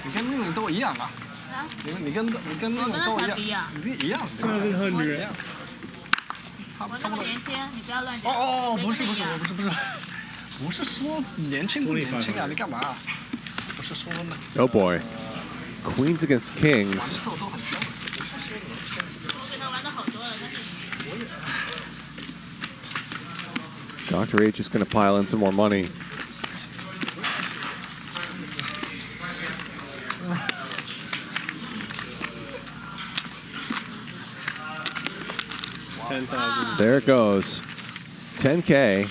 你跟那种都一样啊！啊？你跟那种都一样，你一样。700。我那么年轻，你不要乱讲。哦，不是说年轻不年轻啊？你干嘛？不是说呢。Oh boy. Queens against kings. Dr. H is going to pile in some more money. There it goes. 10K.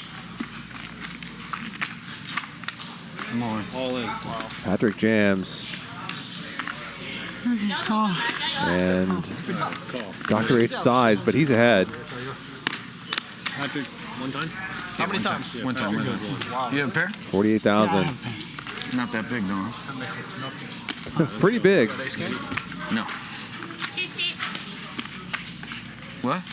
Come on. All in. Wow. Patrick jams. And Dr. H sighs, but he's ahead. Patrick, one time? How many times? One time. Wow. You have a pair? 48,000. Not that big, though. Pretty big. No. What?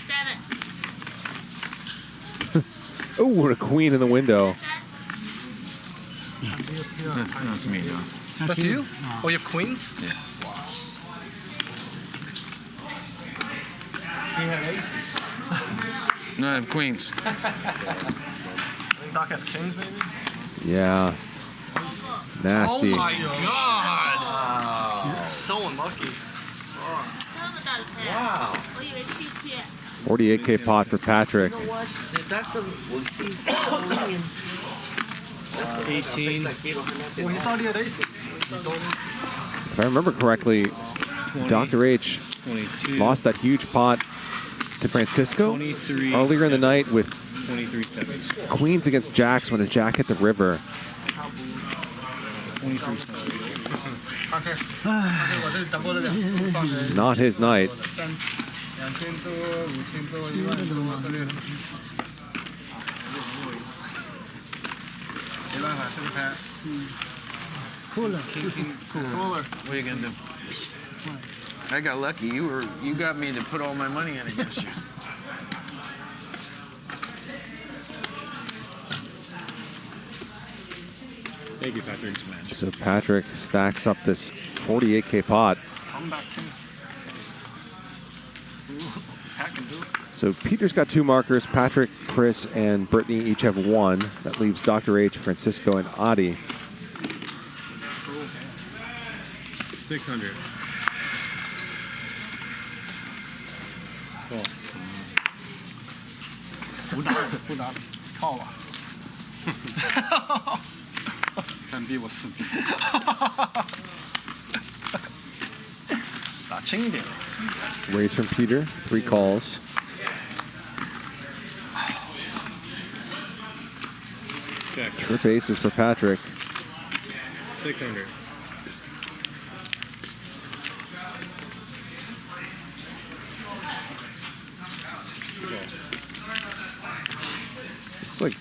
Oh, and a queen in the window. That's me, yeah. That's you? Oh, you have queens? Yeah. No, I have queens. Doc has kings, maybe? Yeah. Nasty. Oh my god! You're so unlucky. Wow. 48K pot for Patrick. You know what? That's a 18. Well, he thought he had aces. If I remember correctly, 20, Dr. H 22, lost that huge pot to Francisco 23, earlier in the night with 23-7. queens against jacks when a jack hit the river. 23-7. Not his night. 2000多5000多1万多没办法，这个牌。Cooler. Cooler. What are you gonna do? I got lucky. You got me to put all my money in against you. Thank you, Patrick. So Patrick stacks up this 48K pot. So Peter's got 2 markers. Patrick, Chris, and Britney each have 1. That leaves Dr. H, Francisco, and Adi. 600. Cool. 不打，靠吧。3比我4比。打轻一点。 Raise from Peter, 3 calls. Check. Trip aces for Patrick. 600. Looks like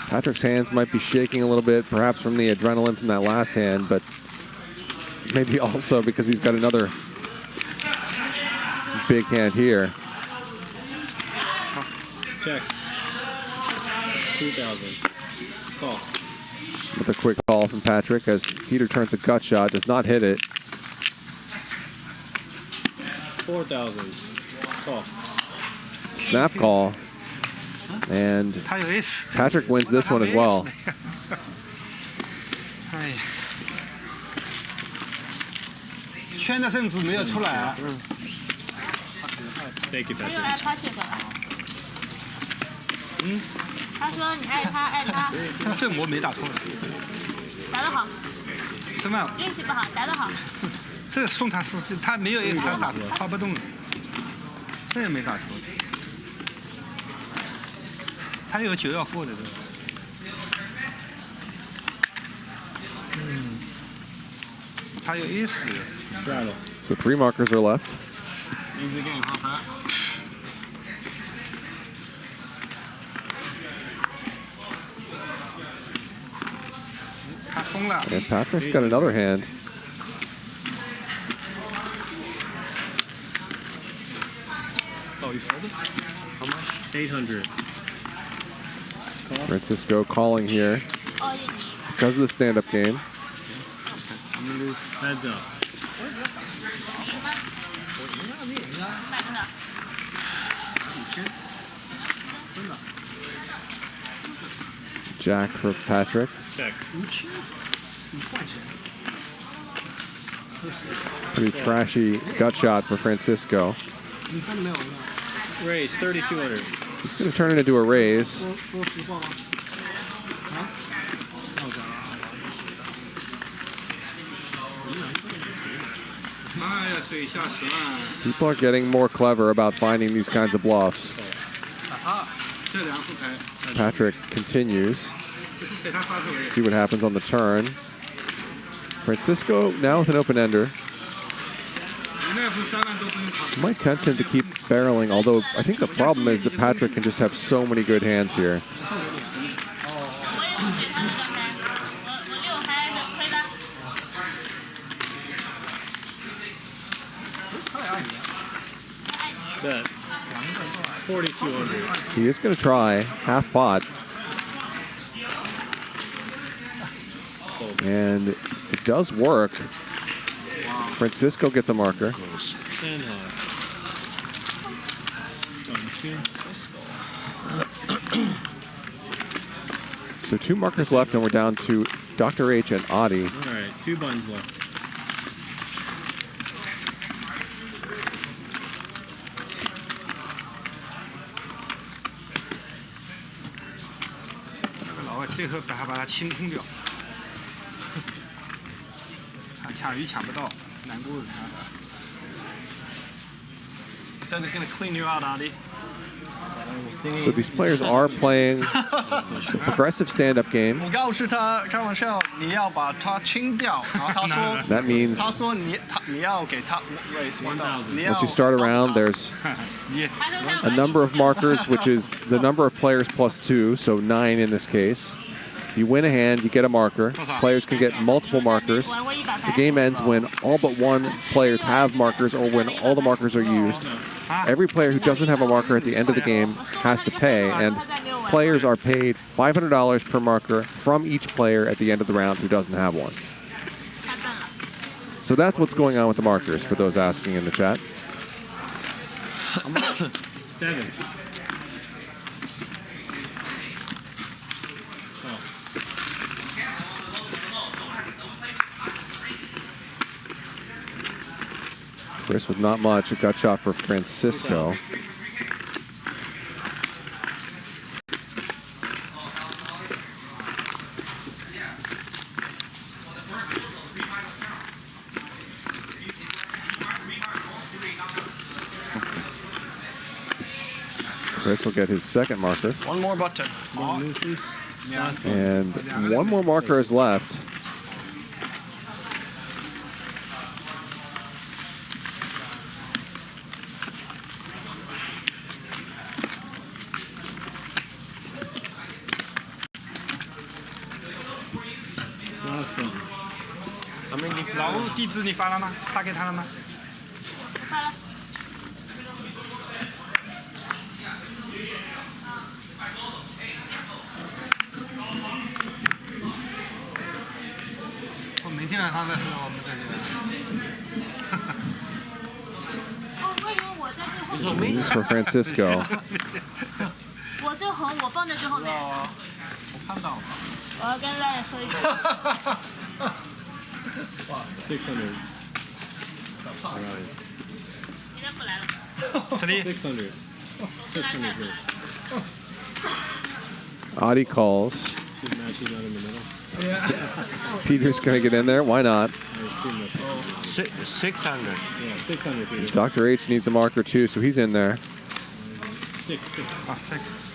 Patrick's hands might be shaking a little bit, perhaps from the adrenaline from that last hand, but maybe also because he's got another big hand here. Check. 2,000. Call. With a quick call from Patrick as Peter turns a gut shot, does not hit it. 4,000. Call. Snap call. And Patrick wins this one as well. 哎，圈的甚至没有出来。 Thank you, 我有爱 Patrick. 他写的。他说你爱他，爱他。这我没打错。打得好。什么？运气不好，打得好。这送他是他没有 S， 他打发不动。这也没打错。他有9要付的这个。他有 S。 So 3 markers are left. Easy game, huh, Pat? And Patrick's got another hand. Oh, you folded? How much? 800. Francisco calling here because of the stand-up game. Heads up. Jack for Patrick. Check. Pretty trashy gut shot for Francisco. Raise 3,200. He's going to turn it into a raise. People are getting more clever about finding these kinds of bluffs. Patrick continues. See what happens on the turn. Francisco now with an open-ender. Might tempt him to keep barreling, although I think the problem is that Patrick can just have so many good hands here. Bet. 4,200. He is going to try half pot. And it does work. Francisco gets a marker. Stand high. So 2 markers left, and we're down to Dr. H and Adi. All right, 2 buttons left. So I'm just gonna clean you out, Adi. So these players are playing a progressive stand-up game. 我告诉他开玩笑，你要把他清掉，然后他说 That means 他说你要给他 raise 1,000。 once you start a round, there's a number of markers, which is the number of players plus 2, so 9 in this case. You win a hand, you get a marker. Players can get multiple markers. The game ends when all but 1 players have markers or when all the markers are used. Every player who doesn't have a marker at the end of the game has to pay, and players are paid $500 per marker from each player at the end of the round who doesn't have one. So that's what's going on with the markers, for those asking in the chat. 7. Chris with not much. A gut shot for Francisco. Chris will get his second marker. One more button. And one more marker is left. Last one. 老吴地址你发了吗？发给他了吗？发了。每天晚上的时候我们这里。哦，为什么我在最后面？ This is for Francisco. 我最红，我放在最后面。我看到了。我要跟赖说一句。 600. 你再不来了。 600. 600. Adi calls. She's not in the middle. Peter's going to get in there. Why not? 600. Yeah, 600, Peter. Dr. H needs a marker too, so he's in there. 6. Ah, 6.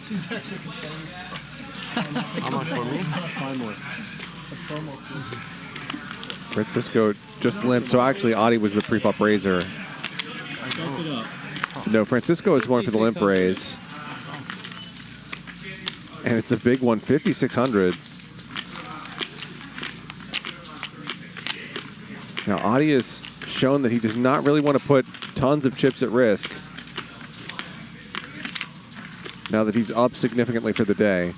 She's actually How much for me? 5 more. Francisco just limped. So actually, Adi was the pre-flop raiser. I bumped it up. No, Francisco is going for the limp raise. And it's a big one, 5,600. Now, Adi has shown that he does not really want to put tons of chips at risk now that he's up significantly for the day.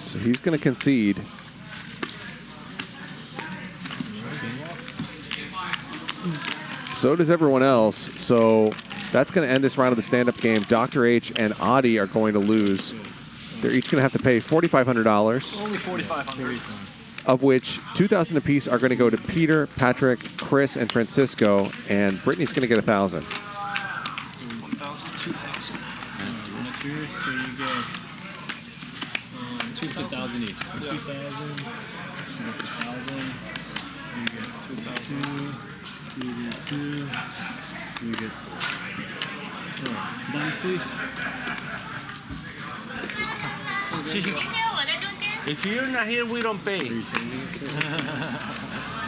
So he's going to concede. So does everyone else. So that's going to end this round of the stand-up game. Dr. H and Adi are going to lose. They're each going to have to pay $4,500. Only 4,500. Of which 2,000 apiece are going to go to Peter, Patrick, Chris, and Francisco, and Brittany's going to get 1,000. 1,000, 2,000. So you get 2,000 each. 2,000. 1,000. You get 2,000. You get 2. You get 4. Done, please. If you're not here, we don't pay.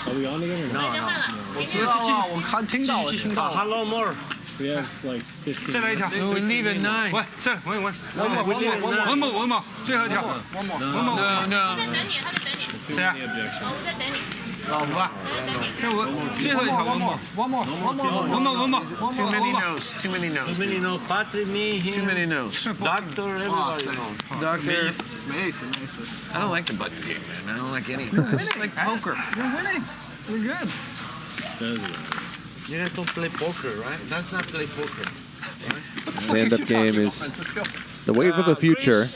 Are we on again or No, not? no. 我知道啊，我看听到了，听到了。 How long more? We have like 15. 再来一条。 No, we leave at 9. 喂，这稳，文某，最后一条。文某。 No. 谁呀？老吴啊。这我最后一条文某。文某。 Too many no's. Too many no's. Too many no's. Patrick, me, him. Too many no's. Doctor, everybody knows. Doctor. 没事。 I don't like the button game, man. I don't like any of it. I just like poker. You're winning. You're good. You guys don't play poker, right? That's not play poker. Stand-up game is the wave of the future,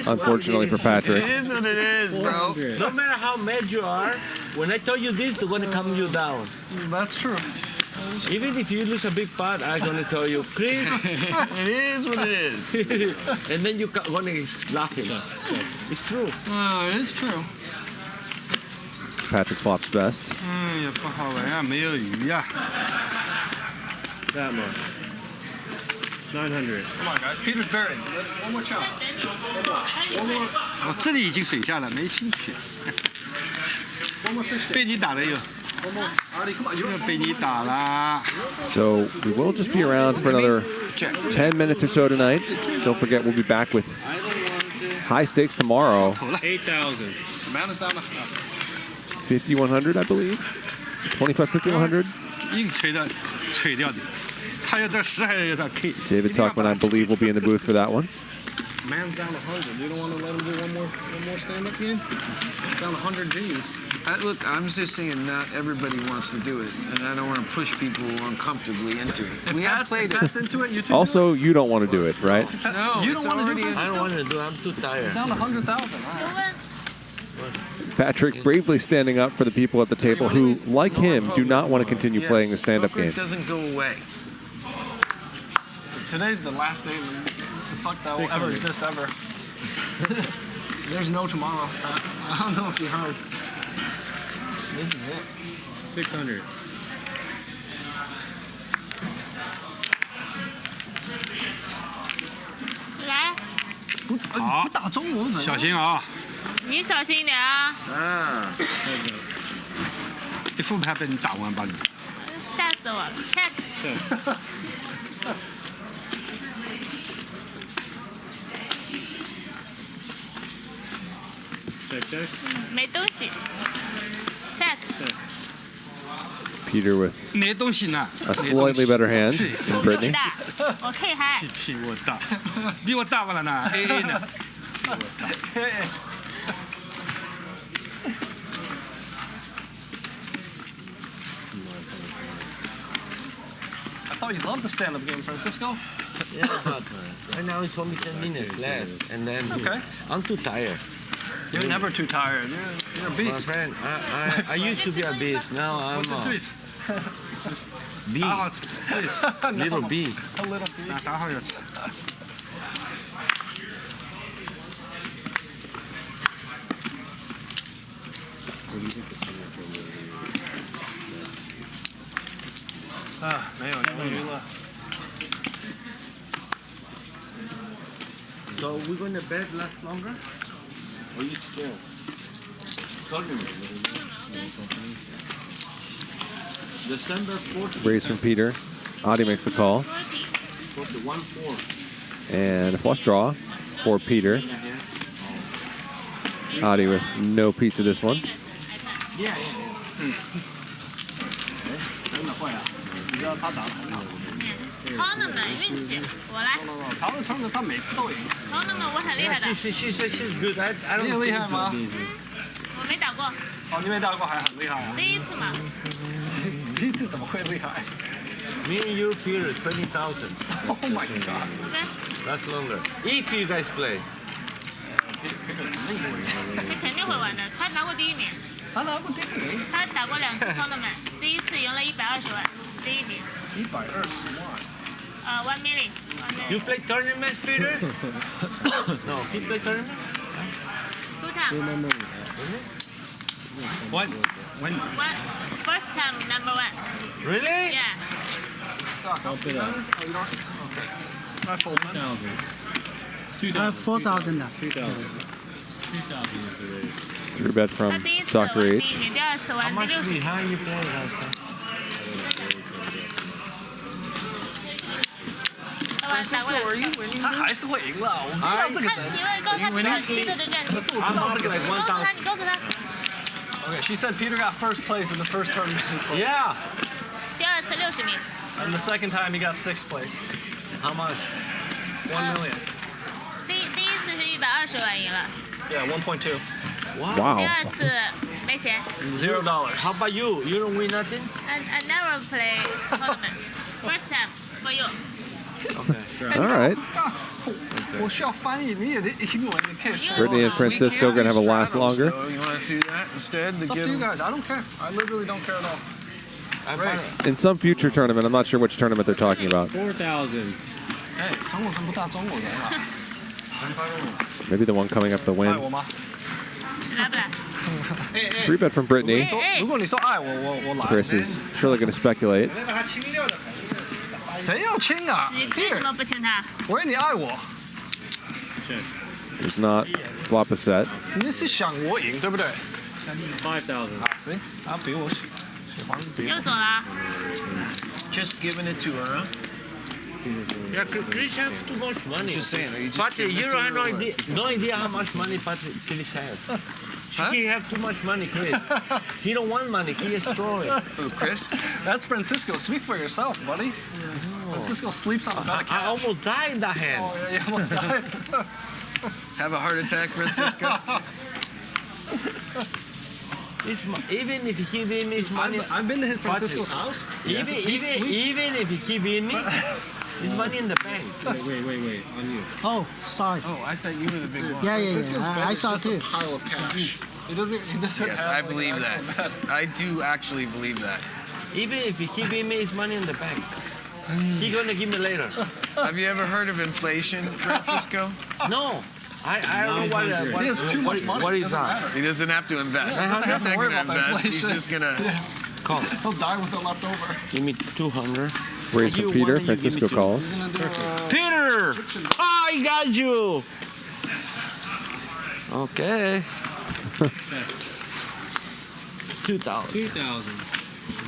unfortunately for Patrick. It is what it is, bro. No matter how mad you are, when I tell you this, they're going to calm you down. That's true. Even if you lose a big pot, I'm going to tell you, Chris. It is what it is. And then you're going to laugh. It's true. It is true. Patrick flops best. 哎呀，不好玩呀，没有鱼呀。 That much. 900. Come on, guys. Peter's buried. One more shot. 我这里已经水下了，没兴趣。被你打了又。被你打了。 So we will just be around for another 10 minutes or so tonight. Don't forget, we'll be back with high stakes tomorrow. 8,000. The man is down the 5,100, I believe. 25, 5,100. 硬锤的 K 掉的，他要在10还要在 K。 David Tuckman, I believe, will be in the booth for that one. Man's down 100. You don't want to let him do one more stand-up game? Down 100 G's. Look, I'm just saying not everybody wants to do it, and I don't want to push people uncomfortably into it. We have played it. Into it, you two Also, you don't want to do it, right? No, you it's don't want to already do it. I don't want to do it. I'm too tired. Down 100,000. Patrick bravely standing up for the people at the table who, like him, do not want to continue playing the stand-up game. It doesn't go away. Today's the last day the fuck that will ever exist ever. There's no tomorrow. I don't know if you heard. This is it. 600.好，小心啊！你小心一点啊！一副牌被你打完吧你。吓死我了！看。没东西。Check. Peter with 没东西呢。 a slightly better hand than Britney. 我可以嗨。比我大，比我大不了呢 ，AA 呢。 I thought you loved the stand-up game, Francisco. Yeah, but right now it's only 10 minutes left, and then okay. I'm too tired. You're never too tired. You're a beast. My friend, I used to be a beast. Now I'm a bee. Little bee. A little bee. So we're going to bet last longer? Or you scared? December 14th. Raise from Peter. Adi makes the call. 1-4. And a flush draw for Peter. Adi with no piece of this one. Yeah. 你知道他打的很好。Tournament 运气，我来。Tournament 他每次都赢。Tournament 我很厉害的。 She said she's good. I don't 你很厉害吗？我没打过。哦，你没打过还很厉害啊。第一次嘛。第一次怎么会厉害 Me and you, Peter, 20,000. Oh my god. Okay. That's longer. If you guys play. 他肯定会玩的，他拿过第一名。他拿过第一名。他打过2次 tournament， 第一次赢了120万，第一名。120万。1 million. You play tournament, Peter? No, he play tournament? 2 times. When? First time number 1. Really? Yeah. Bump it up. Hi, Feldman. 4,000 的。 Three bet from Dr. H. How much behind you play last time? Francisco, are you winning? 他还是会赢了，我们知道这个人。你问，告诉他 Peter 的战绩。可是我知道这个人。你告诉他，你告诉他。 Okay, she said Peter got first place in the first tournament. Yeah. 第二次60名。 And the second time he got 6th place. How much? 1 million. 第一次是120万赢了。 Yeah, 1.2. Wow. 第二次没钱。 $0. How about you? You don't win nothing? I never play tournament. First time for you. Okay. All right. 我需要翻译，你也得英文，你可以说。 Brittany and Francisco are going to have a last longer. So you want to do that instead? It's up to you guys. I don't care. I literally don't care at all. Race. In some future tournament, I'm not sure which tournament they're talking about. 4,000. 哎，中国人不打中国人啊。 Maybe the one coming up the 爱 win. 我吗？来不来？ Three bet from Brittany. 如果你说爱我，我来。 Chris is surely going to speculate. 谁要亲啊？你为什么不亲他？我以为你爱我。 Does not flop a set. 你是想我赢，对不对？ 5,000. 行，他比我喜欢比。又走了。 Just giving it to her, huh? Yeah, Chris has too much money. Just saying, are you just Patrick, giving you it to don't have her or what? no idea how much money Chris has. He have too much money, Chris. He don't want money. He is throwing. Oh, Chris? That's Francisco. Speak for yourself, buddy. Francisco sleeps on the back. I almost died in that hand. Oh, yeah, you almost died. Have a heart attack, Francisco? Even if he give me his money, I've been to Francisco's house. Even if he give me his money in the bank. Wait. On you. Oh, sorry. Oh, I thought you were the big one. Yeah. I saw too. Pile of cash. He doesn't Yes, I believe that. I do actually believe that. Even if he give me his money in the bank, he gonna give me later. Have you ever heard of inflation, Francisco? No. I don't know what is that. He doesn't have to invest. He doesn't have to worry about invest. He's inflation. just gonna. Call. He'll die with it left over. Give me 200. Raise for Peter. Francisco calls. Peter! I got you! Okay. 2,000. 2,000.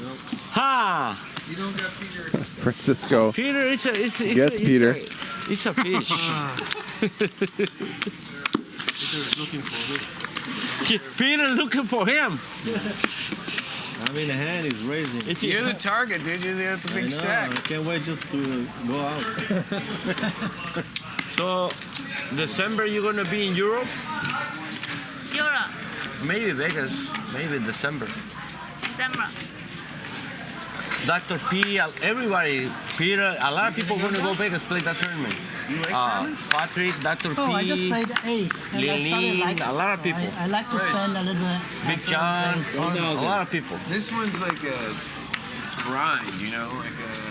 Nope. Ha! You don't got Peter. Francisco. Peter, it's Peter. It's a fish. Peter's looking for it. Peter looking for him. I mean, the hand is raising. You're the target, dude. You're the big stack. I can't wait just to go out. So, December you're gonna be in Europe? Europe. Maybe Vegas. Maybe December. December. Dr. P, everybody, Peter, a lot of people gonna go Vegas play that tournament. You like tournaments? Patrick, Dr. Oh, P, I just played 8. And I started Lillian, liking a lot of it, so people. I like to spend a little bit. Big John, a lot of people. This one's like a grind, you know, like a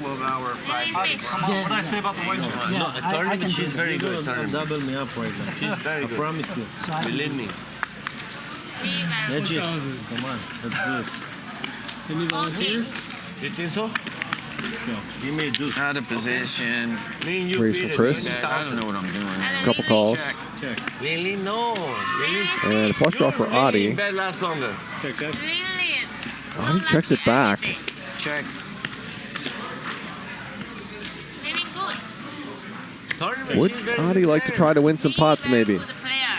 12-hour, 5-day grind. What did I say about the white chick? No, a tournament, she's very good at tournament. Double me up right now. She's very I good. promise you. Believe me. Legit. Come on, that's good. Any volunteers? You think so? Give me a juice. Out of position. Me and you, Raise for Peter, Chris. I don't know what I'm doing. Couple calls. Check. Lily, no. Lily, And a flush draw for Lily Adi. bet last longer. Check. Adi checks it back. Check. Feeling good. Tournament, Would she's very Adi good like to player. try to win some pots, maybe? Good player.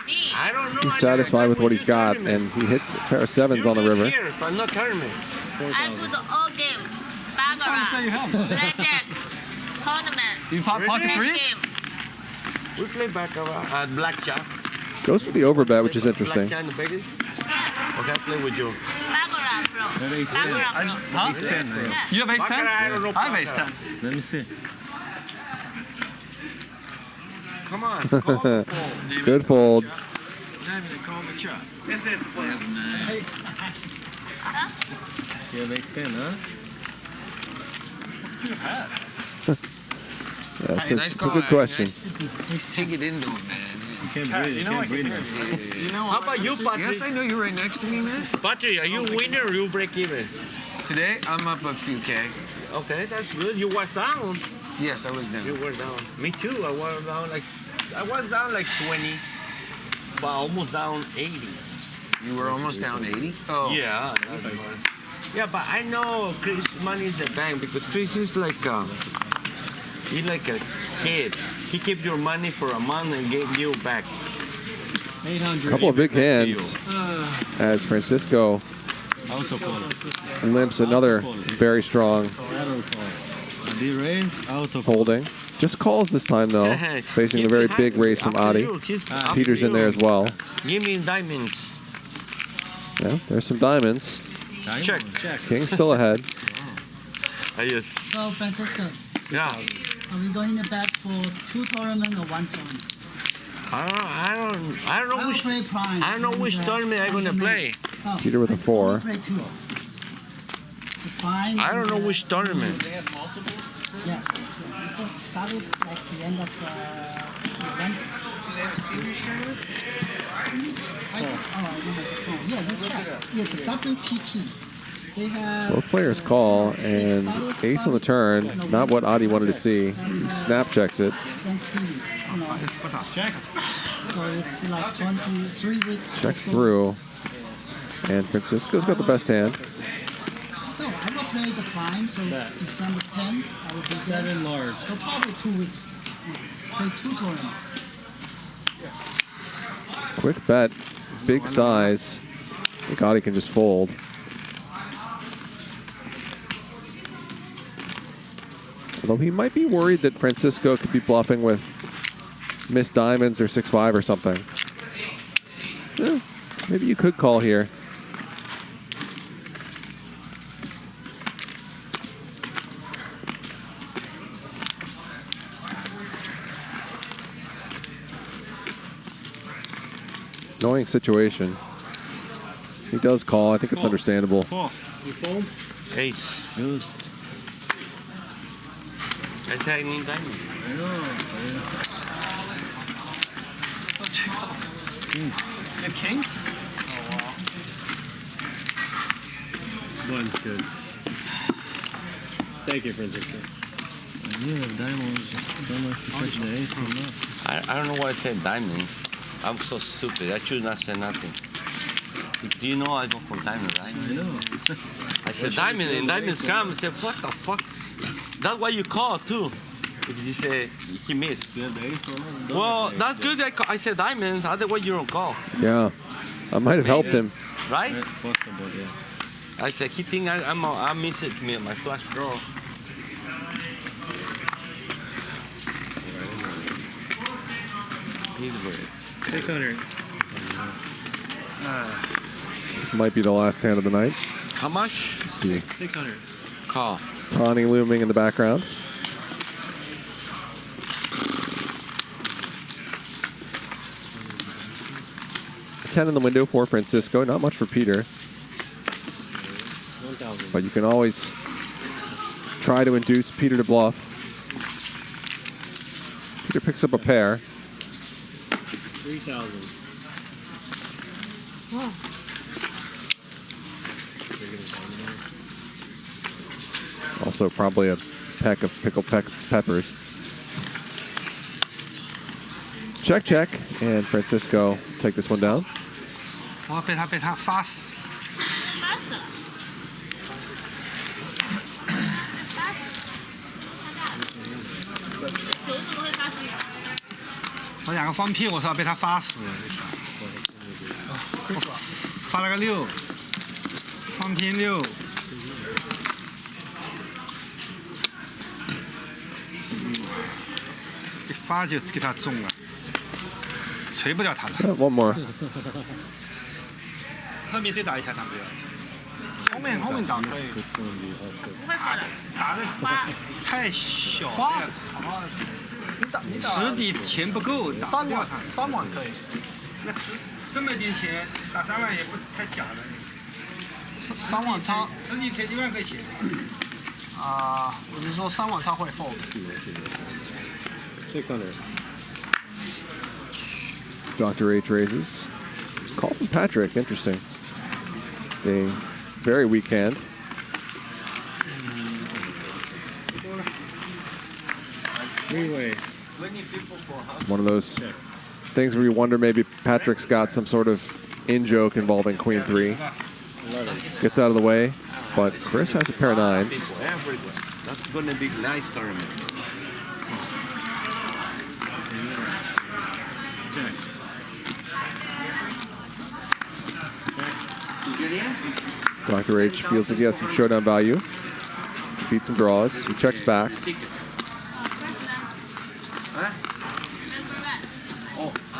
Me. I don't know. He's I satisfied with what he's got, tournament. and he hits a pair of 7s on the You river. good here, but not tournament. I'm good all games. Baccarat. say you have? Blackjack. Tournament. You pop pocket Chess threes? game. We play baccarat, blackjack. Goes for the overbet, which is interesting. Blackjack and Vegas. Okay, I play with you. Baccarat, bro. Baccarat, bro. Huh? Ace 10, right? Yeah. You have ace 10? Baccarat, I don't know I have ace baccarat. 10. Let me see. Come on, call the phone. Good fold. Neve, they called the chop. This is That's nice. You have ace 10, huh? That's Nice a call, good Adi. question. Nice. Take it into him, man. You can't breathe. You can't breathe. How about you, Patrick? Yes, I know you're right next to me, man. Patrick, are you winner or you break even? Today, I'm up a few K. Okay, that's good. You was down. Yes, I was You down. were down. Me too. I was down like 20, but almost down 80. You were almost down 80? Oh. Yeah. Yeah, but I know Chris money in the bank because Chris is like he's like a kid. He keeps your money for a month and gave you back. 800. Couple of big hands as Francisco limps another very strong holding. Just calls this time though, facing a very big raise from Adi. Peter's in there as well. Give me diamonds. Yeah, there's some diamonds. Check. King's still ahead. Yes. So, Francisco, Yeah. are we going to bet for 2 tournaments or 1 tournament? I don't know which play prime. I don't know which tournament I'm gonna play. Oh, Peter with a 4. play 2. The prime I don't know and, which tournament. Yes. It's started like the end of November. Do they have a seniors tournament? I don't have the phone. Yeah, you check. Yes, the WPP. They have Both players call, and ace on the turn. Not what Adi wanted to see. He snap checks it. Check. So it's like 23 weeks. Checks through. And Francisco's got the best hand. No, I will play the prime, so December 10th, I will be there. 7 large. So probably 2 weeks. Play 2 tournaments. Quick bet, big size. Thank God he can just fold. Although he might be worried that Francisco could be bluffing with missed diamonds or 6-5 or something. Maybe you could call here. Annoying situation. He does call. I think it's understandable. You fold? Ace. Good. Attacking diamond. The kings? One's good. Thank you, Francisco. Yeah, diamonds. Don't know if you touch the ace or not. I don't know why I said diamond. I'm so stupid. I should not say nothing. Do you know I go for diamond, right? I know. I said diamond, and diamonds come. I said, what the fuck? That's why you call, too. Because you say he missed. Well, that's good. I said diamonds. Otherwise, you don't call. Yeah, I might have helped him. Right? I said, he think I miss it, my flush draw. He's weird. 600. This might be the last hand of the night. How much? Let's see. 600. Call. Tawny looming in the background. A 10 in the window for Francisco. Not much for Peter. 1,000. But you can always try to induce Peter to bluff. Peter picks up a pair. 3,000. Also probably a peck of pickled peppers. Check, check. And Francisco take this one down. 我被他发死。我两个放屁，我说要被他发死。发了个6，放屁6。一发就给他中了，锤不掉他了。 One more. 后面再打一下打不了。后面打可以。打的太小了。实底钱不够，打不掉他。3万可以。那这么点钱，打3万也不太假了。 3万他实底才1万块钱。我是说3万他会 fold。 600. Dr. H raises. Call from Patrick. Interesting. A very weak hand. Three-way. One of those things where you wonder maybe Patrick's got some sort of in-joke involving Queen 3. Gets out of the way, but Chris has a pair of 9s. That's going to be a nice tournament. Dr. H feels like he has some showdown value. Beat some draws. He checks back.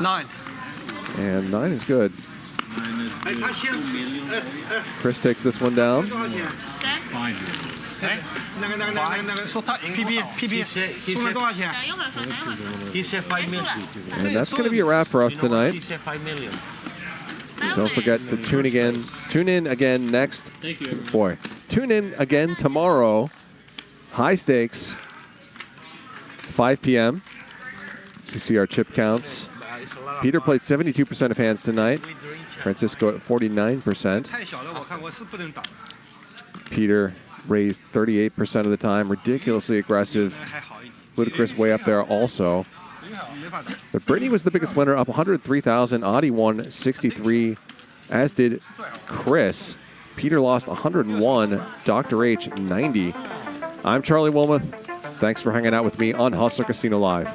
9. And 9 is good. Chris takes this one down. 说他赢 PB 送了多少钱 He said 5 million. And that's going to be a wrap for us tonight. He said 5 million. Don't forget to tune in again next. Thank you, everyone. Boy, tune in again tomorrow. High stakes, 5 p.m. So you see our chip counts. Peter played 72% of hands tonight. Francisco at 49%. 太小了，我看我是不能打。 Peter raised 38% of the time. Ridiculously aggressive. Luda Chris way up there also. But Britney was the biggest winner, up 103,000. Adi won 63, as did Chris. Peter lost 101. Dr. H 90. I'm Charlie Wilmoth. Thanks for hanging out with me on Hustler Casino Live.